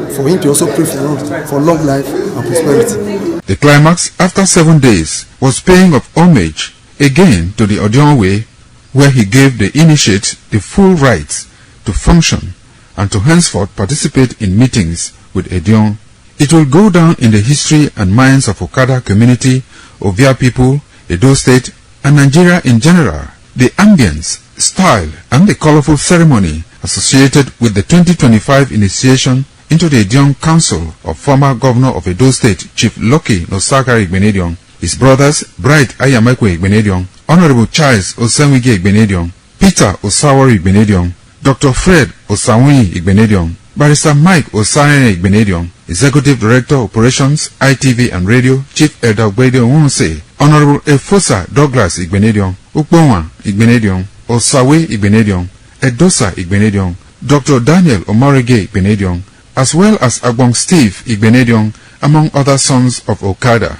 for him to also pray for us for long life and prosperity. The climax after 7 days was paying of homage again to the Odion way, where he gave the initiate the full rights to function and to henceforth participate in meetings with Edion. It will go down in the history and minds of Okada community, Ovia people, Edo State, and Nigeria in general. The ambience, style, and the colorful ceremony associated with the 2025 initiation into the Edion Council of former Governor of Edo State, Chief Lucky Nosakari Igbenedion, his brothers Bright Ayamekwe Igbenedion, Honorable Charles Osenwigi Igbenedion, Peter Osawari Igbenedion, Dr. Fred Osawuni Igbenedion, Barrister Mike Osane Igbenedion, Executive Director Operations, ITV and Radio, Chief Elder Ogbede Wunse, Honorable Efosa Douglas Igbenedion, Ukbonwa Igbenedion, Osawe Igbenedion, Edosa Igbenedion, Dr. Daniel Omorige Igbenedion, as well as Agbong Steve Igbenedion, among other sons of Okada.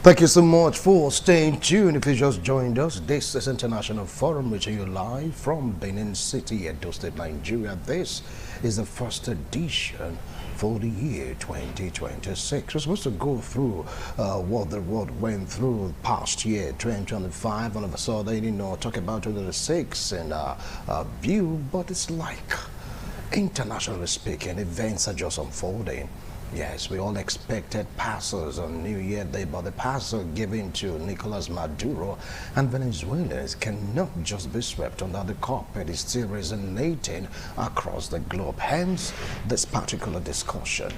Thank you so much for staying tuned. If you just joined us, this is International Forum reaching you live from Benin City, Edo State, Nigeria. This is the first edition for the year 2026. We're supposed to go through what the world went through past year, 2025. All of a sudden, talk about 2026 and view, but it's like, internationally speaking, events are just unfolding. Yes, we all expected passes on New Year Day, but the passer given to Nicolas Maduro and Venezuelans cannot just be swept under the carpet. It's still resonating across the globe. Hence, this particular discussion.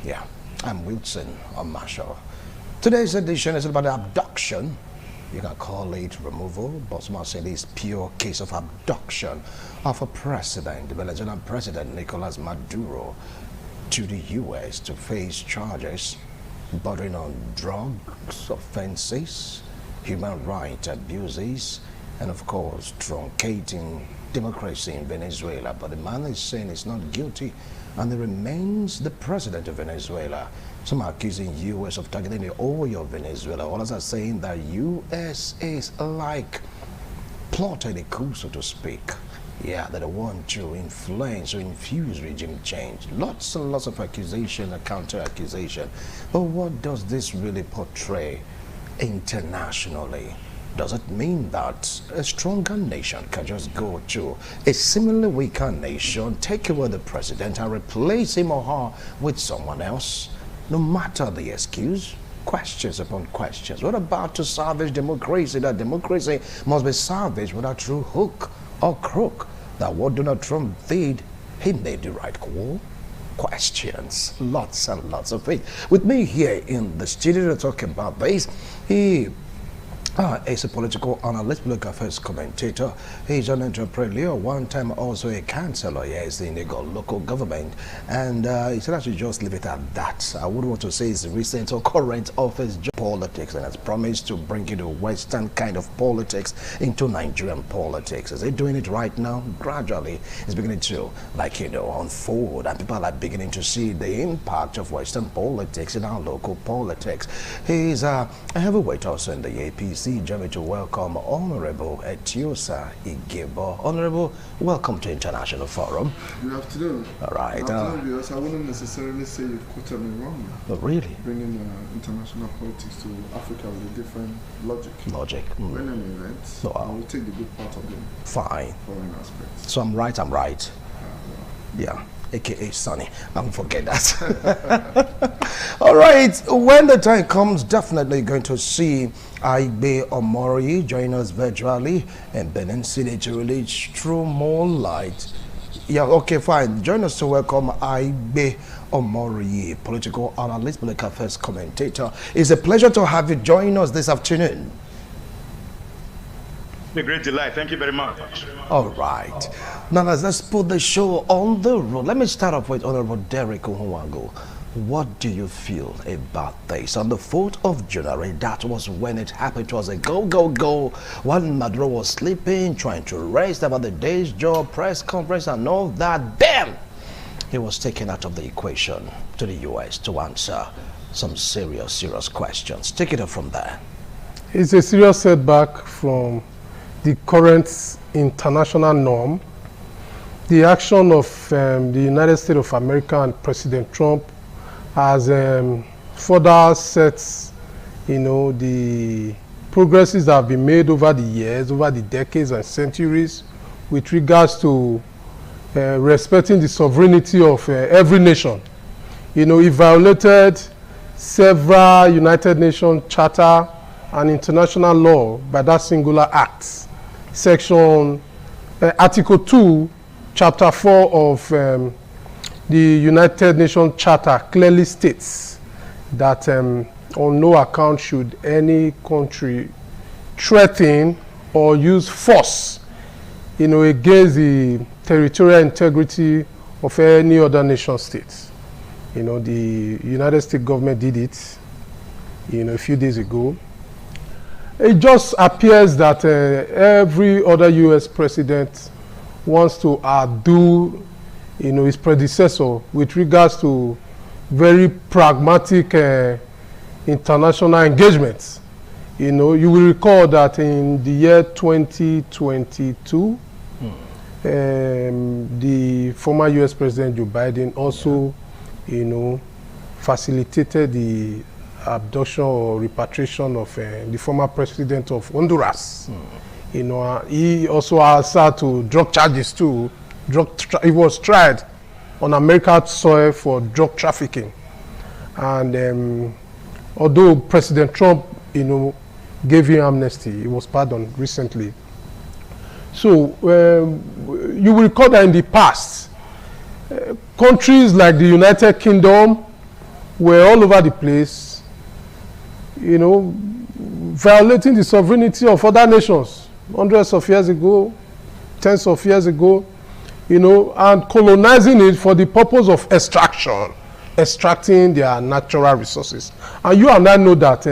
Yeah, I'm Wilson Marshall. Today's edition is about the abduction. You can call it removal, but some say this pure case of abduction of a president, the Venezuelan president Nicolas Maduro, to the U.S. to face charges bordering on drugs offenses, human rights abuses, and of course truncating democracy in Venezuela. But the man is saying he's not guilty and he remains the president of Venezuela. Some are accusing U.S. of targeting the oil of Venezuela. Others are saying that U.S. is like plotting a coup, so to speak. Yeah, that they want to influence or infuse regime change. Lots and lots of accusation and counter-accusation. But what does this really portray internationally? Does it mean that a stronger nation can just go to a similarly weaker nation, take away the president and replace him or her with someone else? No matter the excuse, questions upon questions. What about to salvage democracy? That democracy must be salvaged with a true hook or crook. That what Donald Trump did, he made the right call. Questions, lots and lots of it. With me here in the studio to talk about this, he is a political analyst, political affairs commentator. He's an entrepreneur, one time also a councillor, yes, in the local government. And he said I should just leave it at that. I wouldn't want to say his recent or current office politics, and has promised to bring in a Western kind of politics into Nigerian politics. Is he doing it right now? Gradually, it's beginning to, unfold, and people are beginning to see the impact of Western politics in our local politics. He's a heavyweight also in the APC. Join me to welcome Honorable Etiosa Igebo. Honorable, welcome to International Forum. Good afternoon. All right. Good afternoon, because I wouldn't necessarily say you quoted me wrong. Oh, really? Bringing international politics to Africa with a different logic. When an event, I will take the good part of them. Fine. Foreign aspects. So I'm right. Yeah. AKA Sonny. I won't forget that. All right. When the time comes, definitely going to see Aigbe Omori join us virtually and Benin City to really throw more light. Yeah, okay, fine. Join us to welcome Aigbe Omori, political analyst, political affairs commentator. It's a pleasure to have you join us this afternoon. A great delight. Thank you very much. All right. Now let's put the show on the road. Let me start off with Honorable Derek Ohuwago. What do you feel about this? On the 4th of January, that was when it happened. It was a go. When Maduro was sleeping, trying to rest about the day's job, press conference and all that. Bam! He was taken out of the equation to the U.S. to answer some serious questions. Take it up from there. It's a serious setback from the current international norm. The action of the United States of America and President Trump has further set, the progresses that have been made over the years, over the decades and centuries, with regards to respecting the sovereignty of every nation. He violated several United Nations Charter and international law by that singular act. Article 2, Chapter 4 of the United Nations Charter clearly states that on no account should any country threaten or use force, against the territorial integrity of any other nation state. The United States government did it, a few days ago. It just appears that every other U.S. president wants to outdo, his predecessor with regards to very pragmatic international engagements. You will recall that in the year 2022, the former U.S. President Joe Biden also, facilitated the abduction or repatriation of the former president of Honduras. He also answered to drug charges too. He was tried on American soil for drug trafficking, and although President Trump, gave him amnesty, he was pardoned recently. So you will recall that in the past, countries like the United Kingdom were all over the place, violating the sovereignty of other nations hundreds of years ago, tens of years ago, and colonizing it for the purpose of extracting their natural resources. And you and I know that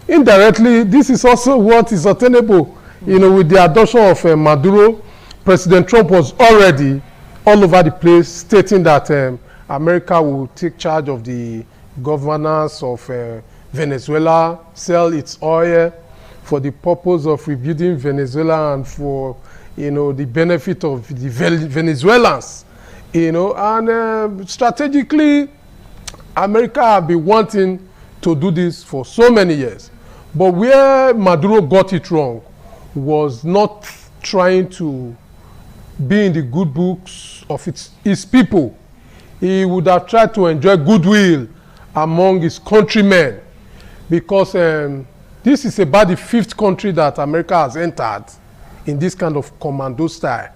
indirectly, this is also what is attainable, with the adoption of Maduro. President Trump was already all over the place stating that America will take charge of the governance of Venezuela, sell its oil for the purpose of rebuilding Venezuela and for the benefit of the Venezuelans. And strategically, America have been wanting to do this for so many years. But where Maduro got it wrong was not trying to be in the good books of his people. He would have tried to enjoy goodwill among his countrymen, because this is about the 5th country that America has entered in this kind of commando style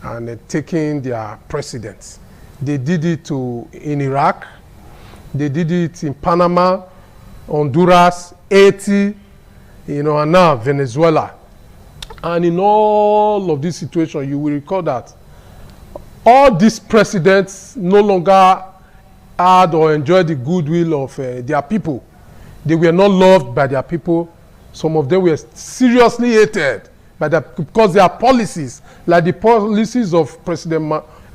and taking their presidents. They did it in Iraq, they did it in Panama, Honduras, Haiti, and now Venezuela. And in all of these situations, you will recall that all these presidents no longer had or enjoyed the goodwill of their people. They were not loved by their people. Some of them were seriously hated by because their policies, like the policies of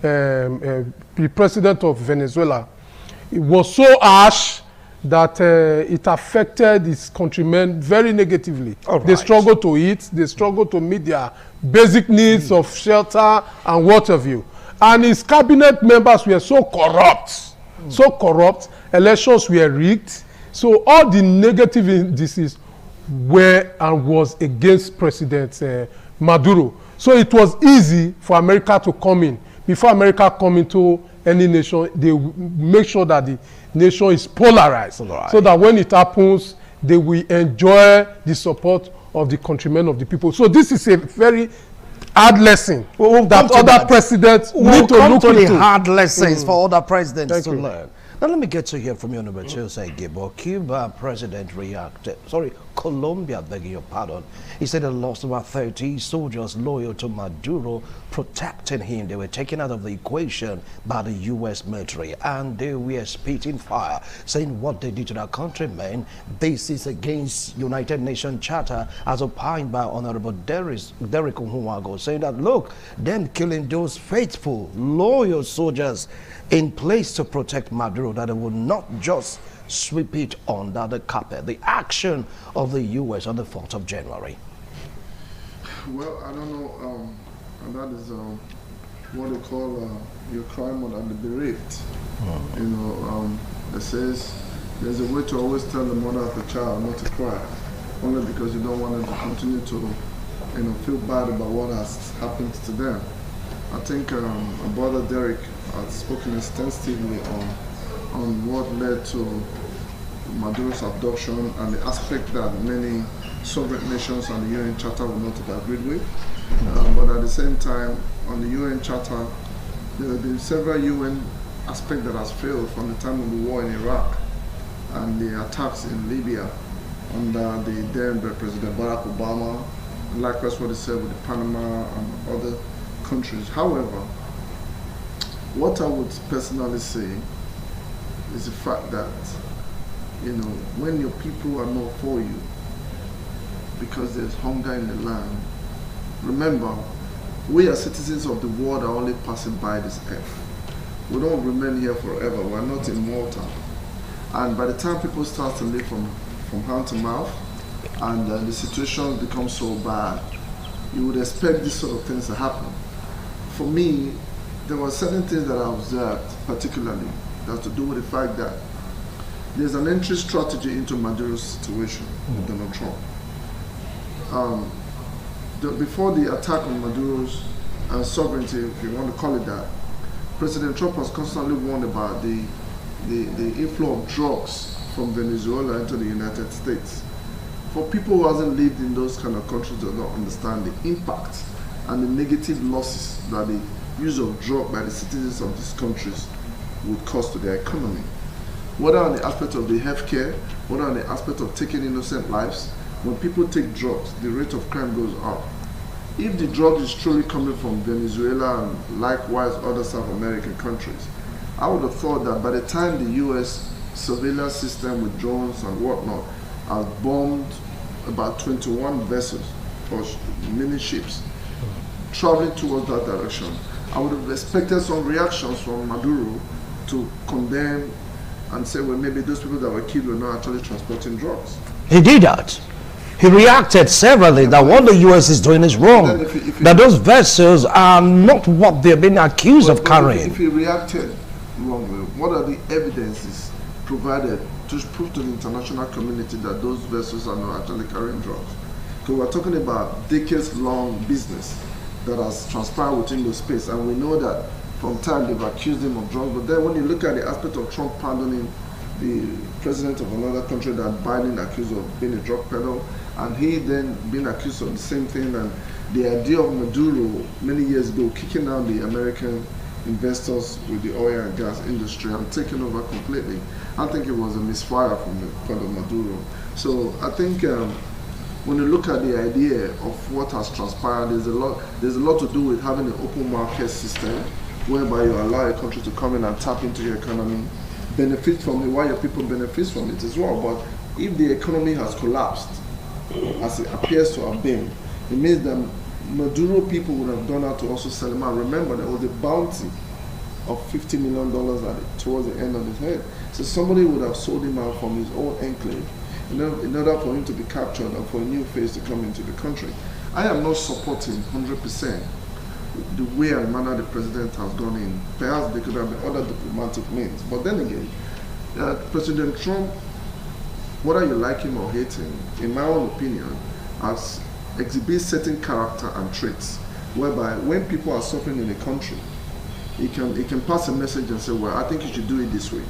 the president of Venezuela, it was so harsh that it affected his countrymen very negatively. Right. They struggle to eat, they struggle to meet their basic needs of shelter and what have you. And his cabinet members were so corrupt, elections were rigged. So all the negative indices were and was against President Maduro. So it was easy for America to come in. Before America come into any nation, they make sure that the nation is polarized, so that when it happens, they will enjoy the support of the countrymen of the people. So this is a very hard lesson that other presidents need to look into. The hard lessons for other presidents to learn. Now let me get to hear from you, Honorable Jose Gebo. Cuba president reacted. Colombia, begging your pardon. He said he lost about 30 soldiers loyal to Maduro, protecting him. They were taken out of the equation by the U.S. military, and they were spitting fire, saying what they did to their countrymen. This is against United Nations Charter, as opined by Honorable Derek Umuago, saying that, look, them killing those faithful, loyal soldiers in place to protect Maduro, that it would not just sweep it under the carpet. The action of the U.S. on the 4th of January. Well, I don't know, and that is what they call your crime on the bereaved. It says there's a way to always tell the mother of the child not to cry, only because you don't want them to continue to feel bad about what has happened to them. I think my brother Derek has spoken extensively on what led to Maduro's abduction and the aspect that many sovereign nations and the UN Charter would not have agreed with. But at the same time, on the UN Charter, there have been several UN aspects that has failed from the time of the war in Iraq and the attacks in Libya under the then President Barack Obama, and likewise what he said with the Panama and other countries. However, what I would personally say is the fact that, when your people are not for you because there's hunger in the land, remember, we are citizens of the world are only passing by this earth. We don't remain here forever. We're not immortal. And by the time people start to live from hand to mouth and the situation becomes so bad, you would expect these sort of things to happen. For me, there were certain things that I observed, particularly, that have to do with the fact that there's an entry strategy into Maduro's situation with Donald Trump. Before the attack on Maduro's sovereignty, if you want to call it that, President Trump was constantly warned about the inflow of drugs from Venezuela into the United States. For people who hasn't lived in those kind of countries, do not understand the impact and the negative losses that the use of drugs by the citizens of these countries would cause to their economy. Whether on the aspect of the healthcare, whether on the aspect of taking innocent lives, when people take drugs, the rate of crime goes up. If the drug is truly coming from Venezuela and likewise other South American countries, I would have thought that by the time the US surveillance system with drones and whatnot has bombed about 21 vessels or mini ships traveling towards that direction, I would have expected some reactions from Maduro to condemn and say, well, maybe those people that were killed were not actually transporting drugs. He did that. He reacted severally that what the U.S. is doing is wrong, that those vessels are not what they're being accused of carrying. If he reacted wrongly, what are the evidences provided to prove to the international community that those vessels are not actually carrying drugs. Because we're talking about decades-long business that has transpired within the space, and we know that from time they've accused him of drugs. But then when you look at the aspect of Trump pardoning the president of another country that Biden accused of being a drug peddler, and he then being accused of the same thing, and the idea of Maduro many years ago kicking down the American investors with the oil and gas industry and taking over completely, I think it was a misfire from the point of Maduro. So I think when you look at the idea of what has transpired, there's a lot to do with having an open market system whereby you allow a country to come in and tap into your economy, benefit from it, while your people benefit from it as well. But if the economy has collapsed, as it appears to have been, it means that Maduro people would have gone out to also sell him out. Remember, there was a bounty of $50 million towards the end of his head. So somebody would have sold him out from his own enclave in order for him to be captured and for a new face to come into the country. I am not supporting 100% the way and manner the president has gone in. Perhaps there could have been other diplomatic means. But then again, President Trump, whether you like him or hate him, in my own opinion, has exhibits certain character and traits whereby when people are suffering in a country, he can pass a message and say, well, I think you should do it this way.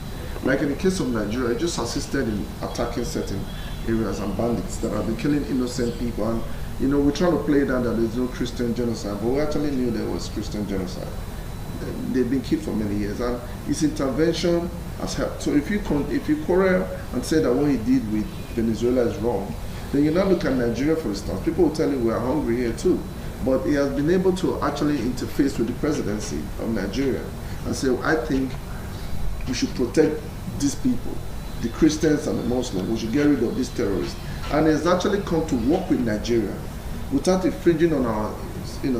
Like in the case of Nigeria, he just assisted in attacking certain areas and bandits that have been killing innocent people. And you know, we're trying to play down that there's no Christian genocide, but we actually knew there was Christian genocide. They've been killed for many years, and his intervention has helped. So if you quarrel and say that what he did with Venezuela is wrong, then you now look at Nigeria, for instance. People will tell you we are hungry here too, but he has been able to actually interface with the presidency of Nigeria and say, I think we should protect these people, the Christians and the Muslims. We should get rid of these terrorists. And he has actually come to work with Nigeria without infringing on our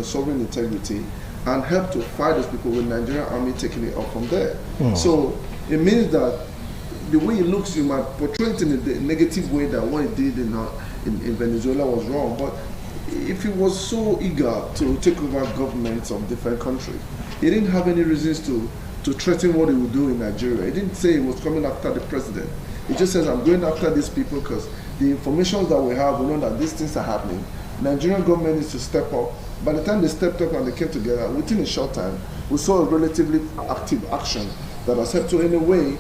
sovereign integrity and help to fight those people with Nigerian army taking it up from there. So it means that the way he looks, you might portray it in a negative way that what he did in Venezuela was wrong. But if he was so eager to take over governments of different countries, he didn't have any reasons to threaten what he would do in Nigeria. He didn't say he was coming after the president. He just says, I'm going after these people because the information that we have, we know that these things are happening. Nigerian government needs to step up. By the time they stepped up and they came together, within a short time, we saw a relatively active action that has helped. So in a way,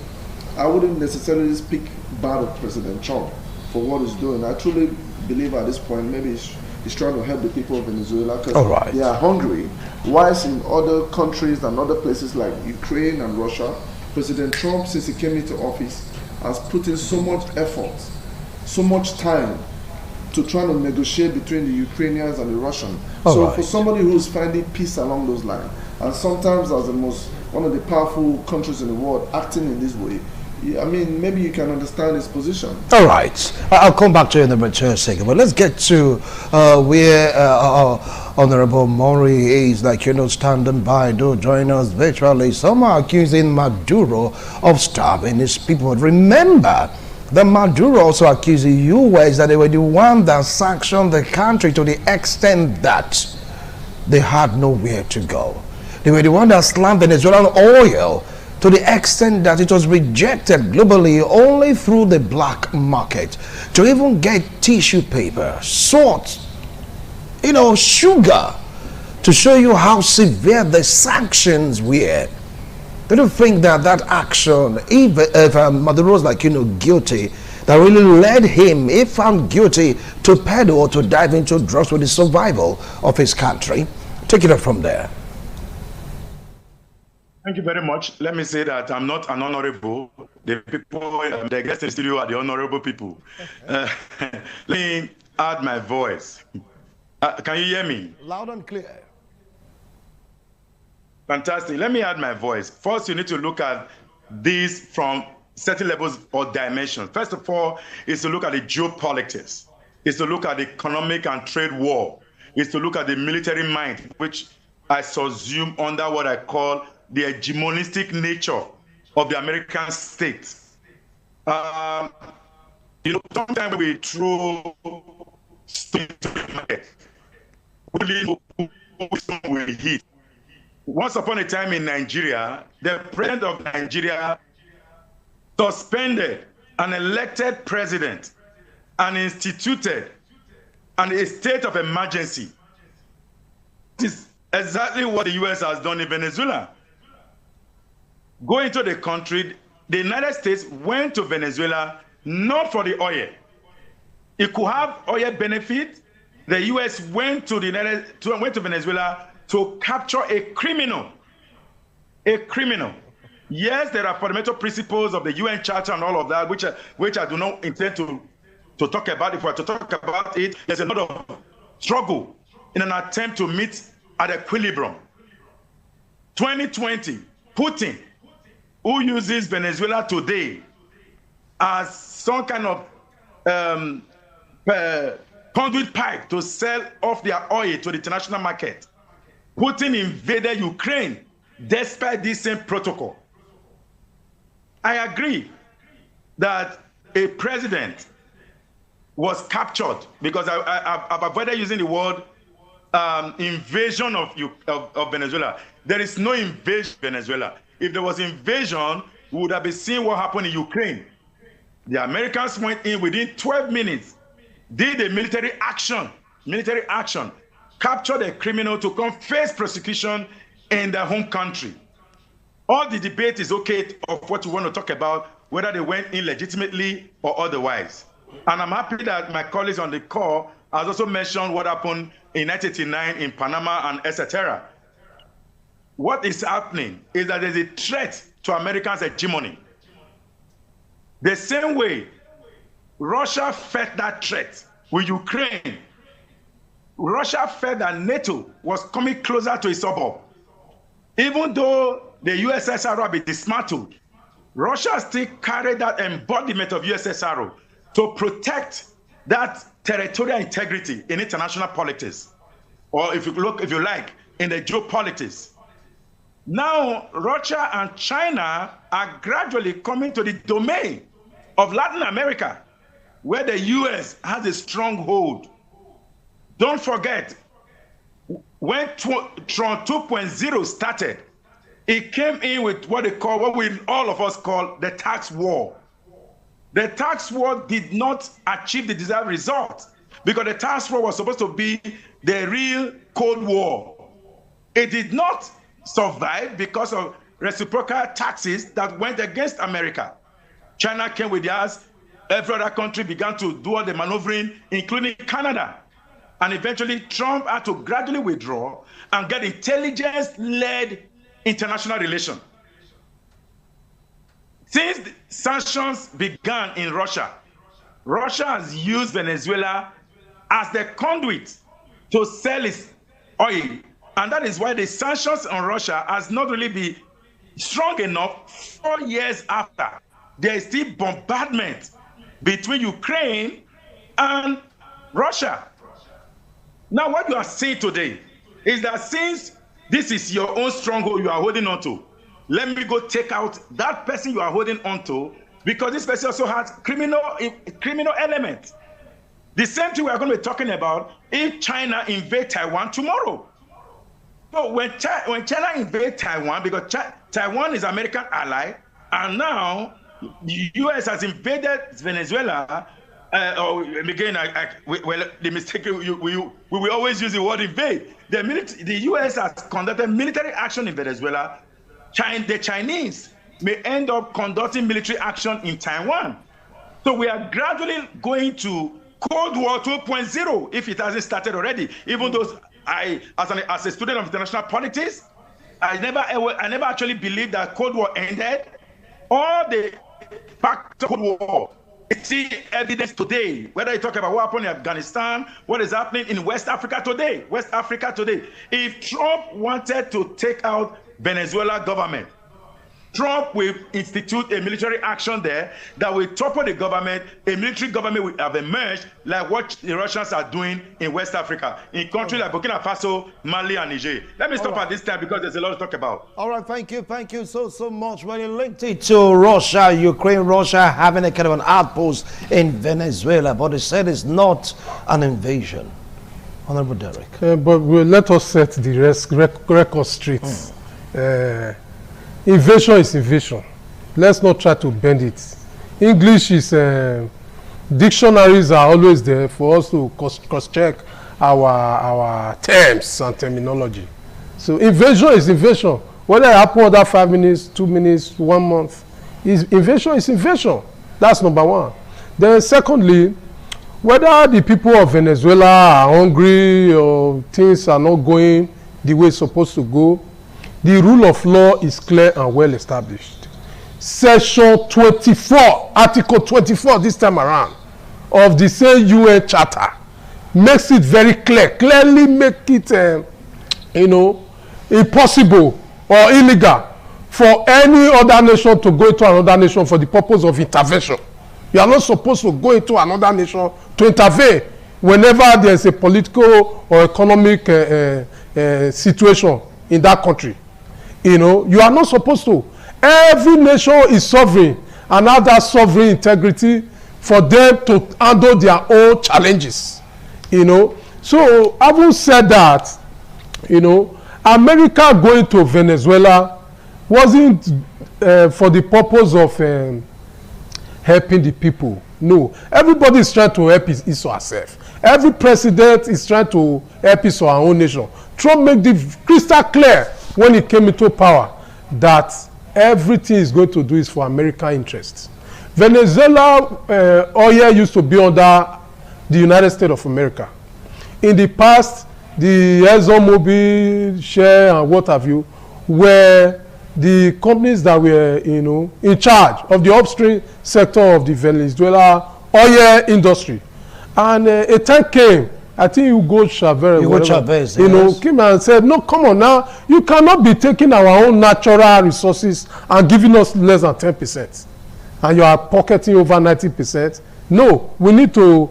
I wouldn't necessarily speak bad of President Trump for what he's doing. I truly believe at this point, maybe he's trying to help the people of Venezuela because they are hungry. Whilst in other countries and other places like Ukraine and Russia, President Trump, since he came into office, has put in so much effort, so much time to try to negotiate between the Ukrainians and the Russians. For somebody who's finding peace along those lines, and sometimes as one of the powerful countries in the world acting in this way, I mean, maybe you can understand his position. All right. I'll come back to you in the return second, but let's get to where Honorable Maury is, standing by, do join us virtually. Some are accusing Maduro of starving his people. But remember, the Maduro also accused the U.S. that they were the one that sanctioned the country to the extent that they had nowhere to go. They were the one that slammed Venezuelan oil to the extent that it was rejected globally only through the black market. To even get tissue paper, salt, sugar, to show you how severe the sanctions were. They don't think that action, if Maduro's guilty, that really led him, if found guilty, to peddle or to dive into drugs for the survival of his country. Take it up from there. Thank you very much. Let me say that I'm not an honorable. The people, the guests in the studio are the honorable people. Let me add my voice. Can you hear me? Loud and clear. Fantastic. Let me add my voice. First, you need to look at this from certain levels or dimensions. First of all, is to look at the geopolitics. Is to look at the economic and trade war. Is to look at the military might, which I subsume under what I call the hegemonistic nature of the American state. Sometimes we throw stones to the market. We will hit. Once upon a time in Nigeria, the president of Nigeria suspended an elected president and instituted a state of emergency. This is exactly what the U.S. has done in Venezuela. Going to the country, the United States went to Venezuela not for the oil. It could have oil benefit. The U.S. went to Venezuela to capture a criminal. A criminal. Yes, there are fundamental principles of the UN Charter and all of that, which I do not intend to talk about. If we are to talk about it, there's a lot of struggle in an attempt to meet at equilibrium. 2020, Putin, who uses Venezuela today as some kind of conduit pipe to sell off their oil to the international market. Putin invaded Ukraine despite this same protocol. I agree that a president was captured, because I've avoided using the word invasion of Venezuela. There is no invasion of Venezuela. If there was invasion, we would have been seeing what happened in Ukraine. The Americans went in within 12 minutes, did a military action, captured a criminal to come face prosecution in their home country. All the debate is okay of what you want to talk about, whether they went in legitimately or otherwise. And I'm happy that my colleagues on the call has also mentioned what happened in 1989 in Panama and etc. What is happening is that there's a threat to Americans' hegemony. The same way Russia felt that threat with Ukraine, Russia felt that NATO was coming closer to its suburb. Even though the USSR had been dismantled, Russia still carried that embodiment of USSR to protect that territorial integrity in international politics, or if you like, in the geopolitics. Now, Russia and China are gradually coming to the domain of Latin America, where the US has a stronghold. Don't forget, when Trump 2.0 started, it came in with what all of us call the tax war. The tax war did not achieve the desired result, because the tax war was supposed to be the real Cold War. It did not survive because of reciprocal taxes that went against America. China came with theirs. Every other country began to do all the maneuvering, including Canada. And eventually, Trump had to gradually withdraw and get intelligence-led international relations. Since the sanctions began in Russia, Russia has used Venezuela as the conduit to sell its oil. And that is why the sanctions on Russia has not really been strong enough 4 years after. There is still bombardment between Ukraine and Russia. Now, what you are seeing today is that since this is your own stronghold you are holding on to, let me go take out that person you are holding on to, because this person also has criminal element. The same thing we are going to be talking about if China invade Taiwan tomorrow. So when China invade Taiwan, because Taiwan is American ally, and now the U.S. has invaded Venezuela. Again, the mistake we will always use the word invade. The U.S. has conducted military action in Venezuela. The Chinese may end up conducting military action in Taiwan. So we are gradually going to Cold War 2.0 if it hasn't started already. Even though as a student of international politics, I never actually believed that Cold War ended. All the facts of Cold War, we see evidence today, whether you talk about what happened in Afghanistan, what is happening in West Africa today. If Trump wanted to take out Venezuela government, Trump will institute a military action there that will topple the government. A military government will have emerged like what the Russians are doing in West Africa, in countries like Burkina Faso, Mali, and Niger. Let me stop at this time because there's a lot to talk about. All right, thank you so much. When you linked it to Russia, Russia having a kind of an outpost in Venezuela, but they said it's not an invasion. Honorable Derek. But let us set the record straight. Invasion is invasion. let's not try to bend it. English is, dictionaries are always there for us to cross-check our terms and terminology. So invasion is invasion. Whether it happen under 5 minutes, 2 minutes, 1 month, invasion is invasion. That's number one. Then secondly, whether the people of Venezuela are hungry or things are not going the way it's supposed to go, the rule of law is clear and well established. Section 24, Article 24 this time around of the same UN Charter makes it very clear, clearly make it, impossible or illegal for any other nation to go into another nation for the purpose of intervention. You are not supposed to go into another nation to intervene whenever there is a political or economic situation in that country. You are not supposed to. Every nation is sovereign and have that sovereign integrity for them to handle their own challenges. So having said that, America going to Venezuela wasn't for the purpose of helping the people. No, everybody is trying to help his or herself. Every president is trying to help his or her own nation. Trump made it crystal clear when he came into power that everything he's going to do is for American interests. Venezuela oil used to be under the United States of America. In the past, the ExxonMobil, Shell, and what have you, were the companies that were, in charge of the upstream sector of the Venezuela oil industry. And a time came, I think Hugo Chavez, came and said, no, come on now, you cannot be taking our own natural resources and giving us less than 10%. And you are pocketing over 90%. No, we need to,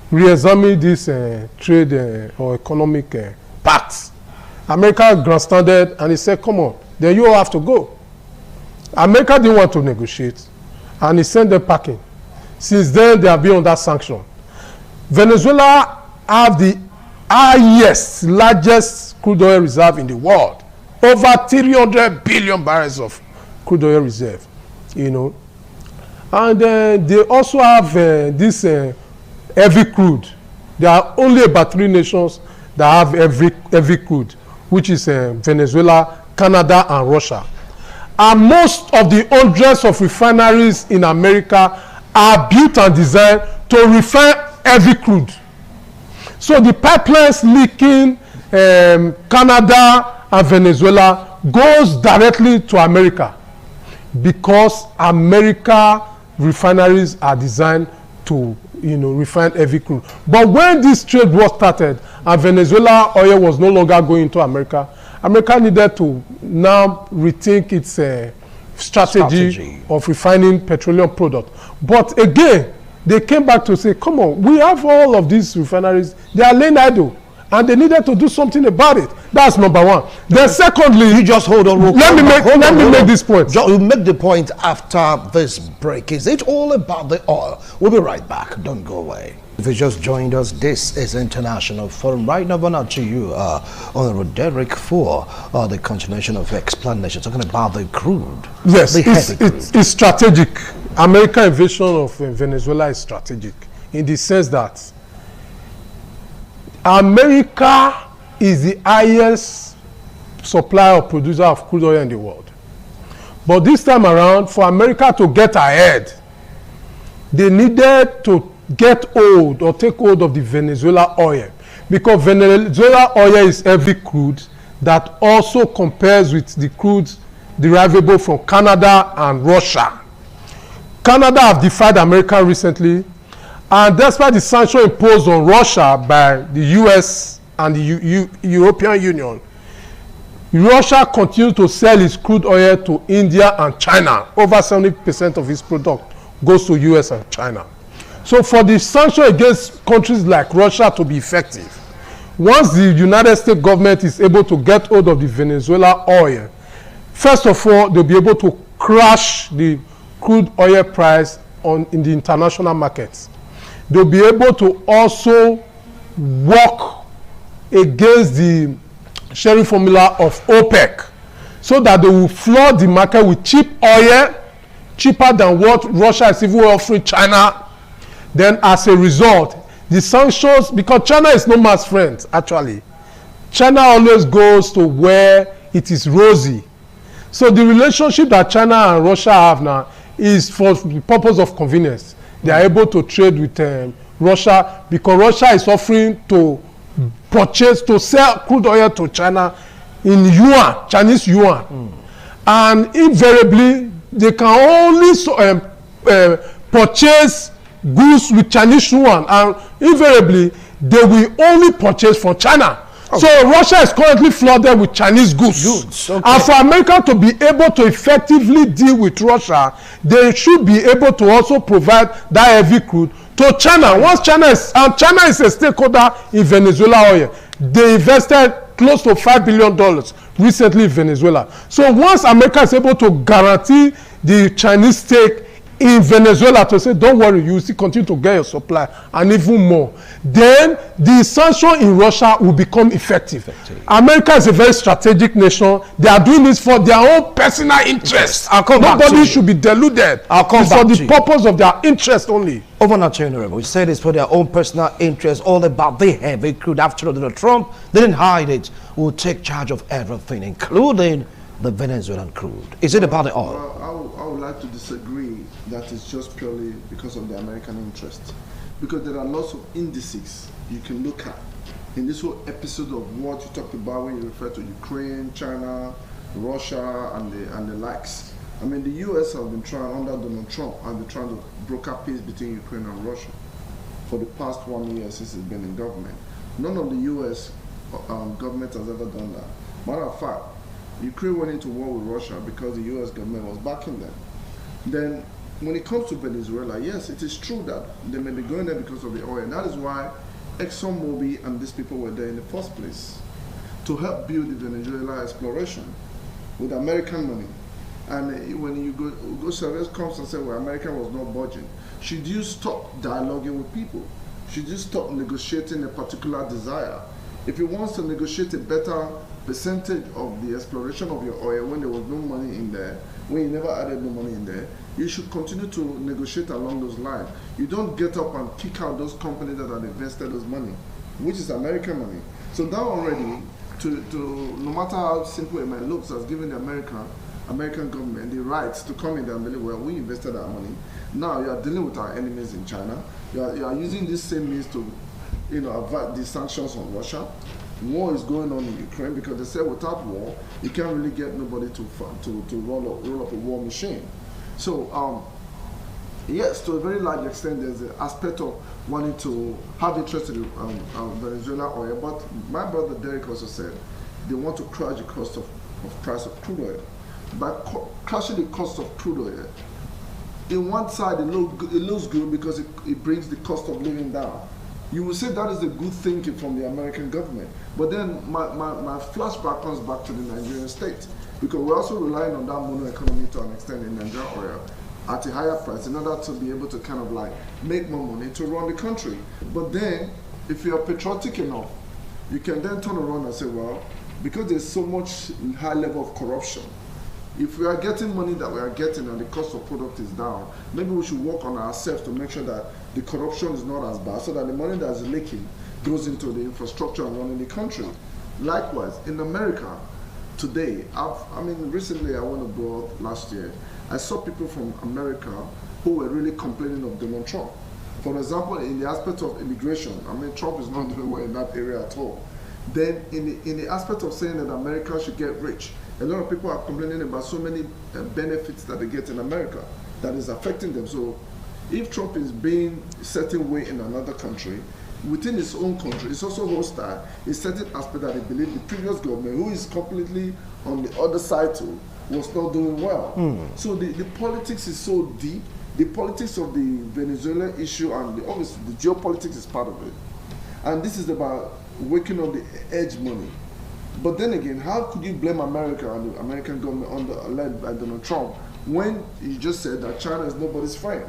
re-examine this trade or economic pacts. America grandstanded and he said, come on, then you all have to go. America didn't want to negotiate and he sent them packing. Since then, they have been under sanction. Venezuela have the highest, largest crude oil reserve in the world. Over 300 billion barrels of crude oil reserve, And they also have this heavy crude. There are only about 3 nations that have heavy crude, which is Venezuela, Canada, and Russia. And most of the hundreds of refineries in America are built and designed to refine heavy crude. So the pipelines linking Canada and Venezuela goes directly to America because America refineries are designed to refine heavy crude. But when this trade war started and Venezuela oil was no longer going to America, America needed to now rethink its strategy of refining petroleum products. But again, they came back to say, come on, we have all of these refineries, they are laying idle, and they needed to do something about it. That's number one. Then secondly, you just hold on. Let me make this point. We'll make the point after this break. Is it all about the oil? We'll be right back. Don't go away. If you just joined us, this is International Forum. Right now, over to you, Honorable Derek, for the continuation of explanation, talking about the crude. Yes, it's strategic. American invasion of Venezuela is strategic in the sense that America is the highest supplier or producer of crude oil in the world. But this time around, for America to get ahead, they needed to get hold or take hold of the Venezuela oil, because Venezuela oil is heavy crude that also compares with the crude derivable from Canada and Russia. Canada have defied America recently, and despite the sanction imposed on Russia by the US and the European Union, Russia continues to sell its crude oil to India and China. Over 70% of its product goes to US and China. So for the sanction against countries like Russia to be effective, once the United States government is able to get hold of the Venezuela oil, first of all, they'll be able to crash the crude oil price in the international markets. They'll be able to also work against the sharing formula of OPEC. so that they will flood the market with cheap oil, cheaper than what Russia is even offering China. Then as a result, the sanctions, because China is no man's friend, actually. China always goes to where it is rosy. So the relationship that China and Russia have now is for the purpose of convenience. They are able to trade with Russia because Russia is offering to purchase, to sell crude oil to China in yuan, Chinese yuan. And invariably, they can only purchase goods with Chinese yuan, and invariably, they will only purchase from China. Okay. So Russia is currently flooded with Chinese goods. Okay. And for America to be able to effectively deal with Russia, they should be able to also provide that heavy crude to China. Once China is a stakeholder in Venezuela oil, they invested close to $5 billion recently in Venezuela. So once America is able to guarantee the Chinese stake in Venezuela to say, don't worry, you will still continue to get your supply and even more, then the sanction in Russia will become effective. America is a very strategic nation. They are doing this for their own personal interests. Nobody should be deluded. It's for the purpose of their interest only. Over now, Honorable, we said it's for their own personal interest, all about the heavy crude. After all, Donald Trump didn't hide it. Will take charge of everything, including the Venezuelan crude. Is it about the oil? Well, I would like to disagree that it's just purely because of the American interest. Because there are lots of indices you can look at in this whole episode of what you talked about when you refer to Ukraine, China, Russia, and the likes. I mean, the US have been trying, under Donald Trump, have been trying to broker peace between Ukraine and Russia for the past 1 year since it's been in government. None of the US government has ever done that. Matter of fact, Ukraine went into war with Russia because the US government was backing them. Then, when it comes to Venezuela, yes, it is true that they may be going there because of the oil. And that is why ExxonMobil and these people were there in the first place, to help build the Venezuela exploration with American money. And when you go Chavez comes and says, well, America was not budging. Should you stop dialoguing with people? Should you stop negotiating a particular desire? If you want to negotiate a better percentage of the exploration of your oil when there was no money in there, when you never added no money in there, you should continue to negotiate along those lines. You don't get up and kick out those companies that have invested those money, which is American money. So that already, no matter how simple it might look, has given the American government the rights to come in there and believe, well, we invested our money. Now you are dealing with our enemies in China. You are using this same means to, avert the sanctions on Russia. War is going on in Ukraine because they say without war, you can't really get nobody to roll up a war machine. So, yes, to a very large extent, there's an aspect of wanting to have interest in Venezuela oil. But my brother Derek also said they want to crash the cost of price of crude oil. By crashing the cost of crude oil, in one side it looks good because it brings the cost of living down. You will say that is a good thinking from the American government. But then my flashback comes back to the Nigerian state, because we're also relying on that mono economy to an extent in Nigeria oil at a higher price in order to be able to kind of like make more money to run the country. But then, if you are patriotic enough, you can then turn around and say, well, because there's so much high level of corruption, if we are getting money that we are getting and the cost of product is down, maybe we should work on ourselves to make sure that the corruption is not as bad, so that the money that is leaking goes into the infrastructure and running the country. Likewise, in America today, recently I went abroad last year, I saw people from America who were really complaining of Donald Trump. For example, in the aspect of immigration, Trump is not doing well in that area at all. Then in the aspect of saying that America should get rich, a lot of people are complaining about so many benefits that they get in America that is affecting them. So if Trump is being a certain way in another country, within his own country, it's also hostile in certain aspect that they believe the previous government, who is completely on the other side too, was not doing well. So the politics is so deep. The politics of the Venezuela issue and obviously the geopolitics is part of it. And this is about working on the edge money. But then again, how could you blame America and the American government led by Donald Trump when you just said that China is nobody's friend?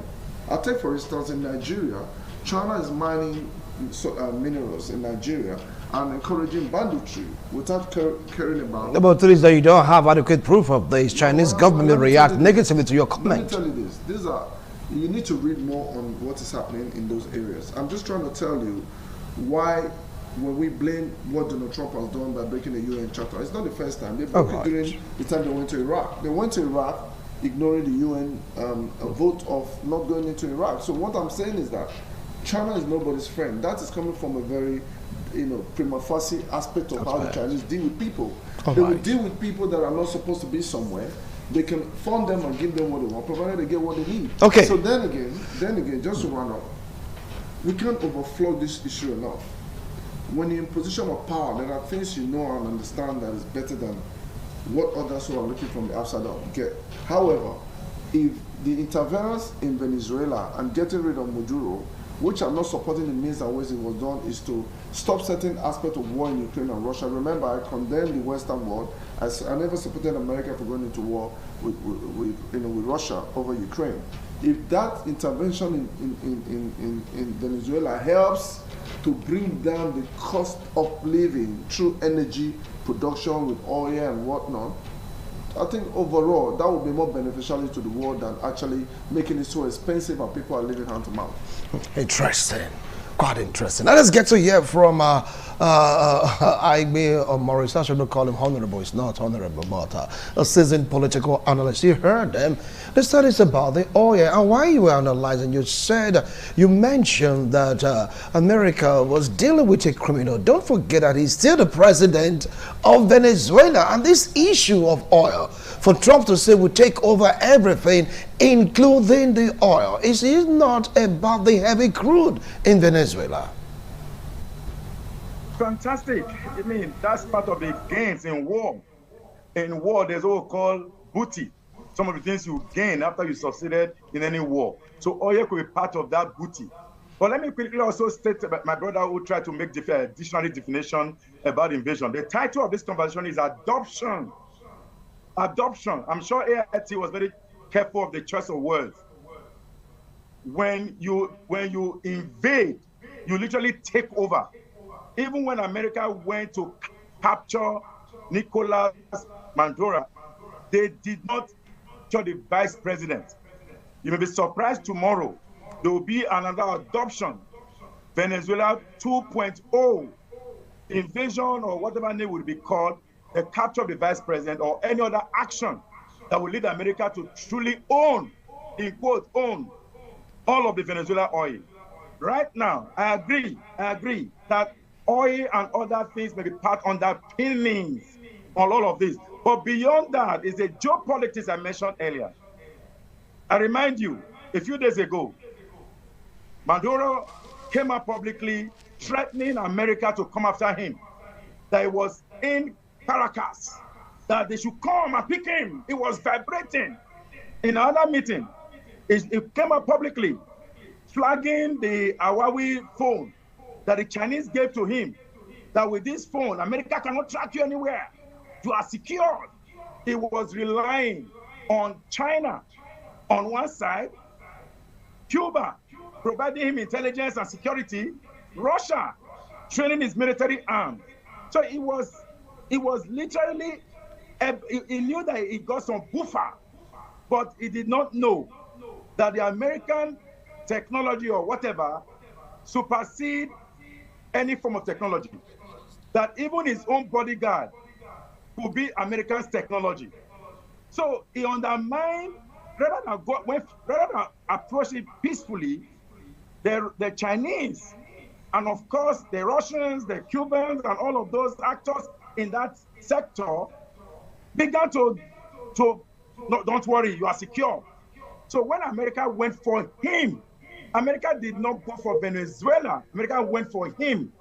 I'll take, for instance, in Nigeria, China is mining minerals in Nigeria and encouraging banditry without caring about. About is that you don't have adequate proof of this. Chinese government will react negatively to your comment. Let me tell you this. You need to read more on what is happening in those areas. I'm just trying to tell you why when we blame what Donald Trump has done by breaking the UN Charter, it's not the first time. They broke it during the time they went to Iraq. They went to Iraq ignoring the UN vote of not going into Iraq. So what I'm saying is that China is nobody's friend. That is coming from a very, prima facie aspect of how the Chinese deal with people. They will deal with people that are not supposed to be somewhere. They can fund them and give them what they want, provided they get what they need. Okay. So then again, just to run up, we can't overflow this issue enough. When you're in position of power, there are things you know and understand that is better than what others who are looking from the outside get. However, if the interference in Venezuela and getting rid of Maduro, which are not supporting the means and ways it was done, is to stop certain aspects of war in Ukraine and Russia. Remember, I condemned the Western world. I never supported America for going into war with Russia over Ukraine. If that intervention in Venezuela helps to bring down the cost of living through energy production with oil and whatnot, I think overall that would be more beneficial to the world than actually making it so expensive and people are living hand to mouth. Interesting. Quite interesting. Now let's get to hear from Aigbe or Maurice. I should not call him honorable. It's not honorable, but a seasoned political analyst. You heard them. The studies about the oil and why you were analyzing. You mentioned that America was dealing with a criminal. Don't forget that he's still the president of Venezuela, and this issue of oil, for Trump to say we take over everything, including the oil, is not about the heavy crude in Venezuela. Fantastic. I mean, that's part of the gains in war. In war, there's what we call booty. Some of the things you gain after you succeeded in any war. So oil could be part of that booty. But let me quickly also state about my brother who tried to make dictionary definition about invasion. The title of this conversation is Adoption. Adoption. I'm sure AIT was very careful of the choice of words. When you invade, you literally take over. Even when America went to capture Nicolas Maduro, they did not capture the vice president. You may be surprised tomorrow, there will be another adoption. Venezuela 2.0, invasion or whatever name will be called, the capture of the vice president or any other action that will lead America to truly own, in quote, own all of the Venezuela oil. Right now, I agree that oil and other things may be part underpinnings on all of this. But beyond that is the geopolitics I mentioned earlier. I remind you, a few days ago, Maduro came out publicly threatening America to come after him, that he was in Caracas, that they should come and pick him. It was vibrating. In another meeting, it came out publicly, flagging the Huawei phone that the Chinese gave to him, that with this phone, America cannot track you anywhere. You are secured. He was relying on China on one side, Cuba providing him intelligence and security, Russia training his military arm. So it was literally, he knew that he got some buffer, but he did not know that the American technology or whatever supersede any form of technology. That even his own bodyguard could be American's technology. So he undermined, rather than approach it peacefully, the Chinese, and of course the Russians, the Cubans, and all of those actors in that sector began to no, don't worry, you are secure. So when America went for him, America did not go for Venezuela. America went for him.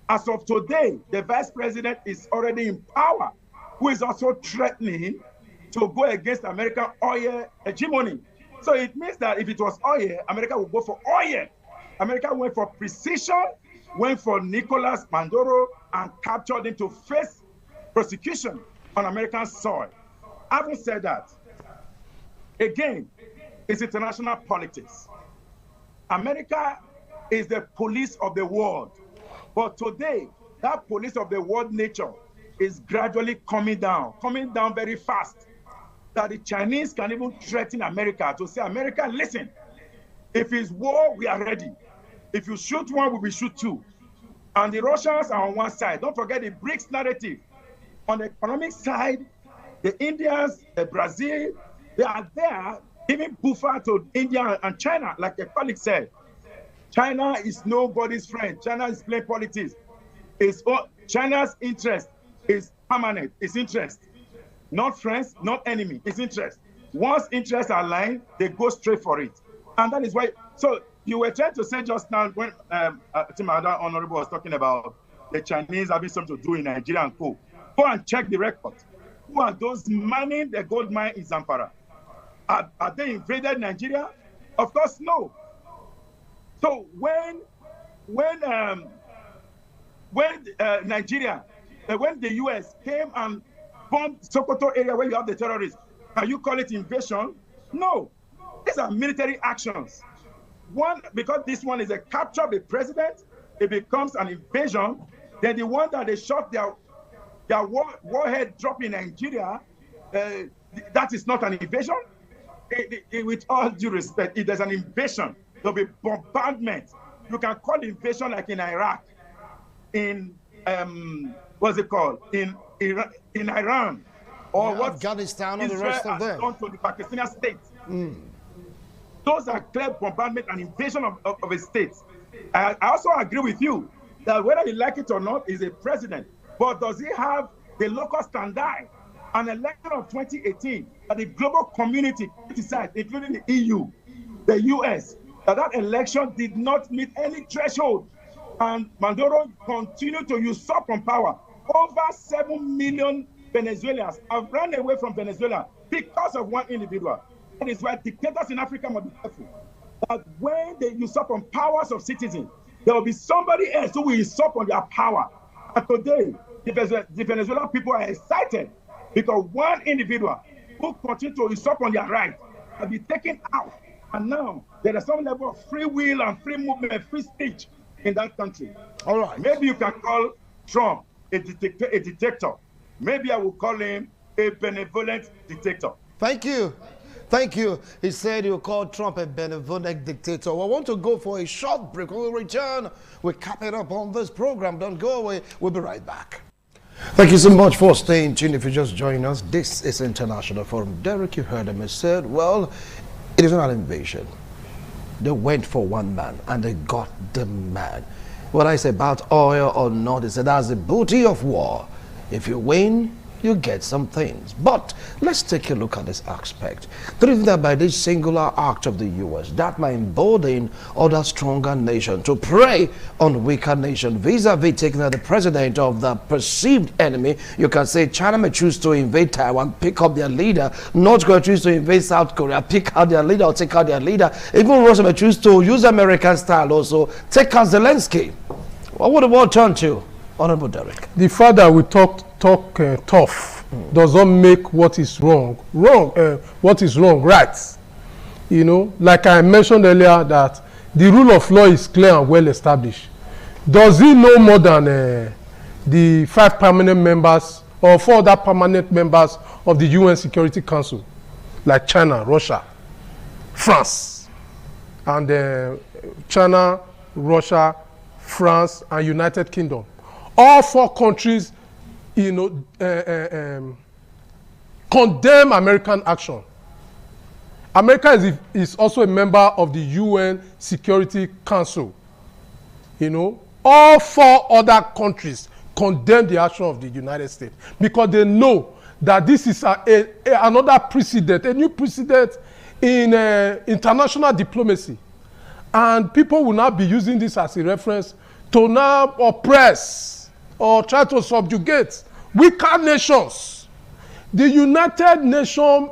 As of today, the vice president is already in power, who is also threatening to go against American oil hegemony. So it means that if it was oil, America would go for oil. America went for precision, went for Nicolas Maduro, and captured him to face prosecution on American soil. Having said that, again, it's international politics. America is the police of the world. But today, that police of the world nature is gradually coming down very fast. That the Chinese can even threaten America to say, America, listen, if it's war, we are ready. If you shoot one, we will shoot two. And the Russians are on one side. Don't forget the BRICS narrative. On the economic side, the Indians, the Brazil, they are there giving buffer to India and China, like a colleague said. China is nobody's friend. China is playing politics. China's interest is permanent. Its interest, not friends, not enemy. Its interest. Once interests are aligned, they go straight for it. And that is why. So you were trying to say just now when Tim Ada Honorable was talking about the Chinese having something to do in Nigeria and co. Go and check the record. Who are those manning the gold mine in Zamfara? Are they invaded Nigeria? Of course, no. So when Nigeria, when the US came and bombed Sokoto area where you have the terrorists, can you call it invasion? No. These are military actions. One, because this one is a capture of the president, it becomes an invasion. Then the one that they shot their warhead drop in Nigeria, that is not an invasion. With all due respect, if there's an invasion, there'll be bombardment. You can call invasion like in Iraq, in what's it called? In Iran, or what Afghanistan, or the rest of them. Done to the Pakistani state. Those are clear bombardment and invasion of a state. I also agree with you that whether you like it or not, is a president. But does he have the local standard? An election of 2018 that the global community criticized, including the EU, the US, that election did not meet any threshold. And Maduro continued to usurp on power. Over 7 million Venezuelans have run away from Venezuela because of one individual. That is why dictators in Africa must be careful. That when they usurp on powers of citizens, there will be somebody else who will usurp on their power. And today, the Venezuelan people are excited because one individual who continues to usurp on their right will be taken out. And now there is some level of free will and free movement, free speech in that country. All right. Maybe you can call Trump a dictator. Maybe I will call him a benevolent dictator. Thank you. Thank you. He said you called Trump a benevolent dictator. I want to go for a short break. When we return, we'll cap it up on this program. Don't go away. We'll be right back. Thank you so much for staying tuned. If you just joined us, this is International Forum. Derek, you heard him. He said, well, it is not an invasion. They went for one man and they got the man. What I say about oil or not, he said that's the booty of war. If you win, you get some things. But let's take a look at this aspect. Driven that by this singular act of the US, that might embolden other stronger nations to prey on weaker nations, vis-a-vis taking out the president of the perceived enemy. You can say China may choose to invade Taiwan, pick up their leader. North Korea choose to invade South Korea, pick out their leader or take out their leader. Even Russia may choose to use American style also, take out Zelensky. What would the world turn to? Honorable Derek. The fact that we talk tough does not make what is wrong what is wrong right. You know, like I mentioned earlier, that the rule of law is clear and well established. Does he know more than the 5 permanent members or 4 other permanent members of the UN Security Council, like China, Russia, France, and China, Russia, France, and United Kingdom? All 4 countries, you know, condemn American action. America is also a member of the UN Security Council. You know, all 4 other countries condemn the action of the United States because they know that this is another precedent, a new precedent in international diplomacy. And people will now be using this as a reference to now oppress or try to subjugate weaker nations. The United Nations,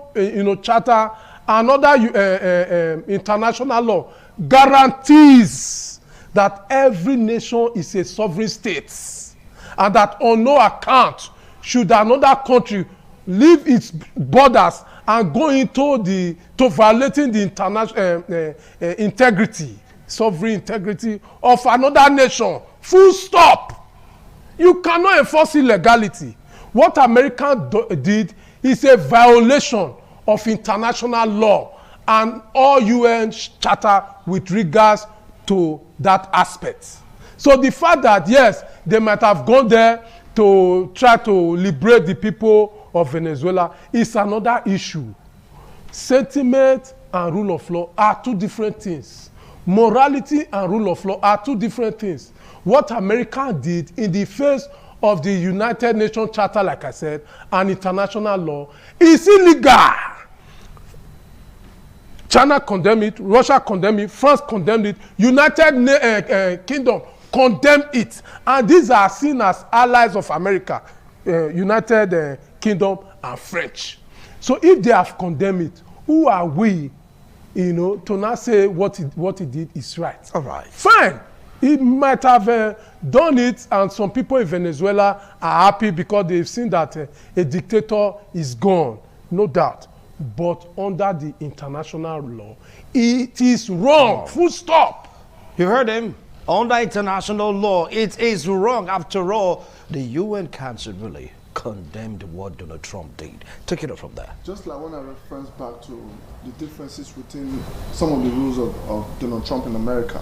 Charter and other international law guarantees that every nation is a sovereign state, and that on no account should another country leave its borders and go into to violating the international integrity, sovereign integrity of another nation. Full stop. You cannot enforce illegality. What America did is a violation of international law and all UN charter with regards to that aspect. So the fact that, yes, they might have gone there to try to liberate the people of Venezuela is another issue. Sentiment and rule of law are two different things. Morality and rule of law are two different things. What America did in the face of the United Nations Charter, like I said, and international law is illegal. China condemned it, Russia condemned it, France condemned it, United Kingdom condemned it. And these are seen as allies of America, United Kingdom and French. So if they have condemned it, who are we, to not say what he did is right? All right. Fine. He might have done it, and some people in Venezuela are happy because they've seen that a dictator is gone, no doubt. But under the international law, it is wrong. Full stop. You heard him. Under international law, it is wrong. After all, the UN Council really condemned what Donald Trump did. Take it up from there. Just like when I reference back to the differences within some of the rules of Donald Trump in America,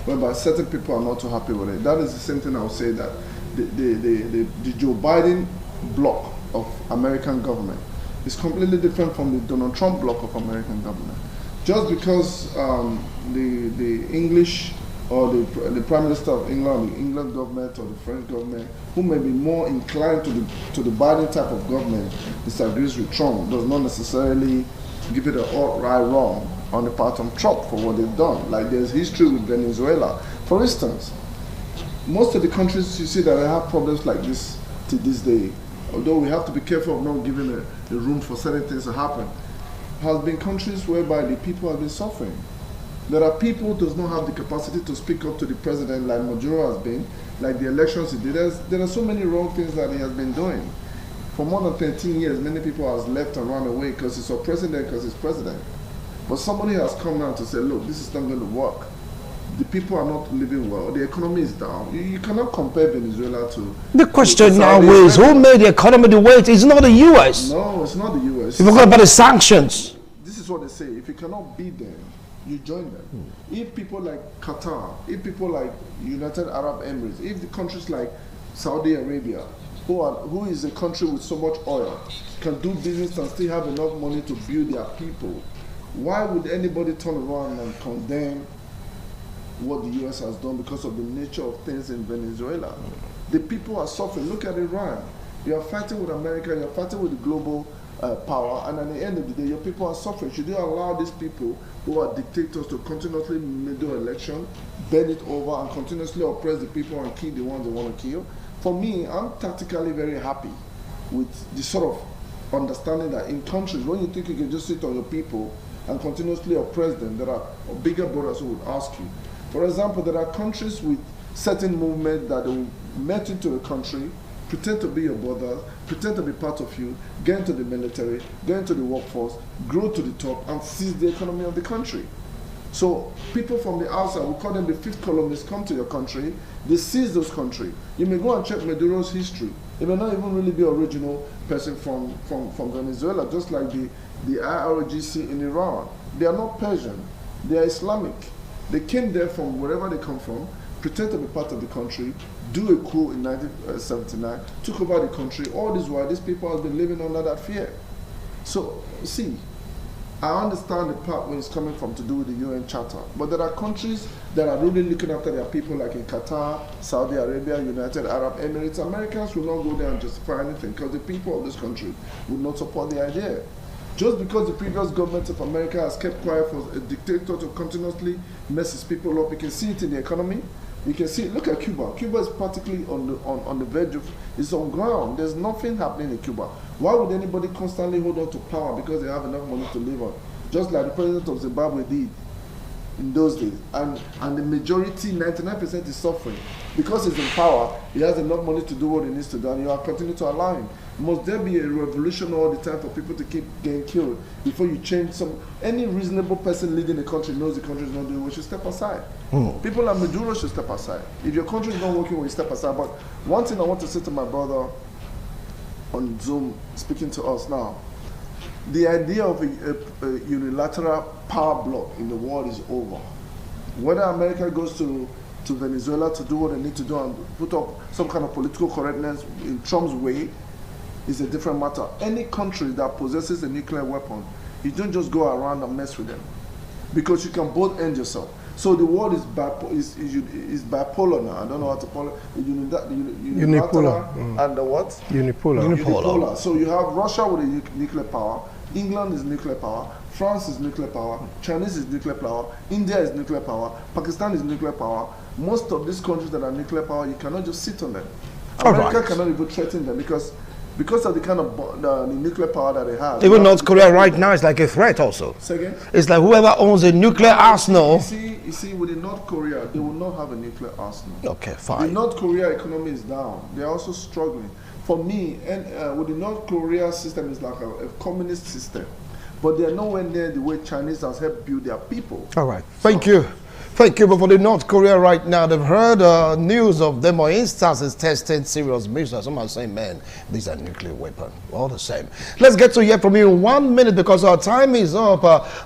whereby certain people are not too happy with it. That is the same thing I would say that the Joe Biden bloc of American government is completely different from the Donald Trump bloc of American government. Just because the English or the Prime Minister of England, the England government or the French government, who may be more inclined to the Biden type of government, disagrees with Trump, does not necessarily give it an outright wrong on the part of Trump for what they've done. Like there's history with Venezuela. For instance, most of the countries you see that have problems like this to this day, although we have to be careful of not giving the room for certain things to happen, has been countries whereby the people have been suffering. There are people who does not have the capacity to speak up to the president like Maduro has been, like the elections he did. There are so many wrong things that he has been doing. For more than 13 years, many people have left and run away because he's a president, because he's president. But somebody has come now to say, look, this is not going to work. The people are not living well. The economy is down. You cannot compare Venezuela to... The question now is, who made the economy the way it is? It's not the U.S. No, it's not the U.S. If we talk about the sanctions. This is what they say. If you cannot beat them, you join them. If people like Qatar, if people like United Arab Emirates, if the countries like Saudi Arabia, who is a country with so much oil, can do business and still have enough money to build their people, why would anybody turn around and condemn what the U.S. has done because of the nature of things in Venezuela? The people are suffering. Look at Iran. You are fighting with America, you are fighting with the global power, and at the end of the day, your people are suffering. Should you allow these people who are dictators to continuously do election, bend it over, and continuously oppress the people and kill the ones they want to kill? For me, I'm tactically very happy with the sort of understanding that in countries, when you think you can just sit on your people and continuously oppress them, there are bigger brothers who would ask you. For example, there are countries with certain movement that will met into a country, pretend to be your brother, pretend to be part of you, get into the military, get into the workforce, grow to the top, and seize the economy of the country. So people from the outside, we call them the fifth columnists, come to your country, they seize those countries. You may go and check Maduro's history. He may not even really be original person from Venezuela, just like the IRGC in Iran. They are not Persian, they are Islamic. They came there from wherever they come from, pretend to be part of the country, do a coup in 1979, took over the country. All this while, these people have been living under that fear. So, see, I understand the part where it's coming from to do with the UN Charter, but there are countries that are really looking after their people, like in Qatar, Saudi Arabia, United Arab Emirates. Americans will not go there and justify anything because the people of this country will not support the idea. Just because the previous government of America has kept quiet for a dictator to continuously mess his people up, you can see it in the economy. You can see, look at Cuba. Cuba is practically on the verge of, it's on ground. There's nothing happening in Cuba. Why would anybody constantly hold on to power because they have enough money to live on? Just like the president of Zimbabwe did in those days. And the majority, 99% is suffering. because he's in power, he has enough money to do what he needs to do, and you are continuing to allow him. Must there be a revolution all the time for people to keep getting killed before you change some? Any reasonable person leading the country knows the country is not doing what should step aside. People like Maduro should step aside. If your country is not working, we step aside. But one thing I want to say to my brother on Zoom, speaking to us now, the idea of a unilateral power block in the world is over. Whether America goes to Venezuela to do what they need to do and put up some kind of political correctness in Trump's way is a different matter. Any country that possesses a nuclear weapon, you don't just go around and mess with them, because you can both end yourself. So the world is bipolar now. I don't know how to call it. Unipolar. And the what? Unipolar. So you have Russia with a nuclear power, England is nuclear power, France is nuclear power, Chinese is nuclear power, India is nuclear power, Pakistan is nuclear power. Most of these countries that are nuclear power, you cannot just sit on them. America cannot even threaten them because of the kind of the nuclear power that they have. Even North Korea right now is like a threat also. Say again? It's like whoever owns a nuclear arsenal. You see, with the North Korea, they will not have a nuclear arsenal. Okay, fine. The North Korea economy is down. They're also struggling. For me, and with the North Korea system is like a communist system. But they're nowhere near the way Chinese has helped build their people. All right. Thank you. Thank you. But for the North Korea right now, they've heard news of them or instances testing serious missiles. Some are saying, man, these are nuclear weapons. All the same. Let's get to hear from you in 1 minute because our time is up.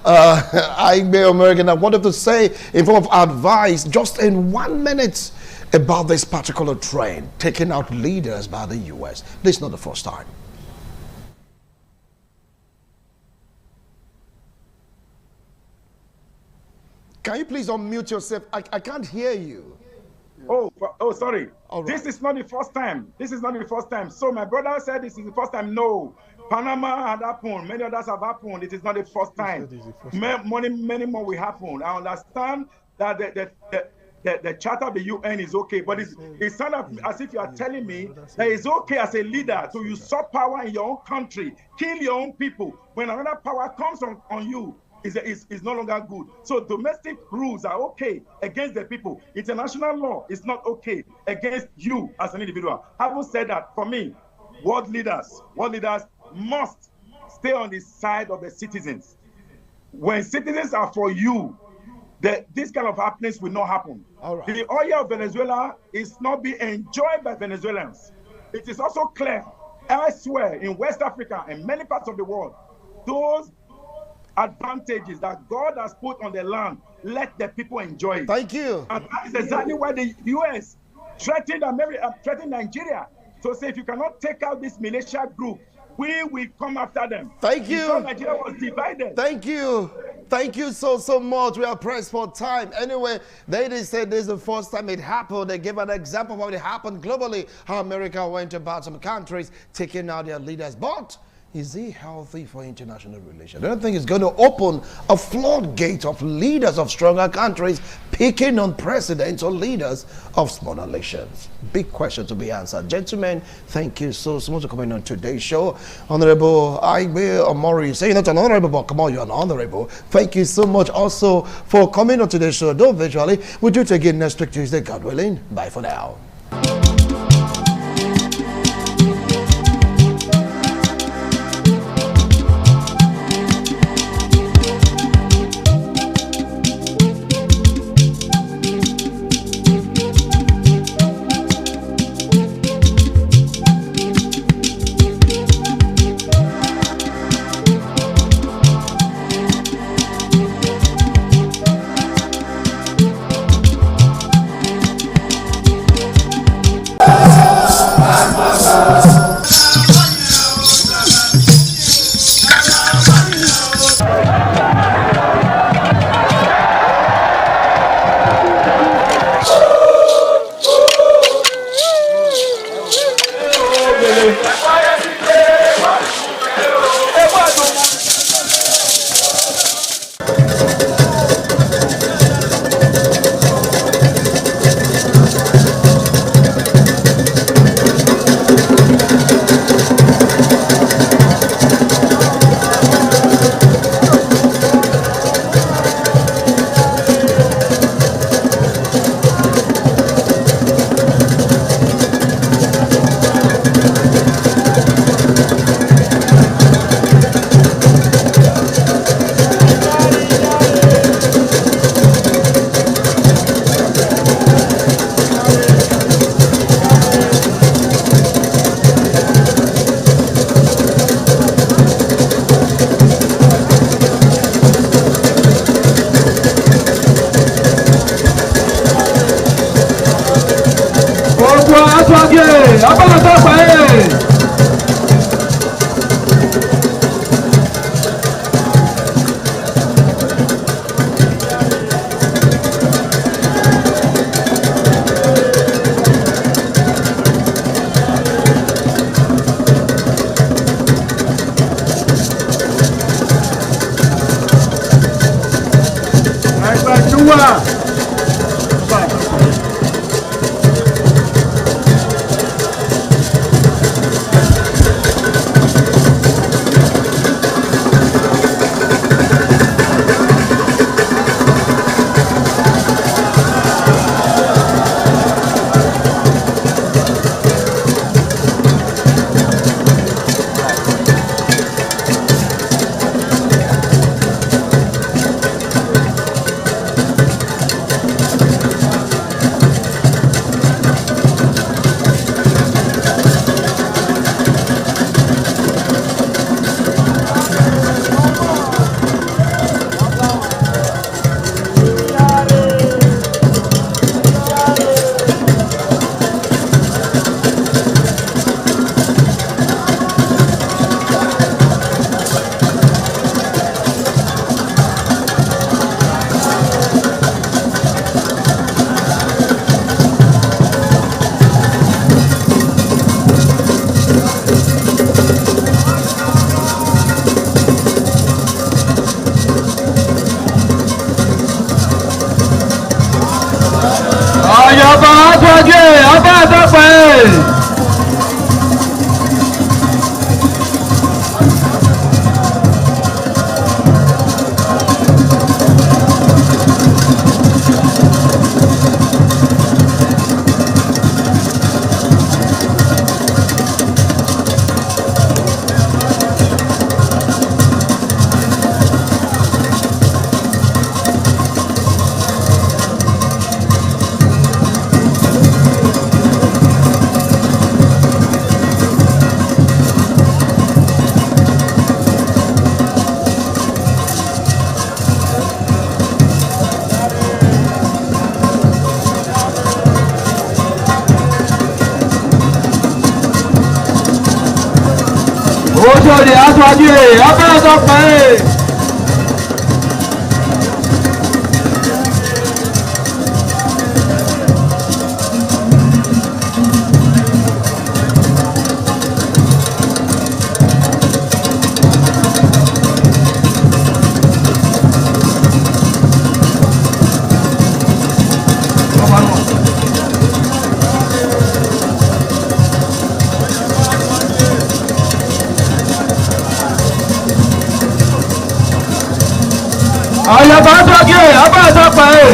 Igbe American, I wanted to say in form of advice, just in 1 minute, about this particular trend, taking out leaders by the U.S. This is not the first time. Can you please unmute yourself? I can't hear you. Oh, sorry. Right. This is not the first time. This is not the first time. So my brother said this is the first time. No. Panama had happened. Many others have happened. It is not the first time. Many more will happen. I understand that the charter of the UN is okay, but it sounds as if you are telling me that it's okay as a leader to usurp power in your own country, kill your own people. When another power comes on you, is no longer good. So domestic rules are okay against the people. International law is not okay against you as an individual. Having said that, for me, world leaders must stay on the side of the citizens. When citizens are for you, this kind of happenings will not happen. All right. The oil of Venezuela is not being enjoyed by Venezuelans. It is also clear elsewhere in West Africa and many parts of the world, those advantages that God has put on the land, let the people enjoy it. Thank you. And that is exactly why the U.S. threatened Nigeria. So say if you cannot take out this militia group, we will come after them. Thank you. Because Nigeria was divided. Thank you. Thank you so much. We are pressed for time. Anyway, they said this is the first time it happened. They gave an example of what happened globally, how America went about some countries taking out their leaders. But is it healthy for international relations? I don't think it's going to open a floodgate of leaders of stronger countries picking on presidents or leaders of smaller nations. Big question to be answered. Gentlemen, thank you so much for coming on today's show. Honorable Igbe Omori, say you're not an honorable, but come on, you're an honorable. Thank you so much also for coming on today's show, though virtually. We'll do it again next week, Tuesday, God willing. Bye for now. Abuwa. Ojúde aṣáájú ẹ̀ abẹ́rẹ́ pẹ́. Ayaba sọ́kè abẹ́rẹ́ pẹ́.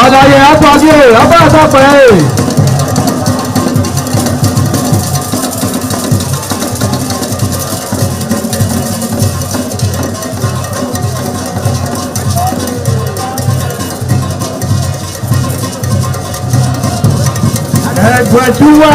Àlàyé àtọ́jú abẹ́rẹ́ pẹ́. Ẹgbẹ̀júwà.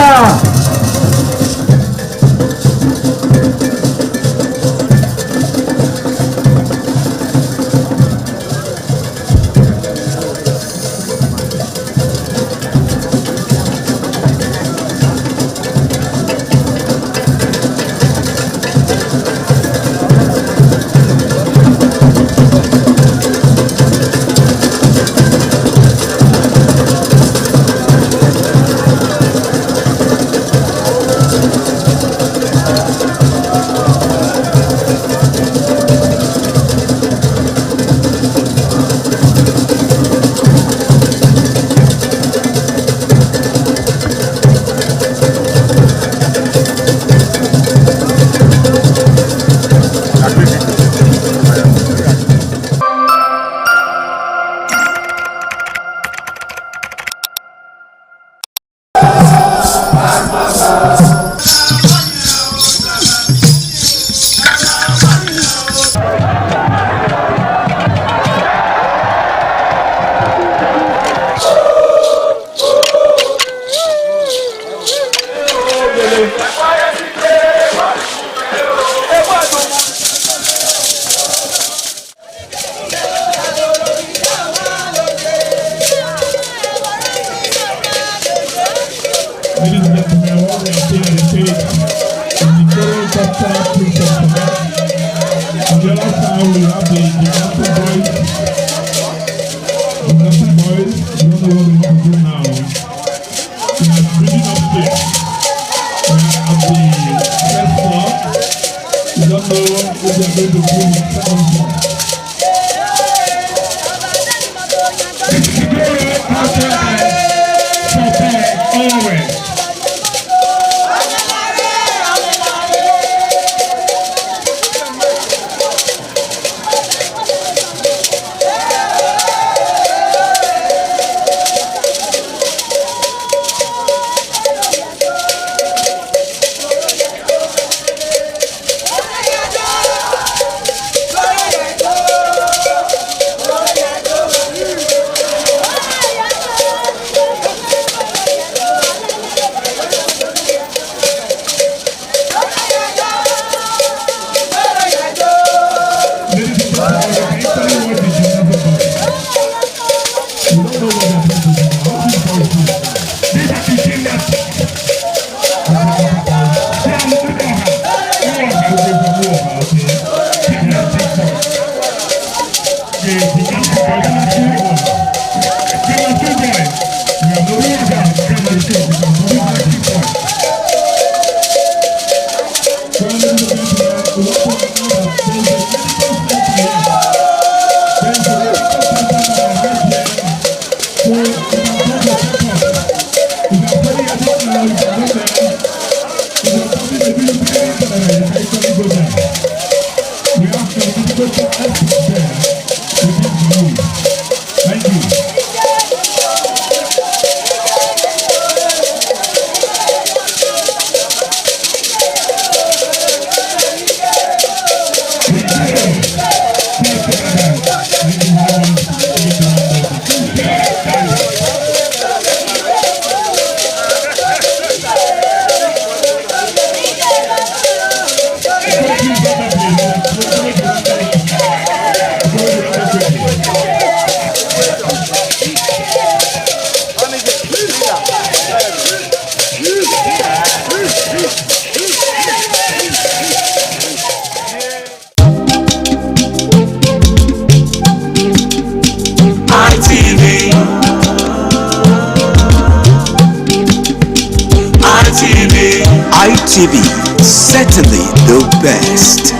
ITV, certainly the best.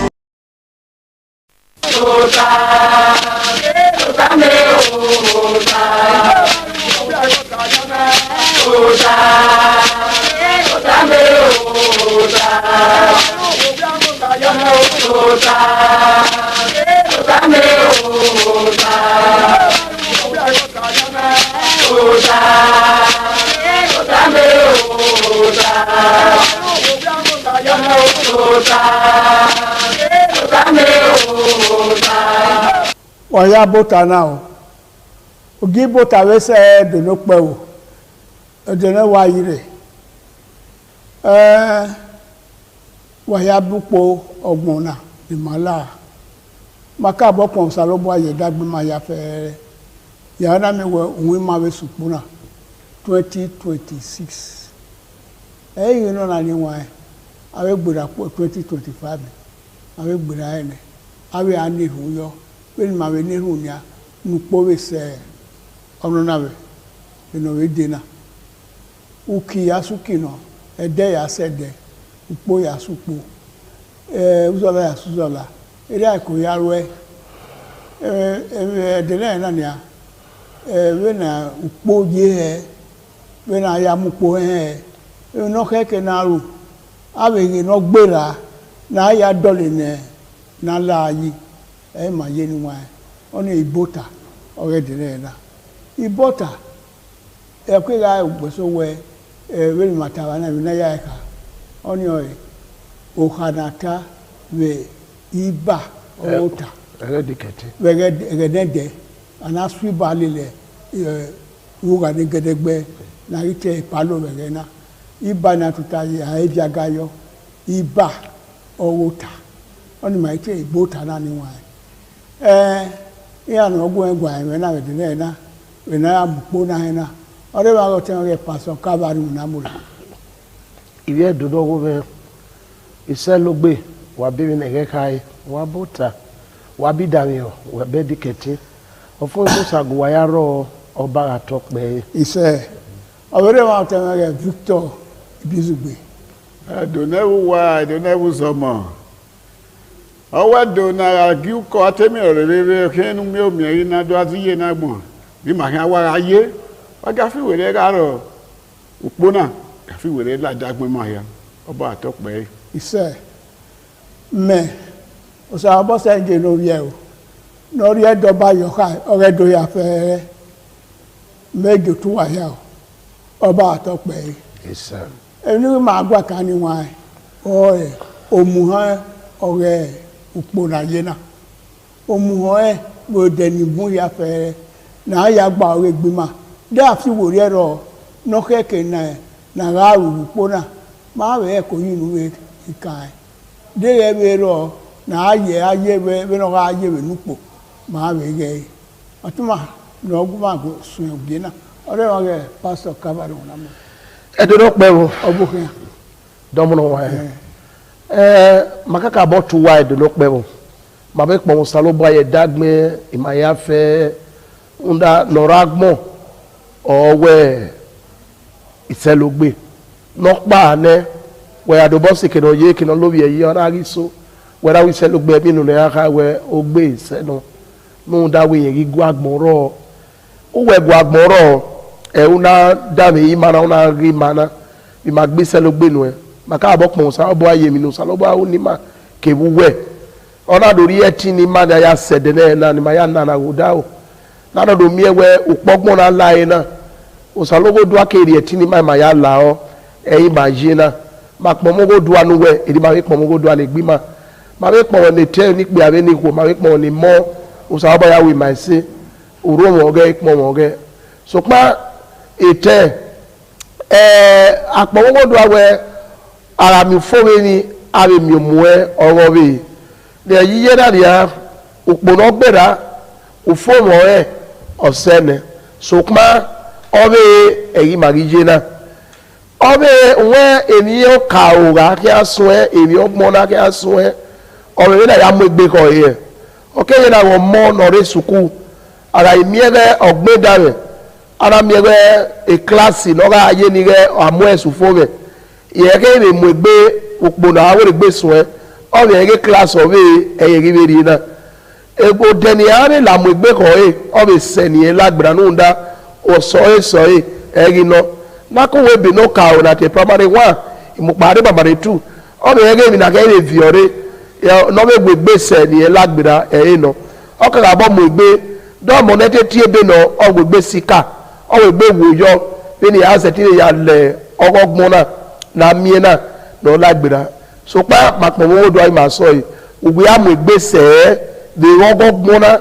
Oya bota now. Ogi bota we say do no pe o. Do no wa yire. Waya bupo ogbon na imala. Maka bokon salobo aye dagbe ma ya fe. Ya na mi we onwe ma we supuna 2026. You know na ni wa. Awe gbura 2025. Awe gbura ene. Awe ani hu yo. When my venerunia, Nupowe say, Honorable, you know, we dinner. Uki Yasukino, a day I said there, Upoya Supu, Uzola Suzola, Irako Yarwe, the Nania, when I Upo ye, when I am Upo, you know, Hekenaru, having no bela, na ya doline, na la ye. Ma yeni wa ono ibota already na ibota e kwe ga gboso we we matawa na na ya ka ono o khanata we iba ota eredikete egedede ana swi balile uga ni gedegbe na ite palo we na iba na tutayi a ebiagayo iba ota ono ma ite ibota na ni wa ya no gwen gwan we na we de na we na bupo na na ore ba go ten re pastor Calvary na mo iwe dodo go be ise lo gbe wa bi na ge kai wa bota wa bi dawio wa be dikete ofo so sago wa ya ro oba atok pe ise ore ba ten re Victor Ibizugbe don't know why, don't know someone. ọwọ́ do na kí kọ́ atẹ́mi ọ̀rẹ́rẹ́rẹ́ kẹ́nu mi ò mìíràn náà dọ́ àti yé náà gbọ̀n bí màá wá ayé ọjà fìwéré rárọ̀ òpó náà gàfìwéré ládàgbọ́n máa ya ọba àtọ́pẹ́. iṣẹ́ mẹ́ ọ̀sán abọ́sẹ̀ ń jẹ lórí ẹ̀ o lórí ẹ̀dọ́ba yọ̀ká ọ̀rẹ́dọ̀yà fẹ́ẹ́ méjì tó wà yà o ọba àtọ́pẹ́. ẹni máa gbà ká ní wọn ọ̀rẹ́ òmùhàn ọ̀rẹ́ òpó láyé náà òmùhàn ẹ̀ gbọ́dẹ̀ nìbún yà fẹ́ẹ́ náà yà gba ọ̀rẹ́ gbìmọ̀ dé àfiwòrí ẹ̀rọ nọ́kẹ́kẹ́ náà nàrà òpó náà máa rẹ̀ kò yín ìlú ìka ẹ̀ dé rẹ̀ bẹ́ẹ̀ rọ náà yẹ ayé bẹ́ẹ̀ náà ayé rẹ̀ núpò máa rẹ̀ rẹ̀ ọtúmọ̀ lọ́gbọ́n máa gbọ́ sùn ògbé náà ọ̀rẹ́ wọn rẹ̀ pásítọ̀ kábàárì wọn lámọ́. ẹ̀dọ́dọ́ pẹ́ o ọbùkún dọ́múnà wa ẹ̀ makaka bọ́ tu wa ẹ̀dọ́dọ́ pẹ́ o màá bẹ́ pọ̀ sálọ́bọ̀ ayẹ dágbé ìmáyàfẹ́ ńdá nọ̀rọ̀ agbọ̀n ọ̀wẹ́ ìṣẹ́lógbè nọ́pà ànẹ́ wẹ́ àdóbọ́sì kìnnà yé kìnnà lórí ẹ̀yí ọ̀rá àrísó wẹ́rẹ́ àwọn ìṣẹ́lógbè ẹ̀mí nù náà ká wẹ́ ogbé ìṣẹ́nu nù dáwé yẹn gígú agbọ̀nrọ̀ ó wẹ̀ gu agbọ̀nrọ̀ ẹ̀ ń náà dàmí yìí mana ń náà rí mana bí ma gbé ìṣẹ́lógbè nù ẹ̀ màkà àbọ̀ pọ̀ sábọ̀ ayé mi nù sábọ̀ àwọn onímà kéwu wẹ̀ ọ̀nà àdórí ẹ̀ tí ni má dà yà sẹ̀dẹ̀ náà náà ni mà yà nà náà wò dá o náà dọ̀ mí ẹ̀ wẹ́ òpọ́gbọ́n náà láyé náà osalogo do akeri etini ma ya la o eyin ma je na ma pomogo do anu we edi ma pomogo do anegbi ma be pon ne te ni pe abe ni ko ma be pon ni mo osalogo ya we ma se oro mo ge pon mo ge so pa ete apomogo do awe ara mi fore ni are mi mu e oro bi de yiye da dia opono gbera ofo mo e osene so pa ọbẹ ẹyí màgíjẹ náà ọbẹ wọn ènìyàn kà òrà kí a sún ẹ ènìyàn mọ́ná kí a sún ẹ ọbẹ yẹn náà yà mú ẹgbẹ kọ yẹ ọkẹ yẹn náà wọn mọ nọrẹ sùkú ara ìmíẹrẹ ọgbẹdà rẹ ara miẹrẹ èkílàsì lọ́ra ayé ni rẹ àmú ẹ̀sùn fún rẹ ìyẹn kẹ́ yẹn mú ẹgbẹ òpónà àwọn ẹgbẹ sùn ẹ ọbẹ yẹn kẹ́ kílàsì ọbẹ ẹyẹ rí bẹ́ẹ̀ rí náà ègbò dẹnìyàn làmú ẹgbẹ kọ yẹ ọbẹ sẹnìyẹn lágbèrè nù dá ọ̀sọ̀ọ̀sọ̀ọ̀ ẹ̀rí lọ lákòwé bìnú ka ọ̀nà àti primary 1 ìmùpàdé primary 2 ọ̀nà ẹ̀rẹ́ mi nàkẹ́ ẹ̀rẹ́ fi ọ̀rẹ́ nọ́mẹ̀gbẹ̀ gbèsè nìyẹn lágbèrè ẹ̀yìn nọ ọkàrà bọ́ mọ̀ ẹgbẹ́ dọ́ọ̀mù nẹ́tẹ́ tí ebe nọ ọ̀gbẹ̀gbẹ̀ síkà ọ̀gbẹ̀gbẹ̀ wòyọ bẹ́ẹ̀ni àṣẹ tí yà lẹ̀ ọgọ́gbọ́n náà nà mìíràn náà nọ lágbèrè sọpá màpọ̀mọ́wọ́ dọ́ àyè sọ yìí ògbé àmọ̀ ẹgbẹ́sẹ̀ lè ọgọ́gbọ́n náà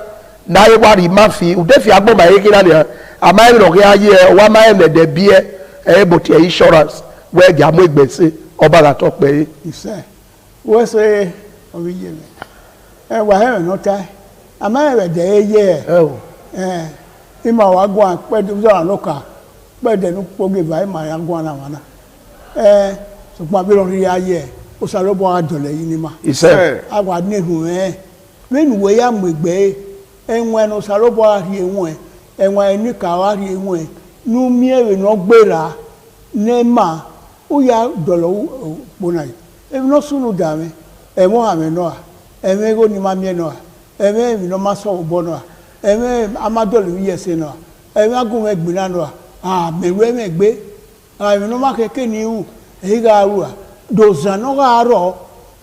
náà yẹ wá rí má fi òdẹ́fì agbọ́n màá yẹ kí náà nìyẹn amayi lọ kí ayé ẹ ọwọ́ amayi lẹ̀dẹ̀ bí ẹ bò tí ẹ insurance wẹ́ẹ̀ gà mú ìgbésẹ̀ ọba àtọ́ pẹ́ yé. ìṣe wọ́n ṣe ọ̀rọ̀ yé mi ẹ wà ẹ̀rọ náà ta amayi lẹ̀dẹ̀ ẹ yé ẹ ìmọ̀ wà gbọ́n pẹ́ẹ́dù sọ̀rọ̀ lọ́kà pẹ́ẹ́dù ní kpọ́gì bá ìmọ̀ yà gbọ́n náà wà náà ṣùgbọ́n àbí lọ́ọ́ rí ayé ẹ ó sọ lọ́bọ̀ àjọlẹ̀ yìí ni ma. ìṣe àwọn àdínhùn ẹ mẹ́nu wo yà mọ̀ ẹgbẹ́ ẹ̀wọ̀n ẹ̀ sọ lọ́bọ̀ àrí ẹ̀wọ̀n ẹ̀ ẹ̀wọ̀n ẹni kàwárí ẹ̀wọ̀n ẹ̀ ní miẹ̀rẹ̀ náà gbéra ní ma ó yà dọ̀lọ̀ òpónà yìí ẹ̀mí náà súnú dàmẹ́ ẹ̀wọ̀n àmì náà ẹ̀mí ẹ̀rọ ni máa miẹ̀ náà ẹ̀mí ẹ̀mí náà máa sọ̀rọ̀ bọ́ náà ẹ̀mí amádọ́lù yẹsẹ̀ náà ẹ̀mí agùnmọ̀ ẹ̀gbìn náà náà àmẹ̀rù ẹ̀mẹ̀gbẹ́ ẹ̀mí náà má kẹ́kẹ́ ní ìhù èyí ká rú à dòzàn náà ká rọ̀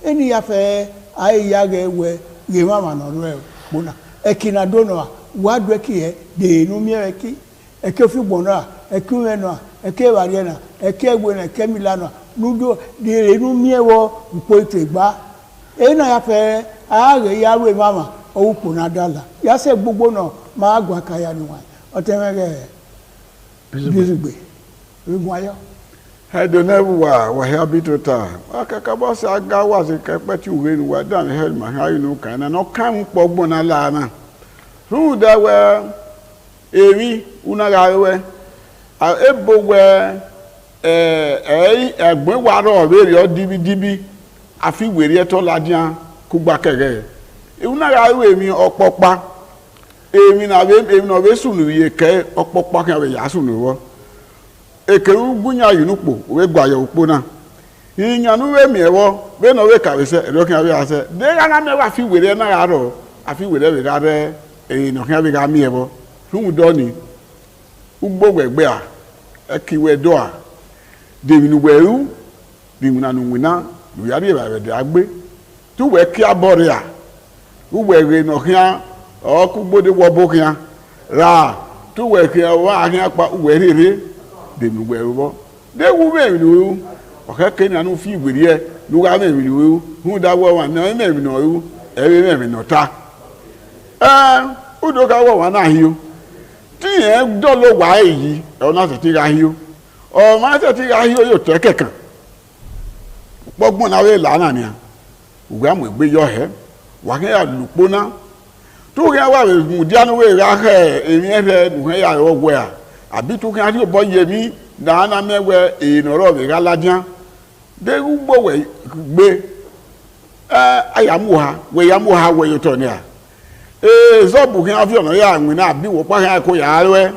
ẹni yàfẹ́ ayé ìyá rẹ̀ wẹ̀ rẹ̀ má mà nà rẹ̀ òpónà ẹ̀kìnà dọ́nà wadu eki ye de no mi eki eke fi gbona eki we no eke wari na eke egbe na eke milano nudo de no mi ewo npo itegba e na ya fe aare ya we mama o ku na dala ya se gbogbo na ma agwa kaya ni wa o te mege bizugbe egun ayo hedo never wa happy to ta akaka boss aga wa se kepe ti uwe ni wa dan hell ma ha you know kana no kan po gbona la na who that were eri unagawe ebo we ẹgbẹ́ wa rọ̀ rẹ̀ ọ́ dibidibi àfi wèrè ẹ̀tọ́ ladian kúgbà kẹ̀kẹ́ unagawe mi ọ̀pọ̀pa èmi náà bẹ sùnù yìí kẹ́ ọ̀pọ̀pa kí wọ́n yà sùnù wọ́ èkèrè gbúnyà yìí nùpò òwe gbàyà òpó náà inyanu we miewo be no we ka we se ero kan we ase de ga me wa fi were na ga ro afi were we ga re no kan we ga miewo hu do ni ugbo gbegbe a ekiwe do a de mi nu weru bi mu na nu wina lu ya bi ba we de agbe tu we ki abore a uwe re no kan o ku gbode wo bo kan ra tu we ki wa kan pa uwe rere de mi weru bo de wu me nu ọ̀kẹ́kẹ́ ní àánú fi ìwérí ẹ lóra mẹ́rin ìwé hún dáwọ́ wà náà mẹ́rin náà rú ẹ̀rí mẹ́rin náà ta ó dókà wọ̀ wá náà yíó tí yẹn dọ́lọ́ wà èyí ẹ̀rọ náà tẹ̀tí ra yíó ọ̀rọ̀ máa tẹ̀tí ra yíó yóò tẹ́ kẹ̀kàn gbọ́gbọ́n náà wé làánà ni à òwe àmọ̀ ìgbé yọ ẹ̀ wà kẹ́ yà lùpọ̀ náà tó kẹ́ wà rẹ̀ mùdíánúwé ra ẹ̀ èmi ẹ̀fẹ̀ nùkẹ́ yà rọ̀ wẹ̀ à àbí tó kẹ́ àti bọ́ yẹmí dáná mẹ́wẹ́ èèyàn rẹ̀ gálájá dé gbogbo wẹ̀ gbé ayamuha wẹ̀ yamuha wẹ̀ yọtọ̀ ni à zọ́ọ̀bù kí wọ́n fi ọ̀nà yà àwìn náà bí wọ́n pàṣẹ kó yà á rẹ̀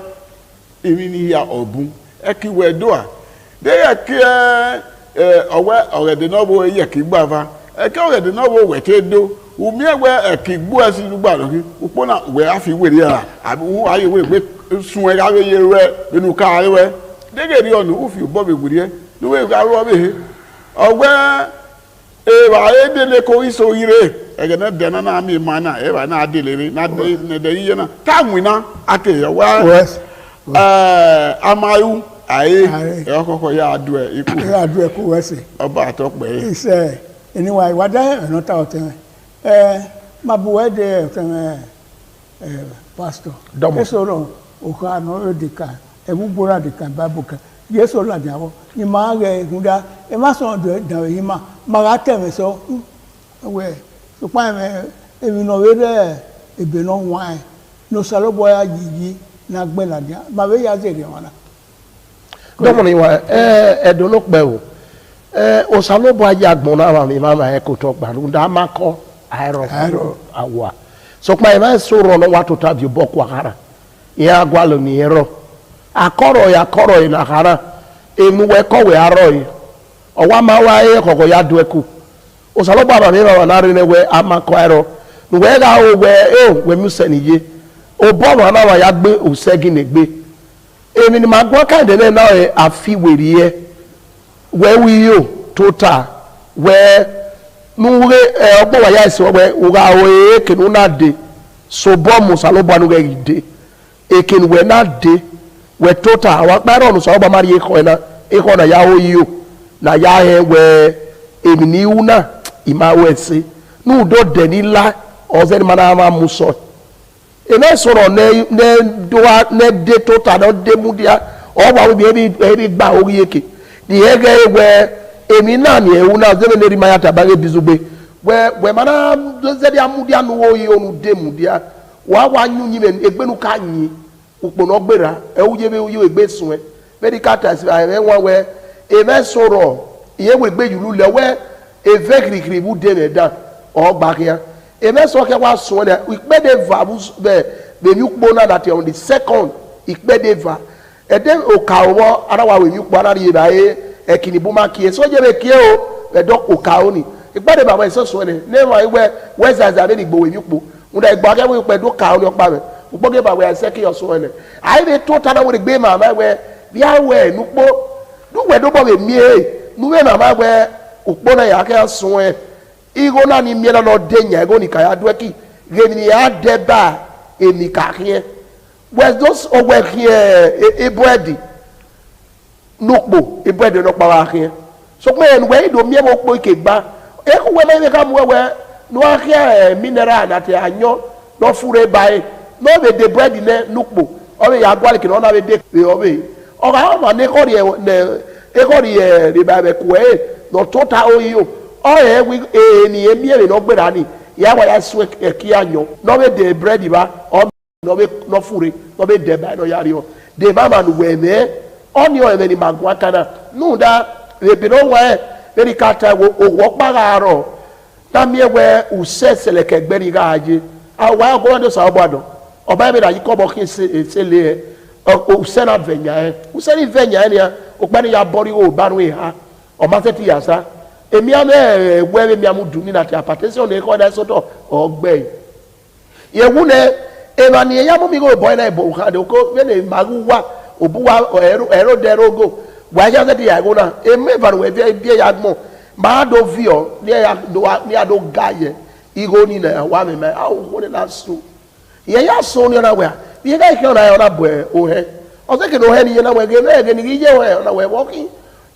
èmi ni yà ọ̀bùn ẹ kí wẹ̀ dọ́ à dé yẹ kí ọ̀wẹ́ ọ̀rẹ́dẹ̀ náà wọ yẹ kí gbà fa ẹ kí ọ̀rẹ́dẹ̀ náà wọ wẹ̀ tẹ́ dó omi ẹ̀wẹ́ ẹ̀ kí gbó ẹ̀ sí gbà lọ́kí òpó náà wẹ̀ á fi wẹ̀rẹ̀ yà àbí wọ́n ayé wẹ̀ gbé sun ẹ̀ ká wẹ̀ yẹ rẹ̀ nínú ká rẹ̀ dege di ọnu ufi bọbi gburiẹ nuwe garu ọbi ọgbẹ eba edele ko iso ire ẹgẹnẹ dẹnẹ náà mi ma náà eba náà adelere náà dẹ yíyẹ náà táwọn iná akeyọ wá amayu ayé ẹ kọkọ yà adu ẹ ikú yà adu ẹ kú wẹsẹ ọba àtọpẹ yẹ. iṣẹ ẹniwa ìwádà ẹnu ta ọtẹ ẹ mabuwẹ de ọtẹ pastor ẹsọrọ òkè àná ẹdìkà ẹ̀wúgbóra dìkan bábù kan yéésù ọ̀làdìyàwó ni màá rẹ̀ ìhúndá ẹ má sọ̀rọ̀ dàwẹ̀ yìí mà màá tẹ̀mẹ̀ sọ ẹ̀wẹ̀ ṣùgbọ́n èmi náà wé rẹ̀ èbè náà wọ́n ẹ̀ ní ọ̀sálọ́bọ̀ ya yìí ní agbẹ́ làdìyà màá wé yá zèrè wọn náà. dọ́mọ̀nì wa ẹ̀dùn ló pẹ́ o ọ̀sálọ́bọ̀ ayé àgbọ̀n náà wà mí máa ẹ̀ kò tọ́ gbàlú dá má kọ́ àìrọ̀ àwọ̀ ṣùgbọ́n ẹ̀ máa sọ̀rọ̀ náà wà tó tàbí bọ́ kó àkàrà ìyẹn àgbàlù ní ẹ̀rọ akọrọ yi na hara emuwe kọwe arọ yi ọwa ma wa ye kọkọ ya du eku osalo baba mi ma na rene we amakọ ẹrọ we ga o we mu se ni ye o bo ma na wa ya gbe o segi ne gbe èmi ni ma gbọ́ ka de na e afi weri ye we wi yo total we nuwe ogbo wa ya ise we o ga o e kenu na de so bo mu salo ba nu ga ide e kenu we na de we total wa kparo no so ba mari e ko na ya o yi o na ya he we emi ni una ima we se nu do de ni la o ze ni mana ma mu so e na so ro ne do ne de total no de mu dia o wa we bi gba ori eke di ege we emi na ni e una ze ne ri ma ya tabare bizugbe we mana ze dia mu dia no o yi onu de mu dia wa nyu nyi me egbenu ka nyi ukpono gbera ewuje be uye egbe sun e medical test e won we e me sọ̀rọ̀ iye we gbe yulu le we e ve kirikiri bu de me da o gba kia e me so ke wa sun e ipe de va bu be mi ukpo na that on the second ipe de va e de o ka owo ara wa we mi ukpo ara ri ba e kini bu ma kie so je be kie o e do o ka oni ipe de ba we so sun ne wa we za be ni gbo we mi ukpo unda igbo ke we pe do ka oni opa me ukpoge ba we aseki yoso ene ai be to tada we gbe mama we bia we nukpo du we do bo be mie nu we mama we ukpo na ya ka sun e igo na ni mie na no denya ego ni ka ya do ki ge ni ya deba emi ka hie we those o we hie e bread nukpo e bread no pa wa hie so pe en we do mie mo po ike gba e ko we na ka mu we no hie mineral na te anyo no fure bai no be the bread ne nukpo o be ya gwale ki no na be de o be o ga ma ne ko ri re ba be ku e no total o yo o e wi ni emi e no gbera ni ya wa ya su e ki anyo no be the bread ba o no be no fure no be de ba no ya ri o de mama nu we me o ni o e ni magwa kana nu da re be no wa e ka ta wo pa ga ro na mi e we usesele ke gberi ga aje awa ko ndo sa obodo ọba ebe na yi kọbọ kí ṣẹlẹ̀ ẹ ọsẹna vẹnya ẹ ọsẹni vẹnya ẹ ni ẹ ọgbẹni ya bọrí o banu ìhà ọmọtẹ́tì yàtá èmi àmẹ́ wẹ́rẹ́ mi àmúdùn ní nàti hypertension ní ẹ̀kọ́ ẹ̀dá sọ́tọ̀ ọgbẹ́ yẹ̀wù nẹ ẹ̀rọ ni ẹ̀yà mú mi kó bọ́ ẹ̀ náà ìbò òkàdé kó bẹ́ẹ̀ ni màá wá òbú wa ẹ̀rọ dẹ́rọ́gò wàá yá sẹ́tì yàgò náà èmi ìfàlùwẹ̀ bí ẹ̀yà mọ̀ máa do vi ọ ní àdó ga yẹ ìgò ní nà wà mí mẹ́ àwọn òkú ní náà sùn yẹ yà sùn ní ọ̀nà wẹ̀ yẹ ká ìkẹ́ ọ̀nà yẹ ọ̀nà bọ̀ ẹ̀ òhẹ́ ọ̀sẹ̀ kìnnìún òhẹ́ ni yẹ náà wẹ̀ gẹ́ bẹ́ẹ̀ gẹ́ ni yẹ wẹ̀ ọ̀nà wẹ̀ wọ́kì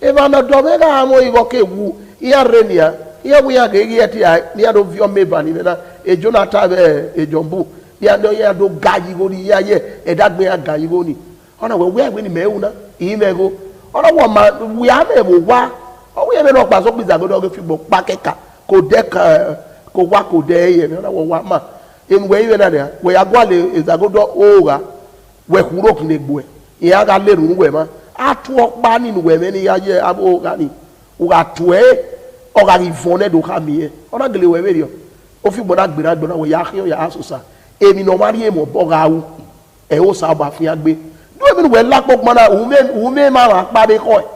ìfà nà dọ̀ bẹ́ẹ̀ ká àmọ́ ìwọ kẹ́ wù ìyá rẹ̀ nìyà ìyá wù yà kẹ́ yẹ ti ní àdó vi ọ mẹ́fà ní nà èjò náà ta bẹ́ẹ̀ èjò ń bù ní àdó ga ìgò ní yẹ ayẹ ẹ̀dá gbé ya ga ìgò ní ọ̀nà wẹ̀ wíyà gbé ni mẹ́wù ná ìyí mẹ́go ọ̀nà wọ̀ ma wíyà mẹ́wò wá ọwọ́ yẹn náà pàṣẹ pé ìzàgọ́dọ̀ ọ̀gẹ́ fi gbọ́ pa kẹ́kà kò dẹ́ kò wá kò dẹ́ ẹ̀yẹ mi ọ̀nà wọ̀ wá mà ìwé yẹn náà dẹ̀ wẹ̀ yà gbọ́ àlè ìzàgọ́dọ̀ ọ̀gá wẹ̀ kúrò kì í lè gbọ́ ẹ̀ ìyá ká lè rún wẹ̀ má àtú ọ̀pá nínú wẹ̀ mẹ́ni yá yẹ abọ́ ọ̀gá ni ọ̀gá tù ẹ́ ọ̀gá ìfọ̀n náà dò ká mi yẹ ọ̀nà gèlè wẹ̀ mẹ́rin ó fi gbọ́dọ̀ gbéra wẹ̀ yà kí yà sọ̀sà èmi náà wárí èmọ̀ bọ́gà awú ẹ̀ ó sábà fi agbé dúró mi wẹ̀ lápò gbọ́dọ̀ òun mẹ́ máa wà pàdé kọ́ ẹ̀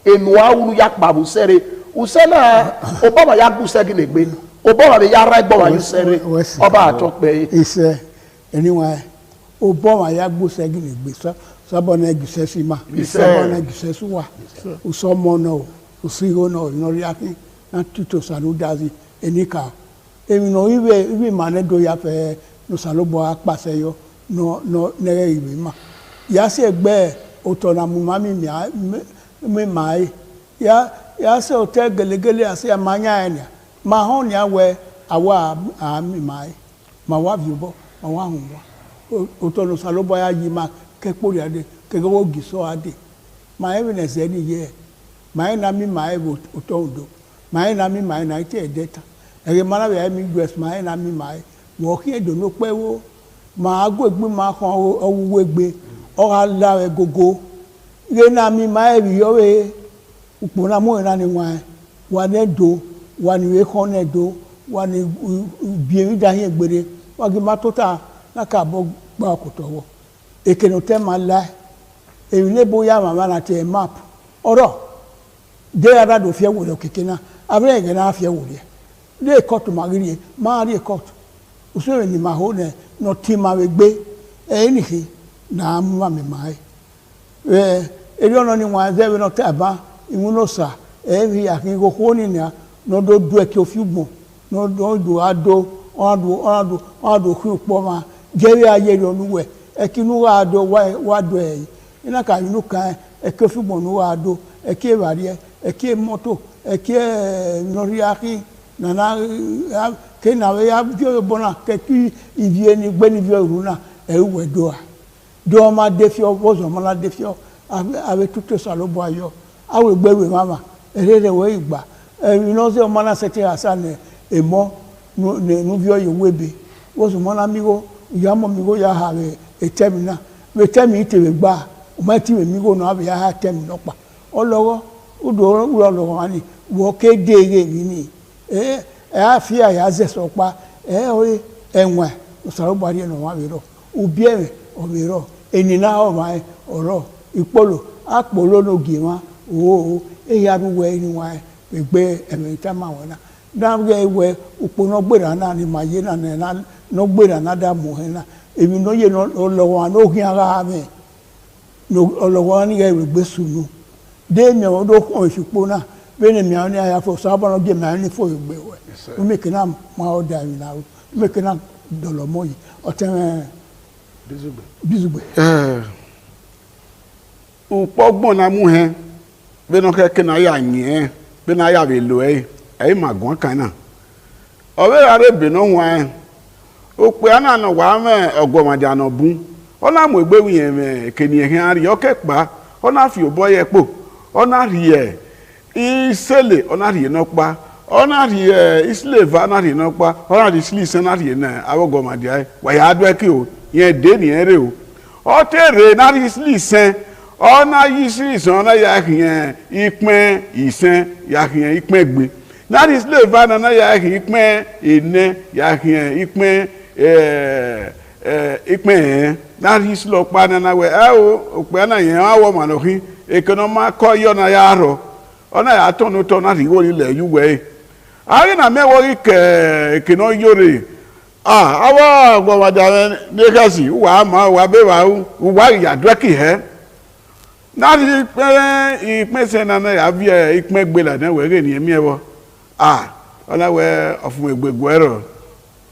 enu awuru ya kpabu sere usena obama ya guse gi negbe obama be ya ra igbo wa sere oba atokpe ise anyway obama ya guse gi negbe so bona guse sima bona guse suwa usomo no usigo no no yaki na tuto sanu dazi enika emi no iwe mane do ya fe no salobo apase yo no nere iwe ma ya se egbe otona mu mami mi mai ya se hotel gelegele ase amanya enia ma ho ni awe awa mi mai ma wa biubo ma wa hunwa otono salobo ya yi ma ke pori ade ke go giso ade ma evidence eni ye ma na mi mai bo otondo ma na mi mai na ite data ere mara be mi us ma na mi mai wo ki edo no pe wo ma agbegbe ma kan owu egbe ora la gogo ile na mi ma ebi yo we upona mo na ni wa ne do wa ni we kon ne do wa ni bi wi da yin gbere wa gi ma tota na ka bo gba ko towo ekeno te ma la e ile boya mama na te map oro de ara do fie wo lo kekena abre ge na fie wo le de court ma ri ma ri court usoro ni ma ho ne no ti ma we gbe e ni ki na ma me mai eri ono ni wa zewe no taba imuno sa evi akin go koni na no do du e ki ofigbon no do ado ku po ma jeri aye ri onuwe e ki nu wa do wa do e ina ka inu kan e ki ofigbon nu wa do e ki bari e ki moto e ki no ri akin na ke na we ya bio bona ke ki ivie ni gbe ni bio runa e we do a do ma defio bozo ma la defio avec tout ça le boyo awe gbewe mama erere we igba you know say o mana sete asan e mo no vio ye webe wo so mana migo ya mo migo ya ha e temina we temi itewe gba o ma ti we migo no abi ya ha temi no pa olowo udo uro ani wo ke dege ni afia ya ze so pa ori enwe o saro bari no wa we ro ubi ewe o we ro enina o ma oro ipolo apolo no giwa o eya ruwe ni wa egbe emita ma wona da ge we upono gbera na ni maye na na no gbera na da mo he na emi no ye no lowo no hin ara mi no lowo ni ge gbe sunu de mi o do ko isipo na be ni mi ani aya fo so abono ge mi ani fo egbe we o me kina ma o da mi na o me kina dolomo yi o ten bizugbe upogbon na mu he be no ke na ya yin be na ya be lo e magun kan na o be are be no wan o pe ana no wa me ogomade anobun o na mo egbe wi yen me keni ehin ari o ke pa o na fi obo ye po o na ri e isele o na ri no pa o na ri isleva na ri no pa o na ri slis na ri na awogomade ai wa ya do e ki o yen de ni ere o tere na ri slis ona yisi sona ya kiyen ipin isen ya kiyen ipin egbe na di slave na ya kiyen ipin ene ya kiyen ipin ipin na di slo pa na we o pe na yen awo ma lo kin economic ko yo na ya ro ona ya to no to na ri wo ile yuwe ari na mewo ke no yore awa gbo wa da negasi wa ma wa be wa ya draki he na ri pe ipin se na ya bi ipin gbe la na we re ni emi ewo ona we ofun egbegbo ero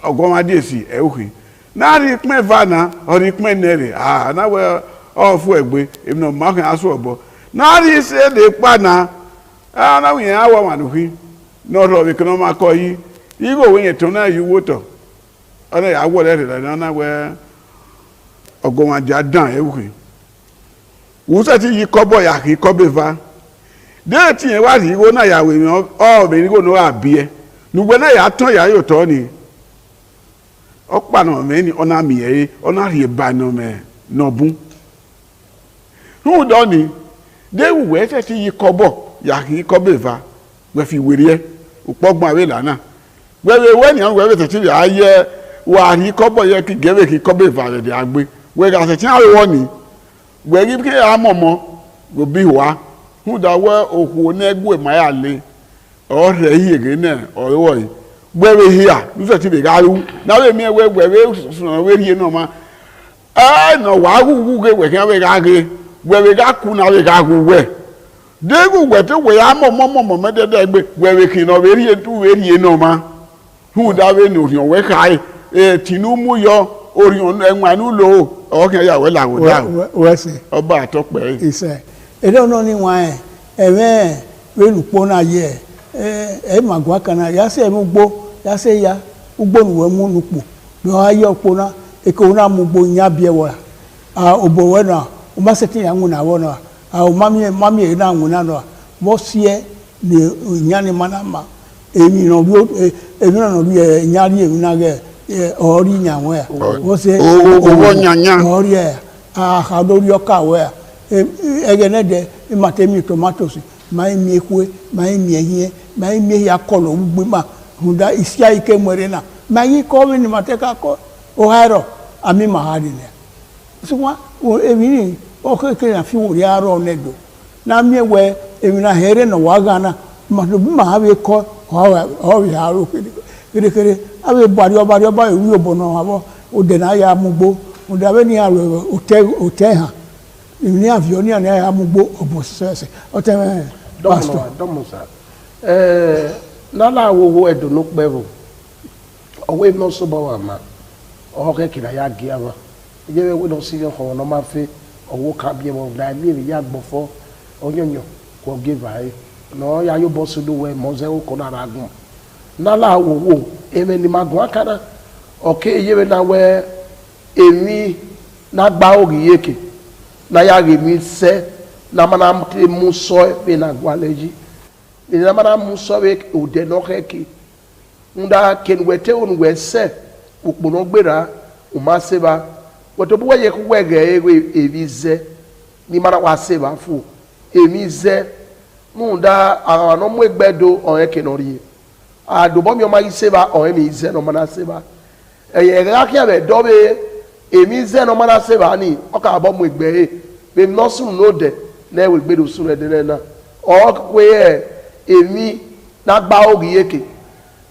ogbon ma die si e ohi na ri ipin vana ori ipin nere na we ofu egbe emi no ma kan aso obo na ri se de pa na na we awa ma do hi no ro we kan ma ko yi igo we yen to na yi wo to ona ya wo le na we ogbon ma ja dan e ohi wusa ti yi kobo ya ki kobe va de ti yen wa ri wo na ya we mi o be ni go no abie nugbe na ya ton ya yo to ni ọ̀pá náà mẹ́ni ọ̀nà àmì ẹ̀yẹ ọ̀nà àríyẹ bá náà mẹ́ nọ̀bùn. Nùhùn dọ́ni déwù wẹ́ tẹ̀ sí yí kọ́bọ̀ yàkì yí kọ́bẹ̀ fa wẹ́ fi wèrè yẹ òpọ́gbọ́n àwẹ̀ lànà. Wẹ́wẹ́ wẹ́nìyàn wẹ́wẹ́ tẹ̀ sí yà á yẹ wà yí kọ́bọ̀ yẹ kí gẹ́wẹ́ kí kọ́bẹ̀ fa rẹ̀ dẹ̀ àgbé. Wẹ́gà tẹ̀sí àwọ̀ ni wẹ́rí kí àmọ̀mọ́ kò bí wá. Nùhùn dà wẹ́ òkú onẹ́gbẹ̀ máyà lé ọ̀rẹ́ yìí ègé náà ọ̀rẹ́wọ̀ yìí. Where here, you said to the guy who now they may wear where you know, ma. No, why who get where we got Kuna, we got who wear. They go where to where I'm a mama, where we can already do where you know, ma. Who that we know your work high, Tinumu, your Orion and Manulo, okay, yeah, well, I would have. What's it? About talk, he said, I don't know why, a man will put a year. Magwakana ya se mugbo ya se ya ugbo nuwe mu nupu no ayo pona ekona mugbo nya biewa obowe na o ma seti ya ngu na wona o mami na ngu na no mo sie ni nya ni manama emi no bi nya ri emi na ge ori nya we wo se owo nya ori ha do ri oka we egene de matemi tomatoes mai mi ekwe mai mi ehie mai mi ya kolo ugbe ma hunda isia ike mwere na mai ko ni mateka ko o haro ami mahari ne suma o emi o ke na fi wo ya ro nedo na mi we emi na here no waga na ma do ma ha we ko o ya ro kere awe bari oba ewi obono abo o de na ya mugbo o da be ni aro o te ha ni avion ni ya mugbo obo sese o te Domusa. Nala wo edo no kpevo. Owe no so ba wa ma. O ke kira ya gi awa. Je we no si ho no ma fe owo ka bi mo na mi ya gbofo onyonyo ko give ai. No ya yo boss do we mo ze ko na ragun. Nala wo eme ni magun akara. O ke ye na we emi na gba ori yeke. Na ya re mi se na mana muso be na gwaleji na mana muso be o de no keke nda ken wete on wese ukpono gbera o ma seba woto bo ye ku wege ebize ni mana wa seba fu emize nda ara no mu egbedo o eke no ri a do bo mi o ma seba o emi ze no mana seba eye ga ki abe do be emize no mana seba ni o ka bo mu egbe be no sun no de na we gbedo sun de na o kwe emi na gba ogi yeke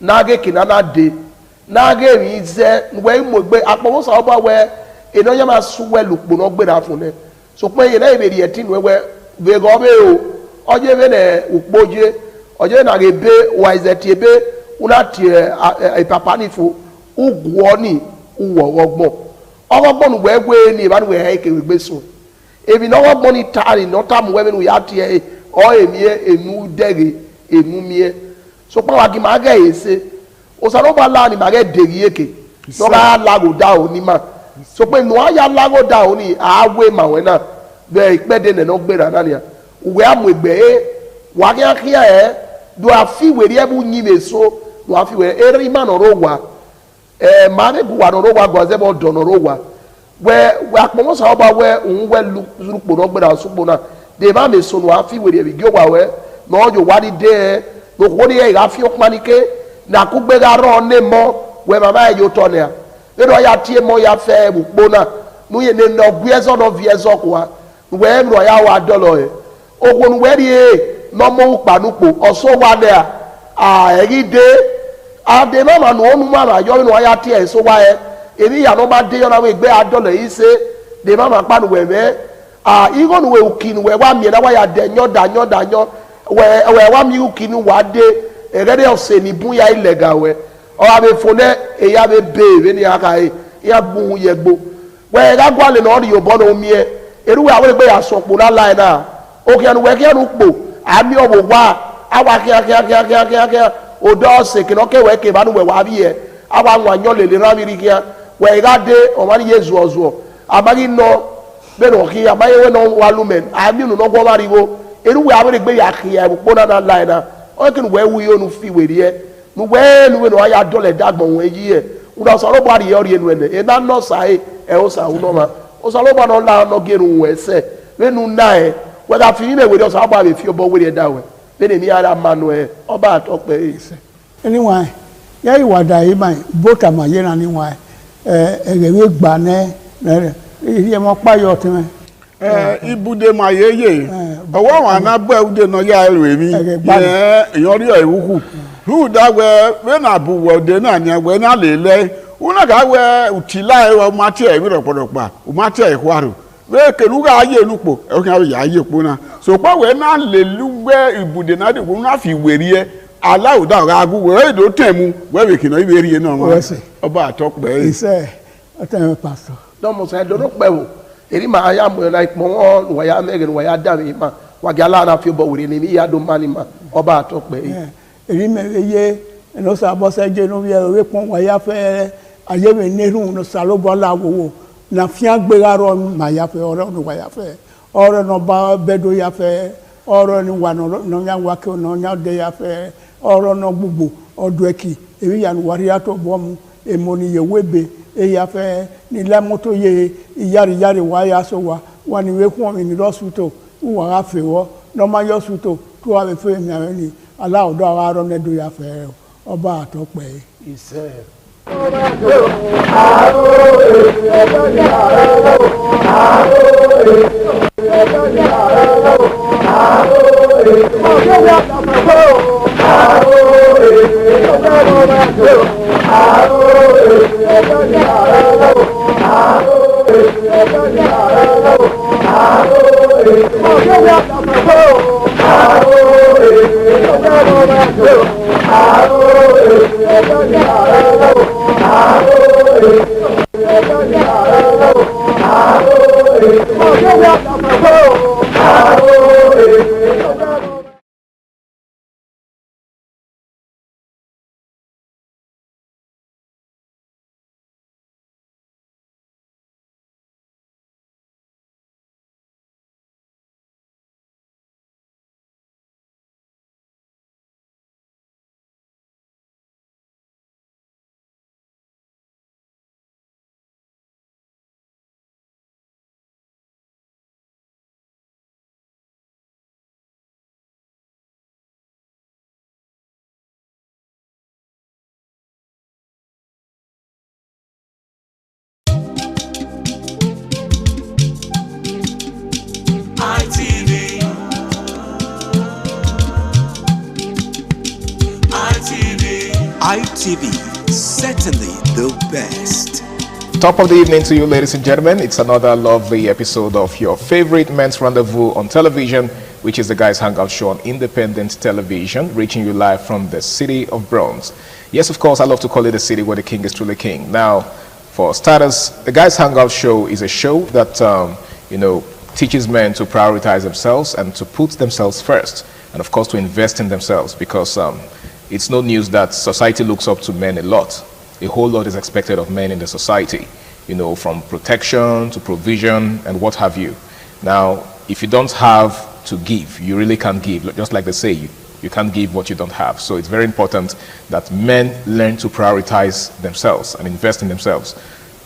na ge kina na de na ge ri ze we mo gbe apowo so ba we eno ya ma su we lupo no gbe da fun ne so pe ye na e be ri etin we be go be o oje be ne upoje oje na ge be wa izeti be una ti e papa ni fo ugwo ni uwo ogbo nu we gbe ni ba nu we ha ke we gbe so ebi na wo monitari no tam we nu ya tie o emie enu dege enu mie so pa wa gi ma ga ese o sa no ba la ni ma ga deri eke no ga la go da oni ma so pe no aya la go da oni awe ma we na be ipede ne no gbera na ni we amu egbe wa ga kia do afi we ri ebu nyi me so do afi we eri ma no ro wa ma ne bu wa no ro wa go ze bo do no ro wa we akpomo sa oba we un we lupo no gbera supo na de ba me so no afi we ri gi wa we no jo wa di de no ko ni e ga fi okmanike na ku gbe ga ro ne mo we mama e yo to ne a e do ya tie mo ya fe bupo na nu ye ne no gbe so no vie so kwa we ro ya wa dolo e ogun we ri nomo panupo osowa there eri de ade no ma no onu ma na yo no aya tie so wa e eri ya no ma de yo na we gbe adole yi se de ma panu we me igo no we ukinu we wa mi na wa ya de nyo we wa mi ukinu wa de egede ose ni bun ya ilega we o abe fone e ya be ni aka e ya bun ye gbo we ga gwa le no ri obo no mi e eru we awere gbe ya sopo na line na o ke anu we ke anu po ami obo wa awa kia odo se ke no ke we ke ba nu we wa bi e awa nwa nyo le ran mi ri kia we ga de o ma ni yezu ozo amagi no be no ki amaye we no wa lumen ami nu no gwo ba riwo eru we awere gbe ya kia po na line na o ke nu we wu yo nu fi we ri e nu we no ya dole dagbon we yi e uda so ro ba ri ori enu ene e na no sa e o sa u no ma o so lo ba no la no gerun we se we nu na e we ga fi me we do so ba be fi obo we da we bene mi ara manuel oba atope ise anyway ya iwada yi mai bota ma ye na niwa egewe gba ne iye mo pa yo tin ibude ma yeye owo wa na gbe ude no ya ero emi eyan ri ewuku hu da we na bu wo de na nya we na lele una ga we utila e o ma ti e mi ropodopa o ma ti e kwaro we kenu ga aye lupo e o kan ya aye po na so pa we na lelugbe ibude na de ko na fi werie alawo da ga gu we do temu we we kino ibe rie na mo oba atope ise atan pastor no mo se do no pe wo eri ma ya mo na ipo won wa ya mege wa ya da mi ma wa ga la na fi bo wure ni mi ya do mani ma oba atope eri me ye no sa bo se je no we pon wa ya fe aye me neru no salo bo la wo na fia gbera ro ma ya fe oro no wa ya fe oro no ba bedo ya fe oro ni wa no nya wa ke no nya de ya fe oro no gbugbo odo eki ewi ya no wari ato bo mu emoni ye webe e ya fe ni la moto ye yari wa ya so wa ni we kun mi ni hospital wa ga fe wo no ma yo hospital to wa be fe mi are ni ala odo ara ro ne do ya fe oba atope ise ITV, certainly the best. Top of the evening to you, ladies and gentlemen. It's another lovely episode of your favorite men's rendezvous on television, which is the Guys Hangout Show on Independent Television, reaching you live from the city of Bronx. Yes, of course, I love to call it the city where the king is truly king. Now, for starters, the Guys Hangout Show is a show that, teaches men to prioritize themselves and to put themselves first, and of course to invest in themselves, because it's no news that society looks up to men a lot. A whole lot is expected of men in the society, from protection to provision and what have you. Now, if you don't have to give, you really can't give. Just like they say, you can't give what you don't have. So it's very important that men learn to prioritize themselves and invest in themselves.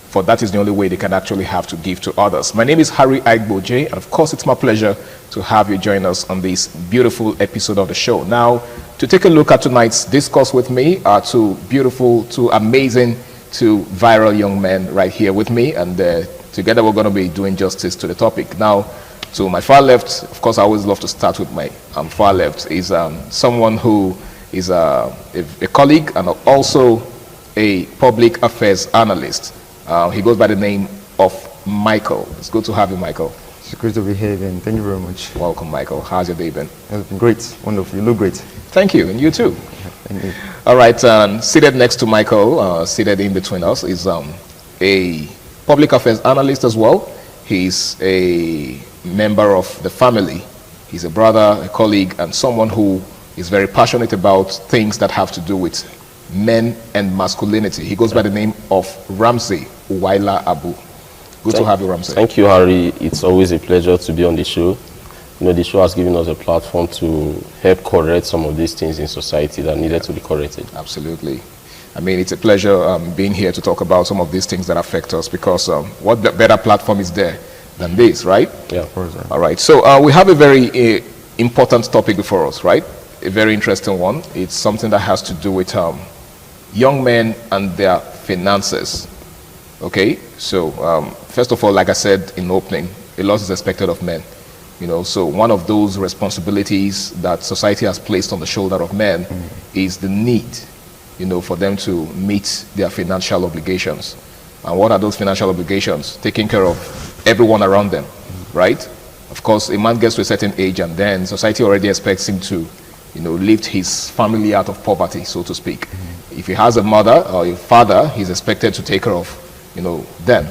For that is the only way they can actually have to give to others. My name is Harry Aigboje, and of course it's my pleasure to have you join us on this beautiful episode of the show. Now, to take a look at tonight's discourse with me are two beautiful, two amazing, two viral young men right here with me, and together we're going to be doing justice to the topic. Now, So my far left, of course, I always love to start with my far left, is someone who is a colleague and also a public affairs analyst. He goes by the name of Michael. It's good to have you, Michael. It's great to be here again. Thank you very much. Welcome, Michael. How's your day been? It's been great. Wonderful. You look great. Thank you. And you too. Thank you. All right. Seated next to Michael, seated in between us, is a public affairs analyst as well. He's a member of the family. He's a brother, a colleague, and someone who is very passionate about things that have to do with men and masculinity. He goes by the name of Ramsey Uwaila Abu. Good to have you, Ramsey. Thank you, Harry. It's always a pleasure to be on the show. You know, the show has given us a platform to help correct some of these things in society that needed to be corrected. Absolutely. I mean, it's a pleasure being here to talk about some of these things that affect us, because what better platform is there than this, right? Yeah, of course. All right. So we have a very important topic before us, right? A very interesting one. It's something that has to do with young men and their finances. Okay, so first of all, like I said in opening, a lot is expected of men. You know, so one of those responsibilities that society has placed on the shoulder of men is the need, you know, for them to meet their financial obligations. And what are those financial obligations? Taking care of everyone around them, right? Of course, a man gets to a certain age and then society already expects him to, you know, lift his family out of poverty, so to speak. If he has a mother or a father, he's expected to take care of, you know, them.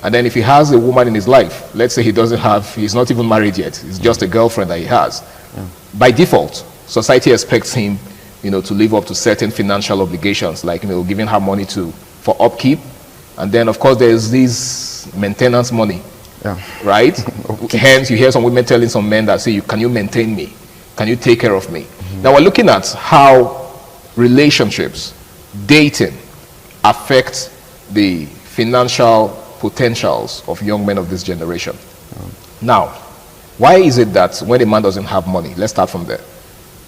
And then if he has a woman in his life, let's say he's not even married yet, it's just a girlfriend that he has. Yeah. By default, society expects him, you know, to live up to certain financial obligations, like, you know, giving her money for upkeep. And then, of course, there's this maintenance money, right? Okay. Hence, you hear some women telling some men that say, can you maintain me? Can you take care of me? Now, we're looking at how relationships, dating, affect the financial potentials of young men of this generation. Now, why is it that when a man doesn't have money, let's start from there,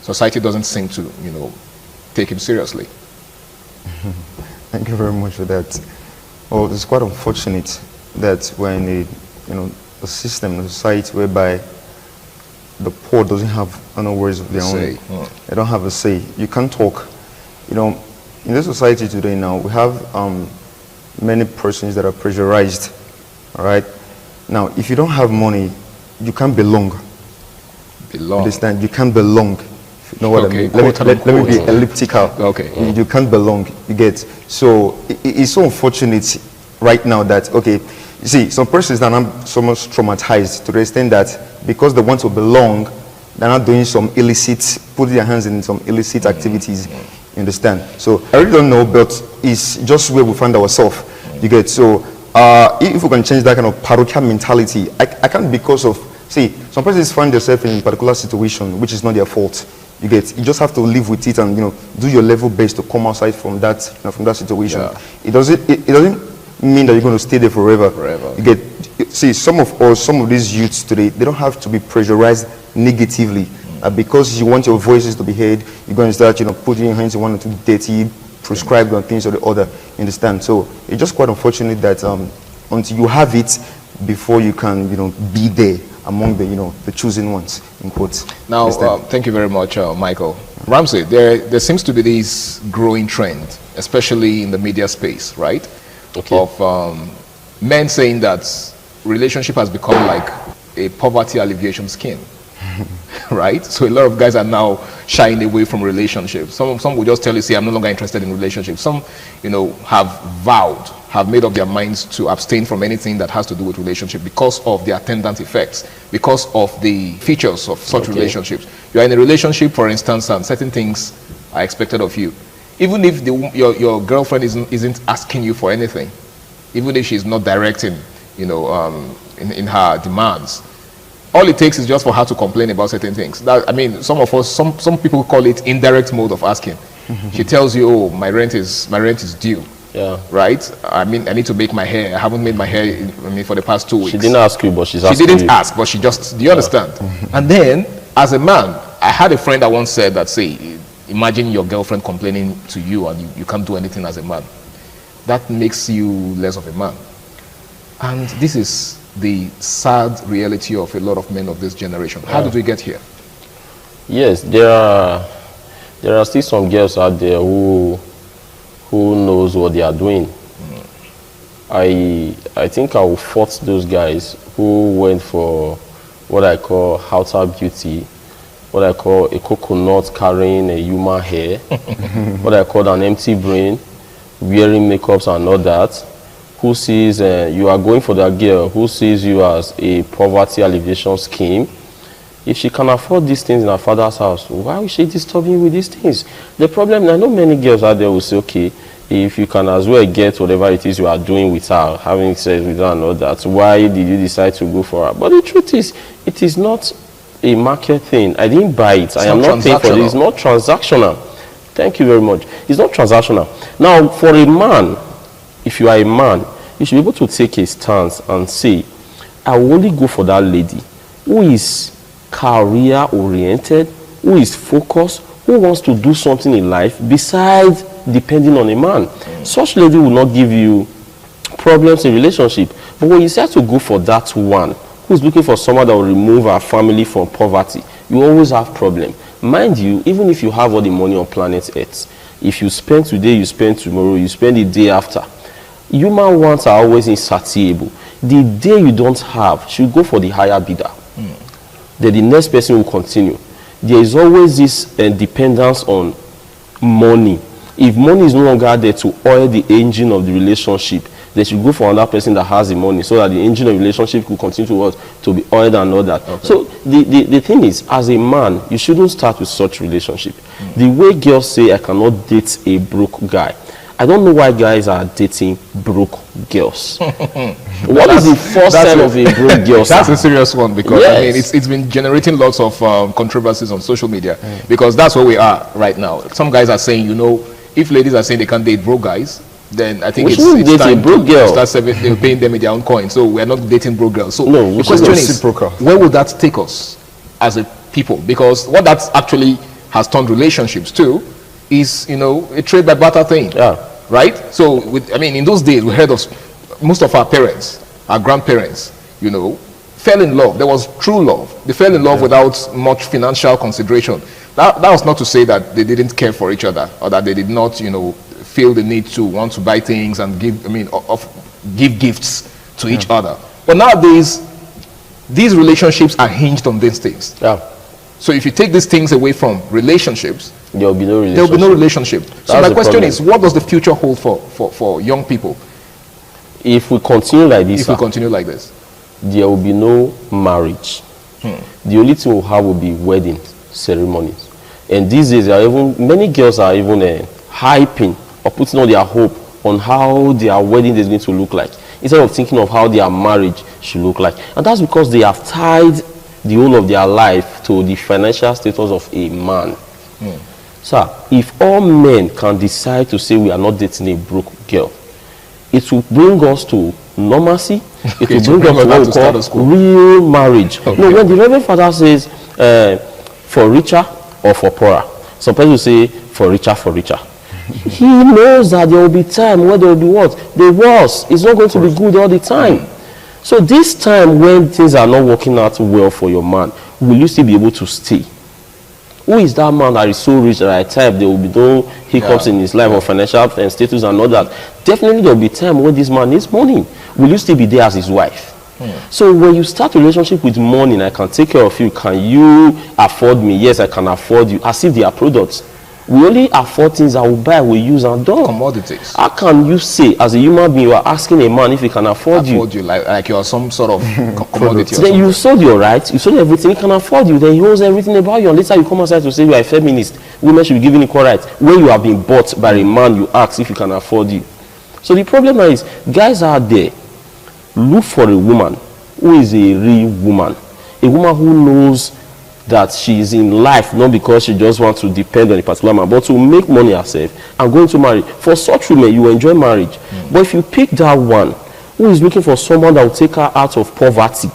society doesn't seem to, you know, take him seriously? Thank you very much for that. Well, it's quite unfortunate that when a system, a society whereby the poor doesn't have any words of their own, they don't have a say. You can't talk. You know, in this society today now, we have many persons that are pressurized. All right. Now, if you don't have money, you can't belong. Understand? You can't belong. You know what I mean? Let me be elliptical. Okay. You can't belong. You get. So it's so unfortunate right now that, okay, you see, some persons are not so much traumatized to the extent that because they want to belong, they're not doing some illicit, putting their hands in some illicit activities. You understand? So I really don't know, but it's just where we find ourselves. You get. So if we can change that kind of parochial mentality, I can't, because of, see, some persons find themselves in a particular situation which is not their fault. You get. You just have to live with it and, you know, do your level best to come outside from that, from that situation. Yeah. It doesn't mean that you're going to stay there forever. You get. See, some of these youths today, they don't have to be pressurized negatively. Because you want your voices to be heard, you're going to start, you know, putting your hands in one or two dirty, prescribed on things or the other. You understand? So it's just quite unfortunate that until you have it, before you can, you know, be there among the, you know, the chosen ones, in quotes. Now, thank you very much, Michael. Ramsey, there seems to be this growing trend, especially in the media space, right? Okay. Of men saying that relationship has become like a poverty alleviation scheme. Right? So a lot of guys are now shying away from relationships. Some will just tell you, see, I'm no longer interested in relationships. Some, you know, have made up their minds to abstain from anything that has to do with relationship because of the attendant effects, because of the features of such relationships. You are in a relationship, for instance, and certain things are expected of you. Even if your girlfriend isn't asking you for anything, even if she's not directing, you know, in her demands, all it takes is just for her to complain about certain things. That, I mean, some people call it indirect mode of asking. She tells you, "Oh, my rent is due." Yeah. Right. I mean, I need to make my hair. I haven't made my hair for the past 2 weeks. She didn't ask you, but she's asking you. She didn't ask, but she just. Do you understand? And then, as a man, I had a friend that once said that, say, imagine your girlfriend complaining to you and you can't do anything as a man. That makes you less of a man. And this is the sad reality of a lot of men of this generation. How did we get here? Yes, there are still some girls out there who knows what they are doing. I think I will fault those guys who went for what I call outer beauty, what I call a coconut carrying a human hair, what I call an empty brain, wearing makeups and all that, who sees you are going for that girl, who sees you as a poverty alleviation scheme. If she can afford these things in her father's house, why is she disturbing you with these things? The problem, I know many girls out there will say, okay, if you can as well get whatever it is you are doing with her, having sex with her and all that, why did you decide to go for her? But the truth is, it is not a market thing. I didn't buy it. I am not paying for it. It's not transactional. Thank you very much. It's not transactional. Now, for a man, if you are a man, you should be able to take a stance and say, I will only go for that lady who is career-oriented, who is focused, who wants to do something in life besides depending on a man. Such lady will not give you problems in relationship. But when you decide to go for that one who is looking for someone that will remove her family from poverty, you always have problem. Mind you, even if you have all the money on planet Earth, if you spend today, you spend tomorrow, you spend the day after, human wants are always insatiable. The day you don't have, should go for the higher bidder. Then the next person will continue. There is always this dependence on money. If money is no longer there to oil the engine of the relationship, they should go for another person that has the money so that the engine of the relationship will continue to work, to be oiled and all that. Okay. So the thing is, as a man, you shouldn't start with such relationship. The way girls say, I cannot date a broke guy. I don't know why guys are dating broke girls. What is the first sign of a broke girl? That's a serious one, because I mean, it's been generating lots of controversies on social media, because that's where we are right now. Some guys are saying, you know, if ladies are saying they can't date broke guys, then I think it's time to start paying them in their own coin. So we're not dating broke girls. So the question is, where would that take us as a people? Because what that actually has turned relationships to is, you know, a trade by barter thing. Right? So, I mean, in those days, we heard of most of our parents, our grandparents, you know, fell in love. There was true love. They fell in love without much financial consideration. That was not to say that they didn't care for each other, or that they did not, you know, feel the need to want to buy things and give, I mean, give gifts to each other. But nowadays, these relationships are hinged on these things. So if you take these things away from relationships, there will be no relationship. There will be no relationship. So my question is, what does the future hold for young people? If we continue like this, there will be no marriage. The only thing we'll have will be wedding ceremonies. And these days, many girls are even hyping or putting all their hope on how their wedding is going to look like, instead of thinking of how their marriage should look like. And that's because they have tied the whole of their life to the financial status of a man. Sir, if all men can decide to say we are not dating a broke girl, it will bring us to normalcy. It will bring us to what we call real marriage. No, when the Reverend Father says for richer or for poorer, some people say for richer, he knows that there will be time where there will be what? The worst. It's not going to be good all the time. So this time when things are not working out well for your man, will you still be able to stay? Who is that man that is so rich that at times there will be no hiccups in his life or financial and status and all that? Definitely there will be time when this man needs money. Will you still be there as his wife? So when you start a relationship with money, I can take care of you. Can you afford me? Yes, I can afford you. As if they are products. We only afford things that we buy, we use and do. Commodities. How can you say, as a human being, you are asking a man if he can afford you? Like you are some sort of commodity. Then you sold your rights, you sold everything, he can afford you. Then he knows everything about you. And later you come outside to say you are a feminist. Women should be given equal rights. When you have been bought by a man, you ask if he can afford you. So the problem is, guys out there, look for a woman who is a real woman. A woman who knows that she is in life not because she just wants to depend on a particular man, but to make money herself and going to marry. For such women, you enjoy marriage. But if you pick that one who is looking for someone that will take her out of poverty,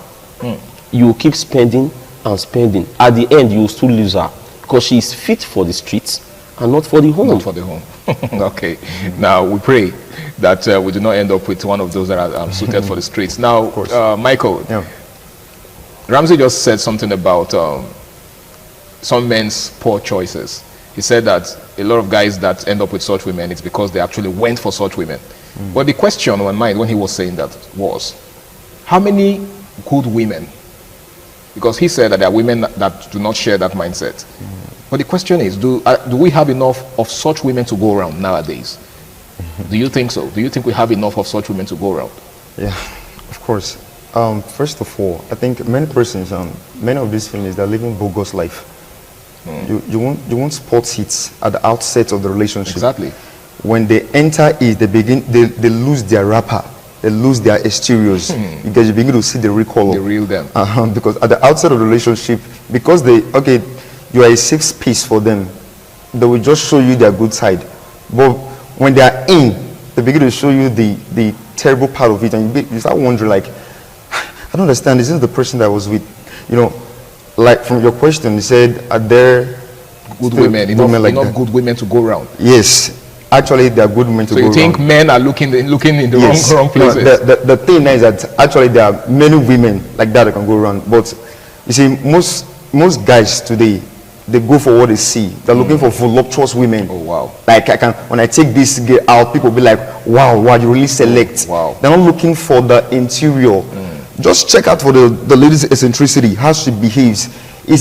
you will keep spending and spending. At the end, you will still lose her because she is fit for the streets and not for the home. Not for the home. Okay. Now we pray that we do not end up with one of those that are suited for the streets. Now, Michael, Ramsey just said something about some men's poor choices. He said that a lot of guys that end up with such women, it's because they actually went for such women. But the question on my mind when he was saying that was, how many good women? Because he said that there are women that do not share that mindset. But the question is, do we have enough of such women to go around nowadays? Do you think so? Do you think we have enough of such women to go around? Yeah, of course. First of all, I think many persons, many of these females, they're living bogus life. You won't spot it at the outset of the relationship. Exactly. When they enter it, they lose their wrapper, they lose their exteriors, because you begin to see the real color. The real them. Because at the outset of the relationship, because you are a safe space for them, they will just show you their good side. But when they are in, they begin to show you the terrible part of it, and you start wondering, like, I don't understand, is this the person that I was with? You know, like from your question, you said, are there good women, enough good women to go around? Yes, actually there are good women to go around. So you think men are looking in the wrong places? No, the thing is that actually there are many women like that can go around. But you see, most guys today, they go for what they see. They're looking for voluptuous women. Oh wow! Like when I take this girl out, people be like, wow, you really select. Wow. They're not looking for the interior. Just check out for the lady's eccentricity, how she behaves. Is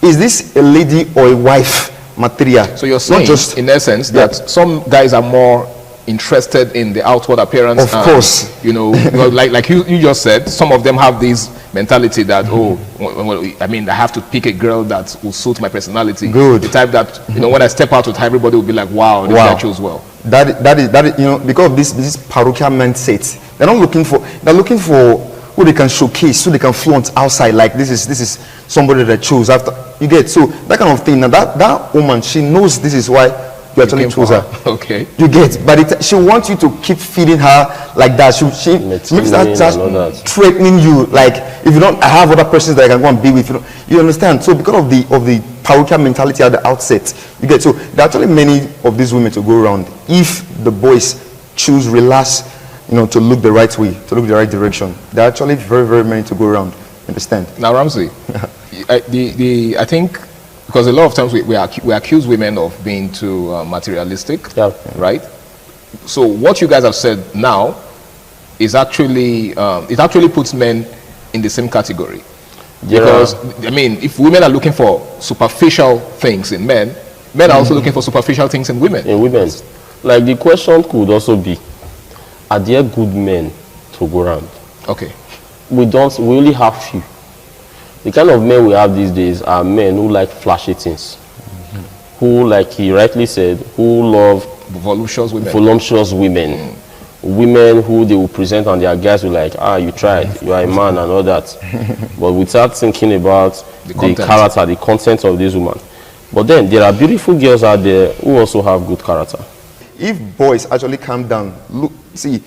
this a lady or a wife material? So you're saying, in essence, that some guys are more interested in the outward appearance. Of course. You know, like you just said, some of them have this mentality that, I have to pick a girl that will suit my personality. Good. The type that, when I step out with her, everybody will be like, wow, this guy chose well. That is, because of this parochial mindset, they're looking for who they can showcase, who they can flaunt outside, like this is somebody that chose after. You get, so that kind of thing. Now that woman, she knows this is why you actually chose her. Okay. You get, but she wants you to keep feeding her like that. She makes that threatening you, like, if you don't, I have other persons that I can go and be with. You understand? So because of the parochial mentality at the outset, you get, so there are actually many of these women to go around if the boys choose relax, to look the right way, to look the right direction. There are actually very, very many to go around. Understand? Now, Ramsey, I think, because a lot of times we accuse women of being too materialistic, right? So what you guys have said now is actually, it actually puts men in the same category. Because, if women are looking for superficial things in men are also looking for superficial things in women. Like, the question could also be, are there good men to go around? Okay. We only have few. The kind of men we have these days are men who like flashy things, who, like he rightly said, who love voluptuous women. Women who they will present and their guys will like, you tried, you are a man and all that. But without thinking about the character, the content of this woman. But then there are beautiful girls out there who also have good character. If boys actually calm down, look, see,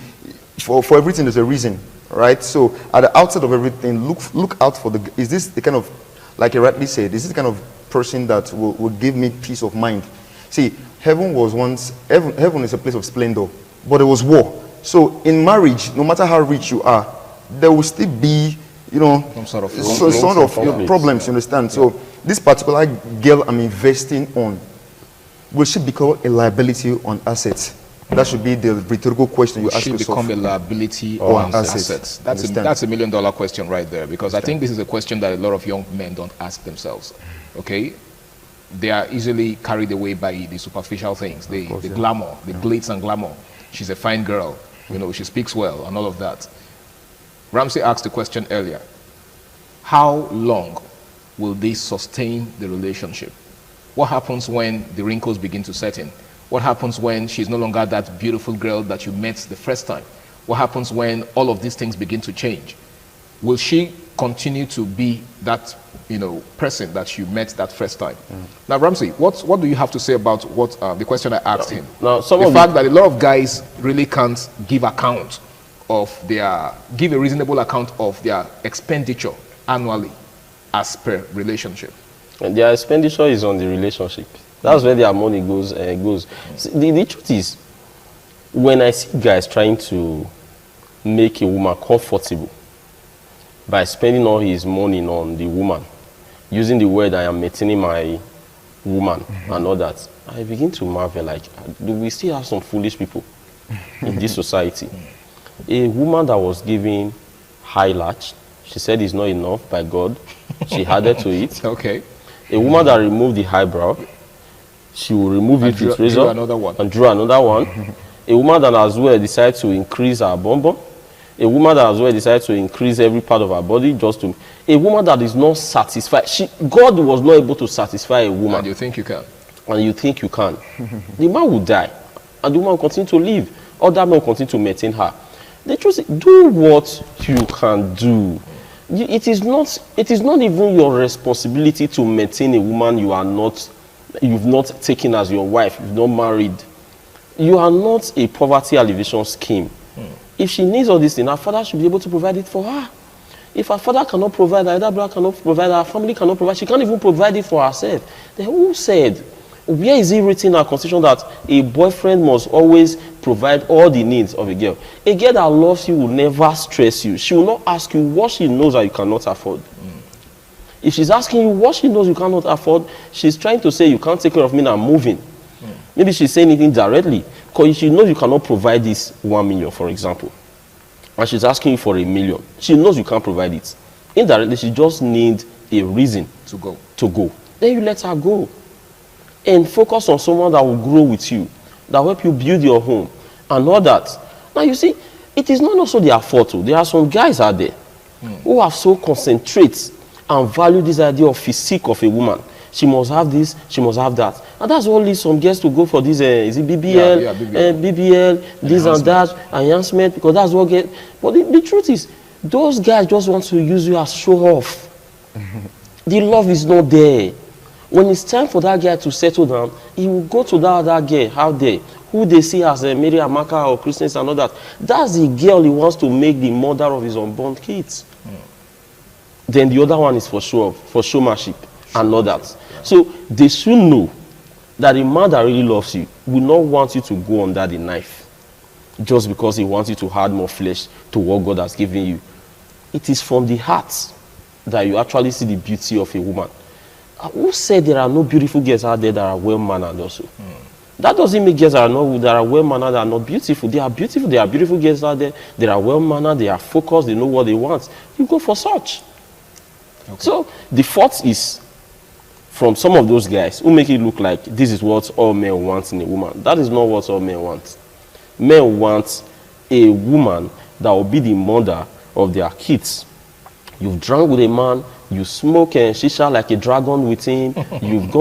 for everything there's a reason, right? So at the outset of everything, look out for is this the kind of, like you rightly said, is this the kind of person that will give me peace of mind? See, heaven is a place of splendor, but there was war. So in marriage, no matter how rich you are, there will still be, some sort of problems, you understand? Yeah. So this particular girl I'm investing on, will she become a liability on assets? That should be the rhetorical question you ask yourself. Should become a liability on assets. That's a $1 million question right there, because I think this is a question that a lot of young men don't ask themselves. Okay, they are easily carried away by the superficial things, the glamour, the glitz and glamour. She's a fine girl, she speaks well and all of that. Ramsey asked the question earlier: how long will they sustain the relationship? What happens when the wrinkles begin to set in? What happens when she's no longer that beautiful girl that you met the first time? What happens when all of these things begin to change? Will she continue to be that, person that you met that first time? Now, Ramsey, what do you have to say about what the question I asked him? Now, the fact that a lot of guys really can't give a reasonable account of their expenditure annually as per relationship. And their expenditure is on the relationship. That's where their money goes. See, the truth is, when I see guys trying to make a woman comfortable by spending all his money on the woman, using the word I am maintaining my woman and all that, I begin to marvel, like, do we still have some foolish people in this society? A woman that was given high latch, she said it's not enough by God, she added to it. Okay. A woman that removed the eyebrow, she will remove it with razor drew another one. and draw another one. A woman that as well decided to increase her bum bum. A woman that as well decided to increase every part of her body just to. A woman that is not satisfied. God was not able to satisfy a woman. And you think you can. And you think you can. The man will die. And the woman will continue to live. Other men will continue to maintain her. The truth is, do what you can do. It is not even your responsibility to maintain a woman you've not taken as your wife, you've not married. You are not a poverty alleviation scheme. If she needs all these things, her father should be able to provide it for her. If her father cannot provide, her other brother cannot provide, her family cannot provide, she can't even provide it for herself. Then who said, where is it written in our constitution that a boyfriend must always provide all the needs of a girl? A girl that loves you will never stress you. She will not ask you what she knows that you cannot afford. If she's asking you what she knows you cannot afford, she's trying to say you can't take care of me and I'm moving. Maybe she's saying it indirectly. Because she knows you cannot provide this 1 million, for example. And she's asking you for $1 million. She knows you can't provide it. Indirectly, she just needs a reason to go. Then you let her go. And focus on someone that will grow with you, that will help you build your home, and all that. Now you see, it is not also their fault. There are some guys out there who have so concentrate and value this idea of physique of a woman. She must have this, she must have that. And that's what leads some girls to go for this, is it BBL, BBL, this and that, enhancement, because that's what get. But the truth is, those guys just want to use you as show off. The love is not there. When it's time for that guy to settle down, he will go to that other girl out there, who they see as Mary Amaka or Christians and all that. That's the girl he wants to make the mother of his unborn kids. Then the other one is for show off, for showmanship and all that. So they should know that a man that really loves you will not want you to go under the knife just because he wants you to add more flesh to what God has given you. It is from the heart that you actually see the beauty of a woman. Who said there are no beautiful girls out there that are well-mannered also? That doesn't mean girls that are well-mannered are not beautiful. They are beautiful. There are beautiful girls out there. They are well-mannered. They are focused. They know what they want. You go for such. Okay. So the fault is from some of those guys who make it look like this is what all men want in a woman. That is not what all men want. Men want a woman that will be the mother of their kids. You've drunk with a man, you smoke and shisha like a dragon with him, you've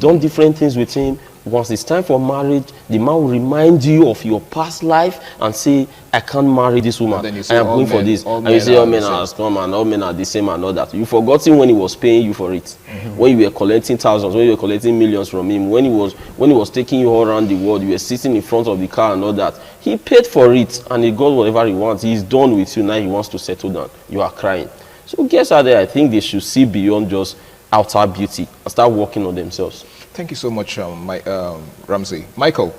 done different things with him. Once it's time for marriage, the man will remind you of your past life and say, I can't marry this woman. I am going for this. And you say, all men are scum and all men are the same and all that. You've forgotten when he was paying you for it. When you were collecting thousands, when you were collecting millions from him, when he was taking you all around the world, you were sitting in front of the car and all that. He paid for it and he got whatever he wants. He's done with you. Now he wants to settle down. You are crying. So guys out there, I think they should see beyond just outer beauty and start working on themselves. Thank you so much, Ramsey. Michael,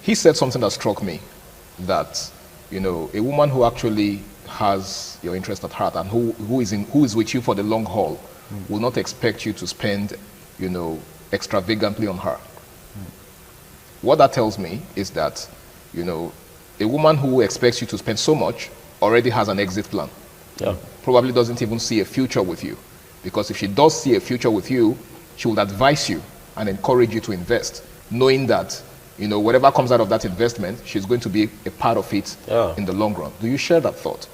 he said something that struck me, that, a woman who actually has your interest at heart and who is with you for the long haul will not expect you to spend, extravagantly on her. What that tells me is that, a woman who expects you to spend so much already has an exit plan. Yeah. Probably doesn't even see a future with you. Because if she does see a future with you, she will advise you and encourage you to invest, knowing that, whatever comes out of that investment, she's going to be a part of it in the long run. Do you share that thought?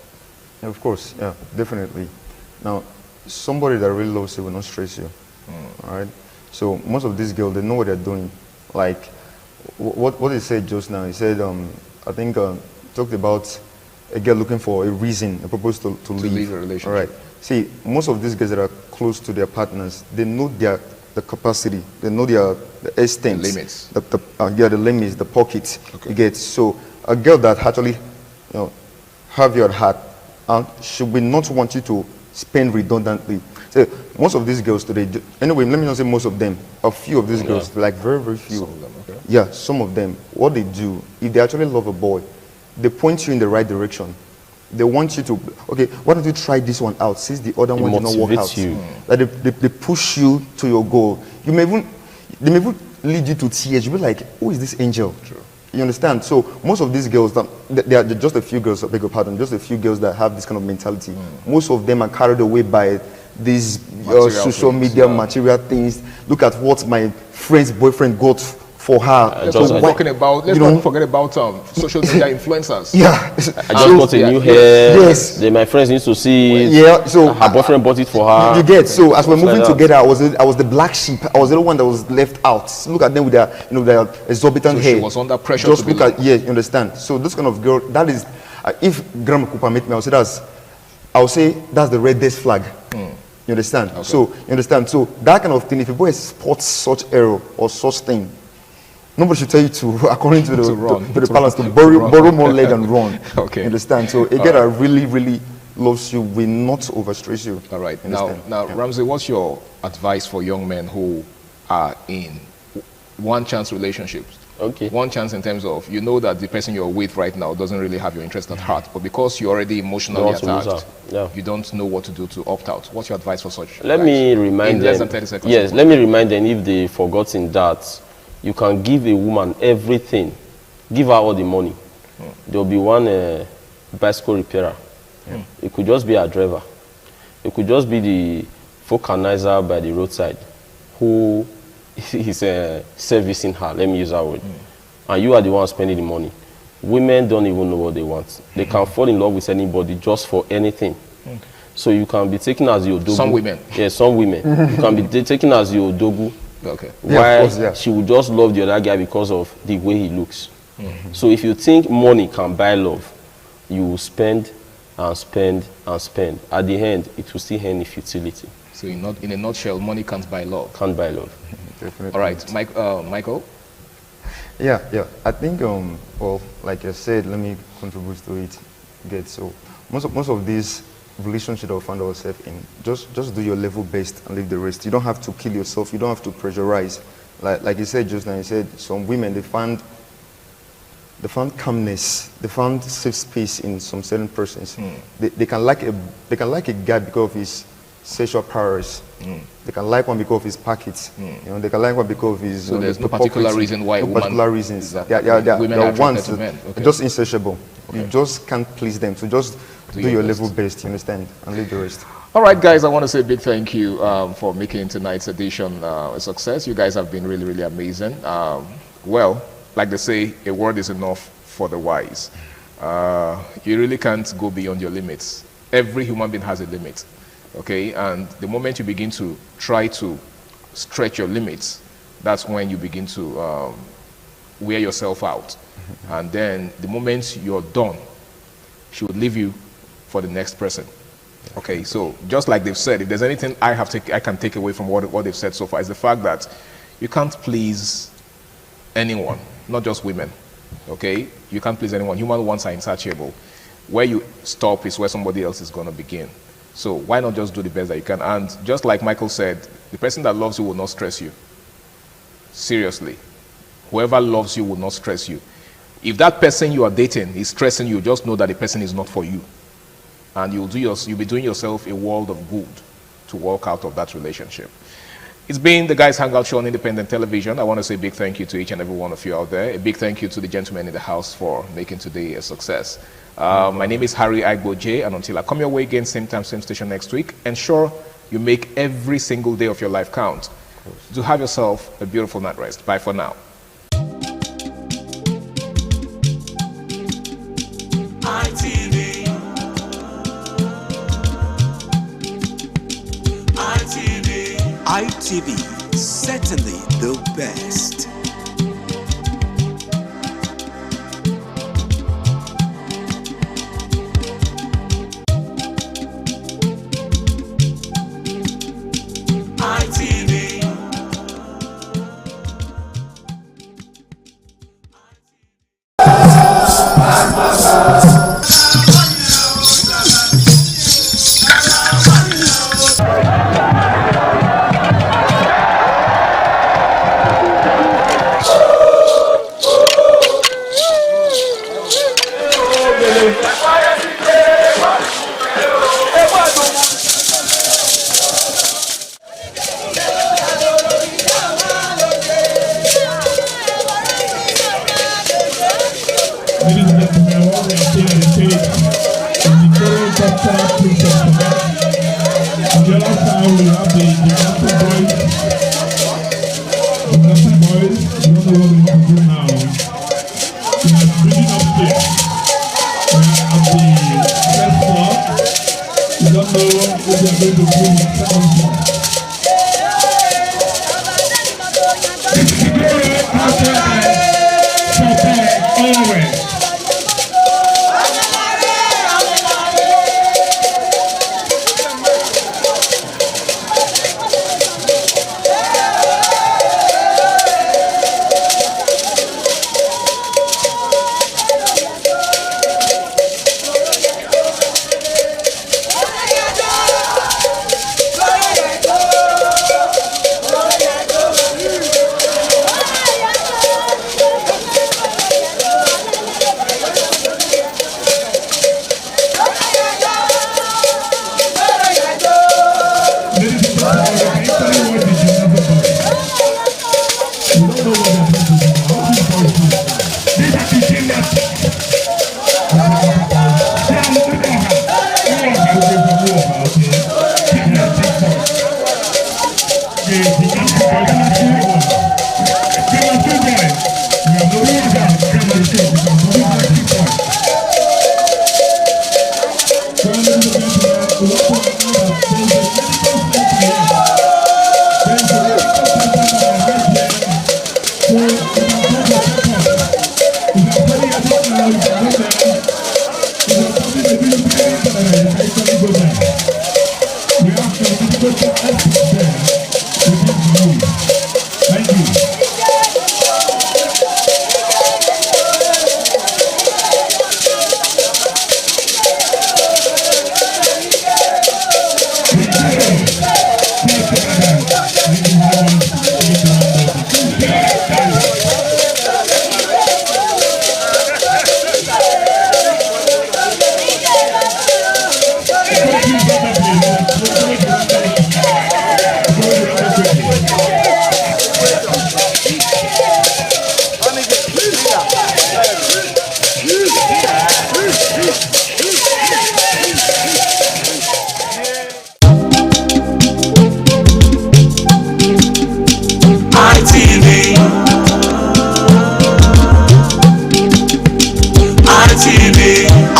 Yeah, of course, yeah, definitely. Now, somebody that really loves you will not stress you, all right? So most of these girls, they know what they're doing. Like, what he said just now, he said, I think, talked about a girl looking for a reason, a purpose to leave a relationship. All right. See, most of these guys that are close to their partners, they know the capacity, they know the extent, the limits, the limits, the pockets. Okay. You get. So a girl that actually, have your heart, she will not want you to spend redundantly. most of these girls today, anyway, let me not say most of them, a few of these girls, like very, very few. Some of them, okay. Yeah, some of them, what they do, if they actually love a boy, they point you in the right direction. They want you to, okay, why don't you try this one out since the other one did not work out? You. Like they push you to your goal. They may even lead you to tears. You'll be like, who is this angel? True. You understand? So most of these girls, there are just a few girls, I beg your pardon, just a few girls that have this kind of mentality. Most of them are carried away by these social media material things. Look at what my friend's boyfriend got for her. Let's not forget about social media influencers. Yeah. I just got a new hair. Yes. Then my friends used to see it. Yeah. So her boyfriend bought it for her. You get. So as we're moving like together, I was the black sheep. I was the one that was left out. Look at them with their their exorbitant hair. She was under pressure. Just look at, yeah, you understand. So this kind of girl, that is, if Grandma Cooper met me, I would say that's the reddest flag. You understand? Okay. So you understand. So that kind of thing, if a boy spots such error or such thing, nobody should tell you to, according to the balance, to borrow more leg and run. Okay. You understand? So a girl that really, really loves you will not overstress you. All right. Now, Ramsey, what's your advice for young men who are in one-chance relationships? Okay. One chance in terms of, you know that the person you're with right now doesn't really have your interest at heart, but because you're already emotionally attached, you don't know what to do to opt out. What's your advice for such? Let me remind them. Less than 30 seconds. Yes, let me remind them, if they've forgotten that you can give a woman everything. Give her all the money. There will be one bicycle repairer. It could just be a driver. It could just be the vulcanizer by the roadside who is servicing her. Let me use that word. And you are the one spending the money. Women don't even know what they want. They can fall in love with anybody just for anything. So you can be taken as your dogu. Some women. Yeah, some women. You can be taken as your dogu. Okay. Why she would just love the other guy because of the way he looks. So if you think money can buy love, you will spend and spend and spend. At the end, it will still end in futility. So in a nutshell, money can't buy love. Can't buy love. Definitely. All right, Michael? Yeah. I think, well, like I said, let me contribute to it. So most of these relationships that we find ourselves in, just do your level best and leave the rest. You don't have to kill yourself. You don't have to pressurize. Like you said just now, you said some women, they found calmness, they found safe space in some certain persons. They can like a guy because of his sexual prowess. They can like one because of his pockets. They can like one because of his. So there's no particular reason why. No particular reasons. They are ones just insatiable. Okay. You just can't please them. So just do your level best. You understand, and leave the rest. All right, guys. I want to say a big thank you for making tonight's edition a success. You guys have been really, really amazing. Well, like they say, a word is enough for the wise. You really can't go beyond your limits. Every human being has a limit. Okay, and the moment you begin to try to stretch your limits, that's when you begin to wear yourself out. And then the moment you're done, she would leave you for the next person. Okay, so just like they've said, if there's anything I can take away from what they've said so far, is the fact that you can't please anyone, not just women. Okay, you can't please anyone. Human wants are insatiable. Where you stop is where somebody else is going to begin. So why not just do the best that you can? And just like Michael said, the person that loves you will not stress you. Seriously. Whoever loves you will not stress you. If that person you are dating is stressing you, just know that the person is not for you. And you'll be doing yourself a world of good to walk out of that relationship. It's been the Guys Hangout Show on Independent Television. I want to say a big thank you to each and every one of you out there. A big thank you to the gentlemen in the house for making today a success. My name is Harry Agboje, and until I come your way again, same time, same station next week, ensure you make every single day of your life count. To have yourself a beautiful night rest. Bye for now. ITV, certainly the best. ITV.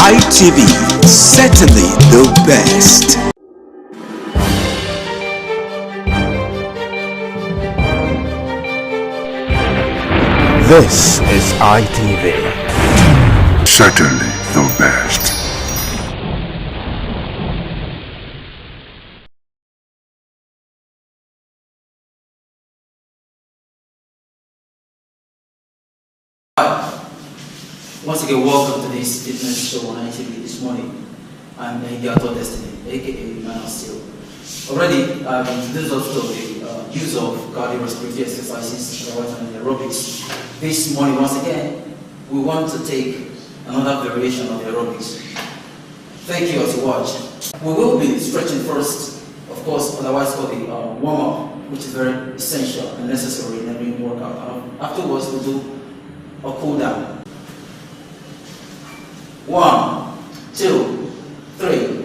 ITV, certainly the best. This is ITV. Certainly the best. Once again, welcome to this fitness show on ITV this morning. I'm Gato Destiny, aka Man of Steel. Already, I've introduced us to the use of cardiorespiratory exercises, and aerobics. This morning, once again, we want to take another variation of the aerobics. Thank you as you watch. We will be stretching first, of course, otherwise called the warm-up, which is very essential and necessary in every workout. Afterwards, we'll do a cool-down. 1, 2, 3,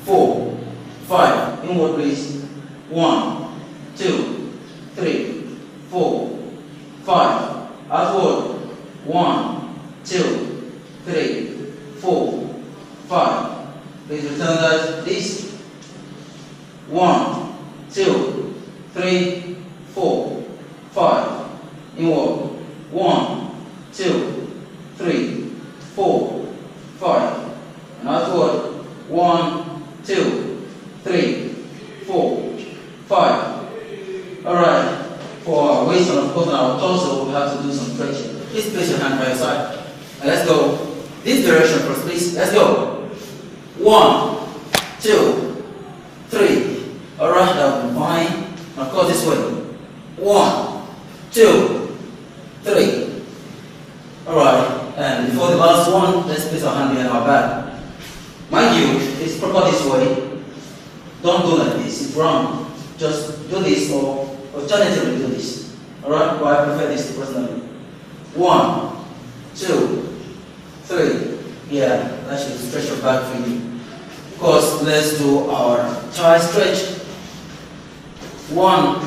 4, 5. Inward please. 1, 2, 3, 4, 5. Outward. 1, 2, 3, 4, 5. Please return that, please. 1, 2, 3, 4, 5. Inward. 1, 2, 3, 4, 5. And outward. 1, 2, 3, 4, 5. Alright. For our waist and of course on our torso, we have to do some stretching. Please place your hand by your side. And let's go. This direction first, please. Let's go. 1, 2, 3. Alright, that will be fine. And of course this way. 1, 2, 3. Alright. And before the last one, let's place our hand behind our back. Mind you, it's proper this way. Don't go like this, it's wrong. Just do this or alternatively do this. Alright? But I prefer this personally. 1, 2, 3. Yeah, that should stretch your back for you. Of course, let's do our thigh stretch. 1,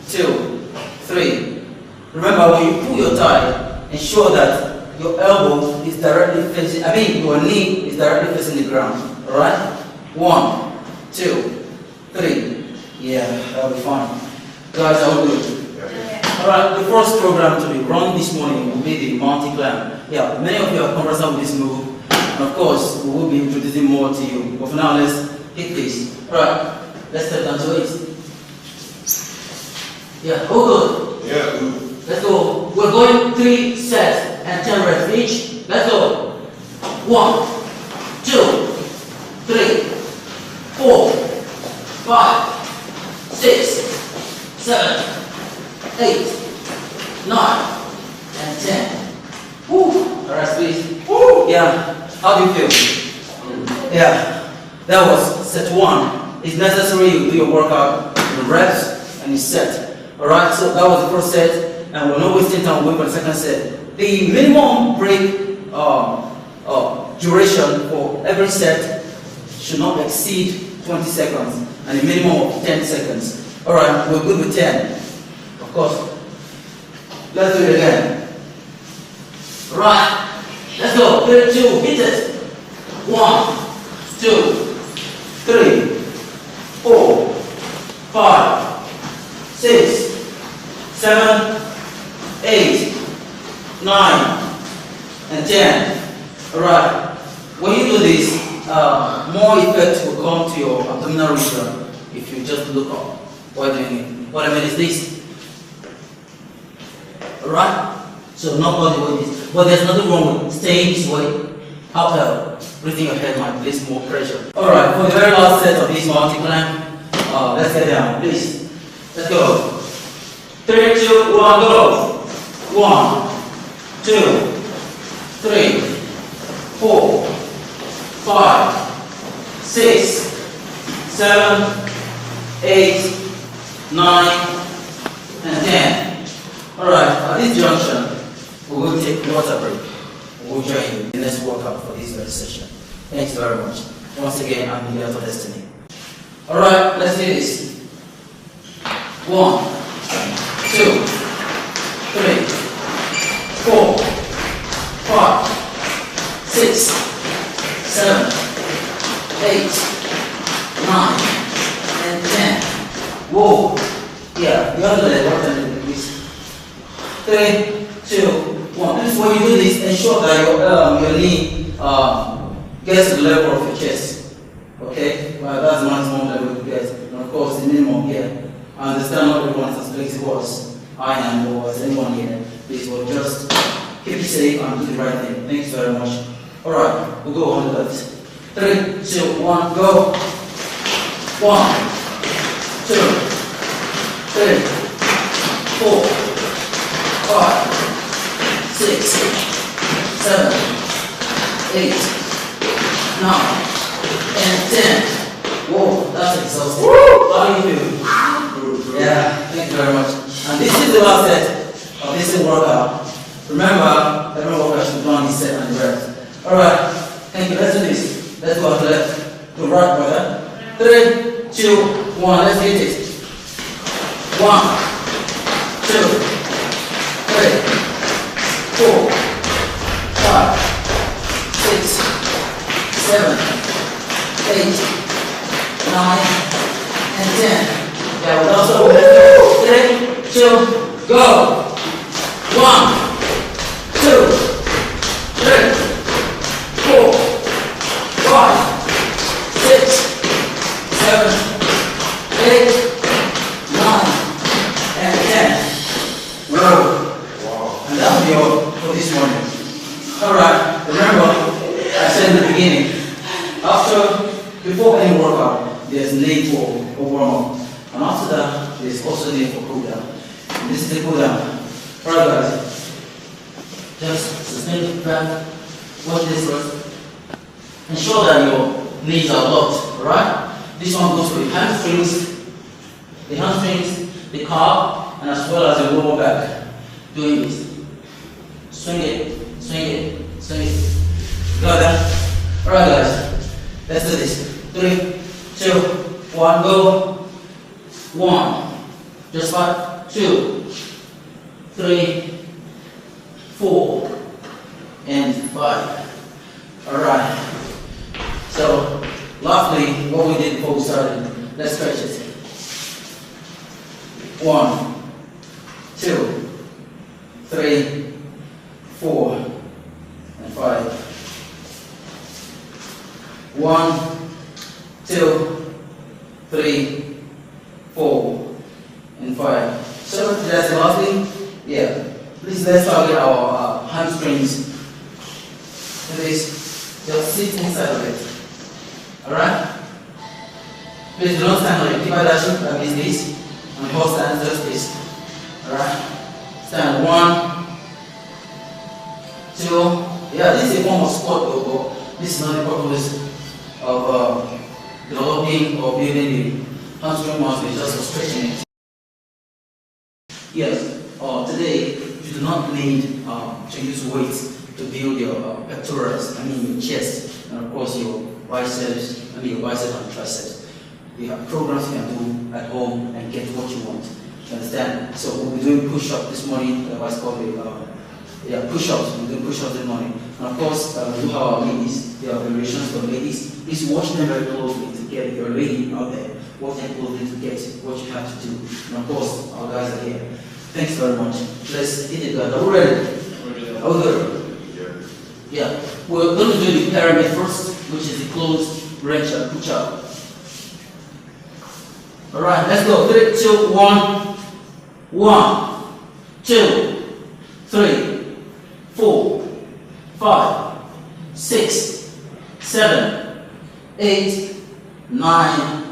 2, 3. Remember, when you pull your thigh, ensure that your elbow is directly facing, your knee is directly facing the ground. Alright? 1, 2, 3. Yeah, that'll be fine. Guys, are we good? Alright, the first program to be run this morning will be the mountain climb. Yeah, many of you are conversant with this move. And of course, we will be introducing more to you. But for now, let's hit this. Alright, let's step down to it. Yeah, all good? Yeah, good. Let's go. We're going 3 sets and 10 reps each. Let's go. 1, 2, 3, 4, 5, 6, 7, 8, 9, and 10. Woo! Alright, please. Woo! Yeah. How do you feel? Yeah. That was set 1. It's necessary you do your workout in reps and in set. Alright, so that was the first set, and we're not wasting time waiting for the second set. The minimum break duration for every set should not exceed 20 seconds, and a minimum of 10 seconds. Alright, we're good with 10. Of course. Let's do it again. Right. Let's go. 3, 2, hit it. 1, 2, 3, 4, 5, 6, 7, 8, 9, and 10. Alright. When you do this, more effect will come to your abdominal region if you just look up. What I mean is this. Alright? So not all the way this. But there's nothing wrong with staying this way. However, breathing your head might place more pressure. Alright, for the very last set of this mountain climb, let's get down, please. Let's go. 3, 2, 1, go. 1, 2, 3, 4, 5, 6, 7, 8, 9, and 10. Alright, at this junction, we will take water break. We'll join you in the next workout for this very session. Thanks very much. Once again, I'm Miguel for Destiny. Alright, let's do this. 1, 2, 3, 4, 5, 6, 7, 8, 9, and 10. Whoa. Yeah, the other leg, what can you do this? 3, 2, 1. Please, when you do this, ensure that your knee gets to the level of your chest. Okay? Well, that's the maximum level you get. And of course, the minimum here. I understand not everyone is as flexible as I am or as anyone here. Please, we'll just keep it safe and do the right thing. Thanks very much. Alright, we'll go on the left. 3, 2, 1, go. 1, 2, 3, 4, 5, 6, 7, 8, 9, and 10. Whoa, that's exhausting. How do you feel? Yeah, thank you very much. And this is the last set of this workout. Remember, every workout should be done this set and the rest. Alright, thank you. Let's do this. Let's go to left, to right, brother. 3, 2, 1, let's hit it. 1, 2, 3, 4, 5, 6, 7, 8, 9, and 10. Yeah, we'll also 3, 2, go. 1, 2, 3, 4, 5, 6, 7, 8, 9, and 10. Wow. And that'll be all for this morning. Alright, remember, I said in the beginning, before any workout, there's need for warm-up. And after that, there's also need for cool down. And this is the cool down. Alright guys, Just sustain the breath. Watch this first. Ensure that your knees are locked, alright? This one goes for the hamstrings, the calf, and as well as the lower back. Doing this. Swing it, swing it, swing it. Got that? Alright guys, let's do this. 3, 2, 1, go. 1, just 5, 2, 3, 4, and 5. Alright. So, lastly, what we did before we started, let's stretch it. 1, 2, 3, 4, and 5. 1, 2, 3, 4, and 5. So that's the last thing. Yeah. Please let's target our hamstrings. Please just sit inside of it. Alright? Please don't stand on it. Keep that shape like this. And hold stand just this. Alright? Stand 1, 2. Yeah, this is a form of squat though, but this is not the purpose of developing or building the hamstring muscle, it's just for stretching it. Yes, today you do not need to use weights to build your pectorals, your chest, and of course your biceps, your biceps and triceps. We have programs you can do at home and get what you want. You understand? So we'll be doing push-ups this morning, what's called push-ups. We're doing push-ups this morning. And of course, we have our ladies, there are variations for ladies. Please watch them very closely to get your lady out there. Watch them closely to get what you have to do. And of course, our guys are here. Thanks very much. Let's hit it, guys. Are we ready? Are we good? Yeah. We're going to do the pyramid first, which is the closed range and push-up. Alright, let's go. 3, 2, 1. 1, 2, 3, 4, 5, 6, 7, 8, 9,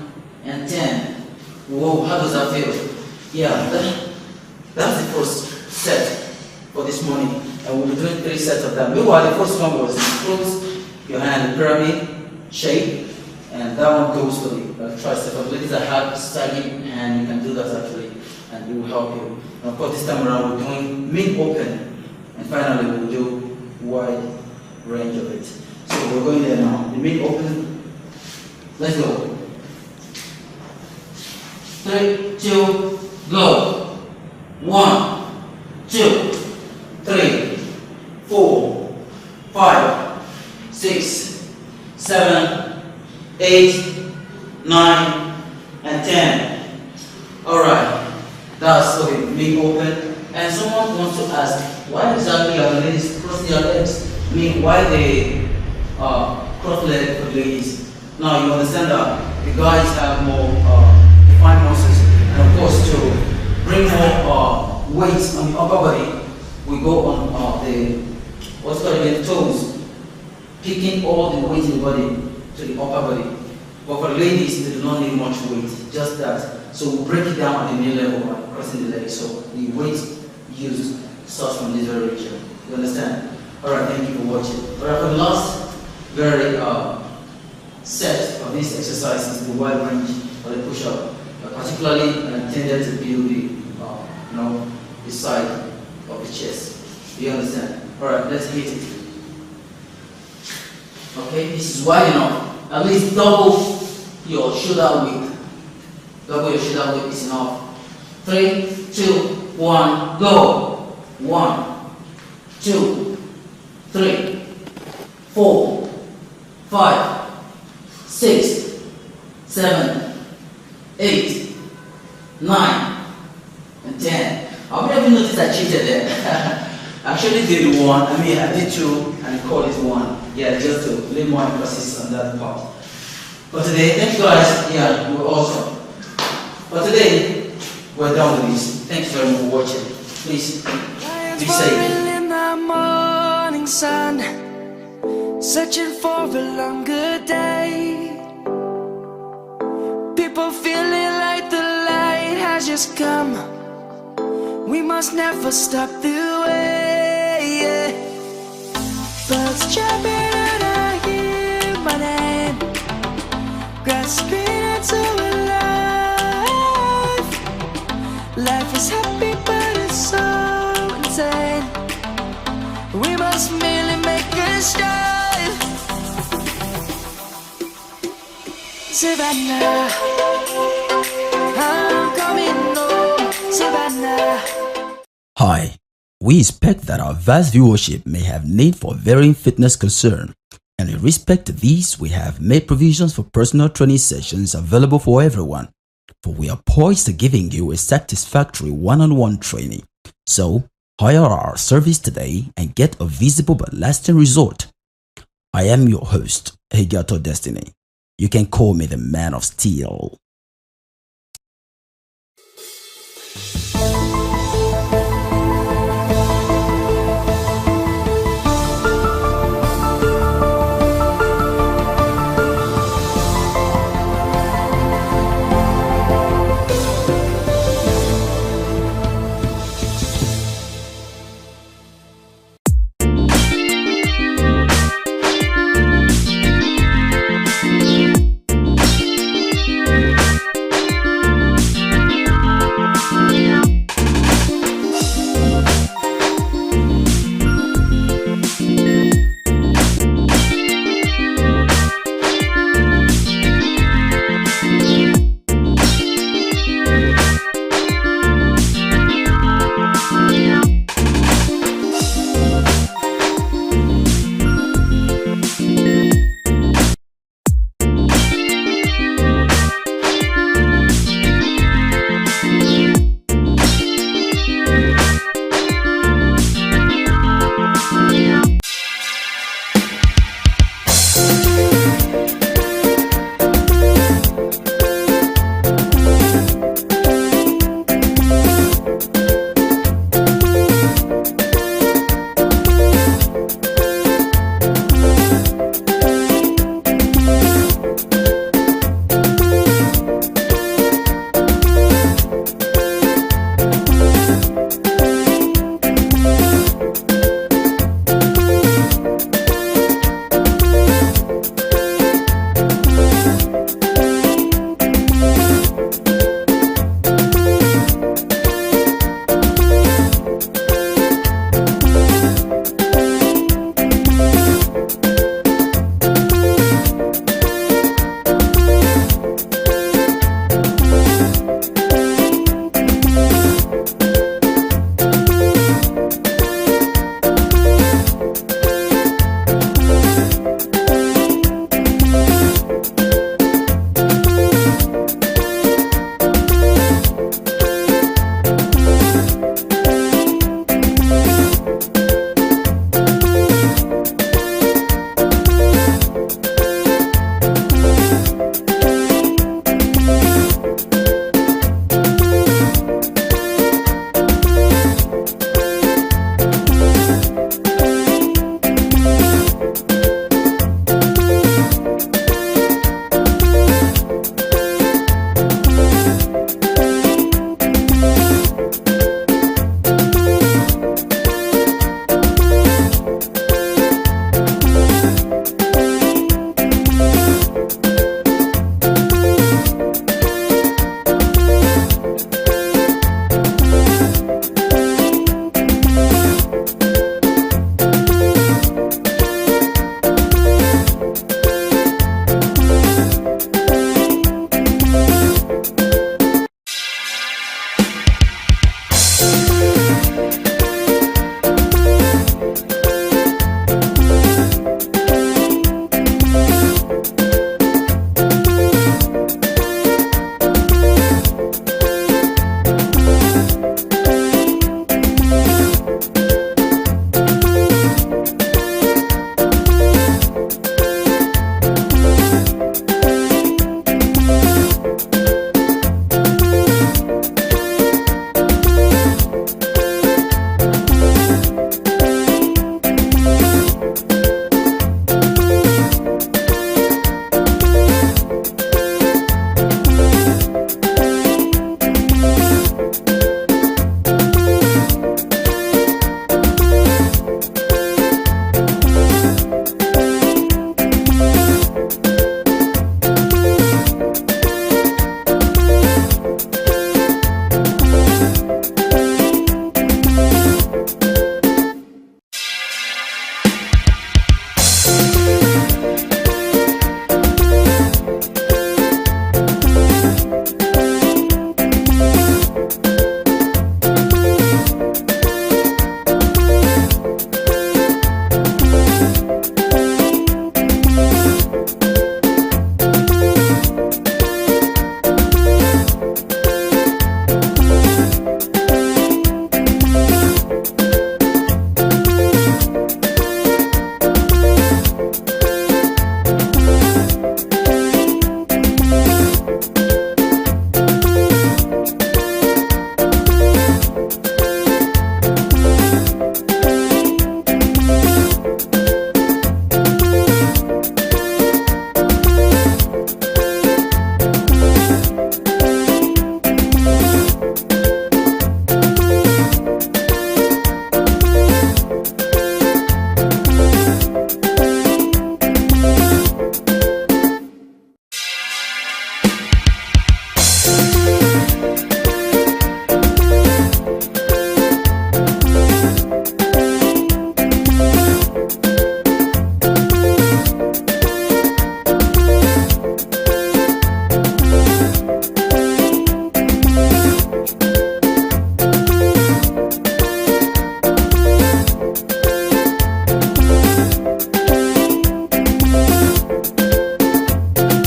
and 10. Whoa, how does that feel? Yeah, that's the first set for this morning. And we'll be doing 3 sets of that. Meanwhile, the first one was close your hand in pyramid shape. And that one goes for the tricep. For ladies that have sagging hand, you can do that actually, and it will help you. And of course, this time around we're doing mid-open, and finally we'll do wide range of it. So we're going there now. The mid-open. Let's go. 3, 2, go. 1, 2, 3, 4, 5, 6, 7, 8, 9, and 10. Alright, that's okay, being open. And someone wants to ask, why exactly are the ladies crossing their legs? I mean, why they cross legs for ladies? Now you understand that the guys have more defined muscles, and of course to bring more weight on the upper body, we go on what's called the toes, picking all the weight in the body to the upper body. But for ladies, they do not need much weight, just that. So we'll break it down at the knee level by crossing the legs. So the weight used starts from this very region. You understand? Alright, thank you for watching. Alright, for the last very set of this exercise is the wide range or the push-up, particularly intended to build the side of the chest. Do you understand? Alright, let's hit it. Okay, this is wide enough. At least double your shoulder width. Double your shoulder width is enough. 3, 2, 1, go. 1, 2, 3, 4, 5, 6, 7, 8, 9, and 10. How many of you noticed I cheated there? I actually did 1. I did 2 and called it 1. Yeah, just to lay more emphasis on that part. But today, thank you guys. Yeah, you were awesome. But today, we're done with this. Thanks very much for watching. Please, be safe. In the morning sun, searching for a longer day. People feeling like the light has just come. We must never stop the way. Yeah. Cause champion and I hear my name, grasping into a life. Life is happy but it's so insane. We must merely make a start. Savannah, I'm coming home. Savannah. Hi, we expect that our vast viewership may have need for varying fitness concern, and in respect to these, we have made provisions for personal training sessions available for everyone, for we are poised to giving you a satisfactory one-on-one training. So, hire our service today and get a visible but lasting result. I am your host, Hegato Destiny. You can call me the Man of Steel.